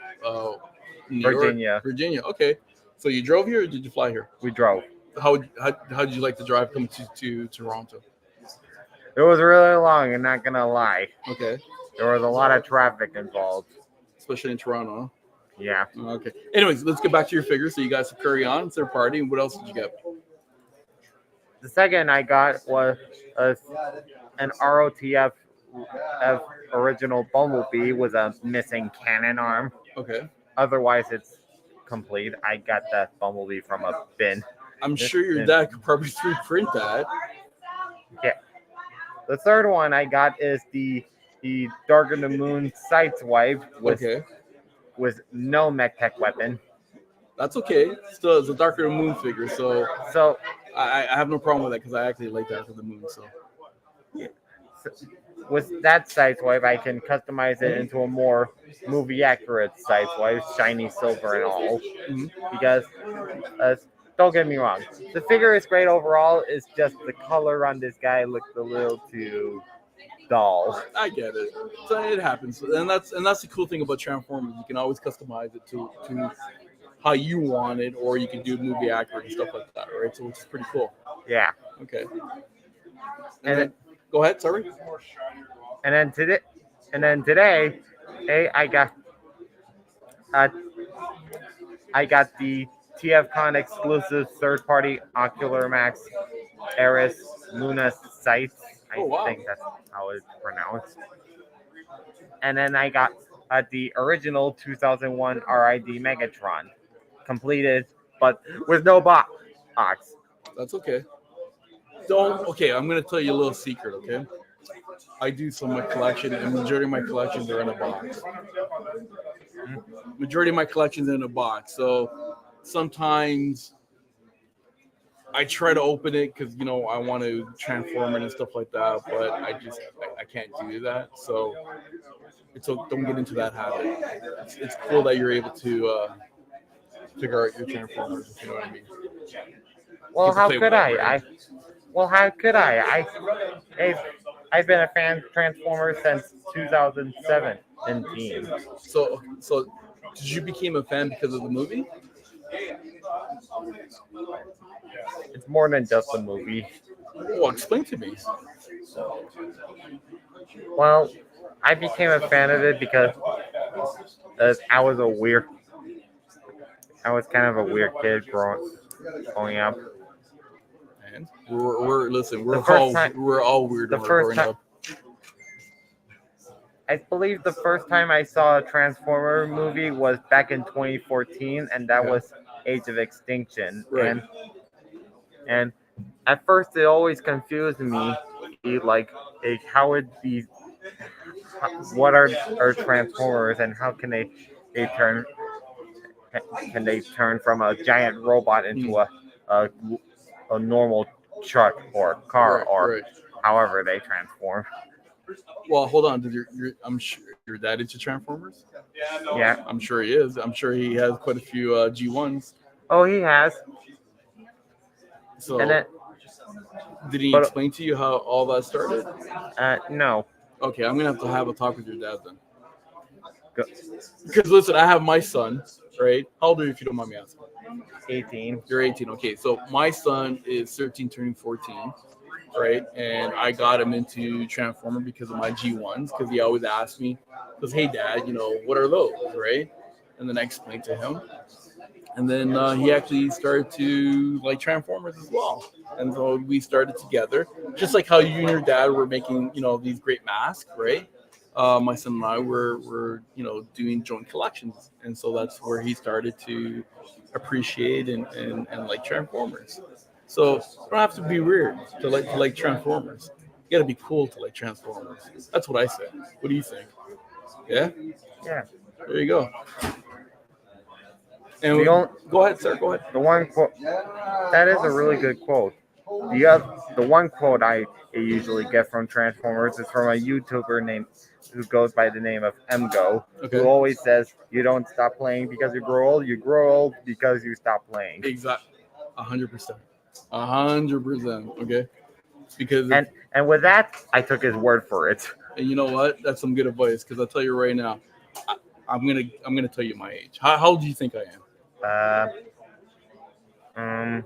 Speaker 6: New
Speaker 14: Virginia.
Speaker 6: York, Virginia. Okay. So you drove here, or did you fly here?
Speaker 14: We drove.
Speaker 6: How did you like the drive coming to Toronto?
Speaker 14: It was really long. I'm not gonna lie.
Speaker 6: Okay.
Speaker 14: There was a lot of traffic involved,
Speaker 6: especially in Toronto. Huh?
Speaker 14: Yeah.
Speaker 6: Okay. Anyways, let's get back to your figures. So you guys carry on. It's their party. And what else did you get?
Speaker 14: The second I got was an ROTF original Bumblebee with a missing cannon arm.
Speaker 6: Okay.
Speaker 14: Otherwise, it's complete. I got that Bumblebee from a bin.
Speaker 6: I'm sure your dad could probably 3D print that.
Speaker 14: Yeah. The third one I got is the Dark of the Moon Sideswipe with no mech tech weapon.
Speaker 6: That's okay. Still, it's a Dark of the Moon figure, so I have no problem with that because I actually like Dark of the Moon. So,
Speaker 14: yeah. With that Sideswipe, I can customize it into a more movie accurate Sideswipe, shiny silver and all.
Speaker 6: Mm-hmm.
Speaker 14: Because don't get me wrong, the figure is great overall. It's just the color on this guy looked a little too dull.
Speaker 6: I get it. So it happens, and that's the cool thing about Transformers. You can always customize it to how you want it, or you can do movie accurate and stuff like that, right? So it's pretty cool.
Speaker 14: Yeah.
Speaker 6: Okay. And then, go ahead. Sorry.
Speaker 14: And then today, I got I got the TFCon exclusive third-party Ocular Max Eris Luna sights. I think that's how it's pronounced. And then I got the original 2001 RID Megatron, completed, but with no box.
Speaker 6: That's okay. Okay, I'm going to tell you a little secret, okay? I do some of my collection, and majority of my collections are in a box. Majority of my collections are in a box. So sometimes I try to open it because, I want to transform it and stuff like that, but I can't do that. So don't get into that habit. It's cool that you're able to figure out your transformers, if you know what I mean.
Speaker 14: Well, how could I? I've been a fan of Transformers since 2017.
Speaker 6: So did you become a fan because of the movie?
Speaker 14: It's more than just a movie.
Speaker 6: Well, explain to me.
Speaker 14: Well, I became a fan of it because I was kind of a weird kid growing up.
Speaker 6: And we're all weird growing up.
Speaker 14: I believe the first time I saw a Transformer movie was back in 2014, and that was Age of Extinction.
Speaker 6: Right.
Speaker 14: And at first, it always confused me, like how would these, what are Transformers, and how can they turn from a giant robot into a normal truck or car or however they transform.
Speaker 6: Well, hold on. I'm sure your dad into Transformers?
Speaker 14: Yeah.
Speaker 6: I'm sure he is. I'm sure he has quite a few G1s.
Speaker 14: Oh, he has.
Speaker 6: So, did he explain to you how all that started?
Speaker 14: No.
Speaker 6: Okay, I'm going to have a talk with your dad then. Because, listen, I have my son, right? How old are you, if you don't mind me asking?
Speaker 14: 18.
Speaker 6: You're 18. Okay, so my son is 13 turning 14. Right, and I got him into Transformer because of my G1s, because he always asked me, because, hey, Dad, what are those, right? And then I explained to him, and then he actually started to like Transformers as well, and so we started together, just like how you and your dad were making, these great masks, right? My son and I were doing joint collections, and so that's where he started to appreciate and like Transformers. So you don't have to be weird to like Transformers. You got to be cool to like Transformers. That's what I say. What do you think? Yeah?
Speaker 14: Yeah.
Speaker 6: There you go. And go ahead, sir. Go ahead.
Speaker 14: The one quote, that is a really good quote. The one quote I usually get from Transformers is from a YouTuber who goes by the name of MGO, who always says, "You don't stop playing because you grow old. You grow old because you stop playing."
Speaker 6: Exactly. 100%. 100%. Okay. Because
Speaker 14: and with that, I took his word for it.
Speaker 6: And you know what? That's some good advice. Because I'll tell you right now, I'm gonna tell you my age. How old do you think I
Speaker 14: am?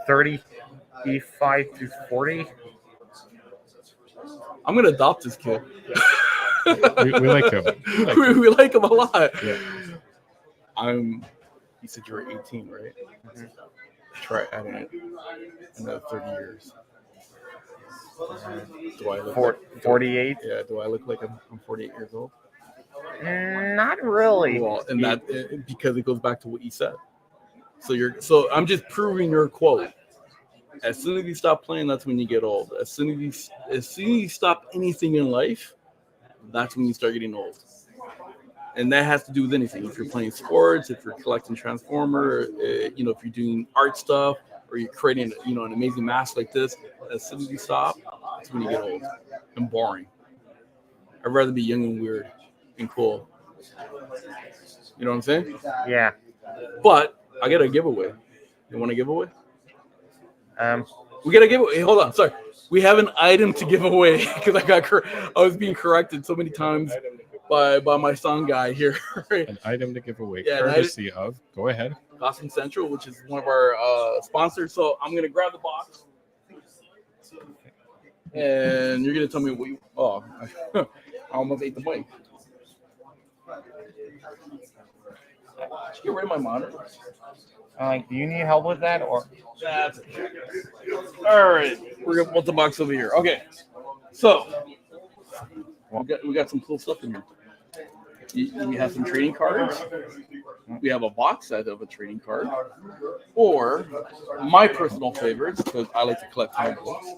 Speaker 14: 35 to 40.
Speaker 6: I'm gonna adopt this kid.
Speaker 5: we like him.
Speaker 6: We like him a lot.
Speaker 5: Yeah.
Speaker 6: You said you were 18, right? Mm-hmm. Try adding it another 30 years. Do I look
Speaker 14: 48?
Speaker 6: Yeah. Do I look like I'm 48 years old?
Speaker 14: Not really.
Speaker 6: Well, and that because it goes back to what you said. So I'm just proving your quote. As soon as you stop playing, that's when you get old. As soon as you stop anything in life, that's when you start getting old. And that has to do with anything. If you're playing sports, if you're collecting Transformer, if you're doing art stuff, or you're creating, an amazing mask like this, as soon as you stop, that's when you get old and boring. I'd rather be young and weird and cool. You know what I'm saying?
Speaker 14: Yeah.
Speaker 6: But I got a giveaway. You want a giveaway? We got a giveaway. Hey, hold on. Sorry. We have an item to give away because I was being corrected so many times by my son guy here.
Speaker 5: An item to give away,
Speaker 6: Yeah,
Speaker 5: courtesy of. Go ahead.
Speaker 6: Gotham Central, which is one of our sponsors. So I'm gonna grab the box, and you're gonna tell me what you. Oh, I almost ate the mic. Get rid of my monitor.
Speaker 14: Like, do you need help with that, or?
Speaker 6: That's all right. We're gonna put the box over here. Okay. So we got some cool stuff in here. We have some trading cards. We have a box set of a trading card, or my personal favorites because I like to collect comic books.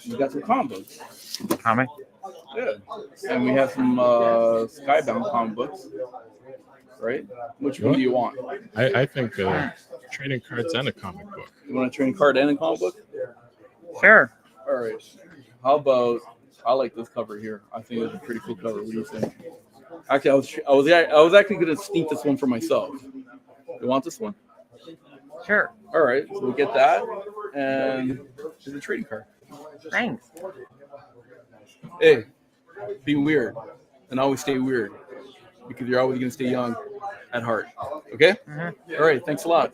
Speaker 6: We got some comic books.
Speaker 14: Comic?
Speaker 6: Yeah, and we have some Skybound comic books. Right? Which one do you want?
Speaker 5: I think trading cards and a comic book.
Speaker 6: You want a trading card and a comic book?
Speaker 14: Sure.
Speaker 6: All right. How about I like this cover here. I think it's a pretty cool cover. What do you think? Actually, I was actually going to sneak this one for myself. You want this one?
Speaker 14: Sure.
Speaker 6: All right. So we get that, and here's a trading card.
Speaker 14: Thanks.
Speaker 6: Hey, be weird, and always stay weird, because you're always going to stay young at heart. Okay?
Speaker 14: Mm-hmm.
Speaker 6: All right. Thanks a lot.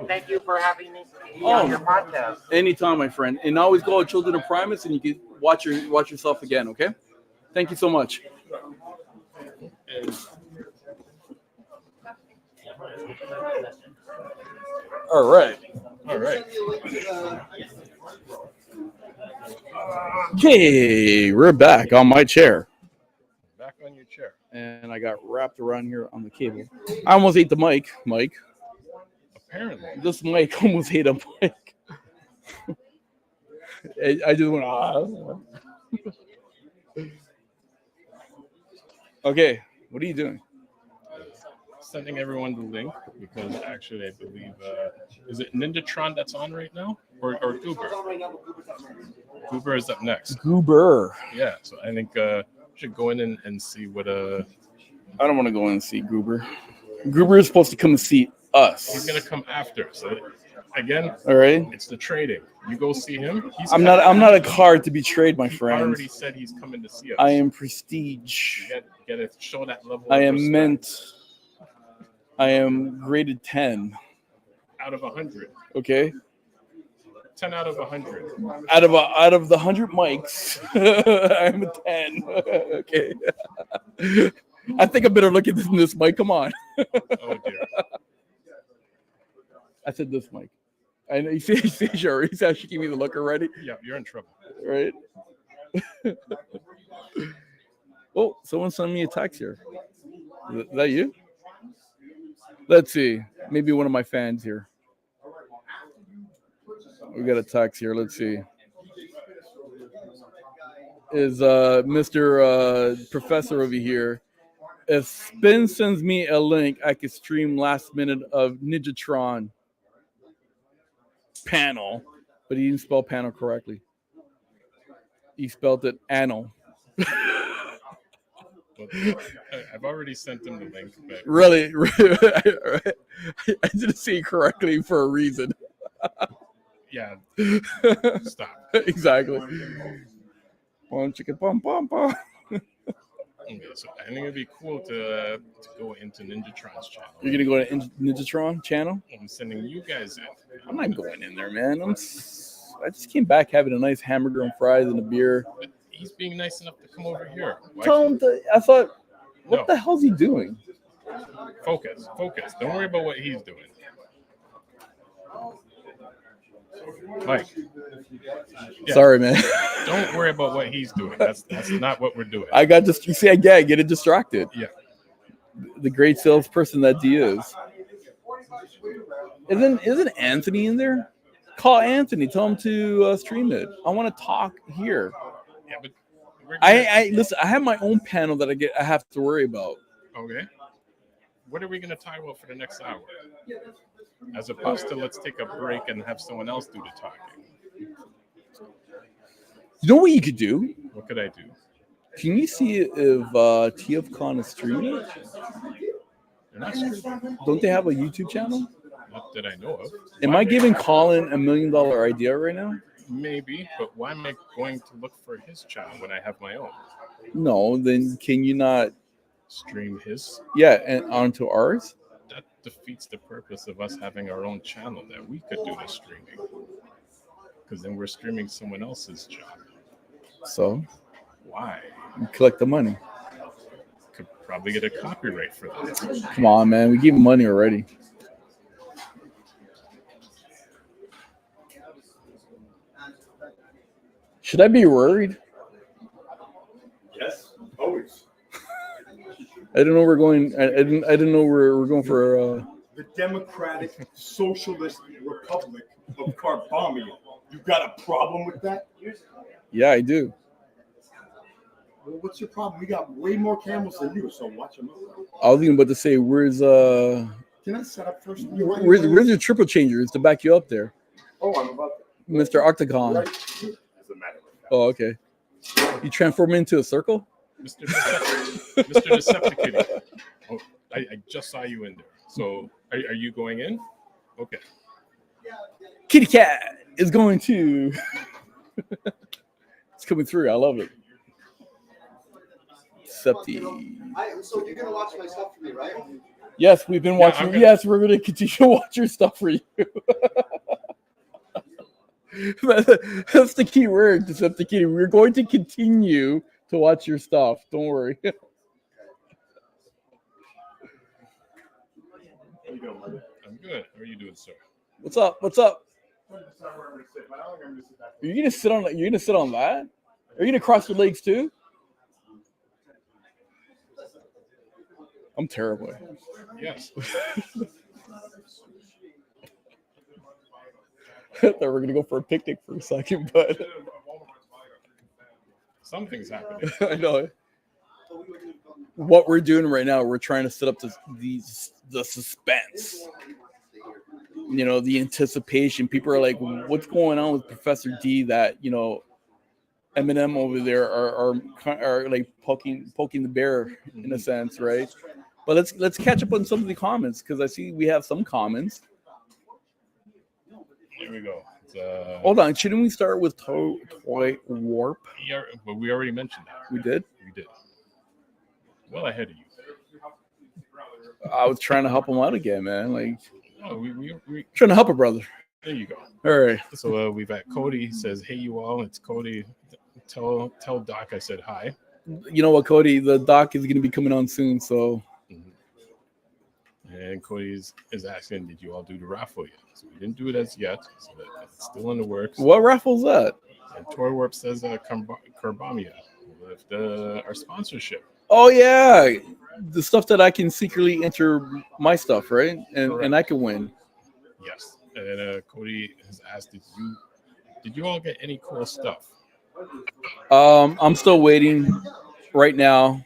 Speaker 14: Thank you for having me on your podcast.
Speaker 6: Anytime, my friend. And always go to Children of Primus, and you can watch yourself again. Okay? Thank you so much. All right. Okay, we're back on my chair.
Speaker 5: Back on your chair.
Speaker 6: And I got wrapped around here on the cable. I almost ate the mic, Mike.
Speaker 5: Apparently.
Speaker 6: This mic almost ate a mic. I just went, Okay, what are you doing?
Speaker 5: Sending everyone the link because actually I believe is it Ninjatron that's on right now or Guber? Guber is up next.
Speaker 6: Guber.
Speaker 5: Yeah, so I think we should go in and see what
Speaker 6: I don't want to go in and see Guber. Guber is supposed to come and see us.
Speaker 5: He's gonna come after. So again,
Speaker 6: all right.
Speaker 5: It's the trading. You go see him.
Speaker 6: I'm not a card to be traded, my
Speaker 5: He
Speaker 6: friend.
Speaker 5: already said he's coming to see us.
Speaker 6: I am prestige.
Speaker 5: Get to show that level.
Speaker 6: I
Speaker 5: of
Speaker 6: am
Speaker 5: respect.
Speaker 6: meant. I am graded 10.
Speaker 5: Out of 100.
Speaker 6: Okay.
Speaker 5: 10 out of 100.
Speaker 6: Out of the 100 mics, I'm a 10. Okay. I think I better look at this mic. Come on.
Speaker 5: Oh dear.
Speaker 6: I said this mic. I know you see sure. He's actually giving me the look already.
Speaker 5: Yeah, you're in trouble.
Speaker 6: Right. Oh, someone sent me a text here. Is that you? Let's see. Maybe one of my fans here. We got a text here. Let's see. Is Mr. Professor over here? If Spin sends me a link, I could stream last minute of Ninjatron panel, but he didn't spell panel correctly. He spelled it anal.
Speaker 5: I've already sent him the link. But...
Speaker 6: Really? I didn't see it correctly for a reason.
Speaker 5: Yeah. Stop.
Speaker 6: Exactly. One chicken pom pom pom.
Speaker 5: Okay, so I think it'd be cool to go into Ninjatron's channel.
Speaker 6: You're gonna go to Ninjatron channel?
Speaker 5: I'm sending you guys in.
Speaker 6: I'm not going in there, man. I just came back having a nice hamburger and fries and a beer.
Speaker 5: But he's being nice enough to come over here.
Speaker 6: Tell him I thought, what the hell's he doing?
Speaker 5: Focus. Don't worry about what he's doing. Mike. Yeah.
Speaker 6: Sorry, man.
Speaker 5: Don't worry about what he's doing. That's not what we're doing.
Speaker 6: I got just you see, I get it distracted.
Speaker 5: Yeah.
Speaker 6: The great salesperson that he is. Isn't Anthony in there? Call Anthony. Tell him to stream it. I want to talk here.
Speaker 5: Yeah, but
Speaker 6: I listen. I have my own panel that I have to worry about.
Speaker 5: Okay. What are we going to talk about for the next hour? As opposed to let's take a break and have someone else do the talking.
Speaker 6: You know what you could do?
Speaker 5: What could I do?
Speaker 6: Can you see if TFCON is streaming?
Speaker 5: They're not streaming.
Speaker 6: Don't they have a YouTube channel?
Speaker 5: Not that I know of.
Speaker 6: Am I giving Colin $1 million idea right now?
Speaker 5: Maybe, but why am I going to look for his channel when I have my own?
Speaker 6: No, then can you not
Speaker 5: stream his?
Speaker 6: Yeah, and onto ours?
Speaker 5: That defeats the purpose of us having our own channel that we could do the streaming. Because then we're streaming someone else's job.
Speaker 6: So?
Speaker 5: Why?
Speaker 6: You collect the money.
Speaker 5: probably get a copyright for that.
Speaker 6: Come on, man. We gave him money already. Should I be worried?
Speaker 13: Yes, always.
Speaker 6: I didn't know we're going. I didn't know we're going for.
Speaker 13: The Democratic Socialist Republic of Carbamia. You got a problem with that?
Speaker 6: Yeah, I do.
Speaker 13: Well, what's your problem? We got way more camels than you, so watch them out.
Speaker 6: I was even about to say, where's
Speaker 13: Can I set up first?
Speaker 6: where's your triple changers to back you up there,
Speaker 13: Oh, I'm about to.
Speaker 6: Mr. Octagon?
Speaker 13: Right. As a matter of fact.
Speaker 6: Oh, okay. You transform into a circle?
Speaker 5: Mr. Decepticon. Oh, I just saw you in there. So are you going in? Okay.
Speaker 6: Kitty Cat is going to. It's coming through. I love it. Septi.
Speaker 12: So you're gonna watch my stuff for me, right?
Speaker 6: Yes, we've been watching. Yes, we're going to continue to watch your stuff for you. That's the key word, Decepticon. We're going to continue to watch your stuff. Don't worry.
Speaker 5: I'm good. How are you doing, sir?
Speaker 6: What's up? What's up? Are you gonna sit on? You're gonna sit on that? Are you gonna cross your legs too? I'm terrible.
Speaker 5: Yes.
Speaker 6: I thought we were gonna go for a picnic for a second, but
Speaker 5: something's happening.
Speaker 6: I know. What we're doing right now, we're trying to set up the suspense. You know, the anticipation. People are like, "What's going on with Professor D?" That Eminem over there are like poking the bear in a sense, right? But let's catch up on some of the comments because I see we have some comments.
Speaker 5: Here we go.
Speaker 6: Hold on, shouldn't we start with Toy Warp?
Speaker 5: Yeah, but we already mentioned that.
Speaker 6: We did?
Speaker 5: We did. Well ahead of you.
Speaker 6: I was trying to him out again, man. Like,
Speaker 5: we
Speaker 6: trying to help a brother.
Speaker 5: There you go.
Speaker 6: All right.
Speaker 5: So we've got Cody. He says, "Hey, you all. It's Cody. Tell Doc I said hi."
Speaker 6: You know what, Cody? The doc is going to be coming on soon, so.
Speaker 5: And Cody is asking, "Did you all do the raffle yet?" So we didn't do it as yet. So it's still in the works.
Speaker 6: What raffle's that?
Speaker 5: And Toy Warp says Carbamia with our sponsorship.
Speaker 6: Oh yeah, the stuff that I can secretly enter my stuff, right? And I can win.
Speaker 5: Yes. And Cody has asked, "Did you all get any cool stuff?"
Speaker 6: I'm still waiting right now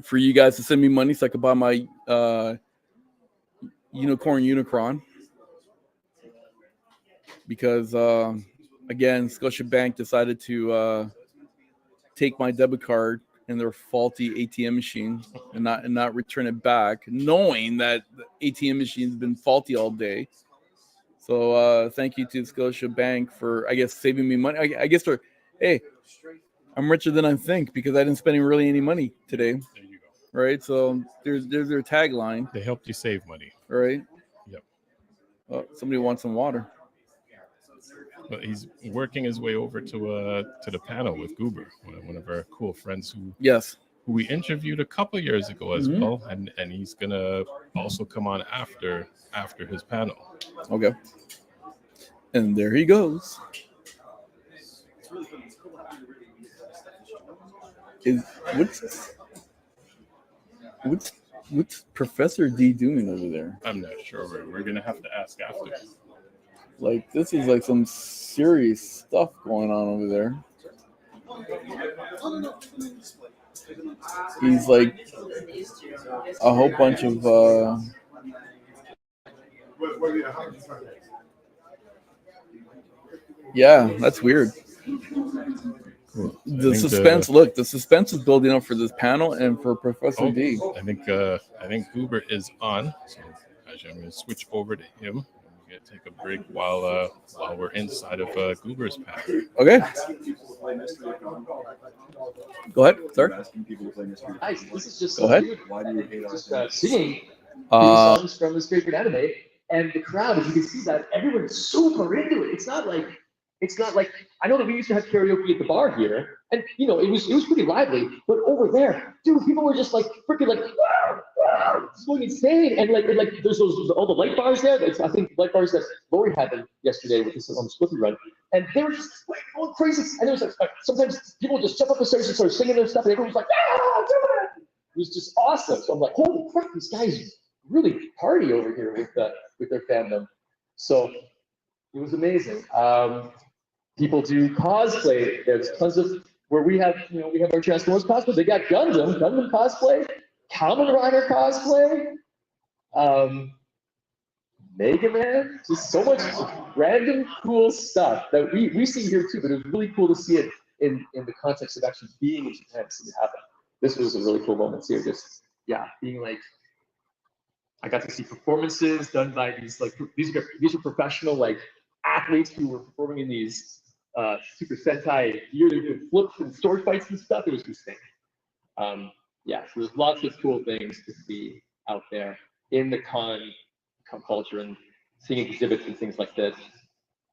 Speaker 6: for you guys to send me money so I can buy my Unicron. Because again, Scotiabank decided to take my debit card and their faulty ATM machine and not return it back, knowing that the ATM machine's been faulty all day. So thank you to Scotiabank for, I guess, saving me money. I guess hey, I'm richer than I think because I didn't spend really any money today.
Speaker 5: There you go.
Speaker 6: Right, so there's their tagline.
Speaker 5: They helped you save money.
Speaker 6: Right.
Speaker 5: Yep.
Speaker 6: Oh, somebody wants some water.
Speaker 5: But he's working his way over to the panel with Guber, one of our cool friends who we interviewed a couple years ago as well, and he's gonna also come on after his panel.
Speaker 6: Okay. And there he goes. What's Professor D doing over there?
Speaker 5: I'm not sure. We're gonna have to ask after.
Speaker 6: Like, this is like some serious stuff going on over there. He's like a whole bunch of yeah, that's weird.
Speaker 5: Cool.
Speaker 6: The suspense. Look, the suspense is building up for this panel and for Professor D.
Speaker 5: I think Guber is on. So actually, I'm going to switch over to him. We're going to take a break while we're inside of Guber's panel.
Speaker 6: Okay. Go ahead, sir.
Speaker 15: Nice. This is just
Speaker 6: Go ahead.
Speaker 15: Just singing songs from his favorite anime, and the crowd, as you can see, that everyone's super into it. It's not like It's not like, I know that we used to have karaoke at the bar here, and you know, it was pretty lively, but over there, dude, people were just like freaking like, it's going insane, and like there's all the light bars there. I think light bars that Lori had them yesterday with this on the Spliffy run, and they were just like going crazy. And there was like sometimes people would just jump up the stairs and start singing their stuff, and everyone was like, ah, do it! It was just awesome. So I'm like, holy crap, these guys really party over here with their fandom. So it was amazing. People do cosplay. There's tons of where we have our Transformers cosplay. They got Gundam cosplay, Kamen Rider cosplay, Mega Man. Just so much random cool stuff that we see here too. But it was really cool to see it in the context of actually being in Japan, to see it happen. This was a really cool moment here. Just being like, I got to see performances done by these are professional like athletes who were performing in these Super Sentai gear. They were doing flips and sword fights and stuff. It was insane. So there's lots of cool things to see out there in the con culture and seeing exhibits and things like this.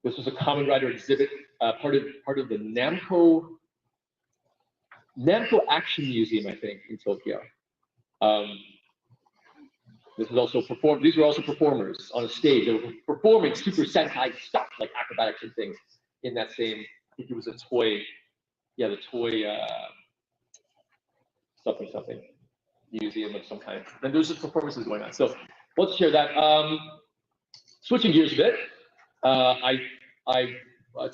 Speaker 15: This was a Kamen Rider exhibit, part of the Namco Action Museum, I think, in Tokyo. This was also performed. These were also performers on a stage. They were performing Super Sentai stuff like acrobatics and things in that same. I think it was a toy. Yeah, the toy something museum of some kind. And there's just performances going on. So let's share that. Switching gears a bit. I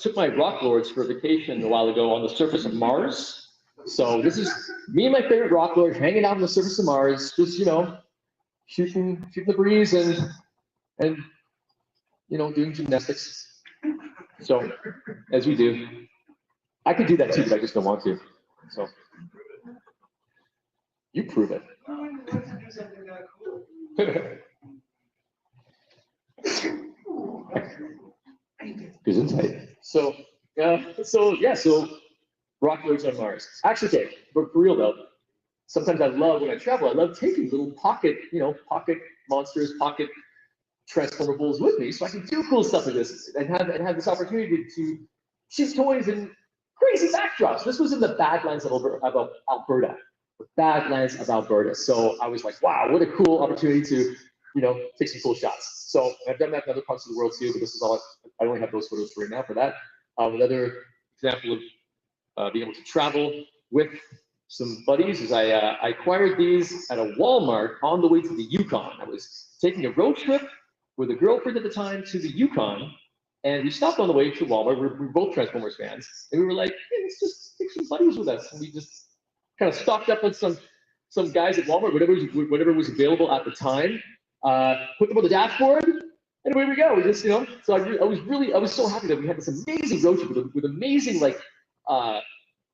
Speaker 15: took my Rock Lords for a vacation a while ago on the surface of Mars. So this is me and my favorite Rock Lord hanging out on the surface of Mars, just shooting the breeze and doing gymnastics. So as we do, I could do that too, but I just don't want to. So you prove it. Gesundheit. So Rock Lords on Mars. Actually, okay, but for real though, sometimes when I travel, I love taking little pocket monsters, pocket transformables with me, so I can do cool stuff like this and have this opportunity to shoot toys and crazy backdrops. This was in the Badlands of Alberta. The Badlands of Alberta. So I was like, wow, what a cool opportunity to take some cool shots. So I've done that in other parts of the world too, but this is all I only have those photos right now for that. Another example of being able to travel with some buddies is I acquired these at a Walmart on the way to the Yukon. I was taking a road trip with a girlfriend at the time to the Yukon, and we stopped on the way to Walmart. We're both Transformers fans, and we were like, hey, let's just take some buddies with us. And we just kind of stocked up on some guys at Walmart, whatever was available at the time. Put them on the dashboard, and away we go. We just, So I was so happy that we had this amazing road trip with amazing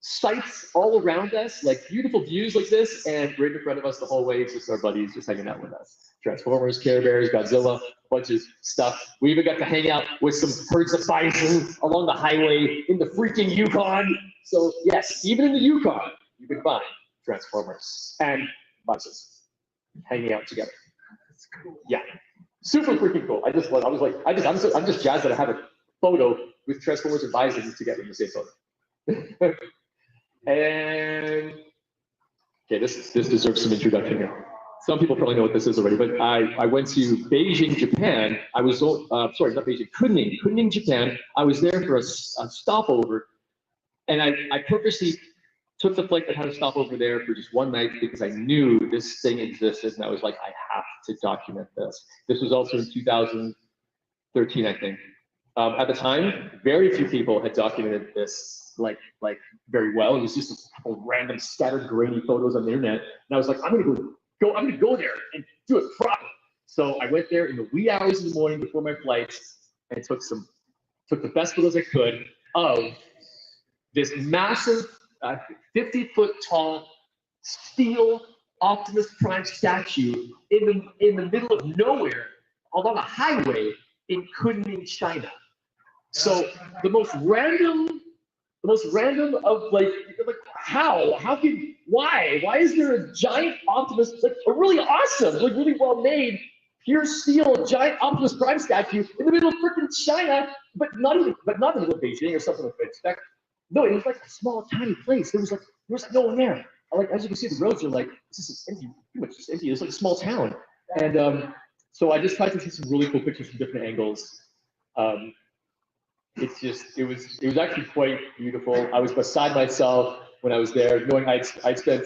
Speaker 15: sights all around us, like beautiful views like this, and right in front of us the whole way, it's just our buddies just hanging out with us. Transformers, Care Bears, Godzilla, a bunch of stuff. We even got to hang out with some herds of bison along the highway in the freaking Yukon. So yes, even in the Yukon, you can find Transformers and buses hanging out together. Yeah, super freaking cool. I'm just jazzed that I have a photo with Transformers and bison together in the same photo. And okay, this deserves some introduction here. Some people probably know what this is already, but I went to Beijing, Japan. I was sorry, not Beijing, Kunming, Japan. I was there for a stopover, and I purposely took the flight that had a stopover there for just one night because I knew this thing existed, and I was like, I have to document this. This was also in 2013, I think. At the time, very few people had documented this like very well. It was just a couple random scattered grainy photos on the internet, and I was like, I'm gonna go there and do it proper. So I went there in the wee hours of the morning before my flight and took the best photos I could of this massive 50-foot tall steel Optimus Prime statue in the middle of nowhere along a highway in Kunming, China. So the most random of like why is there a giant Optimus, like a really awesome, like really well made pure steel, giant Optimus Prime statue in the middle of freaking China, but not in the middle of Beijing or something like that. No, it was like a small, tiny place. There was no one there. Like, as you can see, the roads are like, this is empty, pretty much just empty. It's like a small town. And so I just tried to take some really cool pictures from different angles. It was actually quite beautiful. I was beside myself when I was there, knowing I'd spent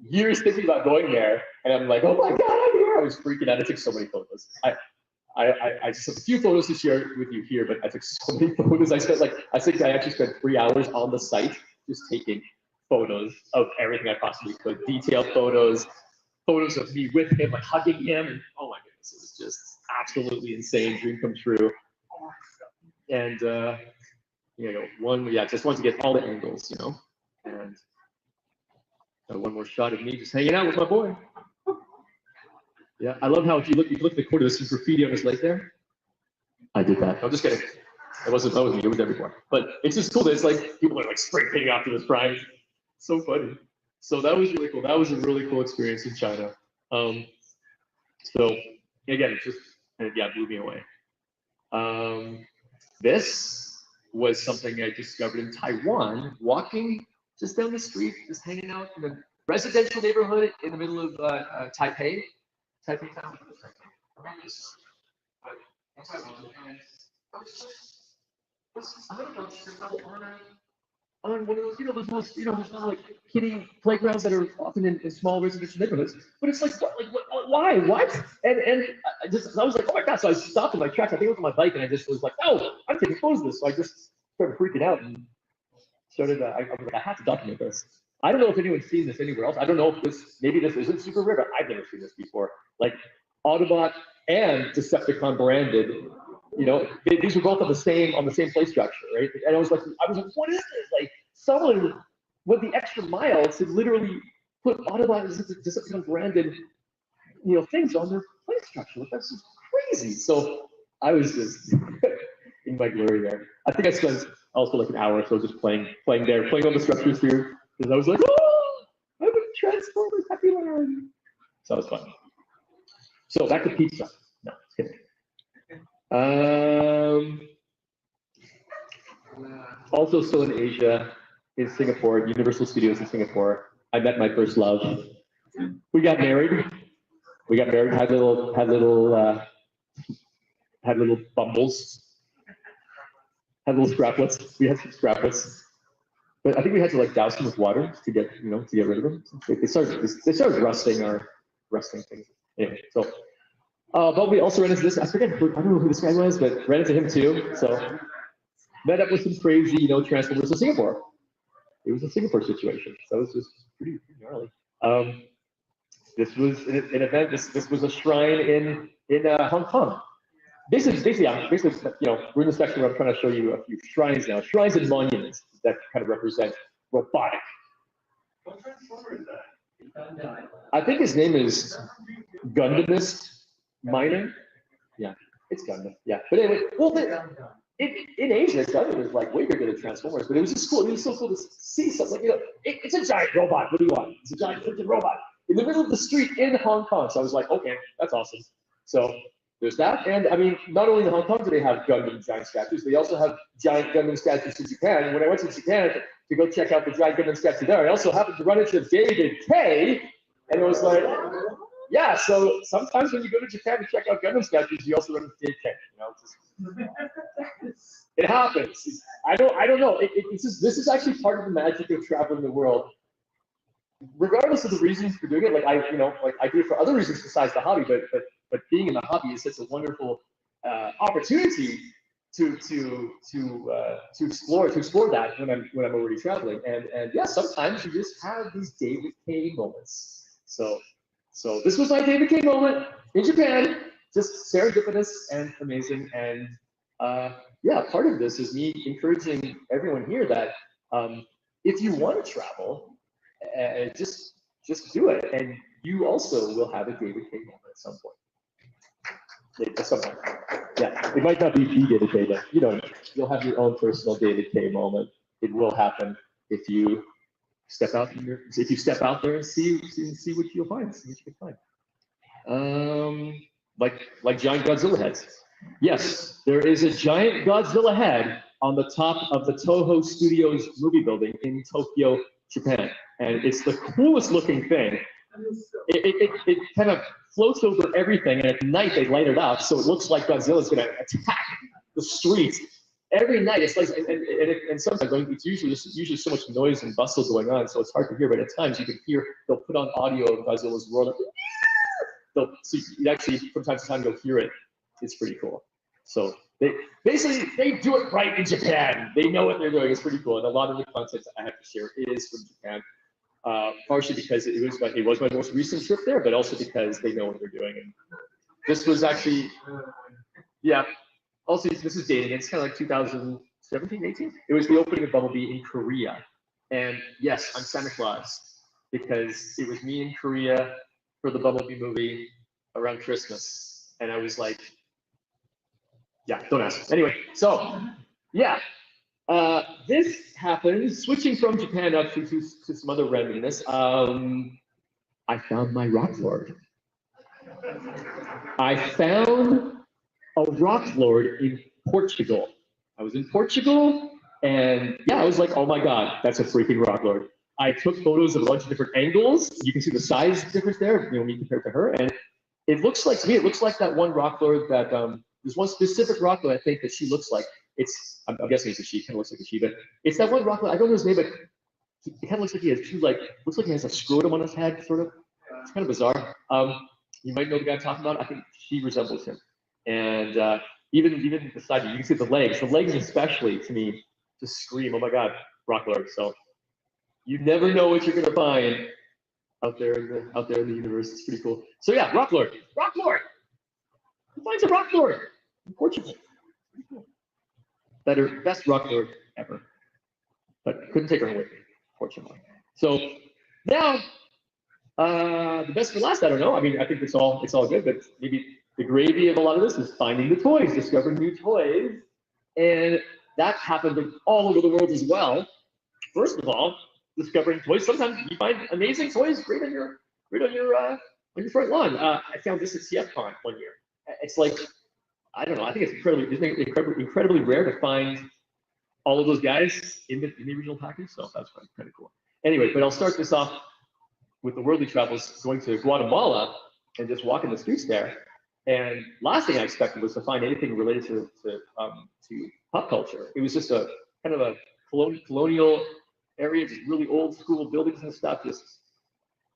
Speaker 15: years thinking about going there, and I'm like, oh my God, I'm here. I was freaking out. I took so many photos. I just took a few photos to share with you here, but I took so many photos. I think I actually spent 3 hours on the site just taking photos of everything I possibly could. Detailed photos of me with him, like hugging him, and oh my goodness, it was just absolutely insane, dream come true. And just want to get all the angles, and one more shot of me just hanging out with my boy. Yeah, I love how if you look at the corner, there's some graffiti on his leg there. I did that. I'm just kidding. It wasn't me. It was everywhere. But it's just cool that it's like people are like spray painting Optimus Prime. So funny. So that was really cool. That was a really cool experience in China. So again, it blew me away. This was something I discovered in Taiwan, walking just down the street, just hanging out in a residential neighborhood in the middle of Taipei town. On one of those, those like kiddie playgrounds that are often in small residential neighborhoods. But it's like, why? What? And I was like, oh my God. So I stopped in my tracks. I think it was on my bike, and I just was like, oh, I'm taking photos of this. So I just started freaking out and started, I was like, I have to document this. I don't know if anyone's seen this anywhere else. I don't know if maybe this isn't super rare, but I've never seen this before. Like Autobot and Decepticon branded, these were both on the same play structure, right? And I was like, what is this? Like, someone went the extra mile to literally put Autobot and Decepticon branded, things on their play structure. Like, that's just crazy. So I was just in my glory there. I think I spent also like an hour or so just playing there, playing on the structures here, because I was like, oh, I'm a Transformers happy land. So that was fun. So back to pizza. No, just kidding. Also still in Asia, in Singapore, Universal Studios in Singapore. I met my first love. We got married. Had little bumbles. Had little scraplets. We had some scraplets. But I think we had to like douse them with water to get rid of them. They started rusting things. Anyway, so but we also ran into this. I don't know who this guy was, but ran into him too. So met up with some crazy, Transformers in Singapore. It was a Singapore situation. So it was just pretty gnarly. This was an event. This was a shrine in Hong Kong. Basically, we're in the section where I'm trying to show you a few shrines now. Shrines and monuments that kind of represent robotic. What Transformer is that? I think his name is Gundamist Minor. Yeah, it's Gundam. Yeah, but anyway, well, in Asia, Gundam is like way bigger than Transformers. But it was just cool. It was so cool to see something. It's a giant robot. What do you want? It's a giant freaking robot in the middle of the street in Hong Kong. So I was like, okay, that's awesome. So there's that. And I mean, not only in Hong Kong do they have Gundam giant statues, they also have giant Gundam statues in Japan. And when I went to Japan to go check out the giant Gundam statue there, I also happened to run into David K. And it was like, yeah, so sometimes when you go to Japan to check out Gundam statues, you also run into David K. It happens. I don't know. This is actually part of the magic of traveling the world. Regardless of the reasons for doing it, like I do it for other reasons besides the hobby, but being in the hobby is such a wonderful opportunity to explore that when I'm already traveling. And yeah, sometimes you just have these David K moments. So this was my David K moment in Japan, just serendipitous and amazing. And yeah, part of this is me encouraging everyone here that if you want to travel, just do it, and you also will have a David K moment at some point. At some point. Yeah, it might not be the David K, but you'll have your own personal David K moment. It will happen if you step out there and see what you'll find. See what you can find. like giant Godzilla heads. Yes, there is a giant Godzilla head on the top of the Toho Studios movie building in Tokyo, Japan. And it's the coolest looking thing. It kind of floats over everything, and at night they light it up, so it looks like Godzilla's gonna attack the streets. Every night, it's like, and sometimes it's usually so much noise and bustle going on, so it's hard to hear. But at times you can hear, they'll put on audio of Godzilla's roar. So you actually, from time to time, you'll hear it. It's pretty cool. So they do it right in Japan. They know what they're doing. It's pretty cool, and a lot of the content I have to share is from Japan. Partially because it was my most recent trip there, but also because they know what they're doing. And this was actually, yeah. Also, this is dating. It's kind of like 2017, 18. It was the opening of Bumblebee in Korea, and yes, I'm Santa Claus because it was me in Korea for the Bumblebee movie around Christmas, and I was like, yeah, don't ask. Anyway, so yeah. This happened, switching from Japan up to some other randomness. I found my Rock Lord. I found a Rock Lord in Portugal. I was in Portugal, and yeah, I was like, oh my God, that's a freaking Rock Lord. I took photos of a bunch of different angles. You can see the size difference there, when you compare it to her, and it looks like, to me, it looks like that one Rock Lord that, there's one specific Rock Lord I think that she looks like. I'm guessing it's a she, kind of looks like a she, but it's that one Rock Lord, I don't know his name, but it kind of looks like he has two, looks like he has a scrotum on his head, sort of. It's kind of bizarre. You might know the guy I'm talking about. I think she resembles him. And even beside you can see the legs. The legs especially, to me, just scream, oh my God, Rock Lord. So you never know what you're gonna find out there in the universe. It's pretty cool. So yeah, Rock Lord. Rock Lord! Who finds a Rock Lord in Portugal? Pretty cool. Best Rock Lord ever. But couldn't take her away, fortunately. So now, the best for last, I don't know. I mean, I think it's all good, but maybe the gravy of a lot of this is finding the toys, discovering new toys. And that happened all over the world as well. First of all, discovering toys. Sometimes you find amazing toys right on your front lawn. I found this at TFCON one year. It's like, I don't know. I think it's incredibly rare to find all of those guys in the original package. So that's kind of cool. Anyway, but I'll start this off with the worldly travels, going to Guatemala and just walking the streets there. And last thing I expected was to find anything related to pop culture. It was just a kind of a colonial area, just really old school buildings and stuff.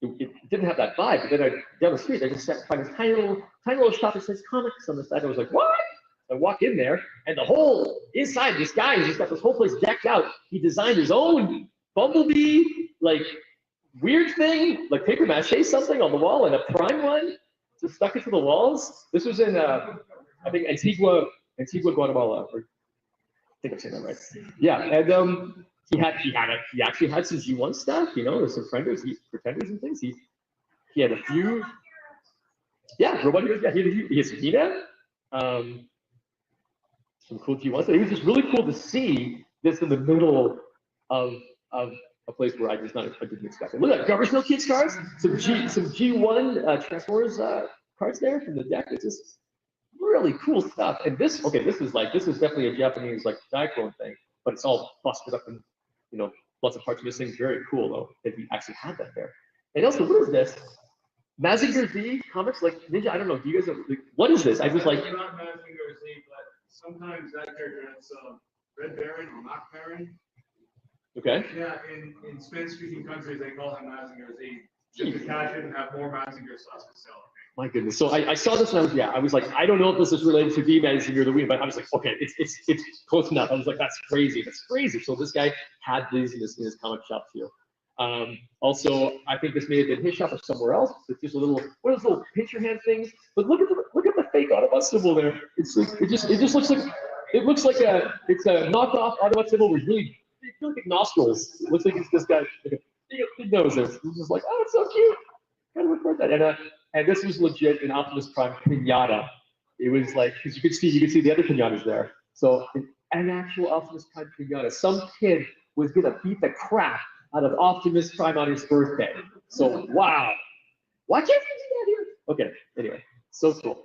Speaker 15: It didn't have that vibe. But then down the street, I just find this tiny little shop that says comics on the side. I was like, what? I walk in there, and the whole inside, this guy has just got this whole place decked out. He designed his own Bumblebee, like weird thing, like paper mache something on the wall, and a prime one just stuck it to the walls. This was in, I think Antigua, Guatemala. Or, I think I'm saying that right. Yeah, and he actually had some G1 stuff, there's some pretenders and things. He had a few, robot heroes. Yeah, he has He-Man. Some cool G1 stuff. It was just really cool to see this in the middle of a place where I didn't expect it. Look at that, Guber Kids cards, some G1 Transformers cards there from the deck. It's just really cool stuff. And this is definitely a Japanese diachrome thing, but it's all busted up and lots of parts missing. Very cool though that we actually had that there. And also, what is this? Mazinger Z comics, Ninja. I don't know. Do you guys what is this? I just like.
Speaker 16: Not Mazinger Z, but sometimes that character has Red Baron or Mock Baron.
Speaker 15: Okay.
Speaker 16: Yeah, in Spanish-speaking countries, they call him Mazinger Z. Just to cash it and have more Mazinger sauce to sell.
Speaker 15: My goodness. So I saw this and I was like, I don't know if this is related to D Mazinger the Wii, but I was like, okay, it's close enough. I was like, that's crazy. That's crazy. So this guy had these in his comic shop too. Also, I think this may have been his shop or somewhere else. It's just one of those little picture hand things. But look at the fake Autobot symbol there. It just looks like it's a knockoff Autobot symbol with really big nostrils. It looks like it's this guy with a big nose there. He's just like, oh, it's so cute. Gotta record that. And this was legit an Optimus Prime pinata. It was like, because you could see the other pinatas there. So an actual Optimus Prime pinata. Some kid was gonna beat the crap out of Optimus Prime on his birthday. So wow. Why can't we do that here? Okay, anyway, so cool.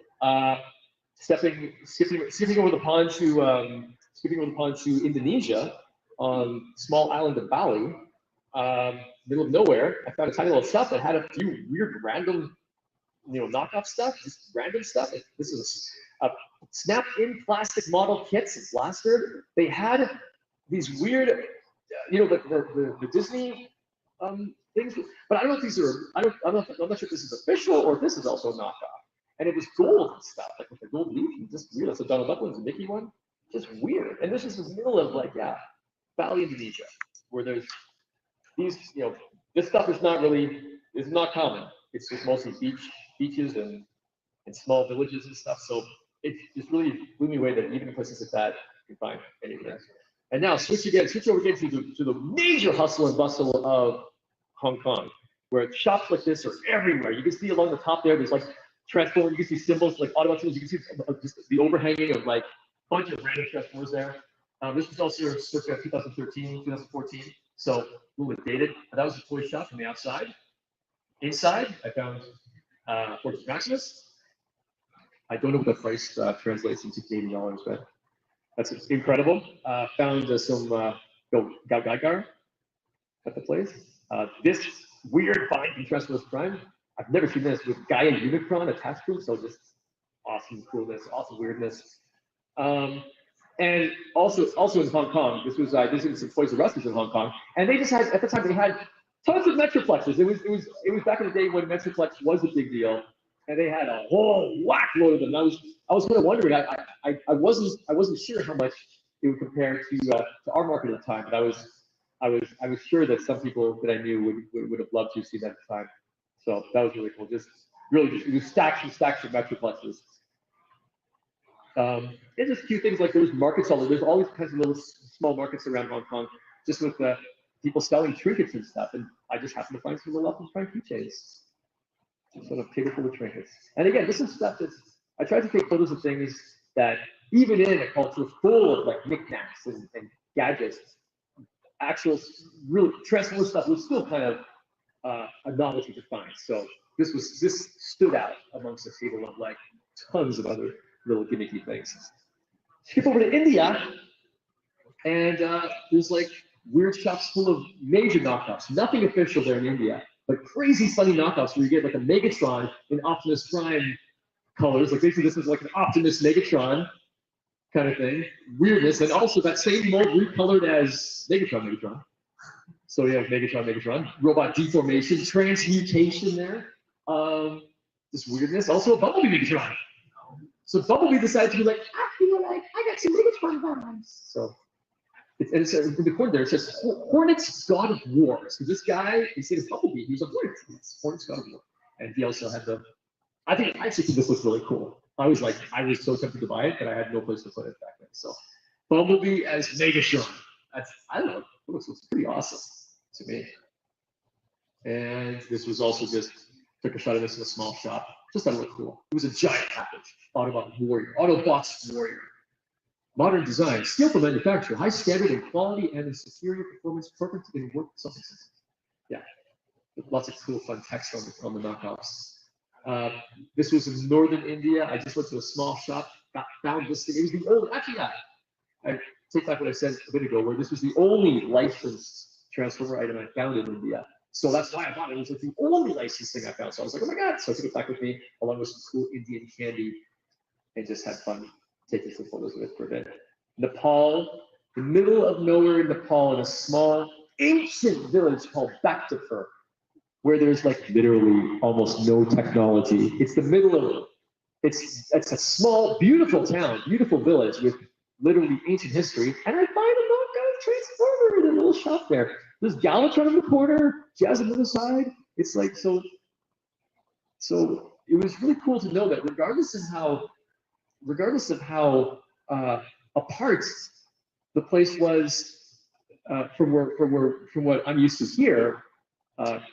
Speaker 15: skipping over the pond to Indonesia on small island of Bali, middle of nowhere. I found a tiny little shop that had a few weird random, knockoff stuff, just random stuff. This is a snap-in plastic model kits, blaster. They had these weird, the Disney things, but I don't know if these are. I'm not sure if this is official or if this is also a knockoff. And it was gold and stuff, like with the gold leaf, just weird. So Donald Duck one's a Mickey one, just weird. And this is the middle of Bali, Indonesia, where there's these, this stuff is not common. It's just mostly beaches and small villages and stuff. So it just really blew me away that even in places like that, you can find anything. And now switch over again to the major hustle and bustle of Hong Kong, where shops like this are everywhere. You can see along the top there's Transformer, you can see symbols like Autobot symbols, you can see just the overhanging of a bunch of random Transformers there. This was also circa 2013, 2014, so a little bit dated. That was a toy shop from the outside. Inside, I found Fortress Maximus. I don't know what the price translates into Canadian dollars, but that's incredible. Found some Gaugar at the place. This weird find from Transformersprime. I've never seen this with Gaia Unicron attached to it, so just awesome coolness, awesome weirdness. And also in Hong Kong, this was I visited some Toys R Us in Hong Kong, and they just had at the time they had tons of Metroplexes. It was back in the day when Metroplex was a big deal, and they had a whole whack load of them. I was kind of wondering. I wasn't sure how much it would compare to our market at the time, but I was sure that some people that I knew would have loved to see that at the time. So that was really cool. It was stacks and stacks of Metroplexes. And just cute things like there's markets all over. There's all these kinds of little small markets around Hong Kong, just with people selling trinkets and stuff. And I just happened to find some little Optimus Prime keychains. Just on a table full of trinkets. And again, this is stuff I tried to take photos of things that even in a culture full of knickknacks and gadgets, actual real Transformer stuff was still kind of a novelty to find. So this stood out amongst a table of tons of other little gimmicky things. Skip over to India, and there's weird shops full of major knockoffs. Nothing official there in India, but crazy funny knockoffs where you get a Megatron in Optimus Prime colors. Basically this is an Optimus Megatron kind of thing. Weirdness, and also that same mold recolored as Megatron. So we have Megatron, robot deformation, transmutation there. This weirdness. Also a Bumblebee Megatron. So Bumblebee decided to be I got some Megatron vibes. So it's in the corner there, it says Hornets God of War. So this guy, his name is Bumblebee, he's a Hornet. Hornets God of War. And he also had I actually think this looks really cool. I was so tempted to buy it, but I had no place to put it back then. So Bumblebee as Megatron. I don't know, it looks pretty awesome to me. And this was also took a shot of this in a small shop. Just thought it looked cool. It was a giant package. Autobots Warrior. Modern design, skillful manufacture, high standard in quality and in superior performance, perfect in work substances. Yeah, lots of cool, fun text on the knockoffs. This was in northern India. I just went to a small shop, found this thing. It was the only, I take back what I said a bit ago, where this was the only licensed Transformer item I found in India. So that's why I bought it. It was the only licensed thing I found. So I was like, oh my God. So I took it back with me, along with some cool Indian candy, and just had fun taking some photos of it for a bit. Nepal, the middle of nowhere in Nepal, in a small, ancient village called Bhaktapur, where there's literally almost no technology. It's the middle of, it's a small, beautiful town, beautiful village with literally ancient history, and I find a knockoff Transformer in a little shop there. There's Galvatron in the corner, Jazz on the other side. It's so it was really cool to know that regardless of how apart the place was from what I'm used to here,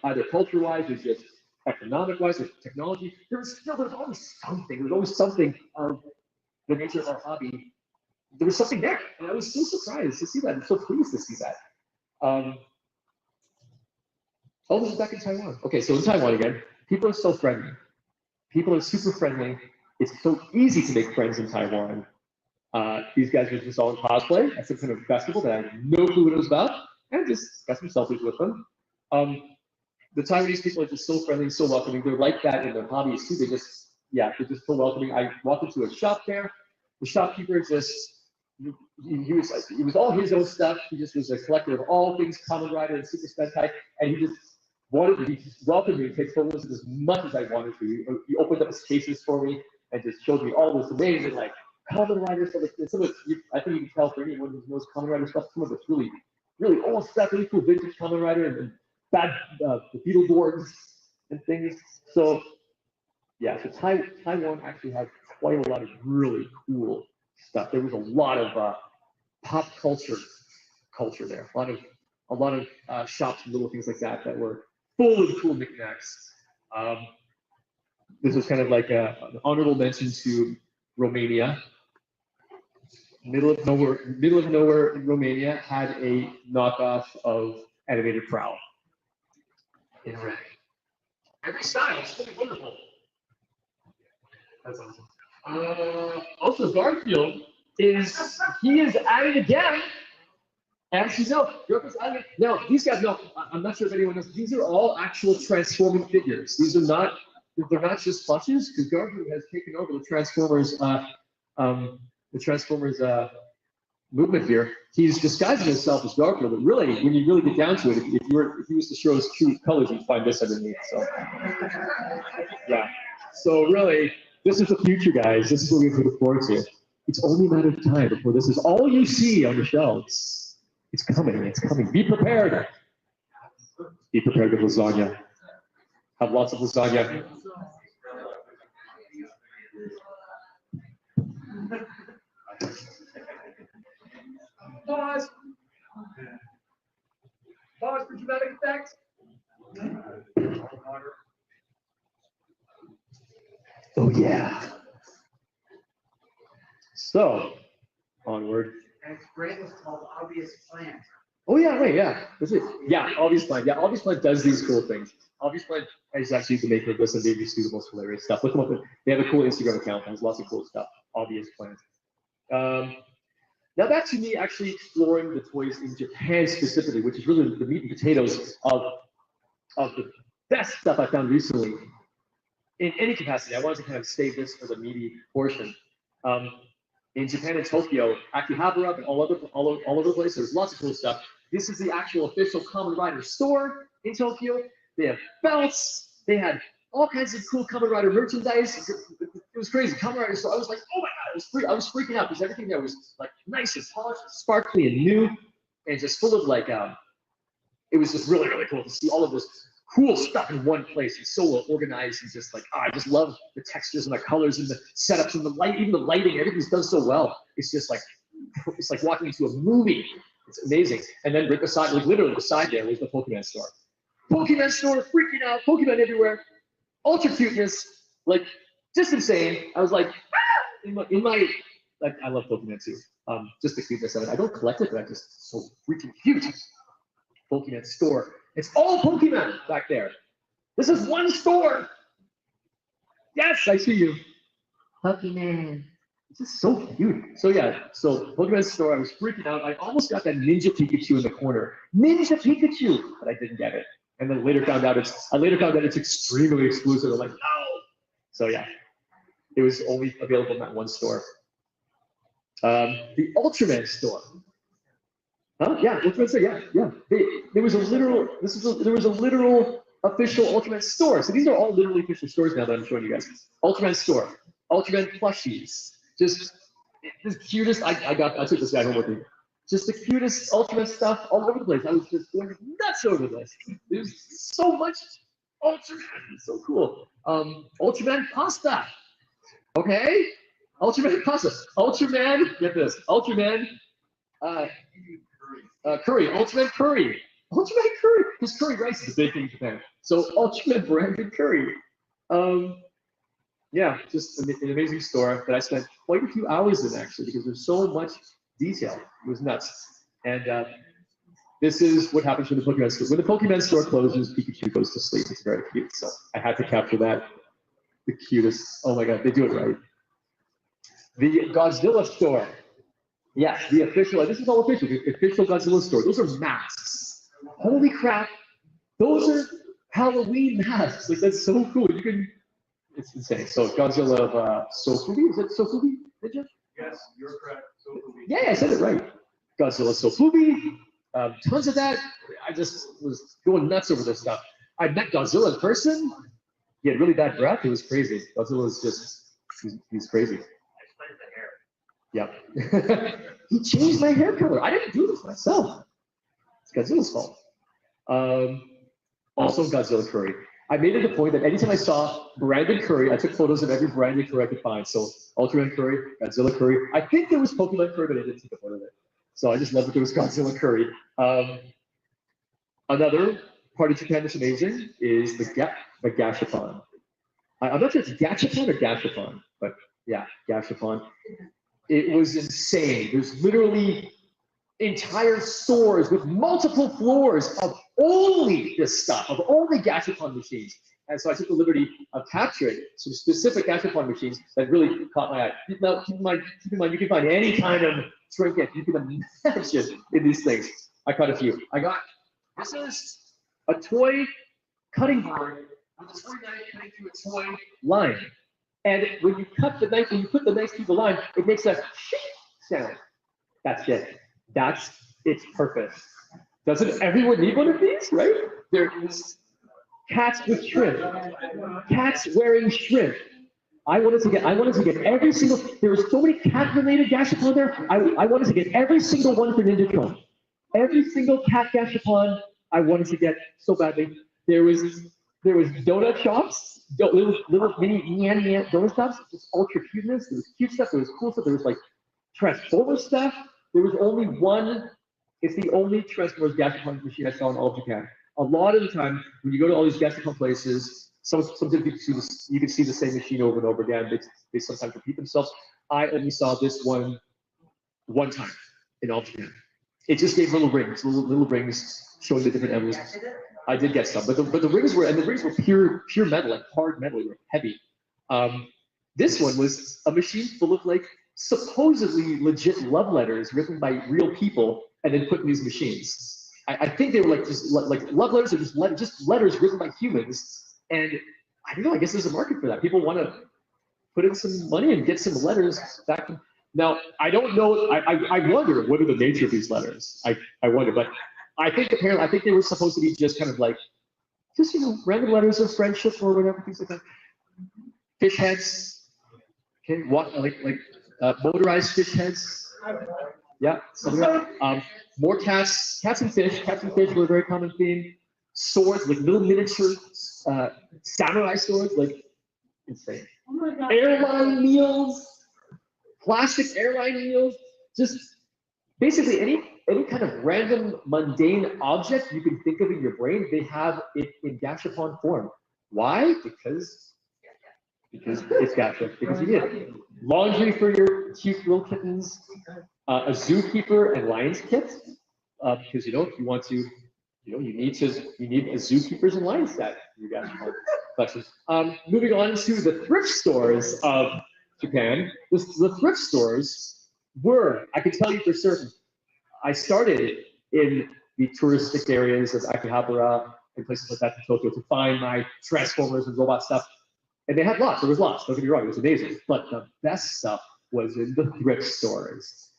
Speaker 15: either culture-wise or just economic-wise or technology, there's always something. There's always something of the nature of our hobby. There was something there, and I was so surprised to see that. I'm so pleased to see that. This is back in Taiwan. Okay, so in Taiwan again, people are so friendly. People are super friendly. It's so easy to make friends in Taiwan. These guys are just all in cosplay at some kind of festival that I have no clue what it was about, and just got some selfies with them. The Taiwanese people are just so friendly and so welcoming. They're like that in their hobbies too. They're just so welcoming. I walked into a shop there. The shopkeeper just, it was all his own stuff. He just was a collector of all things Kamen Rider and Super Sentai, and he just welcomed me to take photos as much as I wanted to. He opened up his cases for me and just showed me all this amazing like Kamen Rider stuff. Some of it, I think you can tell for anyone who knows Kamen Rider stuff, some of it's really, really old stuff, really cool vintage Kamen Rider and bad the Beetleborgs and things. So yeah, so Taiwan actually has quite a lot of really cool stuff. There was a lot of pop culture there. A lot of shops and little things like that that were full of cool knickknacks. This was kind of like an honorable mention to Romania. Middle of nowhere in Romania had a knockoff of Animated Prowl in red. Every style is really wonderful. That's awesome. Also, Garfield is at it again. As you know, Garfield's at it. Now, these guys, no, I'm not sure if anyone knows, these are all actual transforming figures. They're not just plushes, because Garfield has taken over the Transformers movement here. He's disguising himself as Garfield, but really, when you really get down to it, if he was to show his true colors, you'd find this underneath. So, yeah. So really, this is the future, guys. This is what we have to look forward to. It's only a matter of time before this is all you see on the shelves. It's coming. It's coming. Be prepared. Be prepared with lasagna. Have lots of lasagna. Pause. Pause for dramatic effect. Oh yeah. So, onward.
Speaker 17: And its brand was called Obvious Plant.
Speaker 15: Oh yeah, wait, yeah. That's it. Yeah, Obvious Plant. Yeah, Obvious Plant does these cool things. Obvious Plant is actually the maker of this, and they just do the most hilarious stuff. Look them up. They have a cool Instagram account that has lots of cool stuff. Obvious Plant. Now that's to me actually exploring the toys in Japan specifically, which is really the meat and potatoes of the best stuff I found recently. In any capacity, I wanted to kind of save this for the meaty portion. In Japan and Tokyo, Akihabara and all over the place, there's lots of cool stuff. This is the actual official Kamen Rider store in Tokyo. They have belts. They had all kinds of cool Kamen Rider merchandise. It was crazy. Kamen Rider store. I was like, oh my god! I was freaking out because everything there was like nice and polished, and sparkly and new, and just full of like. It was just really, really cool to see all of this cool stuff in one place. It's so well organized and just like, I just love the textures and the colors and the setups and the light, even the lighting, everything's done so well. It's just like, it's like walking into a movie. It's amazing. And then right beside, like literally beside there was the Pokemon store. Pokemon store, freaking out, Pokemon everywhere, ultra cuteness, like just insane. I was like, ah! Like, I love Pokemon too. Just the cuteness of it. I don't collect it, but I'm just so freaking cute. Pokemon store. It's all Pokemon back there. This is one store. Yes, I see you. Pokemon. It's just so cute. So yeah, so Pokemon store, I was freaking out. I almost got that Ninja Pikachu in the corner. Ninja Pikachu! But I didn't get it. And then later found out it's extremely exclusive. I'm like, no! So yeah, it was only available in that one store. The Ultraman store. Huh? Yeah, Ultraman store. Yeah. There was a literal official Ultraman store. So these are all literally official stores now that I'm showing you guys. Ultraman store, Ultraman plushies. Just the cutest. I took this guy home with me. Just the cutest Ultraman stuff all over the place. I was just going nuts over this. There's so much Ultraman. It's so cool. Ultraman pasta. Okay. Ultraman pasta. Ultraman. Get this. Ultraman. Curry, Ultraman curry. Ultraman curry, because curry rice is a big thing in Japan. So Ultraman branded curry. Yeah, just an amazing store that I spent quite a few hours in actually, because there's so much detail. It was nuts. And this is what happens when the Pokemon store. When the Pokemon store closes, Pikachu goes to sleep. It's very cute. So I had to capture that. The cutest. Oh my god, they do it right. The Godzilla store. Yes, the official. This is all official. The official Godzilla store. Those are masks. Holy crap! Those are Halloween masks. Like that's so cool. You can. It's insane. So Godzilla of Sofubi. Is it Sofubi? Ninja?
Speaker 16: Yes, you're correct. So
Speaker 15: Yeah, I said it right. Godzilla Sofubi. Tons of that. I just was going nuts over this stuff. I met Godzilla in person. He had really bad breath. It was crazy. Godzilla is just, he's crazy. Yep. He changed my hair color. I didn't do this myself. It's Godzilla's fault. Also Godzilla curry. I made it a point that anytime I saw branded curry, I took photos of every branded curry I could find. So Ultraman curry, Godzilla curry. I think there was Pokemon curry, but I didn't take a photo of it. So I just love that there was Godzilla curry. Another part of Japan that's amazing is the Gashapon. I'm not sure if it's Gachapon or Gashapon, but yeah, Gashapon. It was insane. There's literally entire stores with multiple floors of only this stuff, of only Gashapon machines. And so I took the liberty of capturing some specific Gashapon machines that really caught my eye. Now, keep in mind, you can find any kind of trinket you can imagine in these things. I caught a few. This is a toy cutting board with a toy knife cutting through a toy line. And when you cut the knife, when you put the knife through the line, it makes a sound. That's it. That's its purpose. Doesn't everyone need one of these, right? There is cats with shrimp, cats wearing shrimp. I wanted to get every single. There were so many cat-related Gashapon there. I wanted to get every single one for NinjaTron. Every single cat Gashapon I wanted to get so badly. There was donut shops, little mini donut shops, just ultra cuteness. There was cute stuff. There was cool stuff. There was like Transformer stuff. There was only one. It's the only Transformers Gashapon machine I saw in all of Japan. A lot of the time, when you go to all these Gashapon places, sometimes you can see the same machine over and over again. They sometimes repeat themselves. I only saw this one time in all Japan. It just gave little rings showing the different emblems. I did get some, but the rings were pure metal, like hard metal, they were heavy. This one was a machine full of like supposedly legit love letters written by real people and then put in these machines. I think they were like just like love letters or just letters written by humans. And I don't know, I guess there's a market for that. People want to put in some money and get some letters back. Now, I don't know, I wonder what are the nature of these letters. I wonder, but I think they were supposed to be just kind of like, just, you know, random letters of friendship or whatever, things like that. Fish heads, okay, motorized fish heads. Yeah, something like that. More cats and fish. Cats and fish were a very common theme. Swords, like little miniature samurai swords, like insane. Airline meals, plastic airline meals, just basically any kind of random mundane object you can think of in your brain, they have it in Gashapon form. Why? Because it's Gacha. Because you need it. Laundry for your cute little kittens, a zookeeper and lions kit, because you know if you want to, you know you need a zookeepers and lions set. You guys collections. Moving on to the thrift stores of Japan. The thrift stores were, I can tell you for certain, I started in the touristic areas of Akihabara and places like that in Tokyo to find my Transformers and robot stuff. And they had lots, there was lots, don't get me wrong, it was amazing. But the best stuff was in the thrift stores.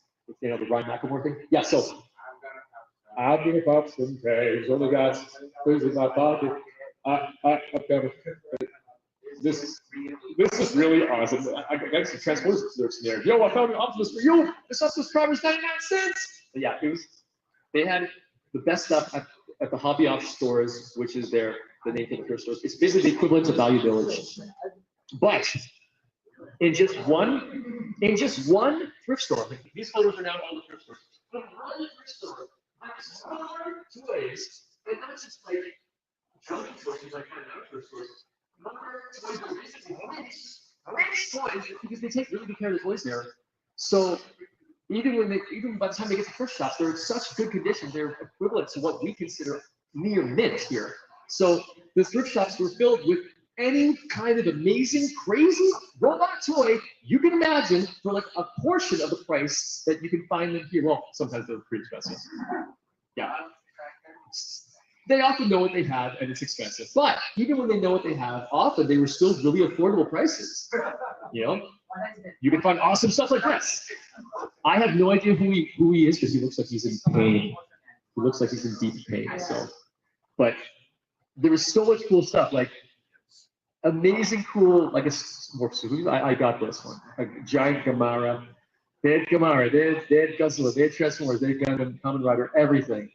Speaker 15: You know, the Ryan McElmore thing? Yeah, so I'm gonna pop some tags, only got things in my pocket. This is really awesome. I got some Transformers lyrics in there. Yo, I found an Optimus for you. This Optimus Prime is 99 cents. But yeah, they had the best stuff at the Hobby Off stores, which is the name for the thrift stores. It's basically the equivalent of Value Village. But in just one thrift store, these photos are now all the thrift stores. But one thrift store has more toys, and not just like junky toys like thrift stores. More toys are basically toys because they take really good care of the toys there. So even by the time they get to thrift shops, they're in such good condition, they're equivalent to what we consider near mint here. So the thrift shops were filled with any kind of amazing, crazy robot toy you can imagine for like a portion of the price that you can find them here. Well, sometimes they're pretty expensive. Yeah. They often know what they have and it's expensive. But even when they know what they have, often they were still really affordable prices. You know? You can find awesome stuff like this. I have no idea who he is because he looks like he's in pain. He looks like he's in deep pain. So, but there was so much cool stuff, like amazing cool, like I got this one, a giant Gamera. They had Gamera, they had Godzilla, they had Transformers, they had Gundam, Kamen Rider, everything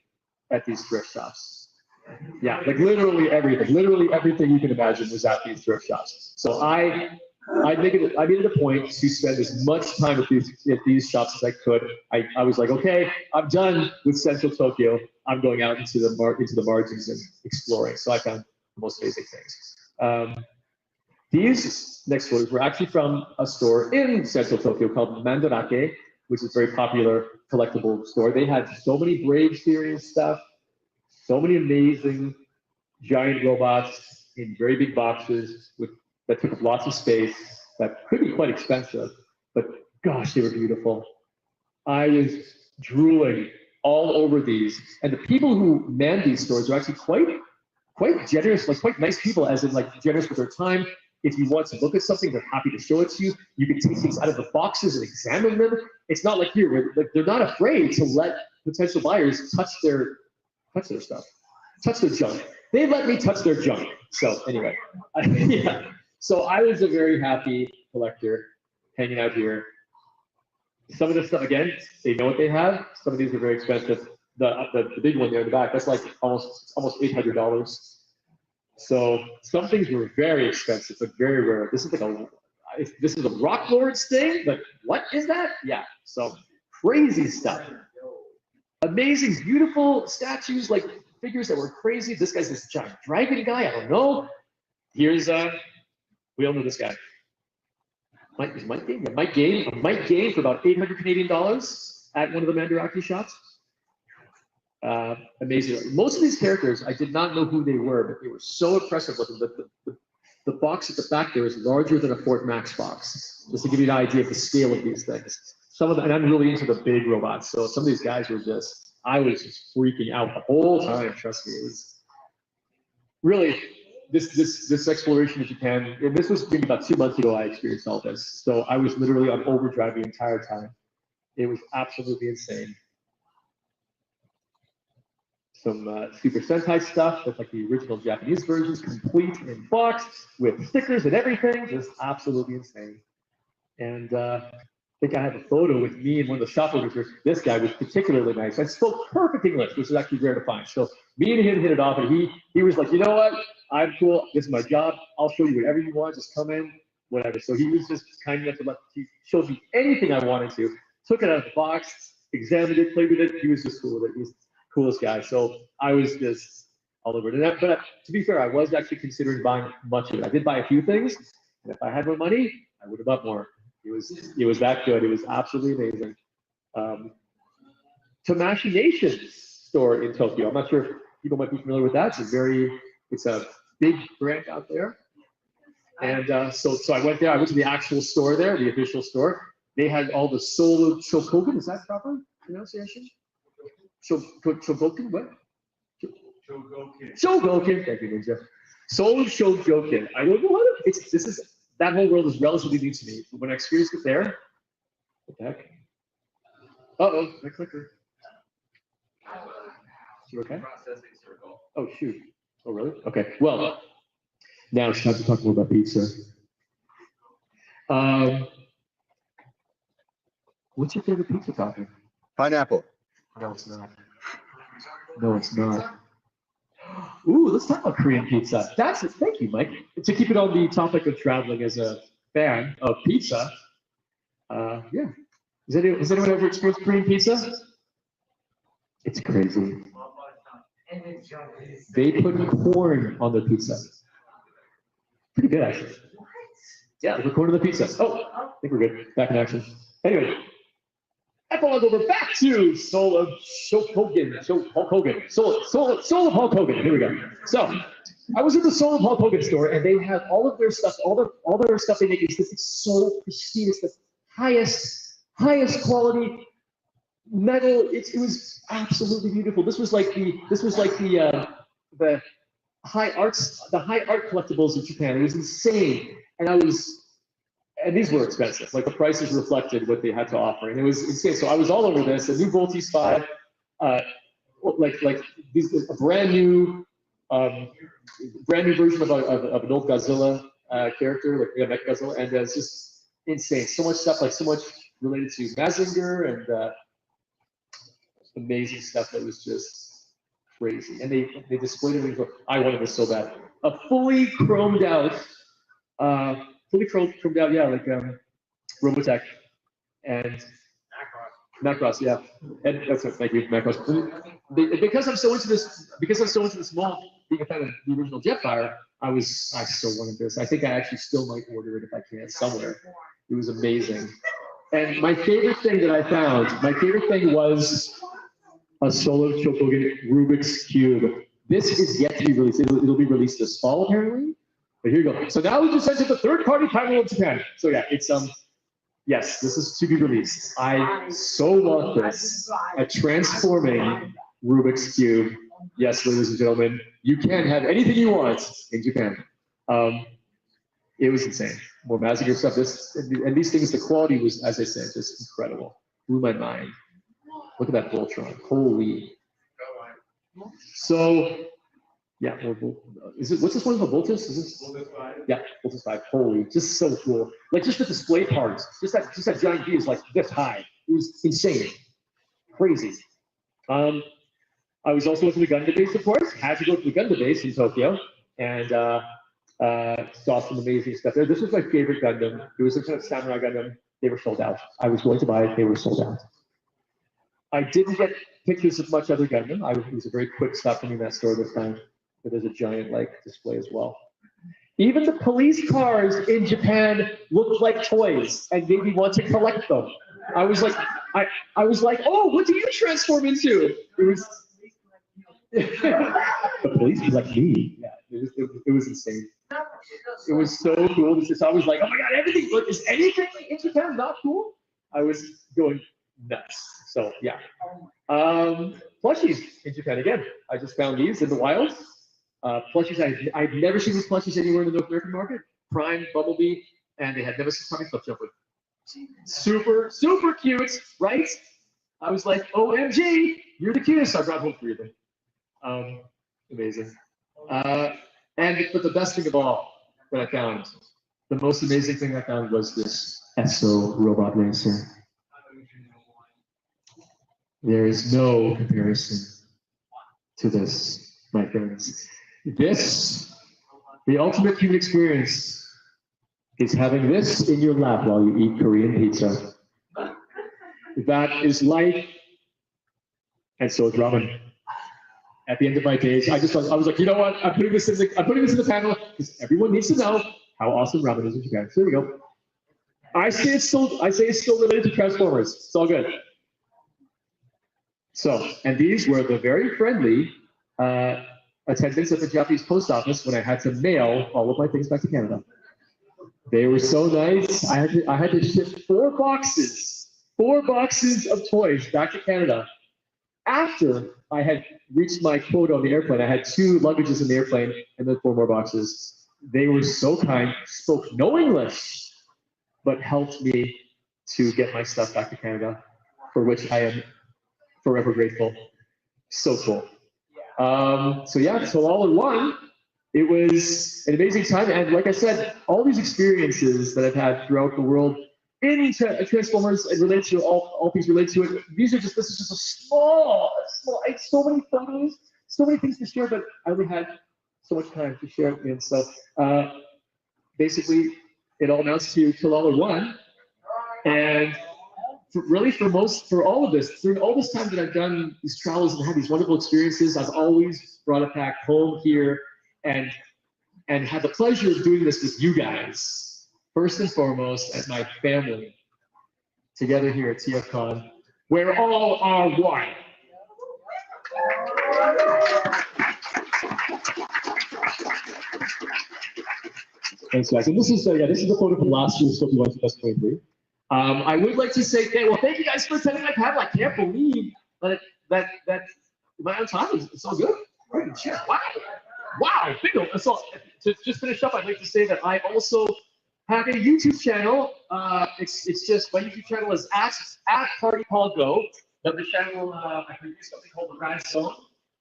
Speaker 15: at these thrift shops. Yeah, like literally everything you can imagine was at these thrift shops. So I made it a point to spend as much time at these shops as I could. I was like, okay, I'm done with Central Tokyo. I'm going out into the margins and exploring. So I found the most basic things. These next photos were actually from a store in Central Tokyo called Mandarake, which is a very popular collectible store. They had so many Brave series stuff, so many amazing giant robots in very big boxes that took up lots of space, that could be quite expensive, but gosh, they were beautiful. I was drooling all over these. And the people who man these stores are actually quite generous, like quite nice people, as in like generous with their time. If you want to look at something, they're happy to show it to you. You can take things out of the boxes and examine them. It's not like here, where like, they're not afraid to let potential buyers touch their stuff, touch their junk. They let me touch their junk. So anyway, yeah. So I was a very happy collector hanging out here. Some of this stuff, again, they know what they have. Some of these are very expensive. The big one there in the back, that's like almost $800. So some things were very expensive, but very rare. This is like this is a Rock Lords thing, but what is that? Yeah, so crazy stuff. Amazing, beautiful statues, like figures that were crazy. This guy's this giant dragon guy, I don't know. Here's, we all know this guy. Mike Game? Yeah, Mike Game for about 800 Canadian dollars at one of the Mandarake shops. Amazing. Most of these characters, I did not know who they were, but they were so impressive looking. The box at the back there is larger than a Fort Max box, just to give you an idea of the scale of these things. Some of them, and I'm really into the big robots, so some of these guys were just, I was just freaking out the whole time, trust me. It was really, this exploration of Japan, and this was maybe about 2 months ago I experienced all this, so I was literally on overdrive the entire time. It was absolutely insane. Some Super Sentai stuff, that's like the original Japanese versions, complete in box with stickers and everything, just absolutely insane. And I think I have a photo with me and one of the shop owners. This guy was particularly nice. I spoke perfect English, which is actually rare to find. So me and him hit it off, and he was like, you know what? I'm cool. This is my job. I'll show you whatever you want. Just come in, whatever. So he was just kind enough to he showed me anything I wanted to. Took it out of the box, examined it, played with it. He was just cool with it. He's the coolest guy. So I was just all over it. But to be fair, I was actually considering buying much of it. I did buy a few things, and if I had more money, I would have bought more. It was that good. It was absolutely amazing. Tamashi Nation's store in Tokyo. I'm not sure if people might be familiar with that. It's a big brand out there. And so I went there. I went to the actual store there, the official store. They had all the Soul of Shokoken. Is that proper pronunciation? Shogoken, what? Shogoken. Thank you, Ninja. Soul of Shogoken. I don't know what that whole world is relatively new to me. But when I experienced it there, what the heck? Uh-oh, my clicker. You okay? Oh, shoot. Oh, really? Okay. Well, now it's time to talk more about pizza. What's your favorite pizza topping?
Speaker 8: Pineapple.
Speaker 15: No, it's not. No, it's not. Ooh, let's talk about Korean pizza. That's it. Thank you, Mike. To keep it on the topic of traveling as a fan of pizza, yeah. Has anyone ever experienced Korean pizza? It's crazy. They put corn on the pizza. Pretty good, actually. Yeah, they put corn on the pizza. Oh, I think we're good. Back in action. Anyway, epilogue over back to Soul of Hulk Hogan. Soul of Hulk Hogan. Here we go. So, I was in the Soul of Hulk Hogan store, and they have all of their stuff. All their stuff they make is this is so pristine. It's the highest quality metal. It was absolutely beautiful. This was like the high art collectibles in Japan. It was insane, and these were expensive. Like the prices reflected what they had to offer, and it was insane. So I was all over this. A new Voltes 5, like these, a brand new version of an old Godzilla character, like Mech Godzilla, and it's just insane. So much stuff, like so much related to Mazinger and amazing stuff that was just crazy. And they displayed it. I wanted this so bad. A fully chromed out, yeah, like Robotech and Macross, yeah. And that's it. Thank you, Macross. Because I'm so into this mold, being a fan of the original Jetfire, I still wanted this. I think I actually still might order it if I can somewhere. It was amazing. And my favorite thing that I found, was a Solo Chokogan Rubik's Cube. This is yet to be released. It'll be released this fall, apparently. But here you go. So now we just entered the third-party title in Japan. So yeah, it's yes, this is to be released. I so want this. A transforming Rubik's Cube. Yes, ladies and gentlemen, you can have anything you want in Japan. It was insane. More Mazinger stuff. And these things, the quality was, as I said, just incredible. Blew my mind. Look at that Voltron. Holy. So, yeah. What's this one called? Voltus? Is this? Voltus 5. Yeah, Voltus 5. Holy, just so cool. Like just the display parts. Just that giant V is like this high. It was insane. Crazy. I was also at the Gundam base, of course. Had to go to the Gundam base in Tokyo, and saw some amazing stuff there. This was my favorite Gundam. It was a kind of samurai Gundam. They were sold out. I was going to buy it. They were sold out. I didn't get pictures of much other Gundam. It was a very quick stop for me in that store this time. But there's a giant display as well. Even the police cars in Japan looked like toys and made me want to collect them. I was like, oh, what do you transform into? It was the police was like me. Yeah, it was insane. It was so cool. I was like, oh my god, everything. Like, is anything in Japan not cool? I was going nuts. So yeah. Plushies in Japan again. I just found these in the wild. Plushies, I've never seen these plushies anywhere in the North American market. Prime, Bumblebee, and they had Nemesis Coming Flip Jumper. Super, super cute, right? I was like, OMG, you're the cutest. I brought home 3 of them. Amazing. But the best thing of all that I found, the most amazing thing I found was this Esso robot racer. There is no comparison to this, my friends. The ultimate human experience is having this in your lap while you eat Korean pizza. That is life, and so is ramen. At the end of my days, I was like, you know what? I'm putting this in the panel because everyone needs to know how awesome ramen is in Japan. So there we go. I say it's still related to Transformers. It's all good. So, and these were the very friendly attendants at the Japanese post office when I had to mail all of my things back to Canada. They were so nice. I had to ship 4 boxes of toys back to Canada. After I had reached my quota on the airplane, I had 2 luggages in the airplane and then 4 more boxes. They were so kind, spoke no English, but helped me to get my stuff back to Canada, for which I am forever grateful. So cool. So all in one, it was an amazing time. And like I said, all these experiences that I've had throughout the world in Transformers and related to all things related to it, this is just a small, I have so many photos, so many things to share, but I only had so much time to share it in. So basically, it all amounts to Tilallareone. And for all of this, during all this time that I've done these travels and had these wonderful experiences, I've always brought it back home here and had the pleasure of doing this with you guys, first and foremost, as my family, together here at TFCON, where all are one. Thanks, guys. And this is a photo from last year's Sophie 1 2023. I would like to say, thank you guys for attending my panel. I can't believe that my own time is so good. Holy shit. Wow. Bingo. So to just finish up, I'd like to say that I also have a YouTube channel. It's just my YouTube channel is at Party Paul Go. But the channel I produce something called the Rad Zone,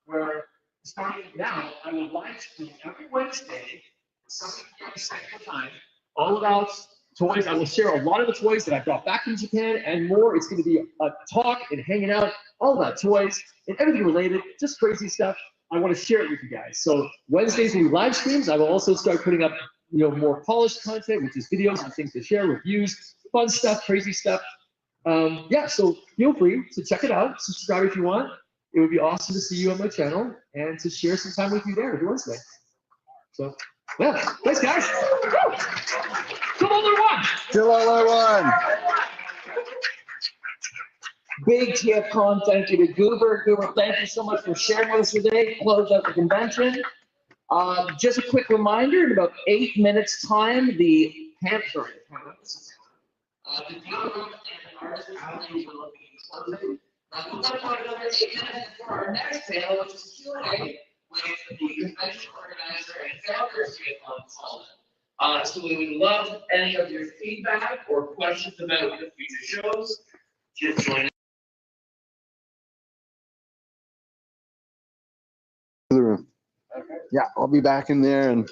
Speaker 15: where starting now I will live stream every Wednesday, 7 p.m. Central Time, all about toys. I will share a lot of the toys that I brought back from Japan and more. It's going to be a talk and hanging out all about toys and everything related, just crazy stuff. I want to share it with you guys. So Wednesdays will be live streams. I will also start putting up more polished content, which is videos and things to share, reviews, fun stuff, crazy stuff. So feel free to check it out, subscribe if you want. It would be awesome to see you on my channel and to share some time with you there every Wednesday. So, thanks guys.
Speaker 18: Tilallareone.
Speaker 9: Big TFCON thank you to Guber. Guber, thank you so much for sharing with us today. Close out the convention. Just a quick reminder, in about 8 minutes time, the hamster the Gotham and artist alley will be closing. We'll talk about another 8 minutes for our next panel, which is Q&A with the convention organizer and founder of TFCON. So we would love any of your feedback or questions about the future shows. Just join us.
Speaker 18: The room. Yeah, I'll be back in there and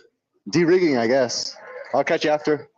Speaker 18: de-rigging, I guess. I'll catch you after.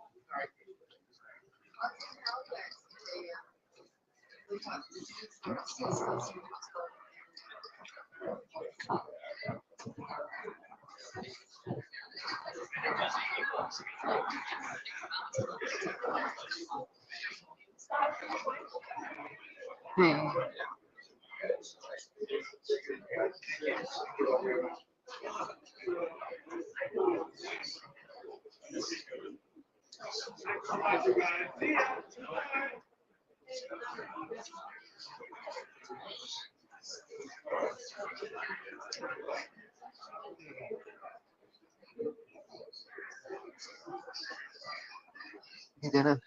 Speaker 18: Hey, Dana.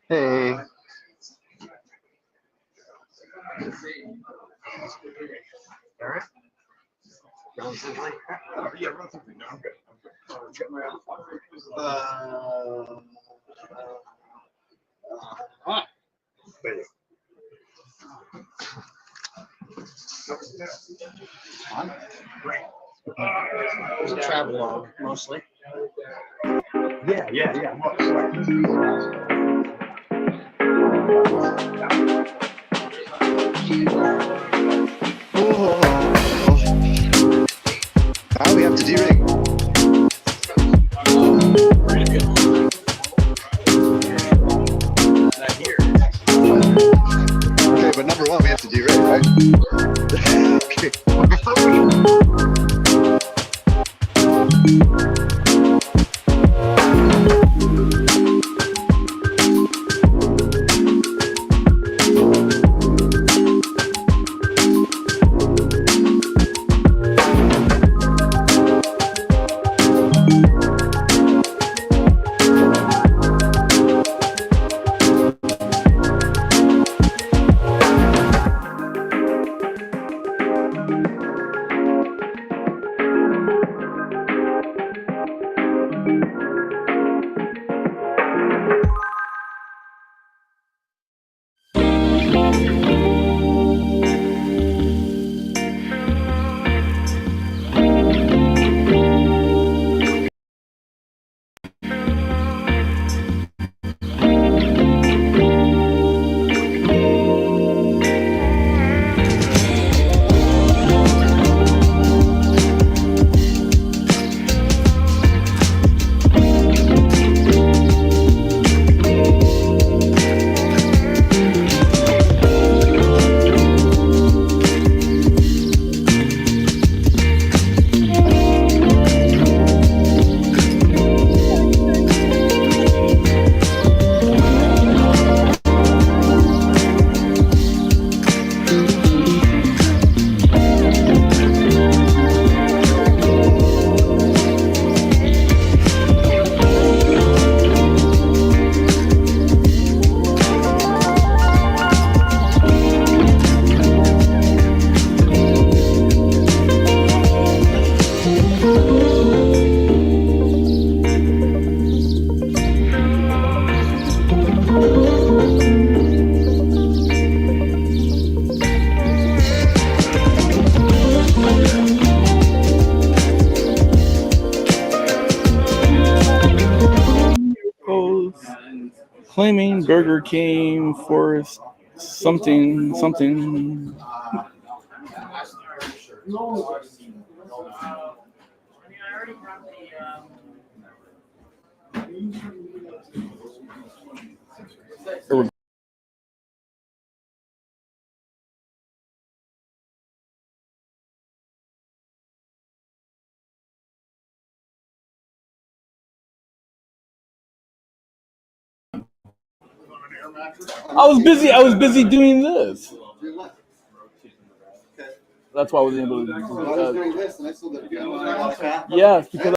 Speaker 18: Hey. Eric? Relatively? Yeah, relatively. No, I'm good. There you go. Great. Travel log, mostly. Yeah. Now we have to de-rig. Okay, but number one, we have to de-rig, right?
Speaker 6: Claiming Burger King for something. I was busy doing this. That's why I wasn't able to.
Speaker 12: I was doing this, and I still didn't get it.
Speaker 6: Yes, because.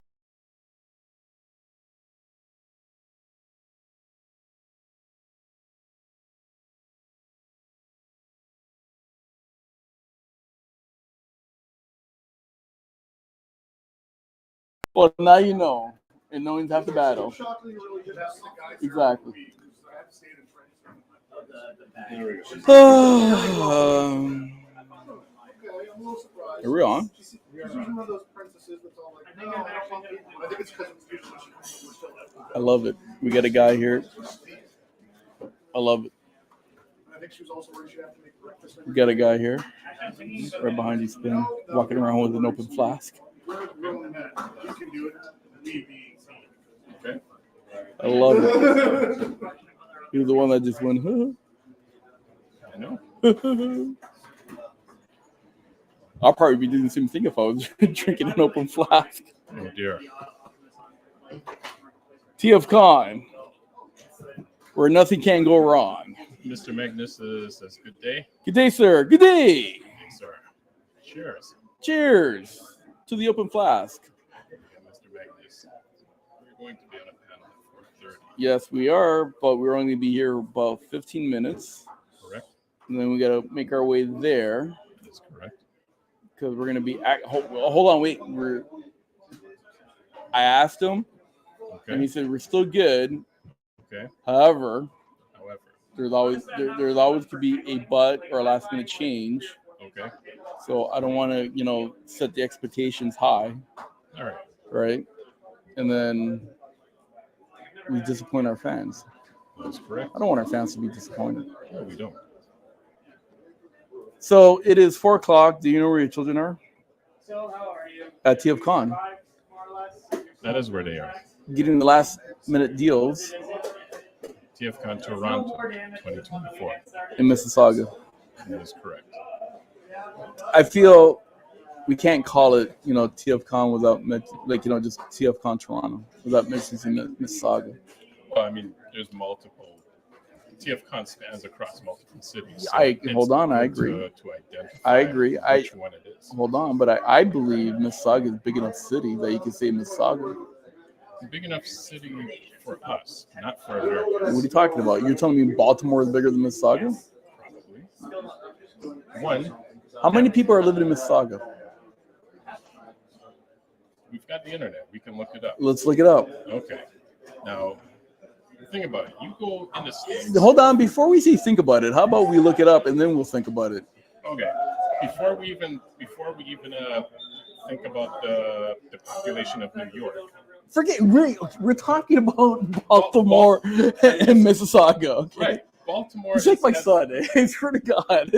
Speaker 6: Well, now you know, and knowing's half the battle. Exactly. Are we on? I love it. We got a guy here. I love it. We got a guy here, right behind you, Spin, walking around with an open flask. I love it. You're the one that just went, huh?
Speaker 5: I know.
Speaker 6: I'll probably be doing the same thing if I was drinking an open flask.
Speaker 5: Oh dear.
Speaker 6: TFCON, where nothing can go wrong.
Speaker 5: Mr. Magnus says good day.
Speaker 6: Good day, sir. Good day.
Speaker 5: Hey, sir. Cheers.
Speaker 6: Cheers to the open flask.
Speaker 5: Mr. Magnus, we're going to be on a panel at 4:30.
Speaker 6: Yes, we are, but we're only going to be here about 15 minutes.
Speaker 5: Correct.
Speaker 6: And then we got to make our way there.
Speaker 5: That's correct.
Speaker 6: Because we're going to be hold on, wait. I asked him, and he said we're still good.
Speaker 5: Okay.
Speaker 6: However, there's always could be a but or a last minute change.
Speaker 5: Okay.
Speaker 6: So I don't want to, set the expectations high.
Speaker 5: All right.
Speaker 6: Right. And then we disappoint our fans.
Speaker 5: That's correct.
Speaker 6: I don't want our fans to be disappointed.
Speaker 5: No, we don't.
Speaker 6: So it is 4:00. Do you know where your children are?
Speaker 16: So how are you?
Speaker 6: At TFCON.
Speaker 5: That is where they are.
Speaker 6: Getting the last minute deals.
Speaker 5: TFCON Toronto 2024.
Speaker 6: In Mississauga.
Speaker 5: That is correct.
Speaker 6: I feel we can't call it, TFCon without, just TFCON Toronto without mentioning Mississauga.
Speaker 5: Well, I mean, there's multiple. TFCon spans across multiple cities. So
Speaker 6: I agree.
Speaker 5: To identify
Speaker 6: I agree.
Speaker 5: Which one it is.
Speaker 6: Hold on, but I believe Mississauga is a big enough city that you can say Mississauga.
Speaker 5: Big enough city for us, not for Americans.
Speaker 6: What are you talking about? You're telling me Baltimore is bigger than Mississauga?
Speaker 5: Probably. One.
Speaker 6: How many people are living in Mississauga?
Speaker 5: We've got the internet. We can look it up.
Speaker 6: Let's look it up.
Speaker 5: Okay. Now, think about it. You go in the States.
Speaker 6: Hold on. Before we say think about it, how about we look it up and then we'll think about it?
Speaker 5: Okay. Before we even think about the population of New York.
Speaker 6: We're talking about Baltimore and Mississauga. Okay?
Speaker 5: Right. Baltimore.
Speaker 6: He's like my son. I swear to God.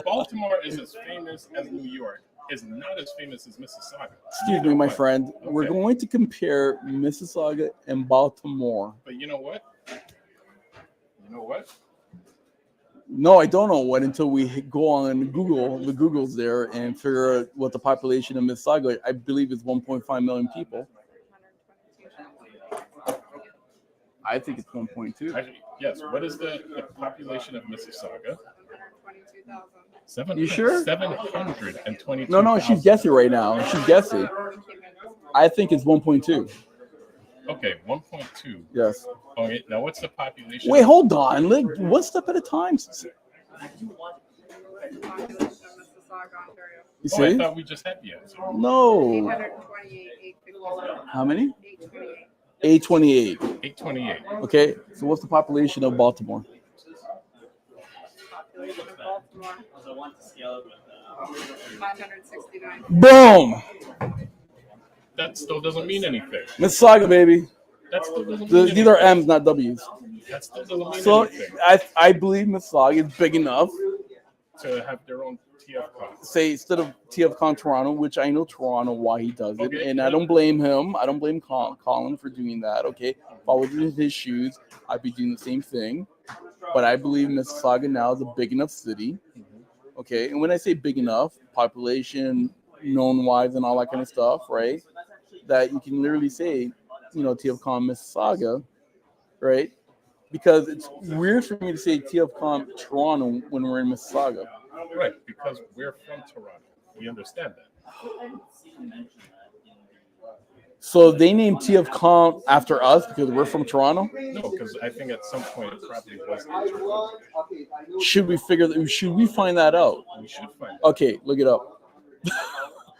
Speaker 5: Baltimore is as famous as New York. Is not as famous as Mississauga.
Speaker 6: Excuse me, my friend. Okay. We're going to compare Mississauga and Baltimore.
Speaker 5: But you know what?
Speaker 6: No, I don't know what until we go on Google, the Google's there, and figure out what the population of Mississauga, I believe, is 1.5 million people. I think it's 1.2.
Speaker 5: Actually, yes. What is the population of Mississauga?
Speaker 6: 722,000. You sure?
Speaker 5: 722.
Speaker 6: No, she's guessing right now. She's guessing. I think it's 1.2.
Speaker 5: Okay, 1.2.
Speaker 6: Yes.
Speaker 5: Okay, now what's the population?
Speaker 6: Wait, hold on. One step at a time. You see?
Speaker 5: I thought we just had the answer.
Speaker 6: No. How many? 828.
Speaker 5: 828.
Speaker 6: Okay, so what's the population of Baltimore?
Speaker 11: Population of Baltimore. 569.
Speaker 6: Boom!
Speaker 5: That still doesn't mean anything.
Speaker 6: Mississauga, baby.
Speaker 5: That still doesn't mean
Speaker 6: These are M's, not W's.
Speaker 5: That still doesn't mean
Speaker 6: So
Speaker 5: anything.
Speaker 6: I believe Mississauga is big enough
Speaker 5: To have their own TFCon.
Speaker 6: say instead of TFCON Toronto, which I know Toronto why he does it,
Speaker 5: Okay,
Speaker 6: and
Speaker 5: yeah.
Speaker 6: I don't blame him. I don't blame Colin for doing that. Okay, if I was in his shoes, I'd be doing the same thing. But I believe Mississauga now is a big enough city. Okay, and when I say big enough, population, known wise, and all that kind of stuff, right? That you can literally say, TFCON Mississauga, right? Because it's weird for me to say TFCON Toronto when we're in Mississauga.
Speaker 5: Right, because we're from Toronto. We understand that.
Speaker 6: So they named TFCon after us because we're from Toronto.
Speaker 5: No, because I think at some point it probably was in Toronto.
Speaker 6: Should we find that out?
Speaker 5: We should find out.
Speaker 6: Okay, look it up.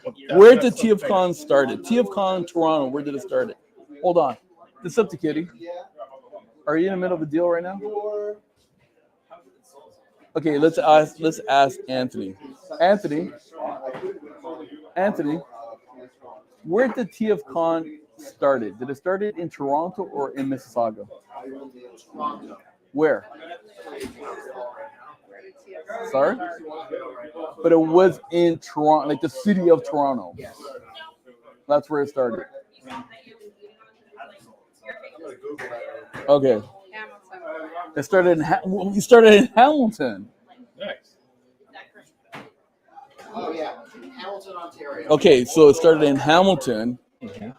Speaker 5: But
Speaker 6: Where did
Speaker 5: that's something.
Speaker 6: TFCon started? TFCon Toronto. Where did it start? Hold on. Decepticon. Are you in the middle of a deal right now? Okay, let's ask Anthony. Anthony, where did TFCon started? Did it start in Toronto or in Mississauga? Where? Sorry? But it was in Toronto, like the city of Toronto. That's where it started. Okay. It started in Hamilton.
Speaker 5: Nice.
Speaker 17: Oh, yeah. Hamilton, Ontario.
Speaker 6: Okay, so it started in Hamilton.
Speaker 5: Mm-hmm.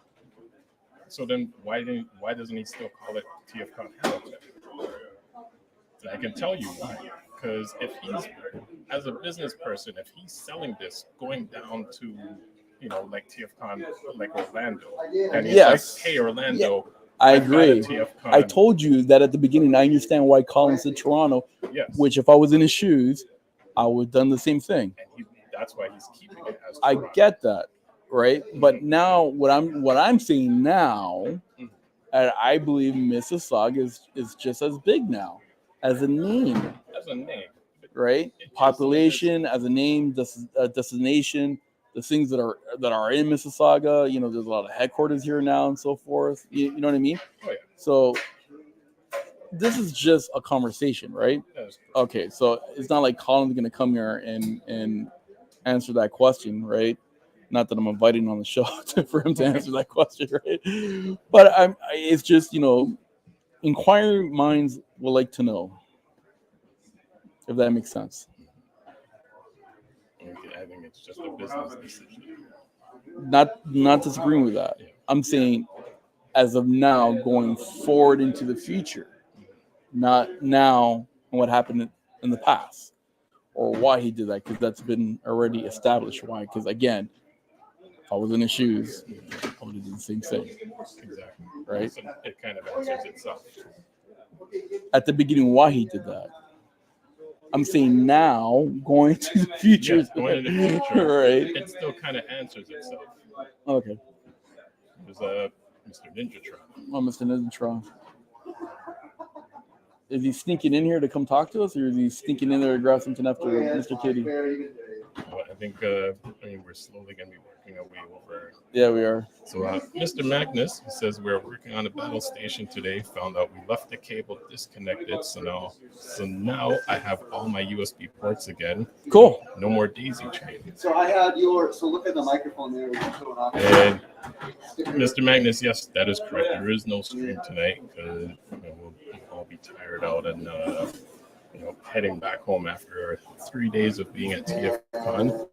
Speaker 5: So then why doesn't he still call it TFCon Hamilton? I can tell you why. Because if he's, as a business person, if he's selling this going down to, like TFCon, like Orlando, and he's like, hey, Orlando,
Speaker 6: I
Speaker 5: I've got a
Speaker 6: agree.
Speaker 5: TFCon.
Speaker 6: I told you that at the beginning. I understand why Colin said Toronto,
Speaker 5: Yes.
Speaker 6: which if I was in his shoes, I would have done the same thing.
Speaker 5: And that's why he's keeping it as
Speaker 6: I
Speaker 5: Toronto.
Speaker 6: get that, right? But now what I'm saying now, and I believe Mississauga is just as big now as a name,
Speaker 5: As a name.
Speaker 6: right? Population as a name, destination, the things that are in Mississauga. There's a lot of headquarters here now and so forth. You know what I mean?
Speaker 5: Oh, yeah.
Speaker 6: So this is just a conversation, right? Okay, so it's not like Colin's going to come here and answer that question, right? Not that I'm inviting on the show for him to answer that question, right? But it's just, inquiring minds will like to know, if that makes sense.
Speaker 5: I think it's just a business decision.
Speaker 6: Not disagreeing with that. I'm saying as of now, going forward into the future, not now and what happened in the past, or why he did that, because that's been already established why. Because again, if I was in his shoes, I would have done the same thing.
Speaker 5: Exactly.
Speaker 6: Right?
Speaker 5: So it kind of answers itself.
Speaker 6: At the beginning, why he did that. I'm saying now, going to the future.
Speaker 5: Yes, going into the future,
Speaker 6: right?
Speaker 5: It still kind of answers itself.
Speaker 6: Okay.
Speaker 5: There's Mr. Ninjatron.
Speaker 6: Oh, Mr. Ninjatron. Is he sneaking in here to come talk to us, or is he sneaking in there to grab something after Mr. Kitty?
Speaker 5: Well, I think we're slowly going to be working our way over.
Speaker 6: Yeah, we are.
Speaker 5: So Mr. Magnus, he says we're working on a battle station today. Found out we left the cable disconnected. So now I have all my USB ports again.
Speaker 6: Cool.
Speaker 5: No more daisy chain.
Speaker 18: So I had so look at the microphone there.
Speaker 5: And Mr. Magnus, yes, that is correct. There is no stream tonight because we'll all be tired out and heading back home after 3 days of being at TFCon.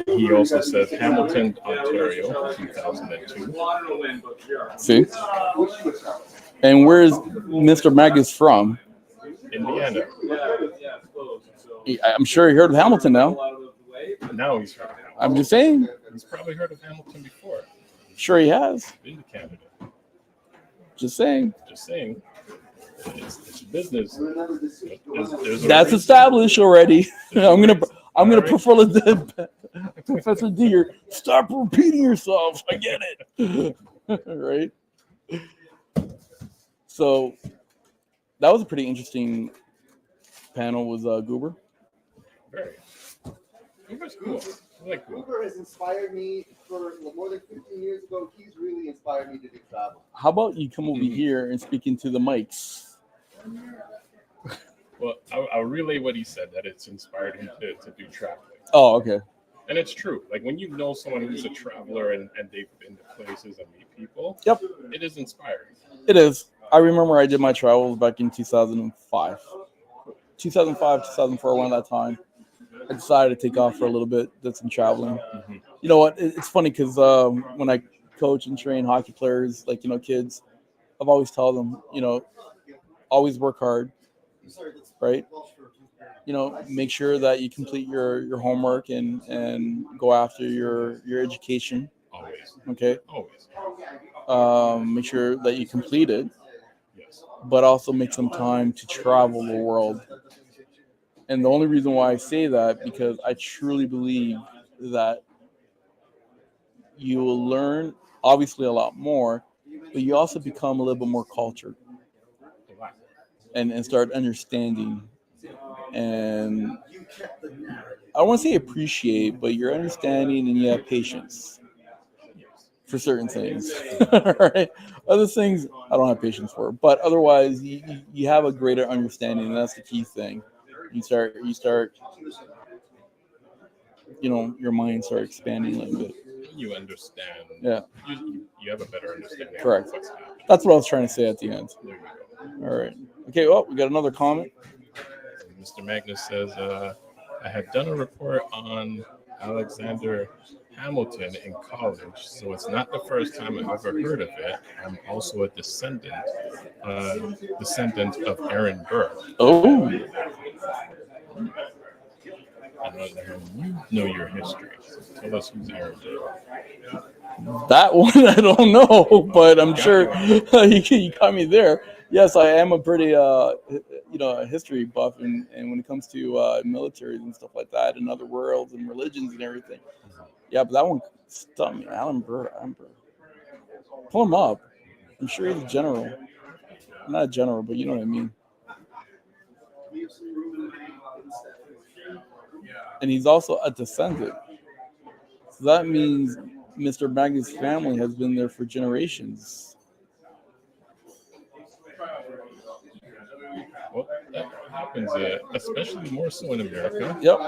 Speaker 5: He also says Hamilton, Ontario, 2002.
Speaker 6: See? And where's Mr. Magnus from?
Speaker 5: Indiana.
Speaker 6: I'm sure he heard of Hamilton now.
Speaker 5: Now he's heard of Hamilton.
Speaker 6: I'm just saying.
Speaker 5: He's probably heard of Hamilton before.
Speaker 6: Sure he has.
Speaker 5: Been to Canada.
Speaker 6: Just saying.
Speaker 5: Just saying. It's business.
Speaker 6: That's established already. I'm gonna prefer the Professor D here. Stop repeating yourself. I get it. Right. So that was a pretty interesting panel. Was Guber?
Speaker 5: Very. Guber's cool. Like Guber.
Speaker 12: Guber has inspired me for more than 15 years ago. He's really inspired me to do travel.
Speaker 6: How about you come over here and speak into the mics?
Speaker 5: Well, I'll relay what he said, that it's inspired him to do traveling.
Speaker 6: Oh, okay.
Speaker 5: And it's true. Like when you know someone who's a traveler and they've been to places and meet people,
Speaker 6: yep,
Speaker 5: it is inspiring.
Speaker 6: It is. I remember I did my travels back in 2005. 2004, around that time. I decided to take off for a little bit, did some traveling.
Speaker 5: Mm-hmm.
Speaker 6: You know what? It's funny because when I coach and train hockey players, like, kids, I've always told them, always work hard, right? Make sure that you complete your homework and go after your education.
Speaker 5: Always.
Speaker 6: Okay?
Speaker 5: Always.
Speaker 6: Make sure that you complete it.
Speaker 5: Yes.
Speaker 6: But also make some time to travel the world. And the only reason why I say that, because I truly believe that you will learn, obviously, a lot more, but you also become a little bit more cultured and start understanding. And I don't want to say appreciate, but you're understanding and you have patience for certain things. Right? Other things I don't have patience for, but otherwise you have a greater understanding, and that's the key thing. You start, your mind start expanding a little bit.
Speaker 5: You understand.
Speaker 6: Yeah.
Speaker 5: You have a better understanding.
Speaker 6: Correct.
Speaker 5: Of what's happening.
Speaker 6: That's what I was trying to say at the end.
Speaker 5: There you go.
Speaker 6: All right. Okay. Well, we got another comment.
Speaker 5: Mr. Magnus says, I had done a report on Alexander Hamilton in college, so it's not the first time I've ever heard of it. I'm also a descendant of Aaron Burr.
Speaker 6: Oh.
Speaker 5: You know your history. So tell us who's Aaron Burr.
Speaker 6: That one I don't know, but I'm sure you got me there. Yes, I am a pretty a history buff, and when it comes to militaries and stuff like that, and other worlds and religions and everything. Yeah, but that one stumped me. Aaron Burr. Pull him up. I'm sure he's a general. Not a general, but you know what I mean. And he's also a descendant. So that means Mr. Magnus' family has been there for generations.
Speaker 5: Well, that happens, especially more so in America.
Speaker 6: Yep.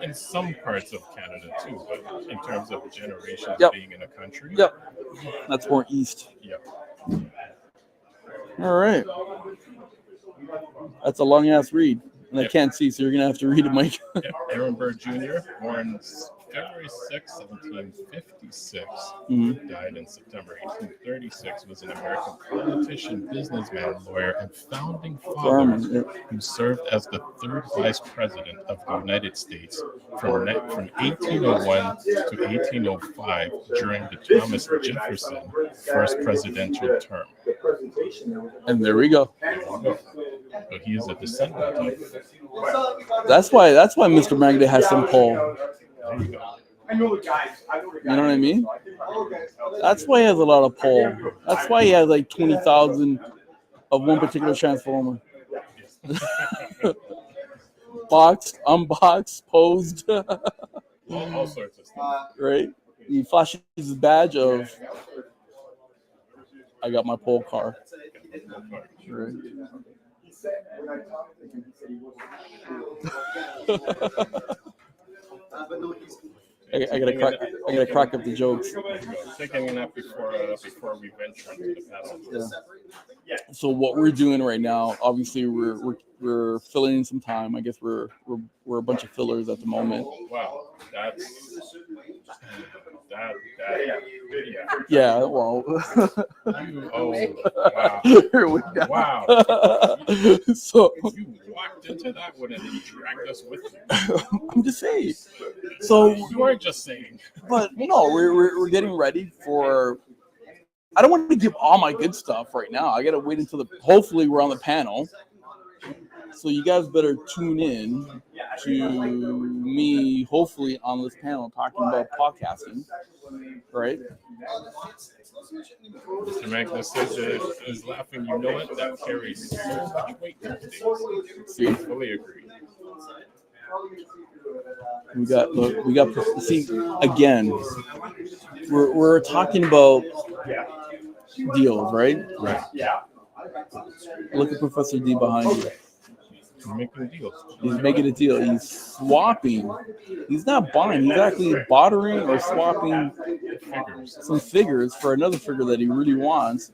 Speaker 5: In some parts of Canada too, but in terms of generations being in a country.
Speaker 6: Yep. That's more east.
Speaker 5: Yep.
Speaker 6: All right. That's a long ass read, and I can't see, so you're gonna have to read it, Mike.
Speaker 5: Aaron Burr Jr., born February 6, 1756, died in September 1836, was an American politician, businessman, lawyer, and founding father who served as the third vice president of the United States from 1801 to 1805 during the Thomas Jefferson first presidential term.
Speaker 6: And there we go.
Speaker 5: So he is a descendant of.
Speaker 6: That's why Mr. Magda has some pull.
Speaker 5: There you go.
Speaker 6: You know what I mean? That's why he has a lot of pull. That's why he has like 20,000 of one particular transformer. Boxed, unboxed, posed.
Speaker 5: All sorts of stuff.
Speaker 6: Right? He flashes his badge of, I got my pole car. Right. I gotta crack up the jokes.
Speaker 5: Taking a nap before we venture into the panel.
Speaker 6: Yeah. So what we're doing right now, obviously we're filling in some time. I guess we're a bunch of fillers at the moment.
Speaker 5: Wow, that.
Speaker 6: Yeah. Well.
Speaker 5: Wow.
Speaker 6: Here we go.
Speaker 5: Wow.
Speaker 6: So
Speaker 5: you walked into that one and you dragged us with you.
Speaker 6: I'm just saying. So
Speaker 5: you weren't just saying.
Speaker 6: But no, we're getting ready for. I don't want to give all my good stuff right now. I gotta wait until hopefully we're on the panel. So you guys better tune in to me, hopefully on this panel talking about podcasting, right?
Speaker 5: Mr. Magnus says is laughing. You know what? That carries so much weight these days.
Speaker 6: See?
Speaker 5: Fully agree.
Speaker 6: See, again, we're talking about deals, right?
Speaker 5: Right.
Speaker 6: Look at Professor D behind you.
Speaker 5: He's making deals.
Speaker 6: He's making a deal. He's swapping. He's not buying. He's actually bartering or swapping some figures for another figure that he really wants.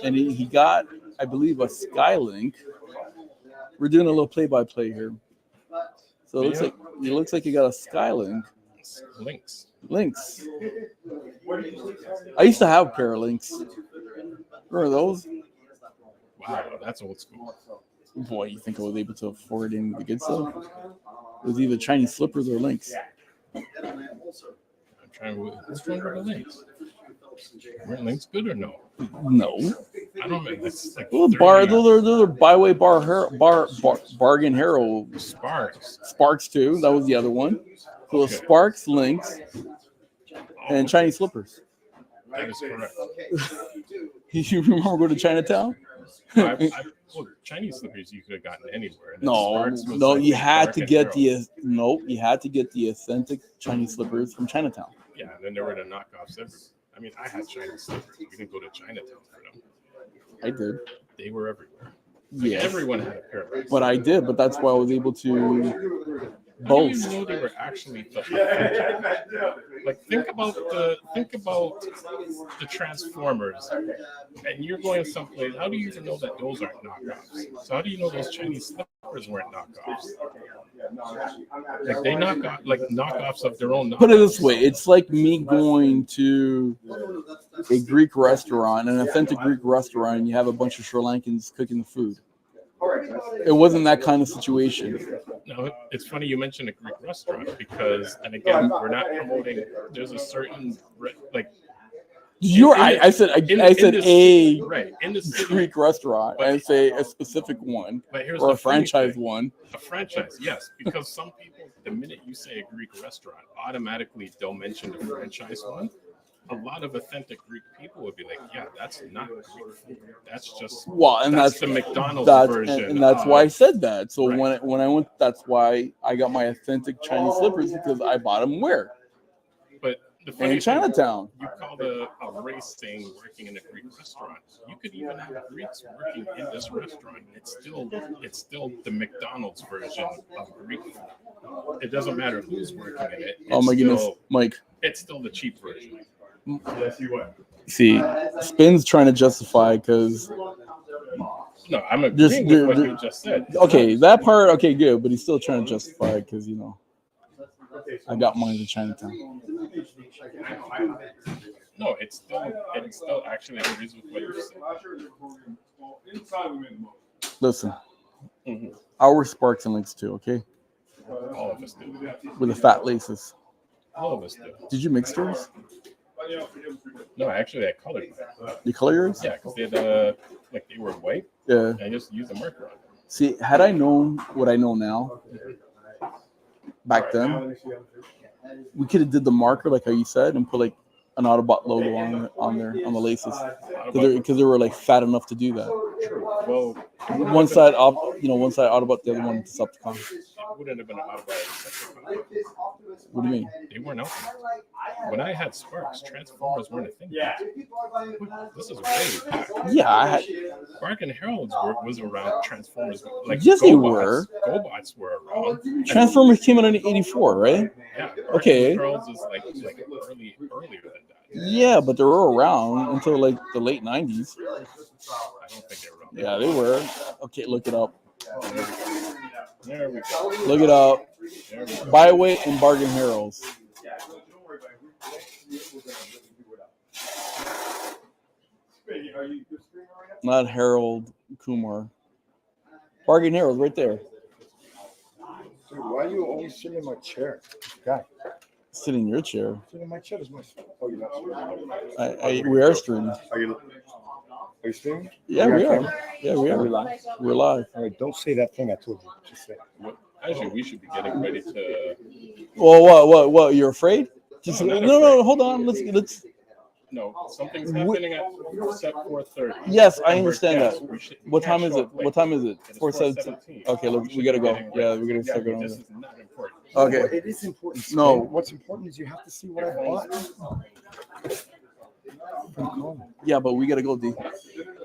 Speaker 6: And he got, I believe, a Skylink. We're doing a little play-by-play here. So it looks like you got a Skylink. Links. I used to have a pair of Links. Remember those?
Speaker 5: Wow, that's old school.
Speaker 6: Boy, you think I was able to afford any of the good stuff? It was either Chinese slippers or Links.
Speaker 5: I'm trying to. What's wrong with the Links? Weren't Links good or no?
Speaker 6: No.
Speaker 5: I don't know. It's like
Speaker 6: Those are byway bargain hero. Sparks too. That was the other one. So okay. Sparks, Links, and Chinese slippers.
Speaker 5: That is correct.
Speaker 6: You remember going to Chinatown?
Speaker 5: Well, Chinese slippers you could have gotten anywhere.
Speaker 6: No, you had to get you had to get the authentic Chinese slippers from Chinatown.
Speaker 5: Yeah, and then there were the knockoffs everywhere. I mean, I had Chinese slippers. You didn't go to Chinatown for them.
Speaker 6: I did.
Speaker 5: They were everywhere.
Speaker 6: Yeah,
Speaker 5: everyone had a pair of them.
Speaker 6: But I did. But that's why I was able to boast.
Speaker 5: How do you know they were actually like think about the Transformers, and you're going someplace. How do you even know that those aren't knockoffs? So how do you know those Chinese slippers weren't knockoffs? Like they knockoffs of their own.
Speaker 6: Put it this way: it's like me going to a Greek restaurant, an authentic Greek restaurant, and you have a bunch of Sri Lankans cooking the food. It wasn't that kind of situation.
Speaker 5: No, it's funny you mentioned a Greek restaurant because, and again, we're not promoting. There's a certain like.
Speaker 6: I said a
Speaker 5: right in the city,
Speaker 6: Greek restaurant. I say a specific one or a franchise one.
Speaker 5: A franchise, yes, because some people, the minute you say a Greek restaurant, automatically they'll mention the franchise one. A lot of authentic Greek people would be like, "Yeah, that's not Greek food. That's just that's the McDonald's version."
Speaker 6: And that's why I said that. So right. when I went, that's why I got my authentic Chinese slippers because I bought them where?
Speaker 5: But the funny
Speaker 6: in Chinatown.
Speaker 5: You called a race thing working in a Greek restaurant. You could even have Greeks working in this restaurant. It's still the McDonald's version of Greek food. It doesn't matter who's working in it.
Speaker 6: Oh my goodness, Mike!
Speaker 5: It's still the cheap version.
Speaker 6: See, Spin's trying to justify because.
Speaker 5: No, I'm agreeing with what you just said.
Speaker 6: Okay, that part, okay, good, but he's still trying to justify because I got mine in Chinatown.
Speaker 5: No, it's still actually agrees with what you said.
Speaker 6: Listen, our Sparks and Links too, okay?
Speaker 5: All of us do.
Speaker 6: With the fat laces.
Speaker 5: All of us do.
Speaker 6: Did you mix yours?
Speaker 5: No, actually, I colored mine.
Speaker 6: You color yours?
Speaker 5: Yeah, because they had they were white.
Speaker 6: Yeah.
Speaker 5: And I just used a marker on them.
Speaker 6: See, had I known what I know now, back then, we could have did the marker like how you said and put like an Autobot logo on the laces because they were like fat enough to do that.
Speaker 5: True. Well,
Speaker 6: one side Autobot, the other one Decepticon.
Speaker 5: It wouldn't have been an Autobot.
Speaker 6: What do you mean?
Speaker 5: They weren't out there. When I had Sparks, Transformers weren't a thing. Yeah. This is way back.
Speaker 6: Yeah, I had.
Speaker 5: Spark and Herald's was around Transformers. Like
Speaker 6: yes, they were.
Speaker 5: GoBots were around.
Speaker 6: Transformers came out in '84, right?
Speaker 5: Yeah.
Speaker 6: Okay.
Speaker 5: Herald's is like earlier than that.
Speaker 6: Yeah, but they were around until like the late '90s.
Speaker 5: I don't think they were around.
Speaker 6: Yeah, they were. Okay, look it up.
Speaker 5: There we go.
Speaker 6: Look it up. Byway and Bargain Heralds. Not Harold Kumar. Bargain Heralds right there.
Speaker 19: Dude, why are you always sitting in my chair? God.
Speaker 6: Sit in your chair.
Speaker 19: Sit in my chair. Is my... Oh, you're not streaming.
Speaker 6: We are streaming.
Speaker 19: Are you streaming?
Speaker 6: Yeah, we are. Yeah, we are.
Speaker 19: We're live.
Speaker 6: We're live.
Speaker 19: All right, don't say that thing I told you. Just say.
Speaker 5: Actually, we should be getting ready to.
Speaker 6: Well, what? You're afraid? Just no. Hold on. Let's.
Speaker 5: No, something's
Speaker 6: We-
Speaker 5: happening at set 4:30.
Speaker 6: Yes, I
Speaker 5: And we're
Speaker 6: understand
Speaker 5: guests.
Speaker 6: that.
Speaker 5: We
Speaker 6: What
Speaker 5: can't
Speaker 6: time is
Speaker 5: show
Speaker 6: it?
Speaker 5: up late.
Speaker 6: What time is it?
Speaker 5: It's
Speaker 6: 4:17.
Speaker 5: 4:17.
Speaker 6: Okay, look,
Speaker 5: should
Speaker 6: we gotta
Speaker 5: be
Speaker 6: go.
Speaker 5: getting
Speaker 6: Yeah,
Speaker 5: ready.
Speaker 6: we're gonna start going.
Speaker 5: This
Speaker 6: over.
Speaker 5: is not important.
Speaker 6: Okay.
Speaker 19: It is important.
Speaker 6: No.
Speaker 19: What's important is you have to see what I bought. From Colin.
Speaker 6: Yeah, but we gotta go, D.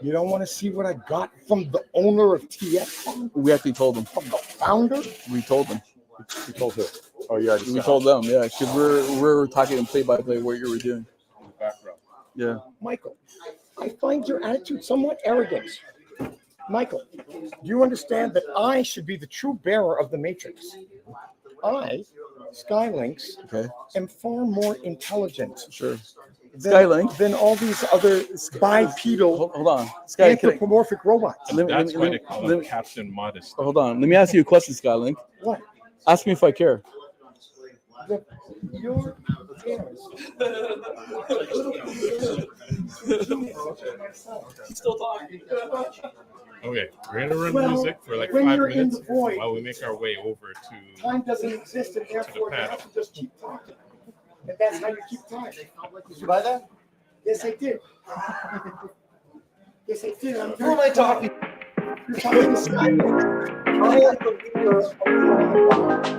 Speaker 19: You don't want to see what I got from the owner of TFCON?
Speaker 6: We actually told them.
Speaker 19: From the founder?
Speaker 6: We told them.
Speaker 19: You told who? Oh, you already
Speaker 6: We
Speaker 19: said
Speaker 6: told them, yeah, because we're talking play by play what you were doing.
Speaker 5: Background.
Speaker 6: Yeah.
Speaker 19: Michael, I find your attitude somewhat arrogant. Michael, do you understand that I should be the true bearer of the Matrix? I, Skylynx,
Speaker 6: Okay.
Speaker 19: am far more intelligent.
Speaker 6: Sure.
Speaker 19: Than,
Speaker 6: Skylynx.
Speaker 19: than all these other bipedal,
Speaker 6: hold on. Sky, can I-
Speaker 19: anthropomorphic robots.
Speaker 5: That's why they call him Captain Modest.
Speaker 6: Hold on. Let me ask you a question, Skylink.
Speaker 19: What?
Speaker 6: Ask me if I care.
Speaker 19: Your
Speaker 10: Still talking.
Speaker 5: Okay, we're gonna run
Speaker 19: Well,
Speaker 5: music for like
Speaker 19: when
Speaker 5: 5
Speaker 19: you're in
Speaker 5: minutes
Speaker 19: the void,
Speaker 5: while we make our way over to.
Speaker 19: time doesn't exist, and therefore you have to just keep talking. And that's how you keep talking.
Speaker 17: Did you buy that?
Speaker 19: Yes, I did. Yes, I did.
Speaker 17: Who am I talking?
Speaker 19: You're talking to Skylynx. I am the leader of the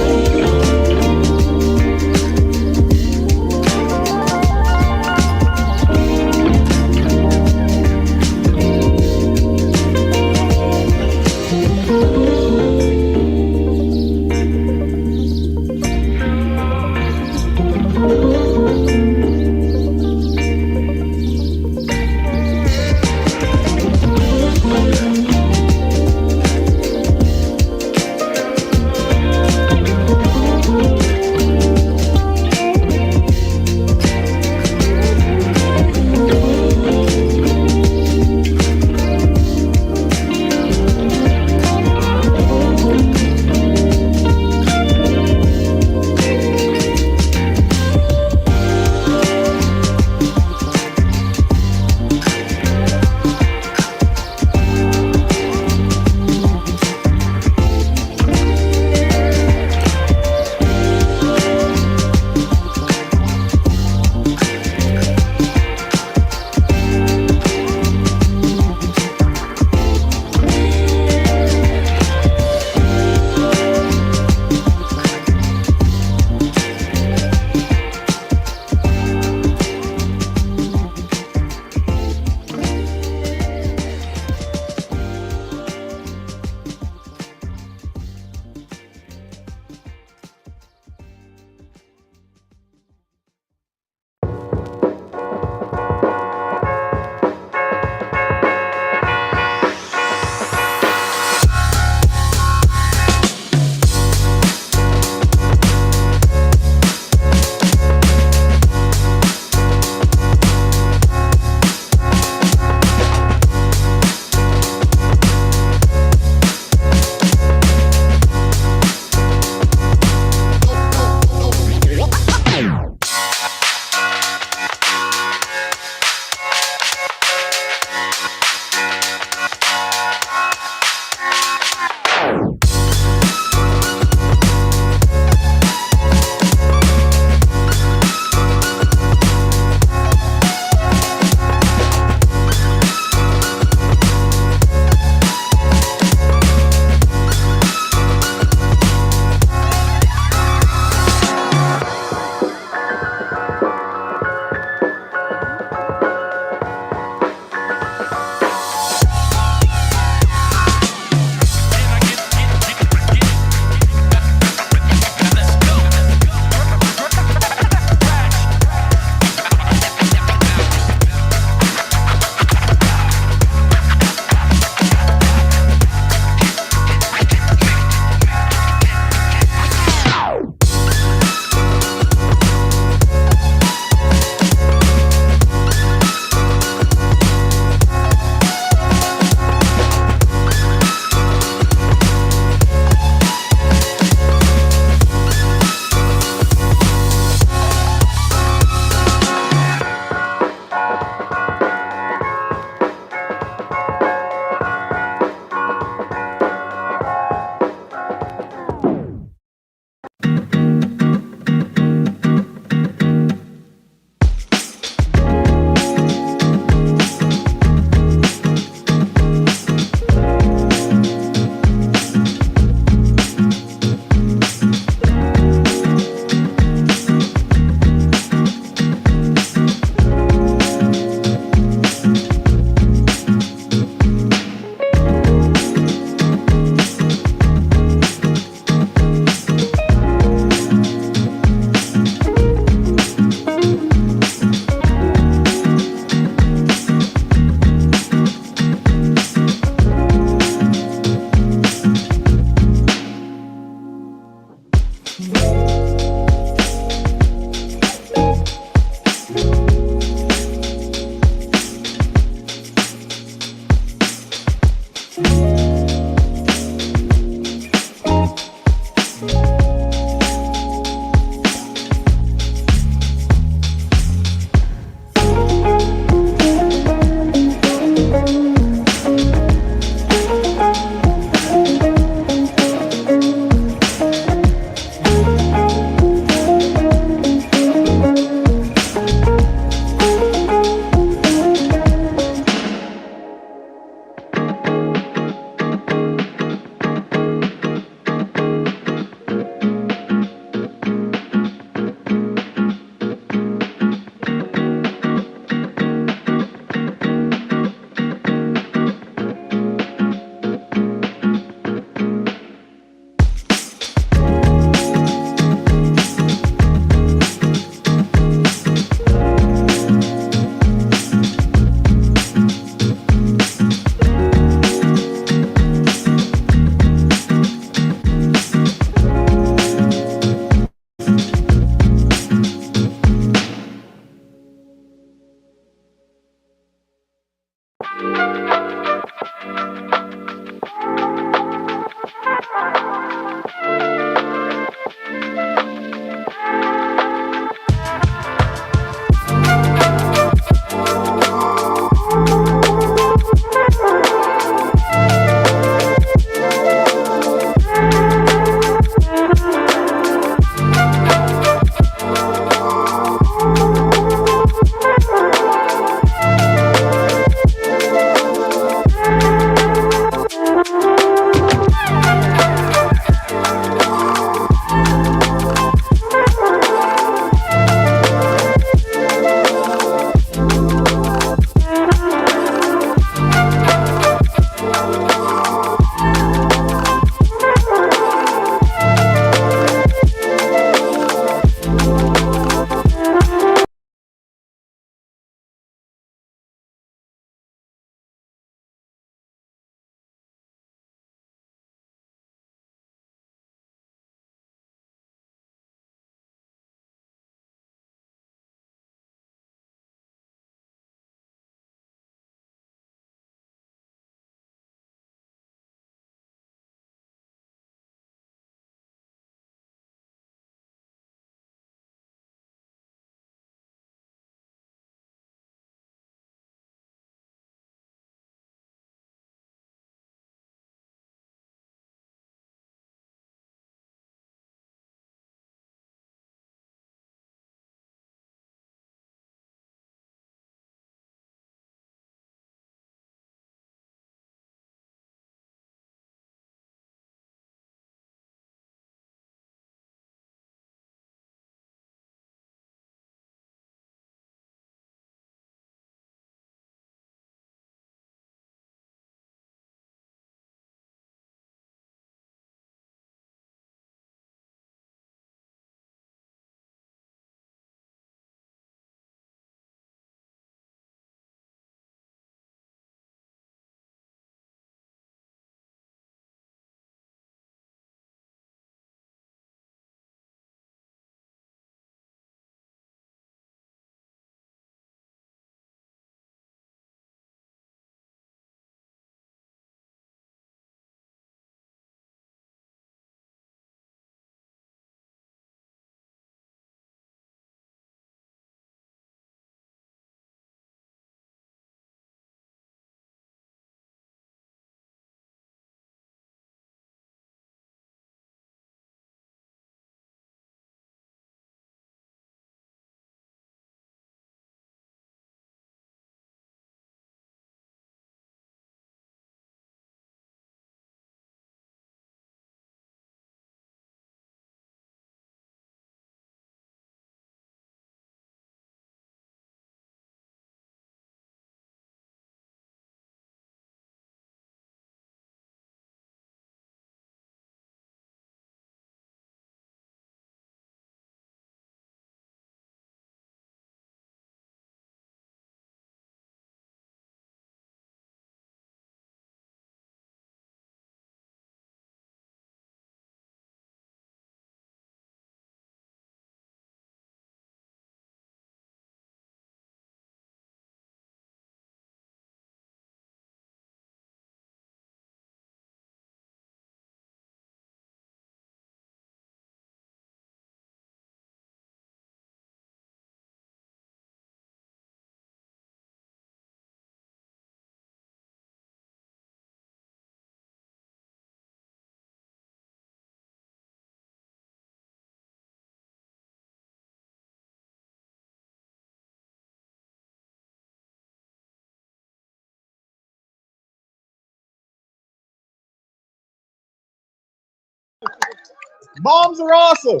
Speaker 4: Moms are awesome.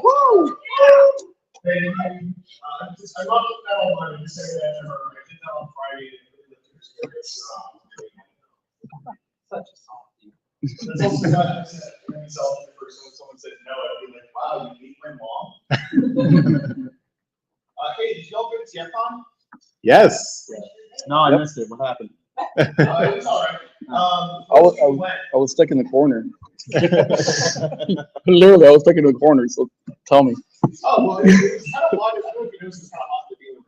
Speaker 4: Woo!
Speaker 16: I love that one. I just say that I did that on Friday. Such a song. That's also not myself when someone said no, I'd be like, wow, you meet my mom. Hey, did y'all go to TFCON?
Speaker 4: Yes.
Speaker 6: No, I missed it. What happened?
Speaker 16: It was all right.
Speaker 6: I was stuck in the corner. Literally, I was stuck in the corner. So tell me.
Speaker 16: Oh, well, it's kind of hot. I don't know if you noticed, it's kind of hot to deal with.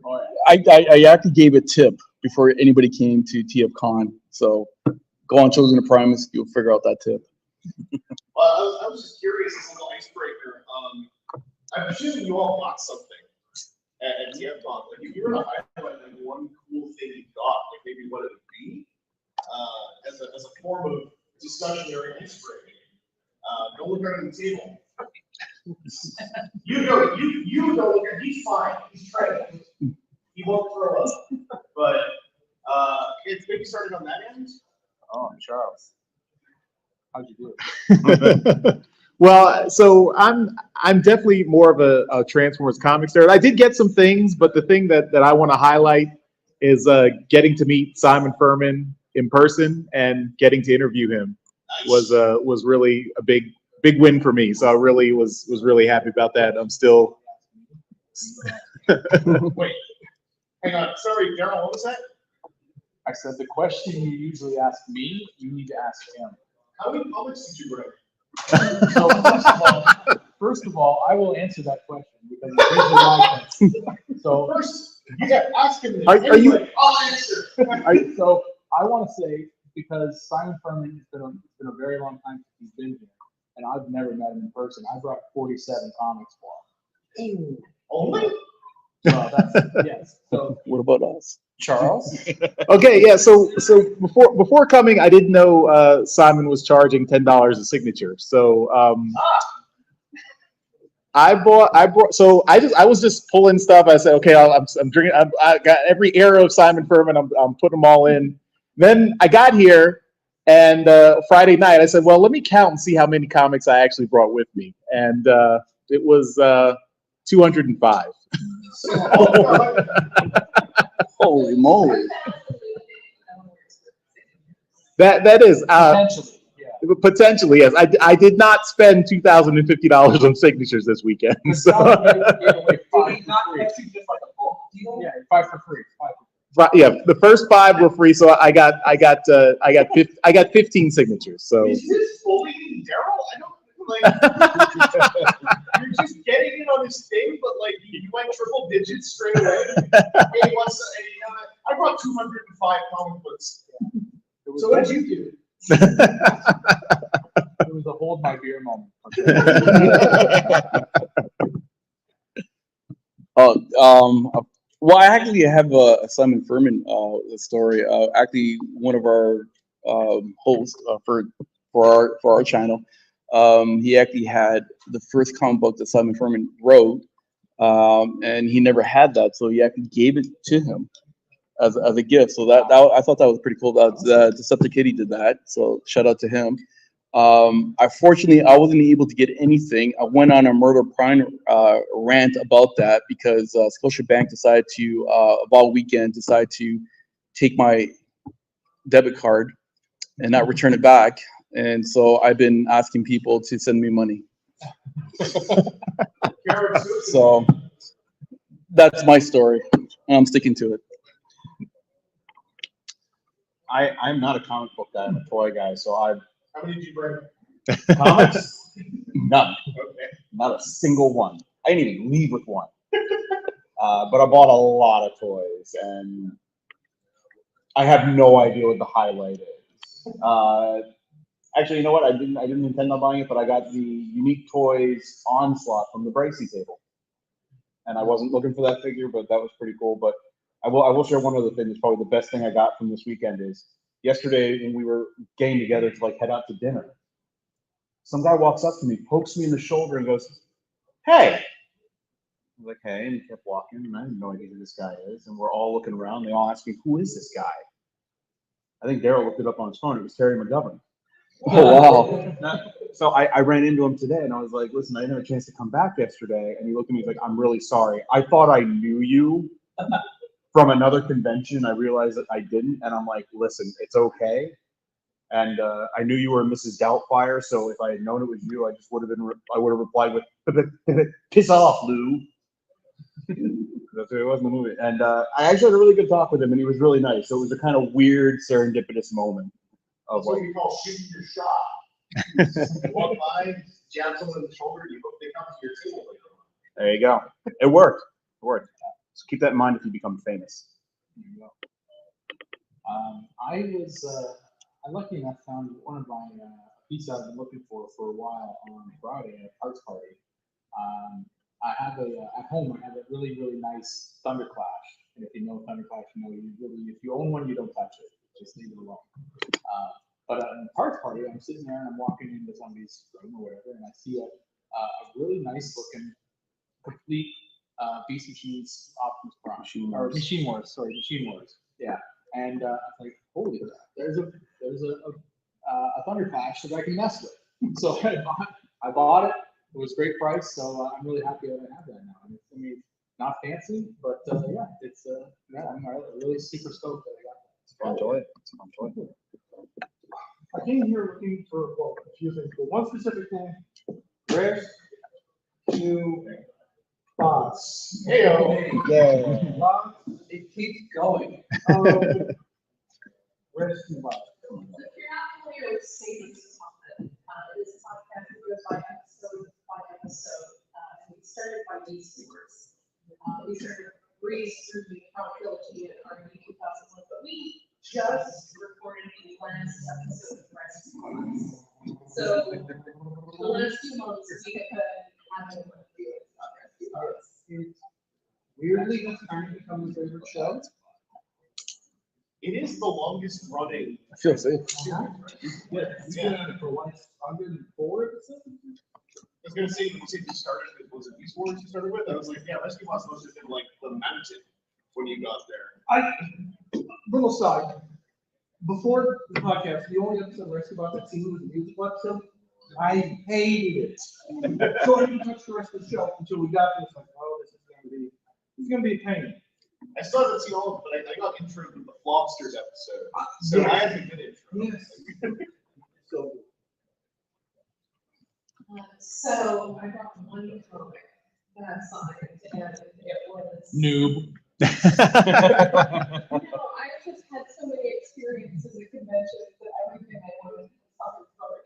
Speaker 16: Oh, yeah.
Speaker 6: I actually gave a tip before anybody came to TFCon. So go on Children of Primus, you'll figure out that tip.
Speaker 16: Well, I was just curious, as a little icebreaker. I'm assuming you all bought something at TFCon. Like, if you were to highlight like one cool thing you got, like maybe what it would be, as a form of discussion or icebreaking. Don't look under the table. You don't look at. He's fine. He's trained. He won't throw up. But it's maybe started on that end.
Speaker 20: Oh, Charles, how'd you do it?
Speaker 4: Well, so I'm definitely more of a Transformers comics nerd. I did get some things, but the thing that I want to highlight is getting to meet Simon Furman in person and getting to interview him was really a big win for me. So I really was really happy about that. I'm still.
Speaker 16: Wait, hang on. Sorry, Daryl. What was that?
Speaker 20: I said the question you usually ask me, you need to ask him.
Speaker 16: How much did you bring?
Speaker 20: So first of all, I will answer that question because it's usually my question. So
Speaker 16: First, you got to ask him.
Speaker 20: Are you-
Speaker 16: I'll answer.
Speaker 20: So I want to say, because Simon Furman, it's been a very long time since he's been here, and I've never met him in person. I brought 47 comics for him.
Speaker 16: Only?
Speaker 20: Well, that's yes. So
Speaker 6: what about us?
Speaker 20: Charles?
Speaker 4: Okay, yeah. So before coming, I didn't know Simon was charging $10 a signature. So I brought. So I was just pulling stuff. I said, okay, I'm drinking. I got every era of Simon Furman. I'm putting them all in. Then I got here, and Friday night I said, well, let me count and see how many comics I actually brought with me, and it was 205.
Speaker 6: Holy moly!
Speaker 4: That is potentially yes. I did not spend $2,050 on signatures this weekend. So.
Speaker 20: Five for free.
Speaker 4: Yeah, the first 5 were free, so I got 15 signatures. So.
Speaker 16: Is this bullying Daryl? I don't like. You're just getting it on his thing, but like you went triple digits straight away. Hey, I brought 205 comic books. So what did you do?
Speaker 20: It was a hold my beer moment.
Speaker 6: Well, I actually have a Simon Furman story. Actually, one of our hosts for our channel, he actually had the first comic book that Simon Furman wrote, and he never had that, so he actually gave it to him as a gift. So that I thought that was pretty cool. That Decepticon did that. So shout out to him. Unfortunately, I wasn't able to get anything. I went on a Murder Prime rant about that because Scotiabank decided to, about weekend, decided to take my debit card and not return it back. And so I've been asking people to send me money. So that's my story, and I'm sticking to it.
Speaker 20: I'm not a comic book guy. I'm a toy guy. So
Speaker 16: How many did you bring?
Speaker 20: comics, none.
Speaker 16: Okay.
Speaker 20: Not a single one. I didn't even leave with one. But I bought a lot of toys, and I have no idea what the highlight is. Actually, you know what? I didn't intend on buying it, but I got the Unique Toys Onslaught from the Bracey table, and I wasn't looking for that figure, but that was pretty cool. But I will share one other thing. That's probably the best thing I got from this weekend is yesterday when we were getting together to like head out to dinner. Some guy walks up to me, pokes me in the shoulder, and goes, "Hey." I was like, "Hey," and he kept walking, and I have no idea who this guy is. And we're all looking around. They all ask me, "Who is this guy?" I think Daryl looked it up on his phone. It was Terry McGovern.
Speaker 18: Oh, wow.
Speaker 20: So I ran into him today and I was like, listen, I didn't have a chance to come back yesterday. And he looked at me, he's like, I'm really sorry. I thought I knew you from another convention. I realized that I didn't. And I'm like, listen, it's okay. And I knew you were Mrs. Doubtfire. So if I had known it was you, I just would have replied with, piss off, Lou. That's what it was in the movie. And I actually had a really good talk with him and he was really nice. So it was a kind of weird serendipitous moment. Of
Speaker 16: That's what
Speaker 20: like,
Speaker 16: you call shooting your shot. You walk by, jab someone in the shoulder, you hope they come to your table later on.
Speaker 20: there you go. It worked. It worked. So keep that in mind if you become famous.
Speaker 21: I'm lucky enough found one of my pieces I've been looking for a while on Friday at a parts party. I have at home I have a really nice Thunderclash, and if you know Thunderclash, you know if you own one, you don't touch it, just leave it alone. But at the parts party, I'm sitting there and I'm walking into somebody's room or whatever, and I see a really nice looking complete Beast Machines Optimus Prime Machine Wars. Yeah, and I was like, holy crap, there's a Thunderclash that I can mess with. So I bought it. It was a great price, so I'm really happy that I have that now. I mean, not fancy, but yeah, it's I'm really super stoked that I got that.
Speaker 20: It's a fun toy. It's a fun toy.
Speaker 21: I came here looking for a few things, but one specific thing: rest, two, bots.
Speaker 18: Yeah.
Speaker 21: Bots, it keeps going. Rest two bots.
Speaker 22: If you're not familiar with Savings Content, it is a podcast that goes by episode. And we started by these words. We started breeze through the accountability at R&D 2001, but we just recorded the last episode of Rest Months. So the last 2 months we have been having a few
Speaker 21: Weirdly, that's kind of become my favorite show.
Speaker 16: It is the longest running.
Speaker 18: I feel safe.
Speaker 21: Yeah, it's been on it for 104 episodes.
Speaker 16: I was gonna say, you said you started with, was it Beast Wars you started with? I was like, yeah, Rescue Boss must have been like the mountain when you got there.
Speaker 21: Little side. Before the podcast, the only episode of Rescue Bots I've seen was the musical episode. I hated it. So I didn't touch the rest of the show until we got to this. Like, oh, this is gonna be a pain.
Speaker 16: I still haven't seen all of it, but I got introed with the Flopsters episode. So
Speaker 21: yes.
Speaker 16: I had a good intro.
Speaker 21: Yes. So
Speaker 22: so I got one comic that I signed, and it was
Speaker 21: noob.
Speaker 22: I just had so many experiences at conventions that everything I wanted was signed.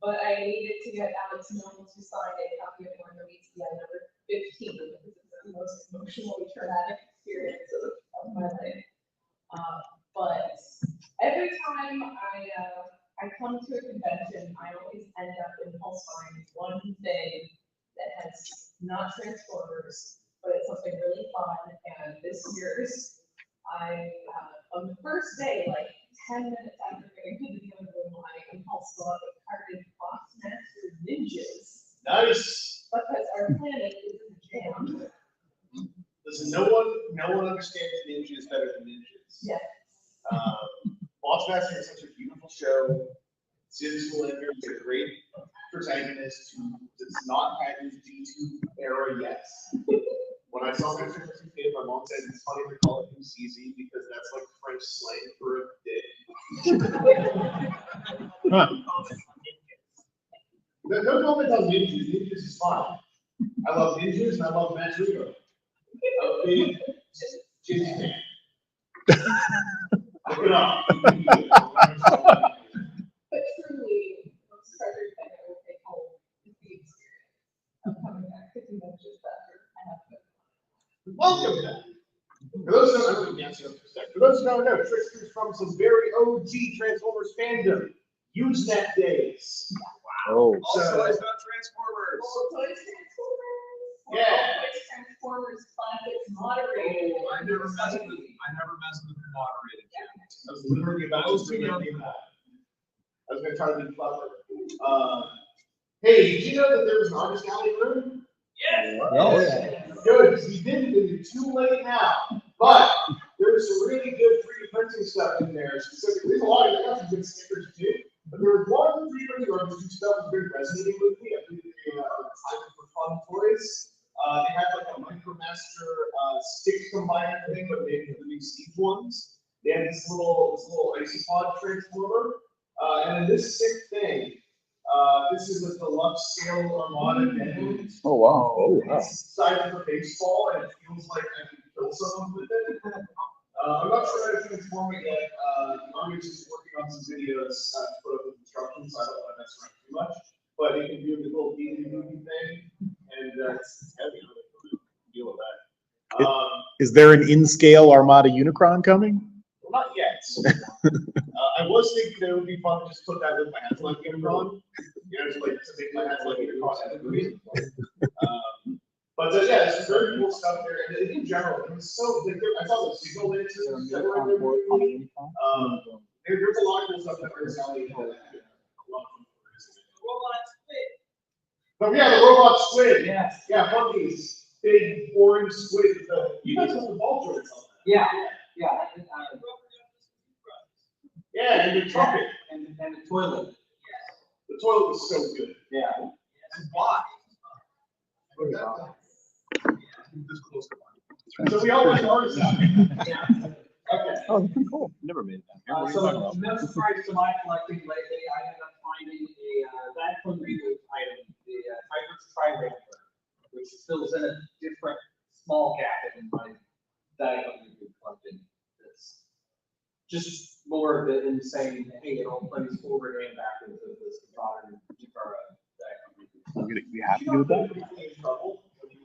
Speaker 22: But I needed to get Alex Milne to sign a copy of Wonder Meets the number 15 because it's the most emotionally traumatic experience of my life. But every time I come to a convention, I always end up impulse buying one thing that has not Transformers, but it's something really fun. And this year's, on the first day, like 10 minutes after getting to the other room, I impulse bought a carded Boxmaster Ninjas.
Speaker 16: Nice.
Speaker 22: Because our planet is in jam.
Speaker 16: Listen, no one understands ninjas better than ninjas.
Speaker 22: Yes.
Speaker 16: Bossmaster is such a beautiful show. Zin's Lander is a great protagonist who does not have his G2 era yet. When I saw him as a kid, my mom said it's funny to call him CZ because that's like French slang for a dick. No comment on ninjas. Ninjas is fine. I love ninjas and I love Matt Rigo. A big Jimmy fan. Look it up.
Speaker 22: But truly, the most treasured thing I will take home is the experience of coming back to conventions after I have been.
Speaker 16: Welcome back. For those who don't know, Trickster's from some very OG Transformers fandom. Usenet days.
Speaker 18: Oh.
Speaker 16: Also, it's about Transformers. Yeah.
Speaker 22: Transformers classics moderated.
Speaker 16: Oh, I never messed with the moderated channels. I was literally about to bring that. I was going to try to be clever. Hey, did you know that there was an artist alley room? Yes. Good, because we didn't, because you're too late now. But there was some really good 3D printing interesting stuff in there. Specifically, there's a lot of I got some good stickers too. But there was one really who stuff was very resonating with me. I think they are excited for fun toys. They had like a Micromaster stick combiner thing, but they had the big siege ones. They had this little isopod transformer, and then this sick thing. This is a deluxe scale Armada Deadwood.
Speaker 6: Oh wow! Oh wow!
Speaker 16: It's sized for baseball, and it feels like I can kill someone with it. I'm not sure how to transform it yet. Army's just working on some videos to put up with instructions, so I don't want to mess around too much. But it can do the little movie thing, and it's heavy. I don't deal with that.
Speaker 4: Is there an in-scale Armada Unicron coming?
Speaker 16: Well, not yet. I was thinking it would be fun to just put that with my Hazlight Unicron. You know, to make my Hazlight Unicron. But yeah, there's some very cool stuff there. And in general, it was so. I saw the signal lenses that were in there briefly. There's a lot of cool stuff that we're selling. But yeah, the robot squid. Yes. Yeah, monkeys. Big orange squid. You guys have the ball joints on that.
Speaker 9: Yeah.
Speaker 16: Yeah, and the trumpet.
Speaker 9: And the toilet.
Speaker 16: The toilet was so good.
Speaker 9: Yeah.
Speaker 16: And why? So we all like ours now. Yeah. Okay.
Speaker 6: Oh, that's pretty cool. Never made that.
Speaker 9: So no surprise to my collecting lately, I ended up finding that from reboot item, the Tiger's Tri-Raptor, which fills in a different small gap in my Diamond reboot collection. It's just more of the insane, hey, it all plays forward and backwards of this modern
Speaker 6: You have to do that.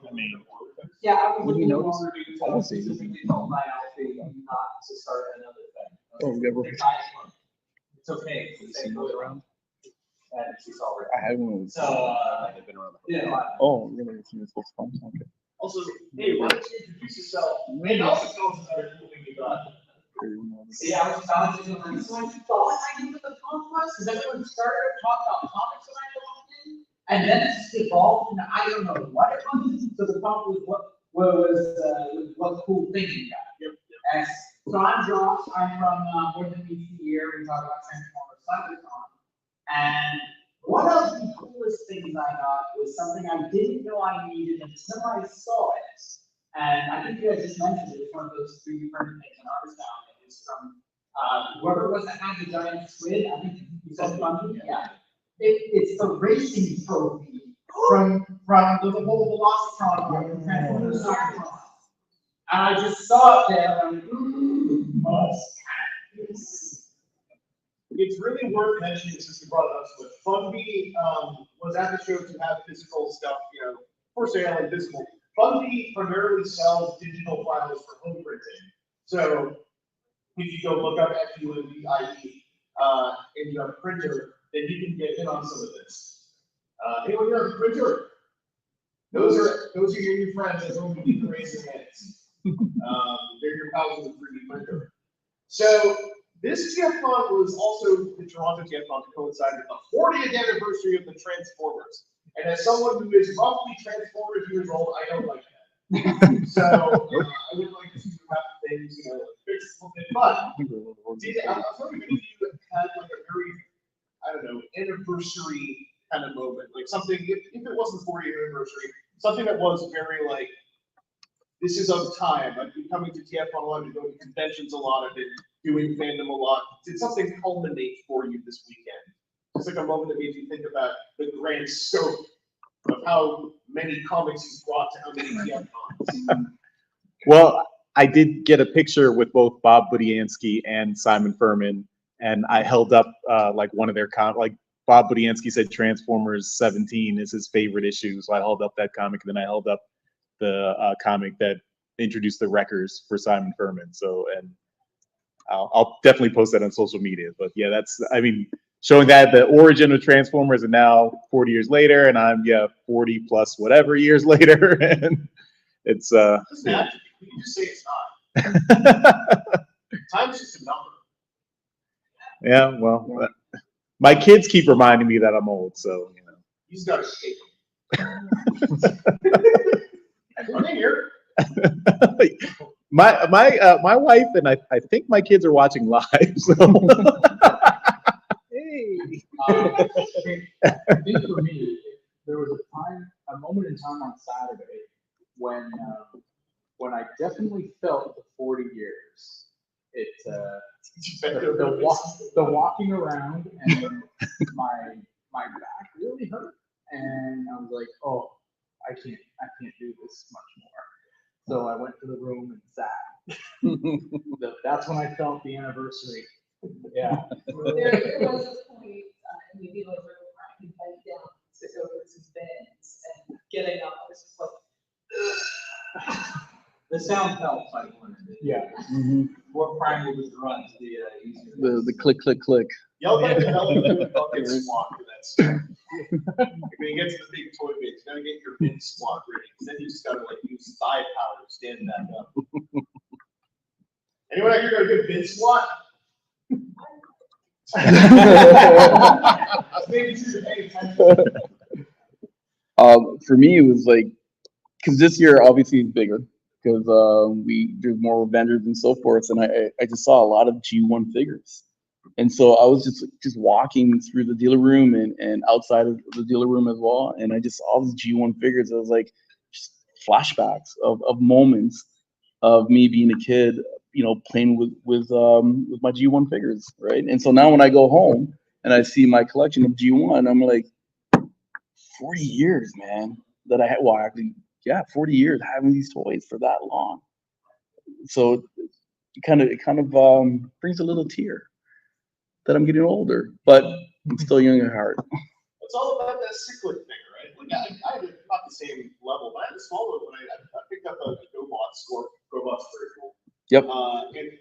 Speaker 6: I mean,
Speaker 9: yeah, I was
Speaker 6: what do you notice? I don't see
Speaker 9: specifically told my outfit not to start another thing.
Speaker 6: Oh, never.
Speaker 9: It's okay. It's the same around. And she's already.
Speaker 6: I had one.
Speaker 9: So,
Speaker 6: they've been around.
Speaker 9: yeah.
Speaker 6: Oh, really? It's supposed to come. Okay.
Speaker 16: Also, hey, why don't you introduce yourself? Maybe also tell us about cool thing you got.
Speaker 9: See, I was balancing on so I thought I knew what the punk was because everyone started talking about comics when I walked in, and then it just evolved into I don't know what it was. So the punk was what cool thing you got. Yep. So I'm Josh. I'm from More Than Meets the Year. We talk about Transformersprime. And one of the coolest things I got was something I didn't know I needed until I saw it. And I think you guys just mentioned it. It's one of those 3D printed things in Artist Town. It's from whoever was that had the giant squid. I think you said Bumblebee. Yeah. It's the racing trophy from the whole Velocitron from Transformersgeneration. And I just saw it there and must have this.
Speaker 16: It's really worth mentioning since you brought it up. But Bumblebee was at the show to have physical stuff, for sale and physical. Bumblebee primarily sells digital files for home printing. So if you go look up FUNDIE in your printer, then you can get in on some of this. Anyone here on the printer? Those are your new friends that don't need to raise their hands. They're your pals in the 3D printer. So this TFCon was also the Toronto TFCon to coincide with the 40th anniversary of the Transformers. And as someone who is roughly Transformers years old, I don't like that. So I would like to have things, fix a little bit. But I was wondering if you had like a very, I don't know, anniversary kind of moment, like something. If it wasn't 40th anniversary, something that was very like, this is of time. I've been coming to TFCon a lot, to go to conventions a lot, I've been doing fandom a lot. Did something culminate for you this weekend? It's like a moment that made you think about the grand scope of how many comics he's brought to how many TFCons.
Speaker 4: Well, I did get a picture with both Bob Budiansky and Simon Furman, and I held up like one of their Bob Budiansky said Transformers 17 is his favorite issue, so I held up that comic, and then I held up the comic that introduced the Wreckers for Simon Furman. So, and I'll definitely post that on social media. But yeah, showing that the origin of Transformers, and now 40 years later, and I'm 40 plus whatever years later, and it's
Speaker 16: You can just say it's not. Time's just a number.
Speaker 4: Yeah, well, my kids keep reminding me that I'm old, so
Speaker 16: You just gotta shake them. I'm here.
Speaker 4: My wife and I think my kids are watching live. So. Hey.
Speaker 21: I think for me, there was a moment in time on Saturday when I definitely felt the 40 years. The walking around and my back really hurt, and I was like, oh, I can't do this much more. So I went to the room and sat. That's when I felt the anniversary. Yeah.
Speaker 22: There was a point in the dealer room where I could bend down to go through some bins, and getting up, I was just like,
Speaker 21: The sound helps, I learned. Yeah. More primal was runs,
Speaker 6: The click, click, click.
Speaker 16: Y'all got to develop a good bucket squat for that stuff. When you get to the big toy bins, you gotta get your bin squat ready. Then you just gotta like use thigh power to stand back up. Anyone out here got a good bin squat?
Speaker 6: For me, it was like, because this year obviously is bigger because there's more vendors and so forth, and I just saw a lot of G1 figures, and so I was just walking through the dealer room and outside of the dealer room as well, and I just saw all these G1 figures. I was like, just flashbacks of moments of me being a kid, playing with my G1 figures, right? And so now when I go home and I see my collection of G1, I'm like, 40 years, man, that I had. Well, actually, yeah, 40 years having these toys for that long. So it kind of brings a little tear that I'm getting older, but I'm still young at heart.
Speaker 16: It's all about that cyclic thing, right? Like I had not the same level, but I had a small one when I picked up a GoBots or GoBots very cool.
Speaker 6: Yep.
Speaker 16: And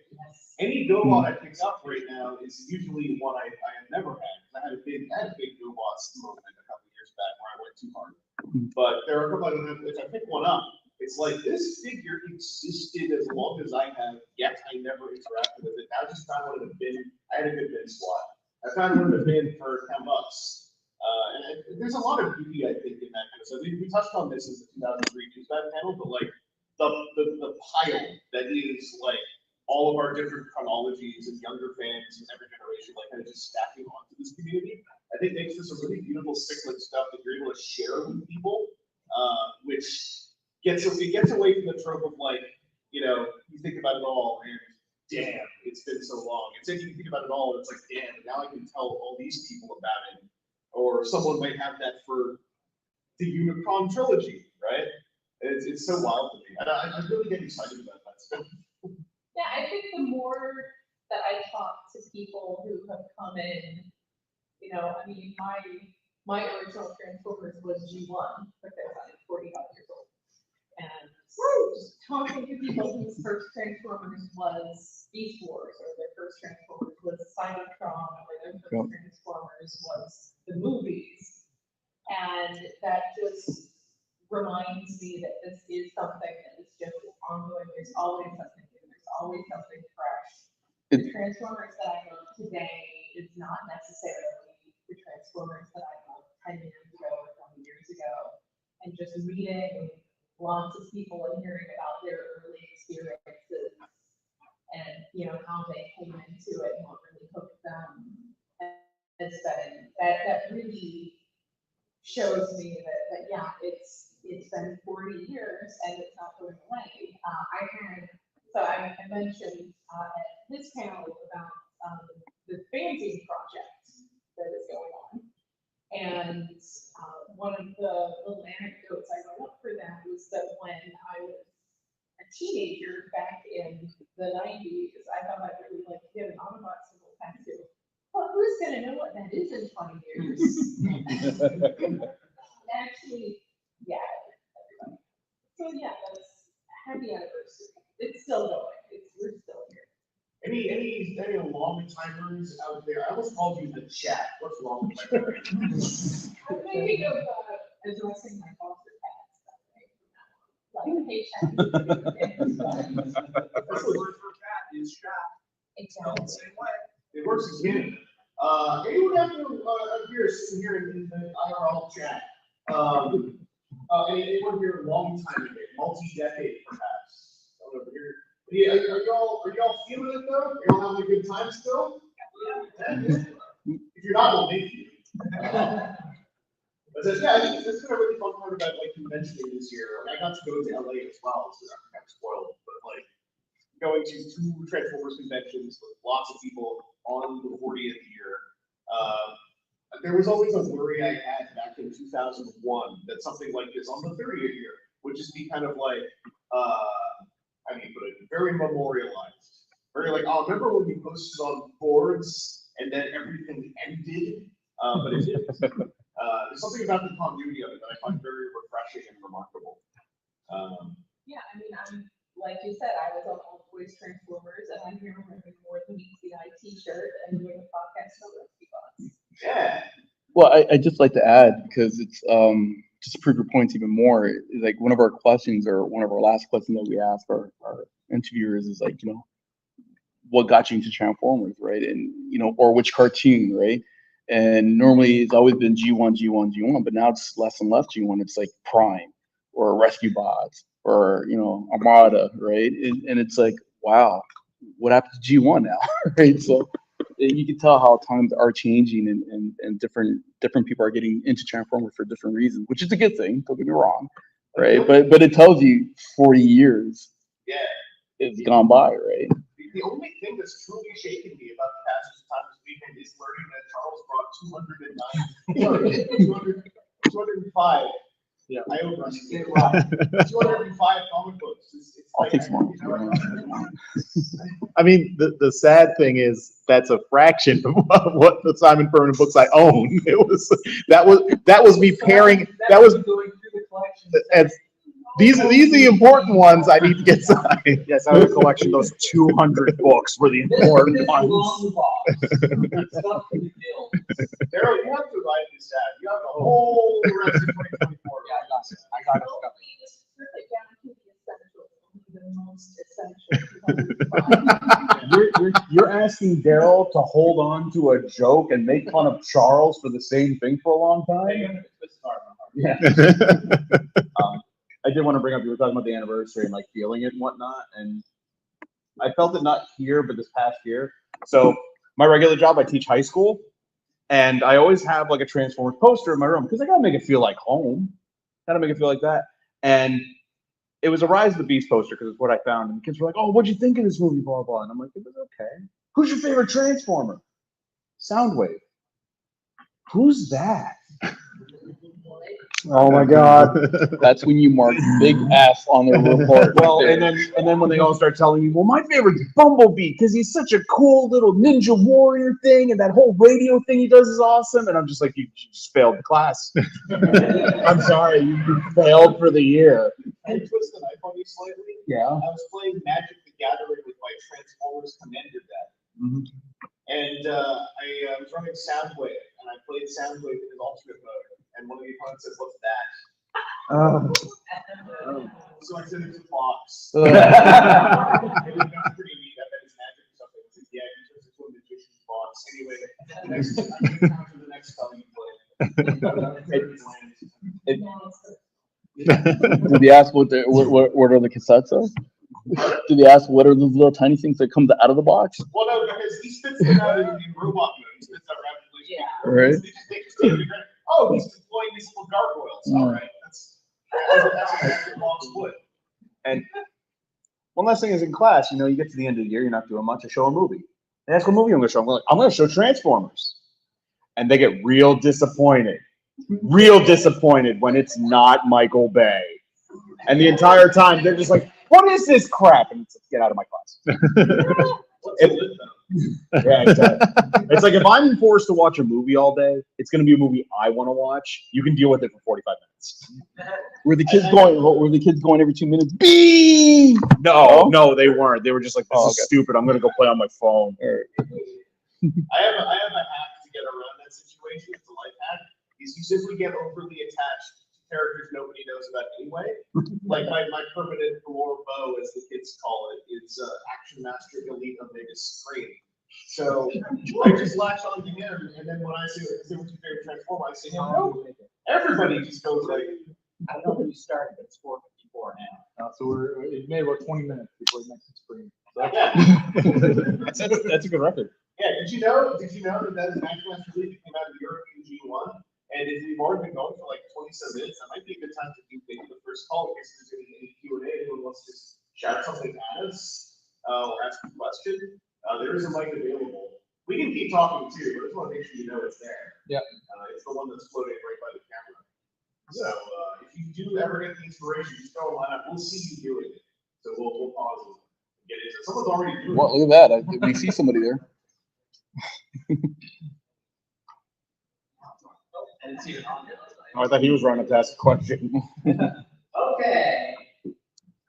Speaker 16: any GoBot I pick up right now is usually one I have never had. I had a big GoBots moment a couple years back where I went too hard. But there are a couple I don't have. If I pick one up, it's like this figure existed as long as I have, yet I never interacted with it. Now I just found one in the bin. I had a good bin slot. I found one in the bin for $10. And there's a lot of beauty, I think, in that kind of stuff. We touched on this in the 2003 Newsbat panel, but like the pile that is like all of our different chronologies and younger fans and every generation, like kind of just stacking onto this community, I think makes this a really beautiful cyclic stuff that you're able to share with people, which gets away from the trope of like, you think about it all and damn, it's been so long. Instead, you can think about it all and it's like, damn, now I can tell all these people about it. Or someone might have that for the Unicron trilogy, right? It's so wild to me. I'm really getting excited about that stuff.
Speaker 22: yeah, I think the more that I talk to people who have come in, I mean, my original Transformers was G1 because I'm 45 years old. And just talking to people whose first Transformers was Beast Wars, or their first Transformers was Cybertron, or their first Transformers was the movies. And that just reminds me that this is something that is just ongoing. There's always something new. There's always something fresh. The Transformers that I love today is not necessarily the Transformers that I loved 10 years ago or 20 years ago. And just reading lots of people and hearing about their early experiences and how they came into it and what really hooked them has been that really shows me that yeah, it's been 40 years and it's not going away. I mentioned at this panel about the fanzine project that is going on. And one of the little anecdotes I wrote up for that was that when I was a teenager back in the 90s, I thought I'd really like to get an Autobots symbol tattoo. Well, who's going to know what that is in 20 years? Actually, yeah, everybody. So yeah, that's happy anniversary. It's still going. We're still here.
Speaker 16: Any long timers out there? I almost called you the chat. What's wrong with my brain?
Speaker 22: I'm thinking of addressing my foster cats. Like, hey, chat.
Speaker 16: That's the word for cat is chat.
Speaker 22: Exactly.
Speaker 16: Same way. It works in Canada. Anyone out here sitting here in the IRL chat? Anyone here long time ago, multi-decade perhaps? Someone over here. Yeah, are y'all feeling it though? Are y'all having a good time still? Yeah. If you're not, we'll make you. But yeah, I think that's been a really fun part about like conventioning this year. Like, I got to go to LA as well, so I'm kind of spoiled. But like going to 2 Transformers conventions with lots of people on the 40th year. There was always a worry I had back in 2001 that something like this on the 30th year would just be kind of like, I mean, but very memorialized. Very like, oh, remember when we posted on boards and then everything ended? But it didn't. There's something about the continuity of it that I find very refreshing and remarkable.
Speaker 22: Yeah, I mean, I'm like you said, I was on All Boys Transformers, and I'm here wearing more than meets the eye T-shirt and doing a podcast for Bots.
Speaker 16: Yeah.
Speaker 6: Well, I just like to add, because it's just to prove your points even more, is like one of our questions, or one of our last questions that we ask our interviewers is like, you know, what got you into Transformers, right? And, you know, or which cartoon, right? And normally it's always been G1, G1, G1, but now it's less and less G1. It's like Prime or Rescue Bots or, you know, Armada, right? And it's like, wow, what happened to G1 now, right? So you can tell how times are changing, and different people are getting into Transformers for different reasons, which is a good thing, don't get me wrong, right? But it tells you 40 years it's gone by, right?
Speaker 16: The only thing that's truly shaken me about the passage of time this weekend is learning that Charles brought 205. Yeah, I overrun 205 comic books. It's
Speaker 6: I'll take some more.
Speaker 4: I mean, the sad thing is that's a fraction of what the Simon Furman books I own. It was that was me pairing. That was and these are the important ones I need to get signed.
Speaker 20: Yes, out of the collection, those 200 books were the important ones.
Speaker 16: Daryl, you have to ride this out. You have the whole rest of 2024.
Speaker 20: Yeah, I got it. You're asking Daryl to hold on to a joke and make fun of Charles for the same thing for a long time? Yeah. I did want to bring up, you were talking about the anniversary and like feeling it and whatnot, and I felt it not here, but this past year. So my regular job, I teach high school, and I always have like a Transformers poster in my room because I gotta make it feel like home. Gotta make it feel like that. And it was a Rise of the Beast poster because it's what I found. And the kids were like, "Oh, what'd you think of this movie?" Blah blah. And I'm like, "It was okay." Who's your favorite Transformer? Soundwave. Who's that?
Speaker 6: Oh my God. That's when you mark big F on the report.
Speaker 20: Well, and then when they all start telling me, well, my favorite's Bumblebee because he's such a cool little ninja warrior thing, and that whole radio thing he does is awesome. And I'm just like, you just failed the class. I'm sorry, you failed for the year.
Speaker 16: And twist the knife on you slightly.
Speaker 20: Yeah.
Speaker 16: I was playing Magic the Gathering with my Transformers Commander deck.
Speaker 20: Mm-hmm.
Speaker 16: And I was running Soundwave, and I played Soundwave in his alternate mode. And one of the opponents says, "What's that?" So I sent him to Fox. It was pretty neat. I bet it's magic or something. I said, yeah, he turns into a magician's box. Anyway, I'm going to count for the next spell you play.
Speaker 6: Did they ask what are the cassettes of? Did they ask what are those little tiny things that come out of the box?
Speaker 16: Well, no, because he spits them out in robot mode. He spits out rapidly. Yeah.
Speaker 6: Right.
Speaker 16: They just take it for granted. Oh, he's deploying these little gargoyles. All right. That's what box would.
Speaker 20: And one last thing is in class, you know, you get to the end of the year, you're not doing much. I show a movie. They ask what movie I'm going to show. I'm going to show Transformers. And they get real disappointed when it's not Michael Bay. And the entire time, they're just like, what is this crap? And it's like, get out of my class. Yeah, exactly. It's like if I'm forced to watch a movie all day, it's going to be a movie I want to watch. You can deal with it for 45 minutes.
Speaker 6: Were the kids going every 2 minutes? Beep!
Speaker 20: No, they weren't. They were just like, this is stupid. I'm going to go play on my phone.
Speaker 16: I have a hack to get around that situation. It's a life hack. Is you simply get overly attached to characters nobody knows about anyway. Like my permanent galore bow, as the kids call it, is Action Master Elite Omega Scream. So I just latch on to him, and then when I say what's your favorite Transformer, I say no. Everybody just goes like,
Speaker 19: I don't know when you started, but it's 4:55.
Speaker 21: before now. So it made about 20 minutes before the next screen. So
Speaker 20: That's a good record.
Speaker 16: Yeah, did you know that is Maximals really came out of the European G1? And if we've already been going for like 27 minutes, that might be a good time to do maybe the first call in case there's any Q&A. Anyone wants to just shout something at us or ask a question. There is a mic available. We can keep talking too, but I just want to make sure you know it's there.
Speaker 21: Yeah.
Speaker 16: It's the one that's floating right by the camera. So if you do ever get the inspiration, just throw a line up. We'll see you doing it. So we'll pause and get into it. Someone's already doing it.
Speaker 6: Well, look at that. We see somebody there.
Speaker 20: Oh, I thought he was running to ask a question.
Speaker 9: Okay.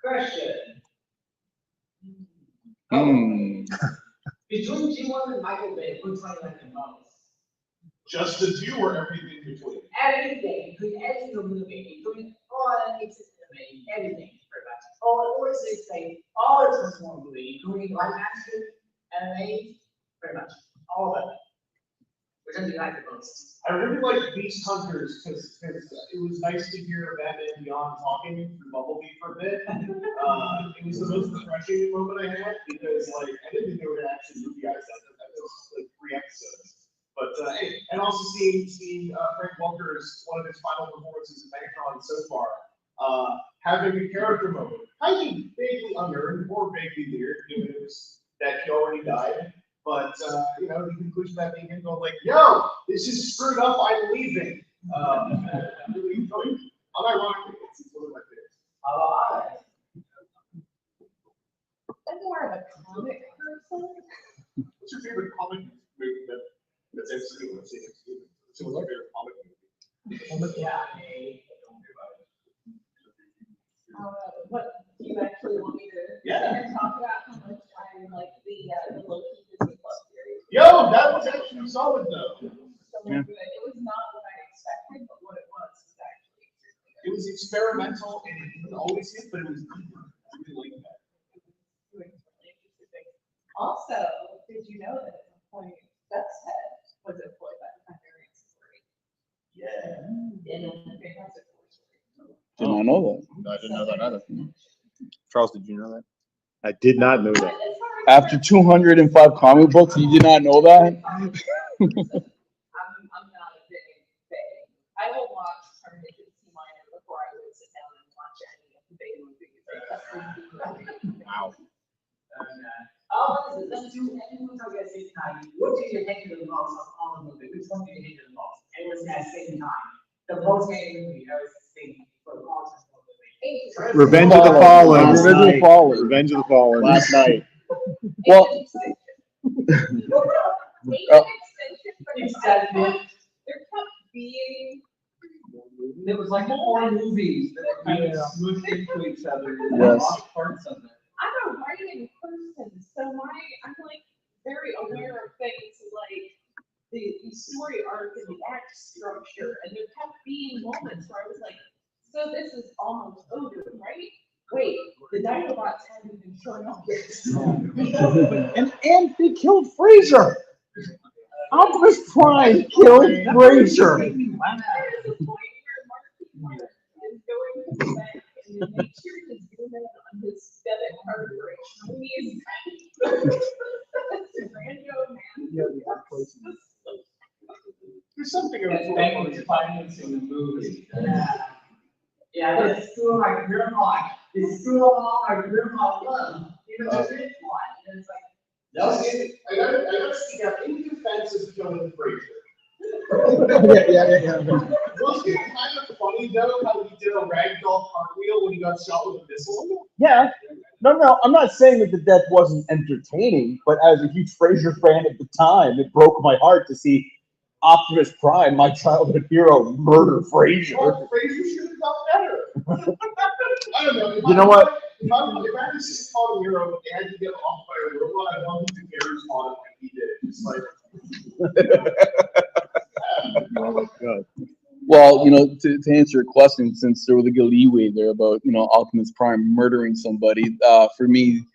Speaker 9: Question. Between G1 and Michael Bay, which one you like the most?
Speaker 16: Just the two or everything between?
Speaker 9: Everything, between every single movie, between all that exists in the movie, everything, pretty much. Or say all the Transformers movie, including live action, anime, pretty much, all of it. Which one do you like the most?
Speaker 16: I really like Beast Hunters because it was nice to hear Batman Beyond talking through Bumblebee for a bit. It was the most refreshing moment I had because like I didn't think they would actually movie-ize that. That was like 3 episodes. But and also seeing Frank Welker's one of his final performances in Megatron so far, having a character moment, kind of vaguely unearned or vaguely weird, given it was that he already died. But you know, the conclusion of that being him going like, "Yo, this is screwed up. I'm leaving." I'm really enjoying it. Unironically, it's one of my favorites.
Speaker 22: I'm more of a comic person.
Speaker 16: What's your favorite comic movie that's MCU? Let's say MCU. What's your favorite comic movie?
Speaker 22: Yeah. What do you actually want me to talk about? How much I like the low-key Disney Plus series?
Speaker 16: Yo, that was actually solid though.
Speaker 22: So good. It was not what I expected, but what it was actually.
Speaker 16: It was experimental and it didn't always hit, but it was deeper. I really like that.
Speaker 22: Also, did you know that at one point Beth's head was employed by the Hungarian Society?
Speaker 16: Yeah.
Speaker 22: In a Fantastic Four story.
Speaker 6: Did not know that.
Speaker 20: No, I didn't know that either. Charles, did you know that?
Speaker 4: I did not know that.
Speaker 6: After 205 comic books, you did not know that?
Speaker 22: I'm not a big fan. I will watch Terminator C-minor before I would sit down and watch any of the Bay movies.
Speaker 20: Wow.
Speaker 9: Oh, let's do anyone I guess this time. What did you hate the most of all the movies? Which one did you hate the most? It was at the same time. The most hated movie I was seeing for the longest movie.
Speaker 4: Revenge of the Fallen.
Speaker 6: Revenge of the Fallen.
Speaker 4: Revenge of the Fallen.
Speaker 20: Last night.
Speaker 6: Well,
Speaker 22: There kept being.
Speaker 9: There was like 4 movies that were kind of smooshed into each other.
Speaker 6: Yes.
Speaker 9: Lost parts of it.
Speaker 22: I'm a writing person, so I'm like very aware of things like the story arc and the act structure, and there kept being moments where I was like, so this is almost over, right? Wait, the Dinobots haven't even shown up yet.
Speaker 20: And they killed Fraser. Optimus Prime killed Fraser.
Speaker 22: There is a point where Mark is going to the bank and they make sure to zoom in on his debit card duration. When he is rando man.
Speaker 16: There's something about
Speaker 9: That bank was financing the movie. Yeah, let's screw my grandma. Let's screw all my grandma love. Even the rich one. And it's like,
Speaker 16: I gotta speak out in defense of killing Fraser.
Speaker 20: Yeah.
Speaker 16: Wasn't it kind of funny though how he did a ragdoll cartwheel when he got shot with a missile?
Speaker 20: Yeah. No, I'm not saying that the death wasn't entertaining, but as a huge Fraser fan at the time, it broke my heart to see Optimus Prime, my childhood hero, murder Fraser.
Speaker 16: Well, Fraser should have done better. I don't know.
Speaker 20: You know what?
Speaker 16: If I had to see Spawn Hero, but they had to get off by a robot, I'd want him to carry Spawn when he did it. Just like.
Speaker 6: well, to answer your question, since there was a leeway there about, Optimus Prime murdering somebody, for me,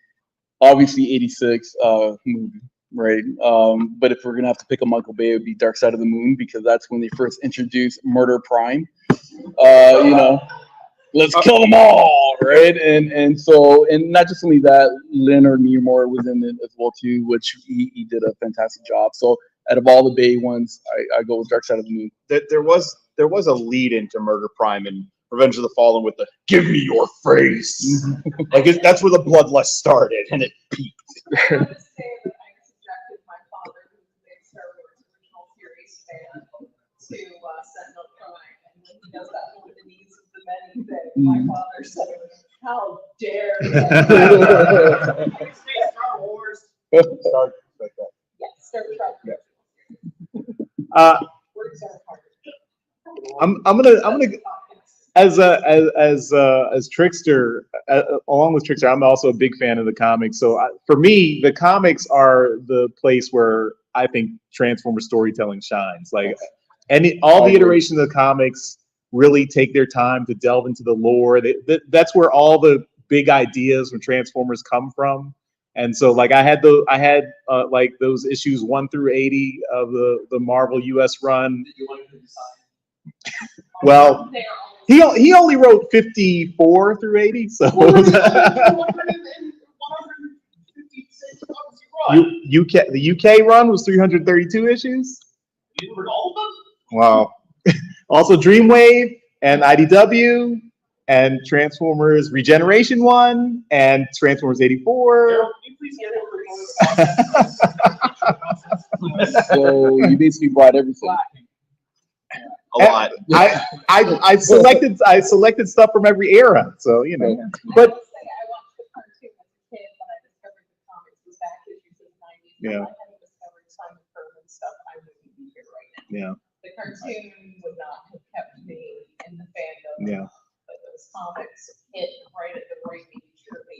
Speaker 6: obviously 86 movie, right? But if we're going to have to pick a Michael Bay, it would be Dark Side of the Moon, because that's when they first introduced Murder Prime, let's kill them all, right? And so, and not just only that, Leonard Nimoy was in it as well too, which he did a fantastic job. So out of all the Bay ones, I go with Dark Side of the Moon.
Speaker 4: There was a lead into Murder Prime and Revenge of the Fallen with the "Give me your face," like that's where the bloodlust started, and it peaked.
Speaker 22: To Sentinel Prime, and when he does that over the knees of the many thing, my father said, "How dare you?" Star Wars.
Speaker 20: Star Trek.
Speaker 22: Yeah, Star Trek.
Speaker 4: I'm gonna as Trickster, along with Trickster, I'm also a big fan of the comics. So for me, the comics are the place where I think Transformer storytelling shines. Like all the iterations of the comics really take their time to delve into the lore. That's where all the big ideas from Transformers come from. And so, like, I had like those issues 1 through 80 of the Marvel US run. Well, he only wrote 54 through 80, so the UK run was 332 issues.
Speaker 16: You read all of them?
Speaker 4: Wow. Also Dreamwave and IDW and Transformers Regeneration 1 and Transformers 84.
Speaker 6: So you basically brought everything.
Speaker 4: A lot. I selected stuff from every era, so you know. But yeah. Yeah.
Speaker 22: The cartoon would not have kept me in the fandom.
Speaker 4: Yeah.
Speaker 22: But those comics hit right at the right age for me.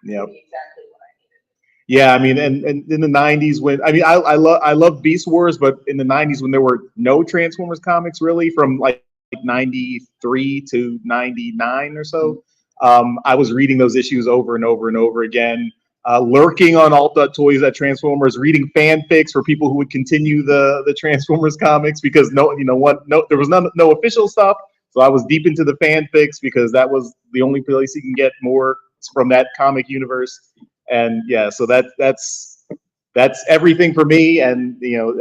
Speaker 4: Yep.
Speaker 22: Exactly what I needed.
Speaker 4: Yeah, I mean, and in the 90s when I love Beast Wars, but in the 90s when there were no Transformers comics really, from like 93 to 99 or so, I was reading those issues over and over and over again. Lurking on Alta Toys at Transformers, reading fanfics for people who would continue the Transformers comics because there was no official stuff. So I was deep into the fanfics because that was the only place you can get more from that comic universe. And yeah, so that's everything for me, and you know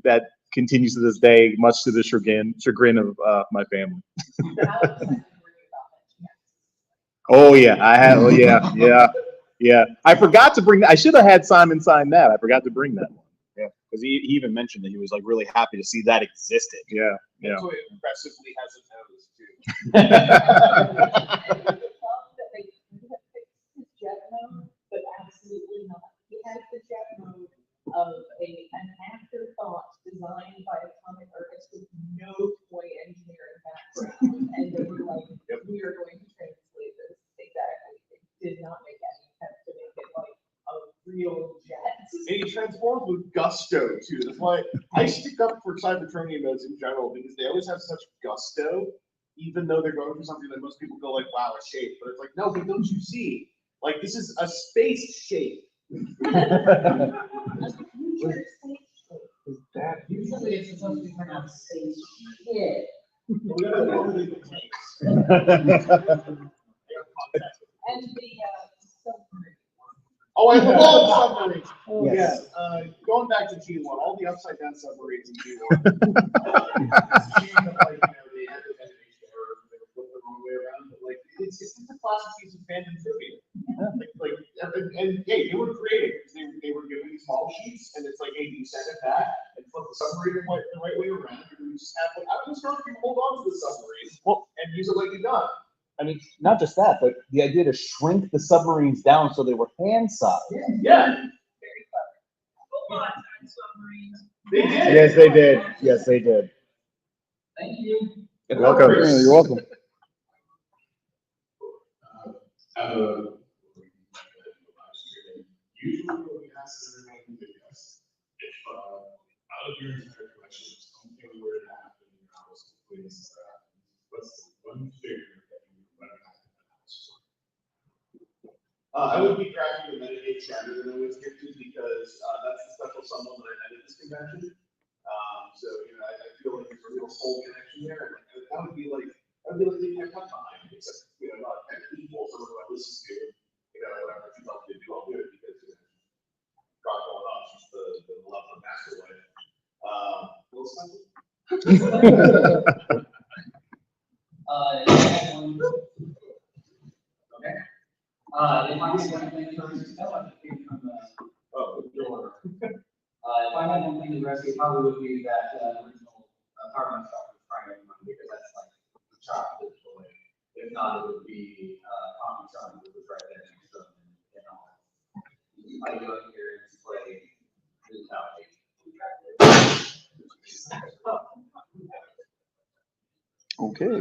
Speaker 4: that continues to this day, much to the chagrin of my family. Oh yeah, I have. Oh yeah. Yeah, I forgot to bring that. I should have had Simon sign that. I forgot to bring that one.
Speaker 20: Yeah, because he even mentioned that he was like really happy to see that existed.
Speaker 4: Yeah, yeah.
Speaker 16: That's why it impressively has a nose too.
Speaker 22: Jet mode, but absolutely not. He has the jet mode of an afterthought designed by a comic artist with no toy engineering background, and they were like, "We are going to translate this exactly." It did not make any sense to make it like a real jet.
Speaker 16: And he transforms with gusto too. That's why I stick up for Cybertronian modes in general, because they always have such gusto, even though they're going for something that most people go like, "Wow, a shape," but it's like, no, but don't you see? Like, this is a space shape.
Speaker 22: Usually it's supposed to be pronounced space shit.
Speaker 16: We gotta go with the tanks.
Speaker 22: And the submarine.
Speaker 16: Oh, I love submarines.
Speaker 22: Oh,
Speaker 16: yes. Going back to G1, all the upside down submarines in G1. It's just a classic piece of fandom trivia. And hey, they were creative because they were given these model sheets, and it's like, hey, you send it back and flip the submarine the right way around, and we just have like, I'm just going to hold on to the submarine and use it like a gun.
Speaker 20: I mean, not just that, but the idea to shrink the submarines down so they were hand-sized.
Speaker 16: Yeah.
Speaker 22: Very clever. Robots and submarines.
Speaker 16: They did.
Speaker 4: Yes, they did. Yes, they did.
Speaker 22: Thank you.
Speaker 4: You're welcome.
Speaker 6: You're welcome.
Speaker 16: Usually what we ask is everyone to discuss. If out of your entire collection, something were to happen in your house, please, what's the one figure that you would let happen in the house? I would be cracking the Medicaid Shatter that I always get to, because that's the special someone that I met at this convention. So I feel like there's a real soul connection there, and that would be like leaving a cut behind, except
Speaker 3: If I had one thing first, if I had one thing to rescue, it probably would be that original carbon primary one, because that's like the chocolate toy. If not, it would be common son, which was right there next to him, I go in here and play mentality.
Speaker 6: Okay.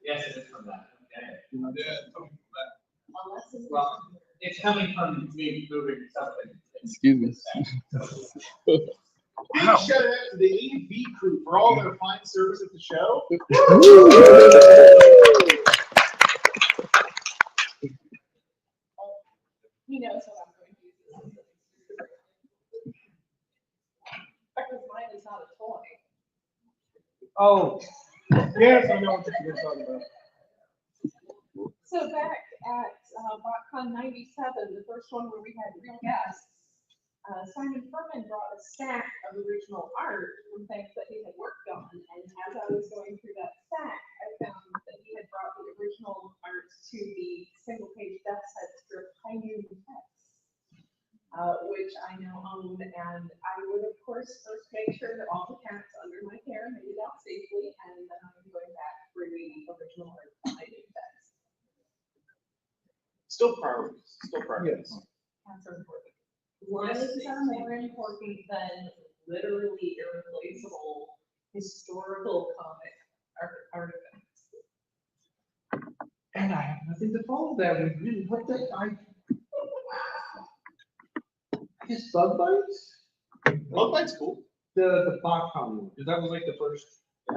Speaker 3: Yes, it is from that. Well, it's coming from me moving something.
Speaker 6: Excuse me.
Speaker 16: Big shout out to the AV crew for all their fine service at the show.
Speaker 22: He knows what I'm going to use. Because mine is not a toy.
Speaker 16: Oh, yes, I know what you're talking about.
Speaker 22: So back at BotCon 97, the first one where we had real guests, Simon Furman brought a stack of original art from things that he had worked on. And as I was going through that stack, I found that he had brought the original art to the single-page Death Set strip Pioneer Text, which I now own. And I would, of course, first make sure that all the cats under my care made it out safely, and then I'm going back for the original art from Pioneer Text.
Speaker 16: Still priorities. Still priorities.
Speaker 22: Cats are important. Lives are more important than literally irreplaceable historical comic artifacts.
Speaker 16: And I have nothing to follow that with. Really, what the I guess Bug Bites? Bug Bites cool. The BotCon one, because that was like the first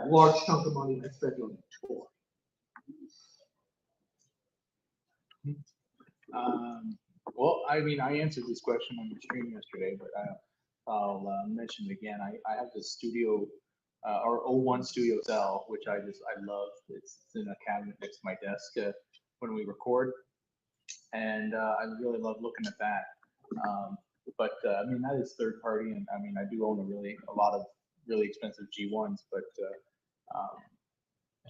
Speaker 16: large chunk of money I spent on a tour.
Speaker 21: Well, I mean, I answered this question on the stream yesterday, but I'll mention it again. I have the studio, our 01 Studio Cell, which I love. It's in a cabinet next to my desk when we record, and I really love looking at that. But I mean, that is third party, and I mean, I do own a lot of really expensive G1s, but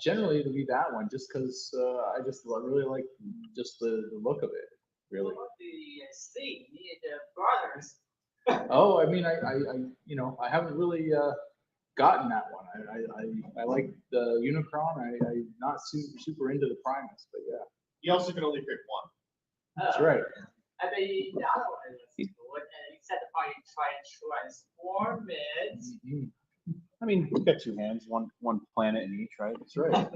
Speaker 21: generally it'll be that one, just because I really like just the look of it. Really. Oh, I mean, I haven't really gotten that one. I like the Unicron. I'm not super into the Primus, but yeah.
Speaker 16: You also can only pick one.
Speaker 21: That's right.
Speaker 10: I mean, the other one was good, and you said the party transformers.
Speaker 20: I mean, we've got two hands, one planet in each, right?
Speaker 21: That's right.
Speaker 20: Got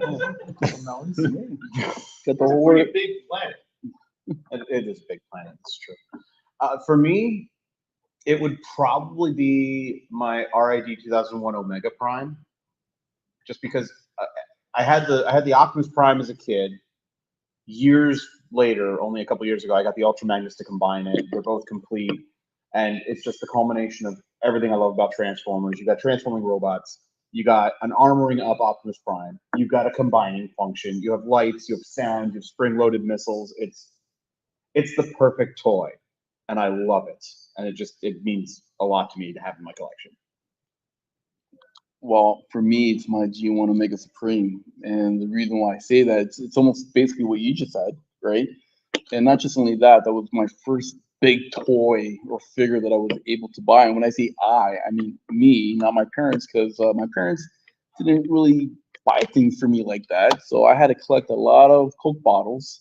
Speaker 16: It's a pretty big planet.
Speaker 20: It is a big planet, it's true. For me, it would probably be my RID 2001 Omega Prime, just because I had the Optimus Prime as a kid. Years later, only a couple years ago, I got the Ultra Magnus to combine it. They're both complete, and it's just the culmination of everything I love about Transformers. You got transforming robots. You got an armoring up Optimus Prime. You've got a combining function. You have lights. You have sound. You have spring-loaded missiles. It's the perfect toy, and I love it. And it means a lot to me to have in my collection.
Speaker 6: Well, for me, it's my G1 Omega Supreme. And the reason why I say that, it's almost basically what you just said, right? And not just only that, that was my first big toy or figure that I was able to buy. And when I say I mean me, not my parents, because my parents didn't really buy things for me like that. So I had to collect a lot of Coke bottles.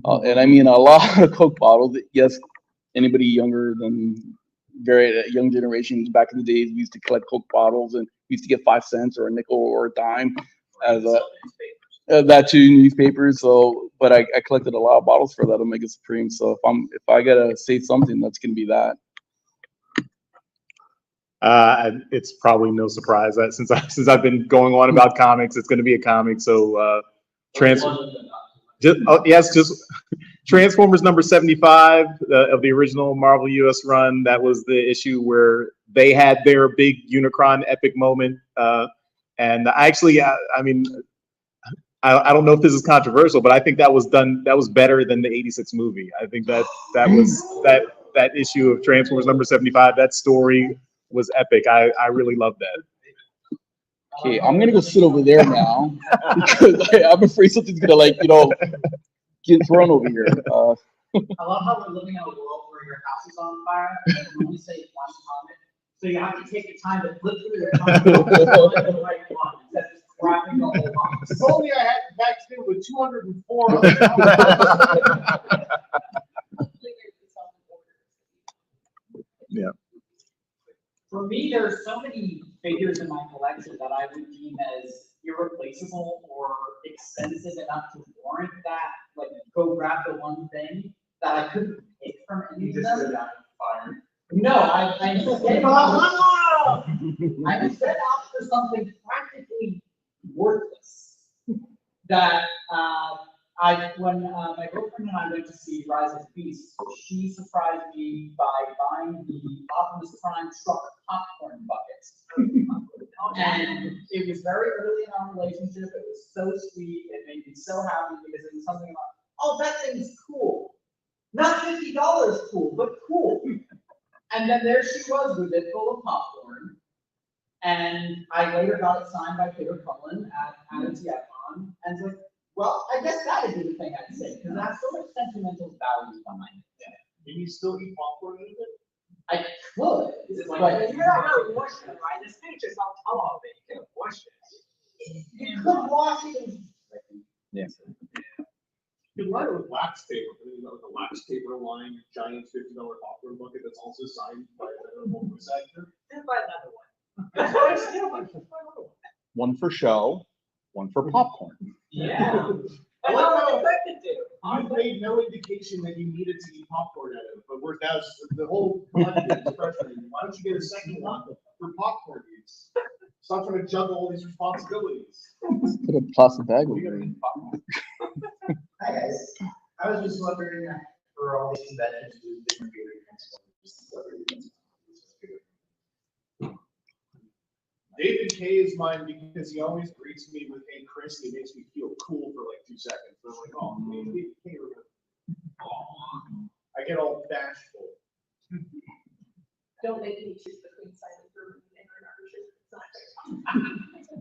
Speaker 6: And I mean a lot of Coke bottles. Yes, anybody younger than very young generations back in the days, we used to collect Coke bottles, and we used to get 5 cents or a nickel or a dime as that too, newspapers. So, but I collected a lot of bottles for that Omega Supreme. So if I gotta say something, that's gonna be that.
Speaker 4: It's probably no surprise that since I've been going on about comics, it's going to be a comic. So just Transformers number 75 of the original Marvel US run. That was the issue where they had their big Unicron epic moment. And actually, I mean, I don't know if this is controversial, but I think that was better than the '86 movie. I think that was that issue of Transformers number 75. That story was epic. I really loved that.
Speaker 6: Okay, I'm gonna go sit over there now because I'm afraid something's gonna get thrown over here.
Speaker 3: I love how we're living in a world where your house is on fire and you only say one comment. So you have to take the time to flip through your comments and find the right one instead of just scrapping the whole box.
Speaker 16: If only I had back then with 204 other comments.
Speaker 4: Yeah.
Speaker 3: For me, there are so many figures in my collection that I would deem as irreplaceable or expensive enough to warrant that, like, go grab the one thing that I couldn't pick from any of them. No, I set out for something practically worthless. That when my girlfriend and I went to see Rise of the Beast, she surprised me by buying the Optimus Prime truck popcorn buckets. And it was very early in our relationship. It was so sweet. It made me so happy because it was something about, oh, that thing's cool. Not $50 cool, but cool. And then there she was with it full of popcorn. And I later got it signed by Peter Cullen at a TFCON. And it's like, well, I guess that would be the thing I'd say, because that's so much sentimental value behind it.
Speaker 16: Yeah. Can you still eat popcorn with it?
Speaker 3: I could.
Speaker 11: But you're not really washing it, right? This thing just on top of it. You can't wash it.
Speaker 3: You could wash it.
Speaker 6: Yeah.
Speaker 16: You can line it with wax paper, but then you got like a wax paper lined giant $50 popcorn bucket that's also signed by another voice actor.
Speaker 11: Then buy another one. That's what I said. Buy another one.
Speaker 20: One for show, one for popcorn.
Speaker 3: Yeah.
Speaker 11: That's all I'm expected to.
Speaker 16: You've made no indication that you needed to eat popcorn out of it, but that's the whole content is frustrating. Why don't you get a second one for popcorn use? Stop trying to juggle all these responsibilities.
Speaker 6: Put a plastic bag over there.
Speaker 3: Hi guys. I was just wondering for all these conventions, who's different favorite Transformers.
Speaker 16: David K is mine because he always greets me with "Hey Chris," and he makes me feel cool for like 2 seconds. And I'm like, oh, David K. I get all bashful.
Speaker 22: Don't make me choose between Simon Furman and Aaron Archer. It's not fair.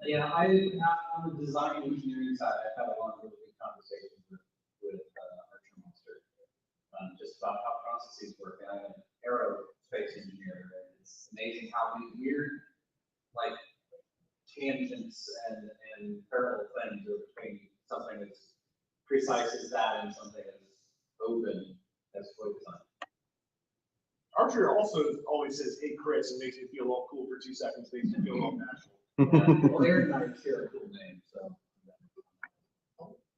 Speaker 3: Yeah, on the design and engineering side, I've had a lot of really good conversations with Archer Monster. Just about how processes work. I'm an aerospace engineer, and it's amazing how many weird, like, tangents and parallel things are between something as precise as that and something as open as toy design.
Speaker 16: Archer also always says, "Hey Chris," and makes me feel all cool for 2 seconds. Makes me feel all bashful.
Speaker 3: Well, Aaron and I share a cool name, so.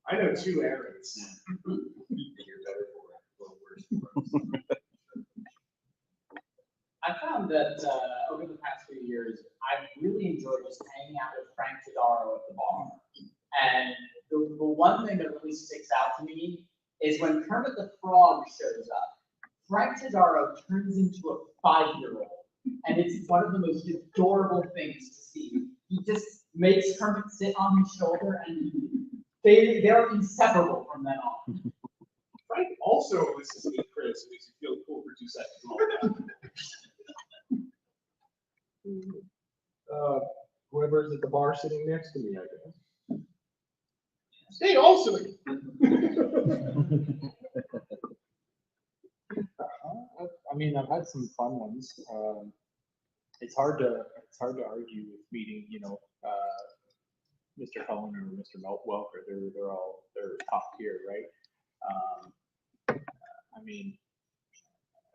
Speaker 16: I know 2 Aarons.
Speaker 3: You're better for it, or worse for it. I found that over the past few years, I've really enjoyed just hanging out with Frank Todaro at the bar. And the one thing that really sticks out to me is when Kermit the Frog shows up, Frank Todaro turns into a 5-year-old. And it's one of the most adorable things to see. He just makes Kermit sit on his shoulder, and they're inseparable from then on.
Speaker 16: Frank also always says, "Hey Chris," and makes you feel cool for 2 seconds.
Speaker 1: Whoever's at the bar sitting next to me, I guess.
Speaker 16: Stay also.
Speaker 1: I mean, I've had some fun ones. It's hard to argue with meeting, Mr. Cullen or Mr. Welker. They're top tier, right? I mean,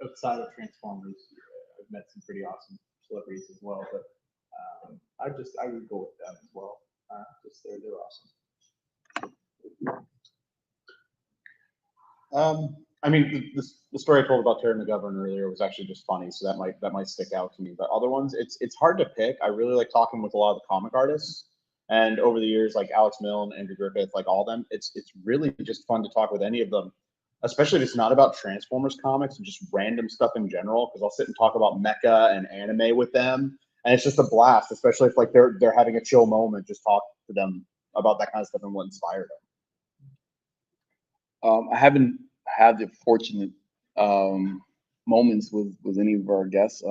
Speaker 1: outside of Transformers, I've met some pretty awesome celebrities as well, but I would go with them as well. They're awesome.
Speaker 20: I mean, the story I told about Terry McGovern earlier was actually just funny, so that might stick out to me. But other ones, it's hard to pick. I really like talking with a lot of the comic artists, and over the years, like Alex Milne, Andrew Griffith, like all of them, it's really just fun to talk with any of them, especially if it's not about Transformers comics and just random stuff in general. Because I'll sit and talk about mecha and anime with them, and it's just a blast, especially if like they're having a chill moment. Just talk to them about that kind of stuff and what inspired them.
Speaker 6: I haven't had the fortunate moments with any of our guests.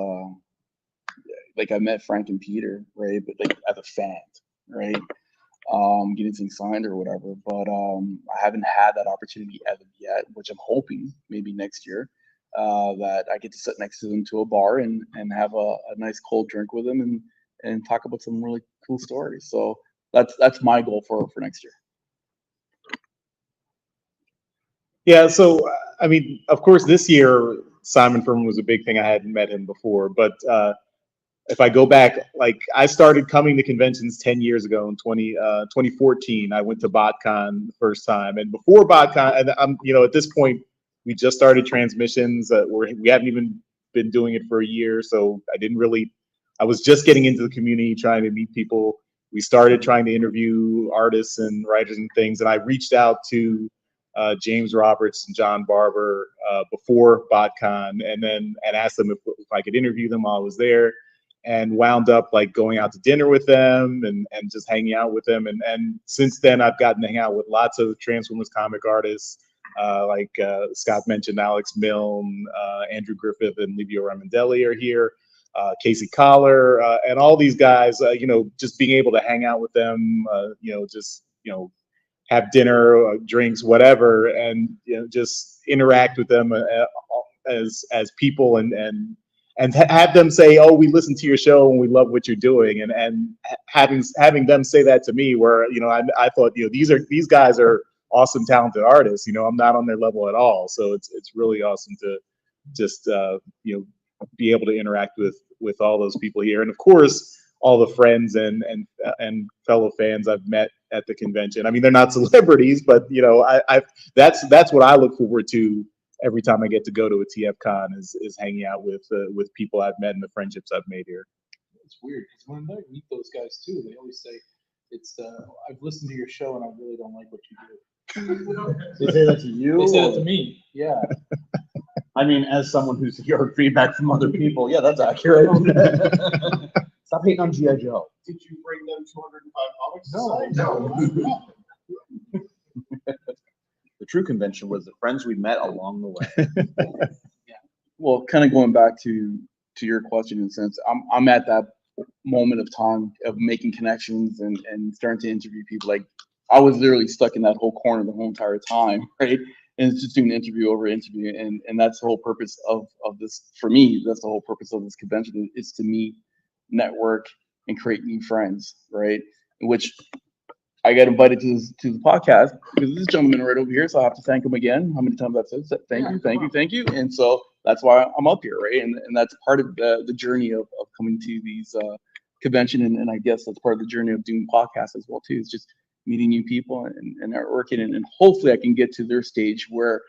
Speaker 6: like I met Frank and Peter, right? But like as a fan, right? Getting things signed or whatever. But I haven't had that opportunity as of yet, which I'm hoping maybe next year that I get to sit next to them to a bar and have a nice cold drink with them and talk about some really cool stories. So that's my goal for next year.
Speaker 4: Yeah, so I mean, of course, this year Simon Furman was a big thing. I hadn't met him before, but if I go back, like I started coming to conventions 10 years ago in 2014. I went to BotCon the first time, and before BotCon, and I'm at this point we just started transmissions. We haven't even been doing it for a year, so I was just getting into the community, trying to meet people. We started trying to interview artists and writers and things, and I reached out to James Roberts and John Barber before BotCon, and asked them if I could interview them while I was there, and wound up like going out to dinner with them and just hanging out with them. And since then, I've gotten to hang out with lots of Transformers comic artists, like Scott mentioned, Alex Milne, Andrew Griffith, and Livio Ramondelli are here. Casey Collar, and all these guys, just being able to hang out with them, have dinner, drinks, whatever, and just interact with them as people, and have them say, "Oh, we listened to your show and we love what you're doing," and having them say that to me, where I thought these guys are awesome, talented artists. I'm not on their level at all, so it's really awesome to just be able to interact with all those people here, and of course all the friends and fellow fans I've met at the convention. I mean, they're not celebrities, but that's what I look forward to every time I get to go to a TFCon is hanging out with people I've met and the friendships I've made here.
Speaker 1: It's weird because when I meet those guys too, they always say, I've listened to your show and I really don't like what you do.
Speaker 20: They say that to you?
Speaker 1: They say that to me. Yeah.
Speaker 20: I mean, as someone who's heard feedback from other people, yeah, that's accurate. Stop hating on G.I. Joe.
Speaker 16: Did you bring them 205 comics?
Speaker 20: No. The true convention was the friends we met along the way.
Speaker 6: Well, kind of going back to your question, in a sense, I'm at that moment of time of making connections and starting to interview people. Like I was literally stuck in that whole corner the whole entire time, right? And it's just doing interview over interview, and that's the whole purpose of this. For me, that's the whole purpose of this convention, is to meet, network, and create new friends, right? Which I got invited to the podcast because this gentleman right over here, so I have to thank him again. How many times I've said thank you, and so that's why I'm up here, right? And that's part of the journey of coming to these convention, and I guess that's part of the journey of doing podcasts as well too. It's just meeting new people and networking, and hopefully I can get to their stage where,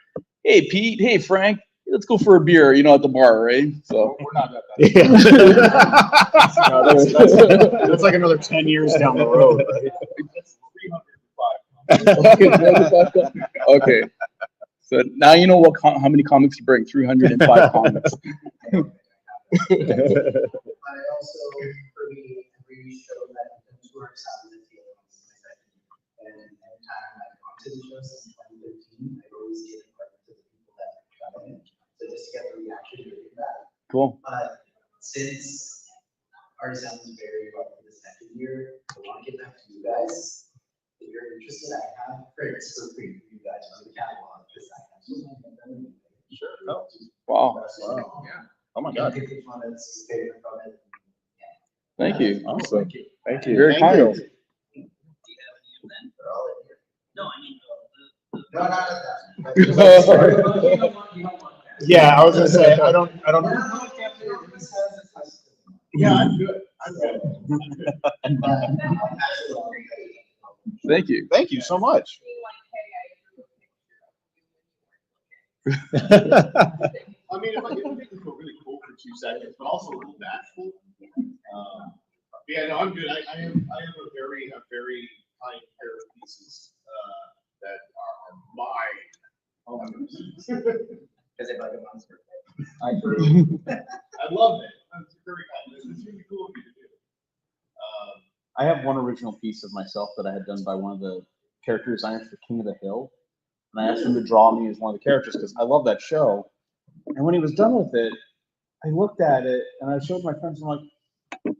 Speaker 6: hey Pete, hey Frank, let's go for a beer, at the bar, right? So
Speaker 1: we're not that bad.
Speaker 20: No, that's like another 10 years down the road, right?
Speaker 6: Okay. So now you know how many comics you bring. 305 comics.
Speaker 3: I also, for me, every show that comes to our side of the field, and every time I've gone to the show since 2013, I always get invited to the people that got in. So just to get the reaction to that.
Speaker 6: Cool.
Speaker 3: Since Artisan is very well for the second year, I want to get back to you guys. If you're interested, I have prints for free for you guys on the catalog.
Speaker 20: Sure. No.
Speaker 6: Wow.
Speaker 20: Yeah. Oh my God.
Speaker 6: Thank you.
Speaker 20: Awesome.
Speaker 6: Thank you. Very kind.
Speaker 3: No, I mean,
Speaker 20: Yeah, I was gonna say I don't.
Speaker 16: Yeah, I'm good.
Speaker 6: Thank you.
Speaker 20: Thank you so much.
Speaker 16: I mean, if I can make it feel really cool for 2 seconds, but also a little bashful. Yeah, no, I'm good. I have a very fine pair of pieces that are mine.
Speaker 3: Because they like a monster.
Speaker 16: I love it. That's very kind. It's really cool of you to do.
Speaker 20: I have one original piece of myself that I had done by one of the character designers for King of the Hill, and I asked him to draw me as one of the characters because I love that show. And when he was done with it, I looked at it and I showed my friends. I'm like,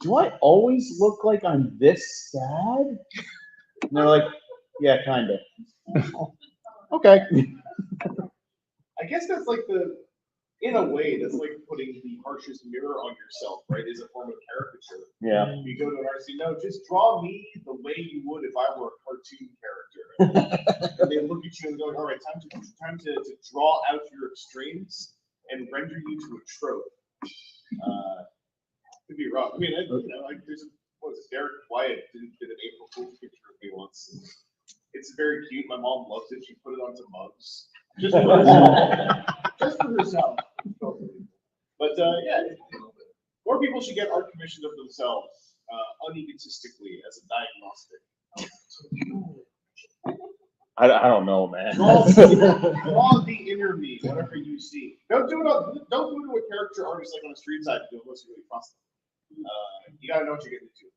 Speaker 20: do I always look like I'm this sad? And they're like, yeah, kind of. Okay.
Speaker 16: I guess that's like in a way, that's like putting the harshest mirror on yourself, right? Is a form of caricature.
Speaker 20: Yeah.
Speaker 16: You go to an artist, no, just draw me the way you would if I were a cartoon character. And they look at you and go, all right, time to draw out your extremes and render you to a trope. Could be rough. I mean, like there's what was it, Derek Wyatt did an April Fool's picture of me once. It's very cute. My mom loves it. She put it onto mugs. Just for herself. Just for herself. But yeah, more people should get art commissioned of themselves, unegotistically as a diagnostic.
Speaker 20: I don't know, man.
Speaker 16: Draw the inner me, whatever you see. Don't do it to a character artist like on a street side to do it unless you really trust them. You gotta know what you're getting into.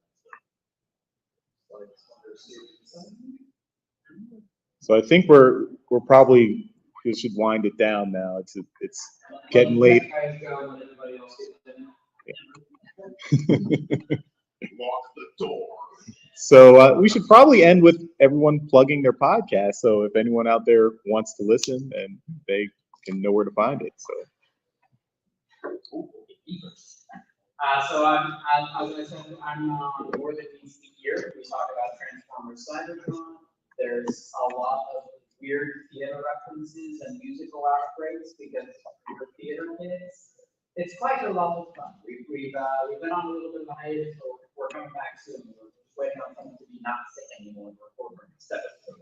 Speaker 4: So I think we're probably we should wind it down now. It's getting late.
Speaker 16: Lock the door.
Speaker 4: So we should probably end with everyone plugging their podcast. So if anyone out there wants to listen, and they can know where to find it.
Speaker 3: So as I said, I'm more than meets the ear. We talk about Transformerscybertron. There's a lot of weird theater references and musical outbreaks because we're theater kids. It's quite a lot of fun. We've been on a little bit of a hiatus, so we're coming back soon. We're just waiting on someone to be not sick anymore. We're recording instead of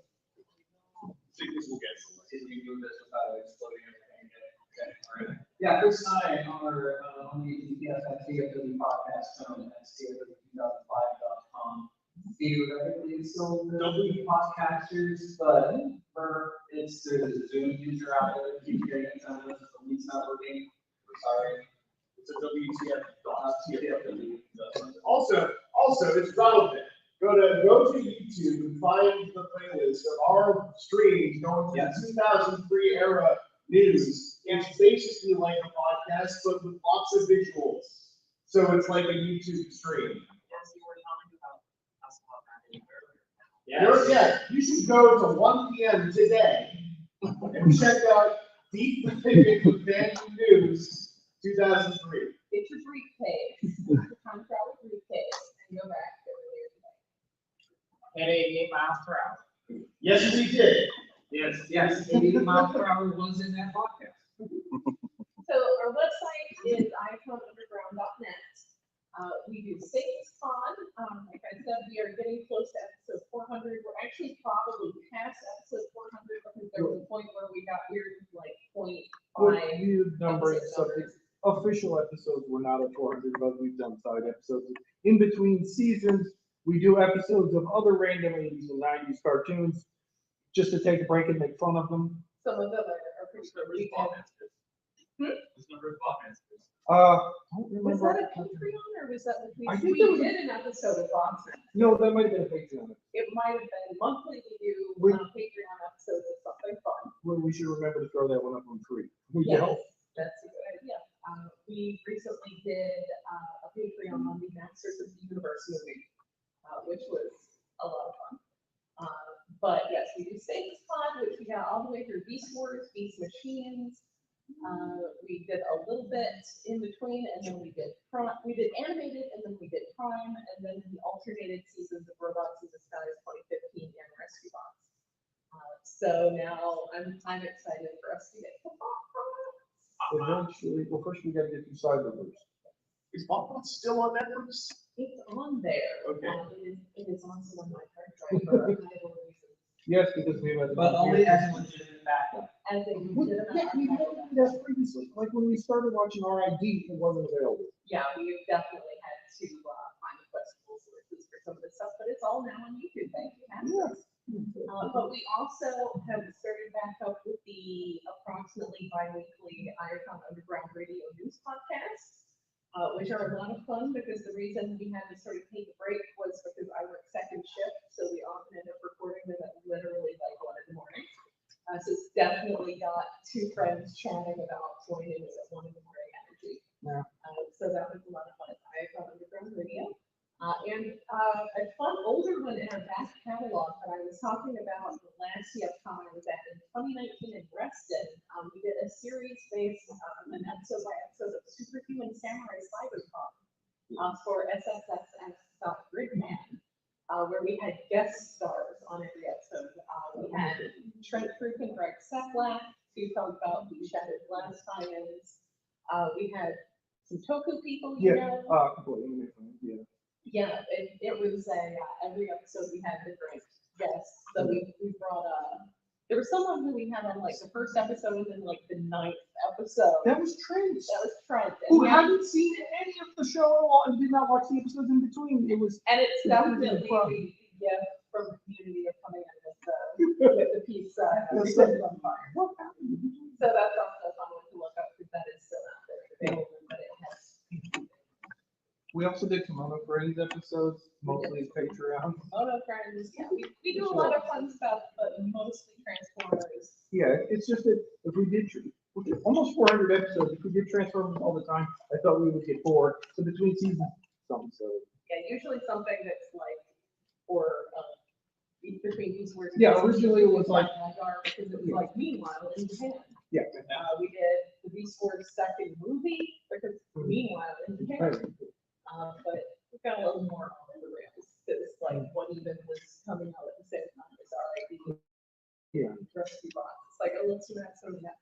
Speaker 16: Sickness will get some.
Speaker 3: Did we do this without exploding everything? Okay. All right. Yeah, Chris and I are on the TFCON podcast channel at TFCON2005.com. Theoretically, it's still the podcasters, but there's a Zoom user out there that keeps getting it done. The lead's not working. We're sorry.
Speaker 16: It's a WTF. Also, it's relevant. Go to YouTube and find the playlist of our streams going through the 2003 era news. It's basically like a podcast, but with lots of visuals. So it's like a YouTube stream. Yeah, you should go to 1 p.m. today and check out Deep the Thicket with Vanity News 2003.
Speaker 22: It's a briefcase. Time travel briefcase and go back to
Speaker 3: At 88 miles per hour.
Speaker 16: Yes, we did.
Speaker 3: Yes, 88 miles per hour was in that podcast.
Speaker 22: So our website is icon_underground.net. We do TFCON. Like I said, we are getting close to episode 400. We're actually probably past episode 400 because there was a point where we got weird, like 0.5.
Speaker 1: Weird numbers, subjects. Official episodes were not at 400, but we've done side episodes. In between seasons, we do episodes of other random 80s and 90s cartoons just to take a break and make fun of them.
Speaker 22: Some of them are pretty good.
Speaker 1: Don't remember.
Speaker 22: Was that a Patreon or was that
Speaker 1: I
Speaker 22: we
Speaker 1: think that was-
Speaker 22: did an episode of Boxing?
Speaker 1: No, that might have been a Patreon.
Speaker 22: It might have been monthly we do Patreon episodes of something fun.
Speaker 1: Well, we should remember to throw that one up on free. We
Speaker 22: Yes,
Speaker 1: don't.
Speaker 22: that's a good idea. We recently did a Patreon on the Masters of the Universe movie, which was a lot of fun. But yes, we do TFCON, which we got all the way through Beast Wars, Beast Machines. We did a little bit in between, and then we did animated, and then we did Prime, and then the alternated seasons of Robots in Disguise 2015 and Rescue Bots. So now I'm excited for us to get to Bots.
Speaker 1: Eventually, well, first we gotta get through Cyberverse.
Speaker 16: Is Bots still on Netflix?
Speaker 22: It's on there.
Speaker 16: Okay.
Speaker 22: It is also on my hard drive for unreliable reasons.
Speaker 1: Yes, because we have.
Speaker 3: But only as a legitimate backup.
Speaker 22: As a
Speaker 1: We
Speaker 22: legitimate.
Speaker 1: had that previously, like when we started watching RID, it wasn't available.
Speaker 22: Yeah, we've definitely had to find questionable sources for some of this stuff, but it's all now on YouTube. Thank you, Masters. But we also have started back up with the approximately bi-weekly Icon Underground Radio News podcasts, which are a lot of fun because the reason we had to sort of take a break was because I work second shift, so we often end up recording them at literally like 1 in the morning. So it's definitely got two friends chatting about joining us at 1 in the morning energy.
Speaker 1: Yeah.
Speaker 22: So that was a lot of fun. I from Underground Radio. And a fun older one in our back catalog that I was talking about the last TFCon I was at in 2019 in Reston. We did a series based an episode by episode of Superhuman Samurai Cybertron for SSXX.Gridman, where we had guest stars on every episode. We had Trent Proof and Greg Seplak to talk about the Shattered Glass tie-ins. We had some Toku people, you know.
Speaker 1: Yeah.
Speaker 22: Yeah, it was every episode we had different guests. So we brought there was someone who we had on like the first episode and then like the 9th episode.
Speaker 1: That was Trent.
Speaker 22: That was Trent.
Speaker 1: Who hadn't seen any of the show at all and did not watch the episodes in between. It was.
Speaker 22: And it's definitely a gift from the community of coming in with the piece. So that's also someone to look up because that is still out there available, but it has.
Speaker 1: We also did some other Friends episodes, mostly Patreon.
Speaker 22: Moto Friends, yeah, we do a lot of fun stuff, but mostly Transformers.
Speaker 1: Yeah, it's just that if we did almost 400 episodes, if we did Transformers all the time, I thought we would get bored. So between seasons, some so.
Speaker 22: Yeah, usually something that's like, or between these words.
Speaker 1: Yeah, originally it was like.
Speaker 22: Because it was like Meanwhile in Japan.
Speaker 1: Yeah.
Speaker 22: We did the Beast Wars second movie because Meanwhile in Japan. But we got a little more on the rails because like what even was coming out at the same time as our
Speaker 1: Yeah.
Speaker 22: Rusty Box. It's like, oh, let's do that some of that.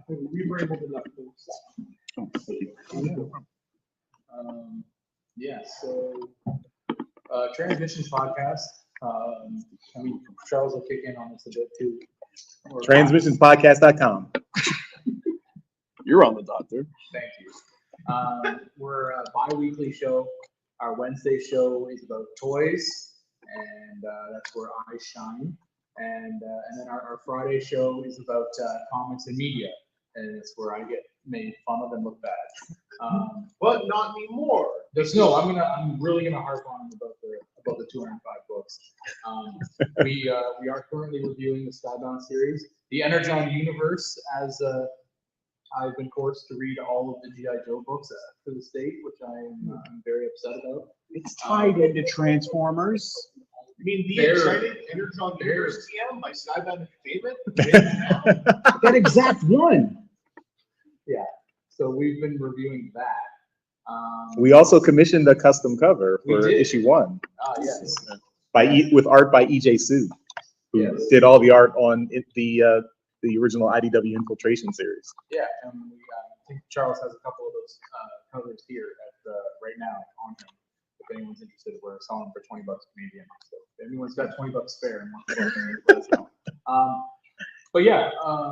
Speaker 1: We were able to let yeah, so Transmissions podcast. I mean, Charles will kick in on this a bit too.
Speaker 4: Transmissionspodcast.com.
Speaker 6: You're on the dot there.
Speaker 1: Thank you. We're a bi-weekly show. Our Wednesday show is about toys, and that's where I shine. And then our Friday show is about comics and media, and it's where I get made fun of and look bad.
Speaker 16: But not anymore.
Speaker 1: I'm really gonna harp on about the 205 books. We are currently reviewing the Skybound series, the Energon universe, as I've been forced to read all of the G.I. Joe books to the state, which I'm very upset about.
Speaker 20: It's tied into Transformers.
Speaker 16: I mean, the
Speaker 1: Bear.
Speaker 16: exciting Energon Bears TM by Skybound Entertainment.
Speaker 20: That exact one.
Speaker 1: Yeah, so we've been reviewing that.
Speaker 4: We also commissioned a custom cover
Speaker 1: We
Speaker 4: for
Speaker 1: did.
Speaker 4: issue 1
Speaker 1: Yes.
Speaker 4: with art by E.J. Sue, who
Speaker 1: Yes.
Speaker 4: did all the art on the original IDW Infiltration series.
Speaker 1: Yeah, and I think Charles has a couple of those covers here right now on him. If anyone's interested, we're selling for $20 Canadian. So if anyone's got $20 spare and wants to let us know. But yeah,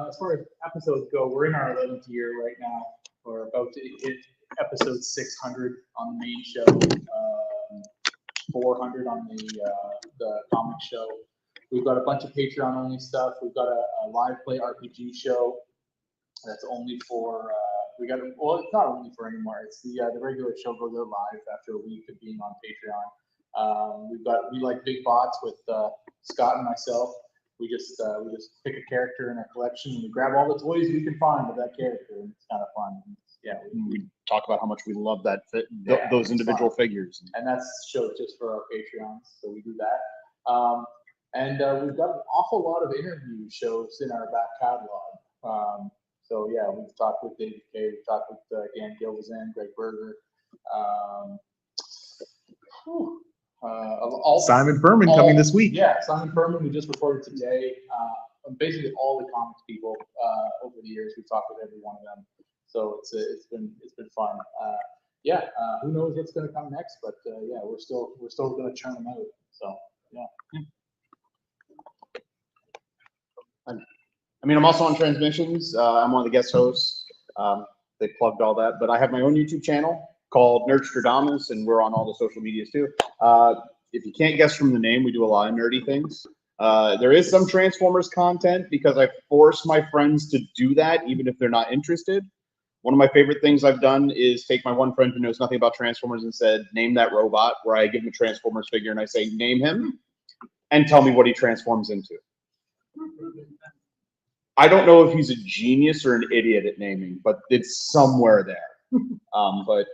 Speaker 1: as far as episodes go, we're in our 11th year right now. We're about to hit episode 600 on the main show, 400 on the comic show. We've got a bunch of Patreon only stuff. We've got a live play RPG show that's only for well, it's not only for anymore. It's the regular show goes out live after a week of being on Patreon. We like big bots with Scott and myself. We just pick a character in our collection and we grab all the toys we can find of that character, and it's kind of fun. Yeah,
Speaker 20: We talk about how much we love
Speaker 1: Yeah,
Speaker 20: those
Speaker 1: it's
Speaker 20: individual
Speaker 1: fun.
Speaker 20: figures.
Speaker 1: And that's show just for our Patreons, so we do that. And we've got an awful lot of interview shows in our back catalog. So yeah, we've talked with David Kay, we've talked with Dan Gilvizan, Greg Berger,
Speaker 4: Simon Furman coming this week.
Speaker 1: Yeah, Simon Furman, we just recorded today. Basically all the comics people over the years, we've talked with every one of them. So it's been fun. Who knows what's going to come next? But yeah, we're still going to churn them out. So yeah.
Speaker 20: I mean, I'm also on Transmissions. I'm one of the guest hosts. They plugged all that, but I have my own YouTube channel called Nerdstradamus, and we're on all the social medias too. If you can't guess from the name, we do a lot of nerdy things. There is some Transformers content because I force my friends to do that, even if they're not interested. One of my favorite things I've done is take my one friend who knows nothing about Transformers and said, name that robot, where I give him a Transformers figure and I say, name him, and tell me what he transforms into. I don't know if he's a genius or an idiot at naming, but it's somewhere there. But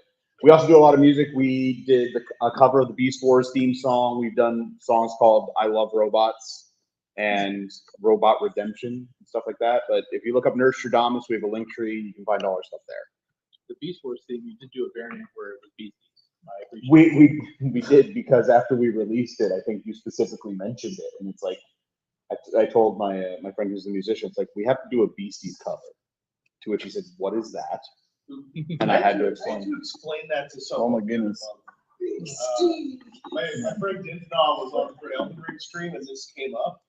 Speaker 20: We also do a lot of music. We did a cover of the Beast Wars theme song. We've done songs called "I Love Robots" and "Robot Redemption" and stuff like that. But if you look up Nostradamus, we have a link tree. You can find all our stuff there.
Speaker 1: The Beast Wars thing, you did do a variant where it was Beasties. I appreciate
Speaker 20: We did, because after we released it, I think you specifically mentioned it, and it's like I told my my friend who's a musician, it's like, we have to do a Beasties cover. To which he said, "What is that?" And I had to explain.
Speaker 16: I had to explain that to
Speaker 6: Oh
Speaker 16: someone.
Speaker 6: my goodness.
Speaker 16: My friend Dinthnaw was on for Elden Ring stream, and this came up.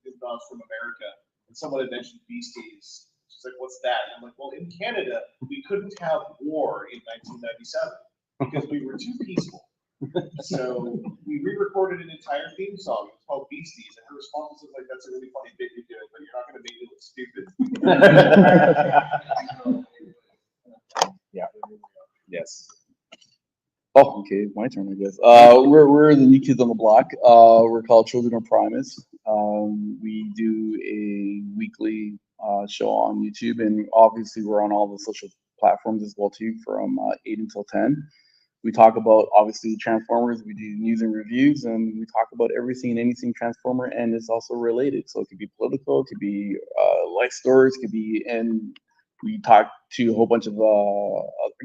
Speaker 16: Dinthnaw's from America, and someone had mentioned Beasties. She's like, "What's that?" And I'm like, "Well, in Canada, we couldn't have war in 1997 because we were too peaceful. So we re-recorded an entire theme song. It's called Beasties." And her response was like, "That's a really funny bit you're doing, but you're not going to make me look stupid."
Speaker 20: Yeah. Yes.
Speaker 6: Oh, okay, my turn, I guess. We're the new kids on the block. We're called Children of Primus. We do a weekly show on YouTube, and obviously we're on all the social platforms as well too, from 8 until 10. We talk about obviously Transformers. We do news and reviews, and we talk about everything and anything Transformer, and it's also related. So it could be political, it could be life stories, it could be, and we talk to a whole bunch of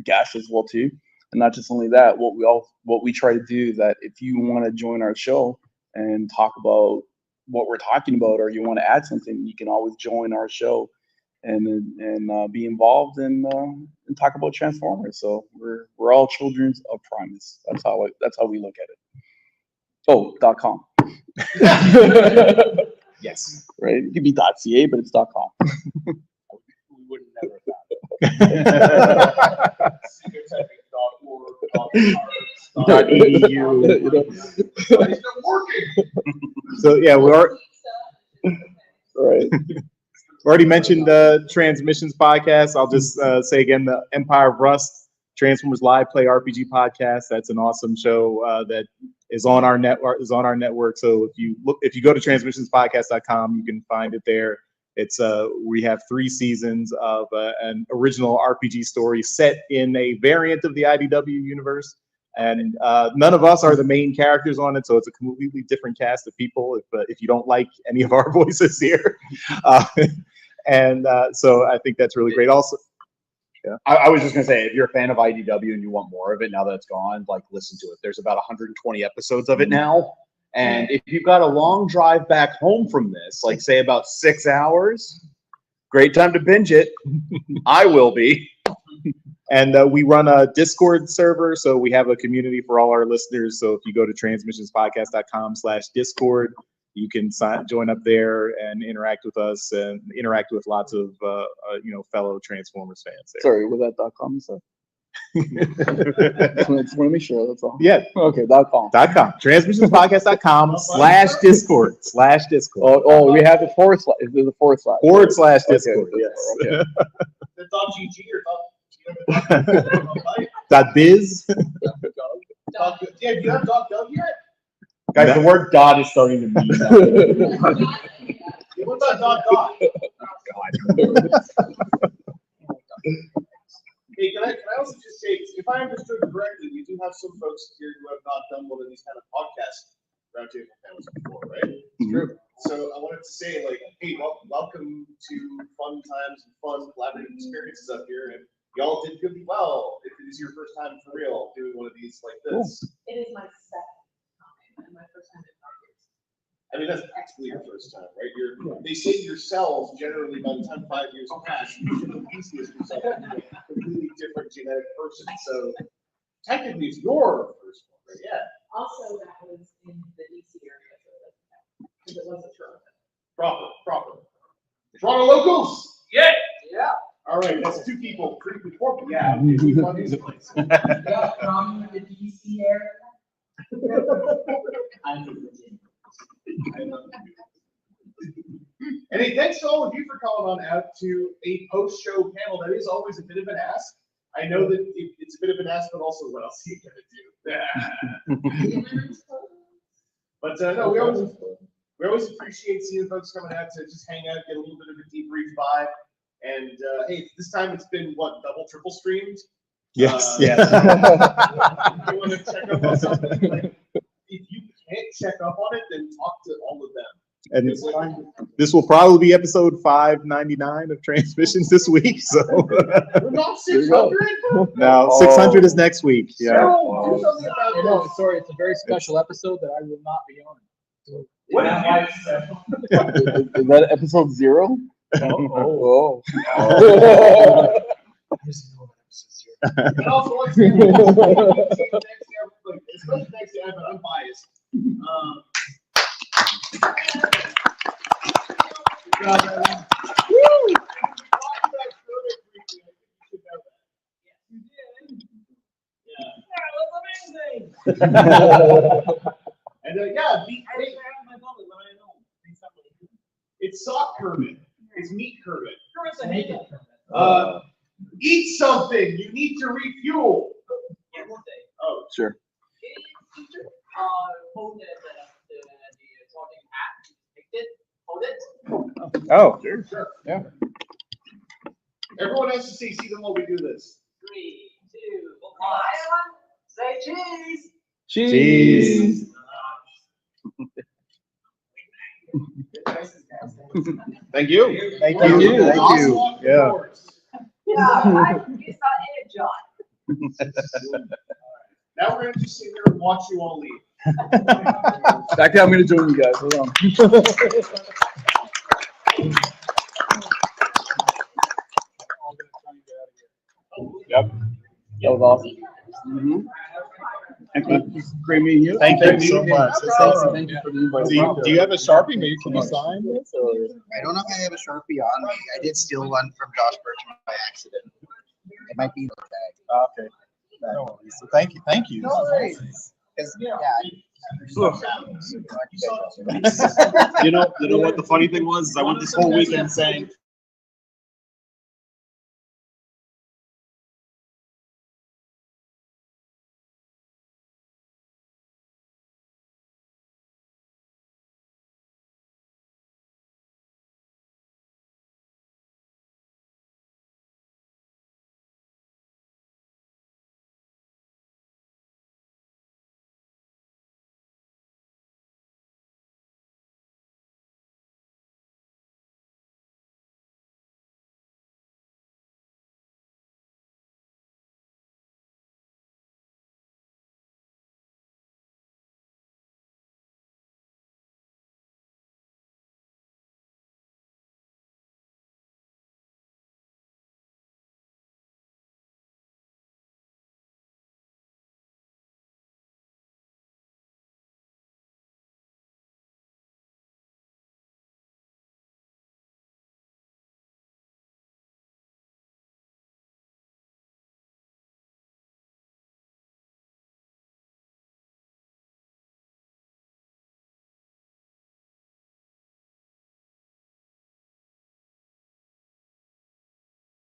Speaker 6: guests as well too. And not just only that, what we try to do is that if you want to join our show and talk about what we're talking about, or you want to add something, you can always join our show and be involved and talk about Transformers. So we're all children of Primus. That's how we look at it. Oh, .com.
Speaker 20: Yes.
Speaker 6: Right. It could be .ca, but it's .com.
Speaker 1: We wouldn't never have that.
Speaker 20: .edu.
Speaker 16: It's not working.
Speaker 4: So yeah, we are.
Speaker 6: Right.
Speaker 4: Already mentioned Transmissions podcast. I'll just say again, the Empire of Rust, Transformers Live Play RPG podcast. That's an awesome show that is on our network. So if you go to transmissionspodcast.com, you can find it there. It's we have 3 seasons of an original RPG story set in a variant of the IDW universe, and none of us are the main characters on it, so it's a completely different cast of people. If you don't like any of our voices here, so I think that's really great. Also, yeah,
Speaker 20: I was just gonna say, if you're a fan of IDW and you want more of it now that it's gone, like, listen to it. There's about 120 episodes of it now. And if you've got a long drive back home from this, like say about 6 hours, great time to binge it. I will be.
Speaker 4: And we run a Discord server, so we have a community for all our listeners. So if you go to transmissionspodcast.com/Discord, you can join up there and interact with us and interact with lots of fellow Transformers fans there.
Speaker 6: Sorry, was that .com you said? Just want to make sure, that's all.
Speaker 4: Yeah.
Speaker 6: Okay, .com.
Speaker 4: Transmissionspodcast.com/Discord.
Speaker 6: Oh, we have the forward slash. Is there the forward slash?
Speaker 4: /Discord,
Speaker 6: okay,
Speaker 4: yes.
Speaker 6: Okay.
Speaker 16: The .gg or
Speaker 4: .biz.
Speaker 16: Yeah, do you have .gov yet?
Speaker 20: Guys, the word "dot" is starting to mean nothing.
Speaker 16: What's that .dot? Hey, can I also just say, if I understood correctly, we do have some folks here who have not done one of these kind of podcast roundtable panels before, right?
Speaker 6: It's true.
Speaker 16: So I wanted to say, like, hey, welcome to fun times and fun collaborative experiences up here, and y'all did really well. If it is your first time for real doing one of these like this.
Speaker 22: It is my second time and my first time in 5 years.
Speaker 16: I mean, that's practically your first time, right? They say yourselves generally by the time 5 years have passed, you should have yourself into a completely different genetic person. So technically, it's your first one, right? Yeah.
Speaker 22: Also, that was in the DC area, because it wasn't Toronto.
Speaker 16: Proper. Toronto locals.
Speaker 10: Yeah.
Speaker 16: Yeah. All right, that's 2 people. 3 people. Yeah. We run these places.
Speaker 22: Yeah, from the DC area.
Speaker 16: I'm from Virginia. And hey, thanks to all of you for calling on out to a post-show panel. That is always a bit of an ask. I know that it's a bit of an ask, but also what else are you gonna do? But no, we always appreciate seeing folks coming out to just hang out, get a little bit of a debrief vibe. And hey, this time it's been what, double, triple streamed?
Speaker 4: Yes.
Speaker 16: You
Speaker 4: Yes.
Speaker 16: want to check up on something? If you can't check up on it, then talk to all of them.
Speaker 4: And this will probably be episode 599 of Transmissions this week. So
Speaker 16: We're not 600.
Speaker 4: no, 600 is next week. Yeah.
Speaker 16: Do something about
Speaker 1: I know,
Speaker 16: this.
Speaker 1: sorry, it's a very special episode that I will not be on.
Speaker 16: What is that special?
Speaker 6: Is that episode 0?
Speaker 4: Oh.
Speaker 16: And also, once again, especially next year, but I'm biased. And yeah, it's soft Kermit. It's meat Kermit.
Speaker 11: Kermit's a hater.
Speaker 16: Eat something. You need to refuel. Oh,
Speaker 6: Sure.
Speaker 4: Oh,
Speaker 16: sure.
Speaker 4: Yeah.
Speaker 16: Everyone has to see them while we do this.
Speaker 10: 3, 2, 1. Say cheese.
Speaker 4: Cheese.
Speaker 16: Thank you.
Speaker 4: Thank you. Thank you. Yeah.
Speaker 22: Yeah, you saw it, John.
Speaker 16: Now we're going to just sit here and watch you all leave.
Speaker 6: Actually, I'm going to join you guys. Hold on.
Speaker 4: Yep.
Speaker 6: That was awesome. Mm-hmm. Thank you. Great meeting you.
Speaker 4: Thank you so much.
Speaker 6: Thank you for the invite.
Speaker 4: Do you have a Sharpie? Maybe can you sign this? Or?
Speaker 2: I don't know if I have a Sharpie on me. I did steal one from Josh Bertram by accident. It might be in the bag.
Speaker 4: Okay. No worries. So thank you. Thank you.
Speaker 2: No worries. 'Cause, yeah,
Speaker 20: You know what the funny thing was? Is I went this whole weekend saying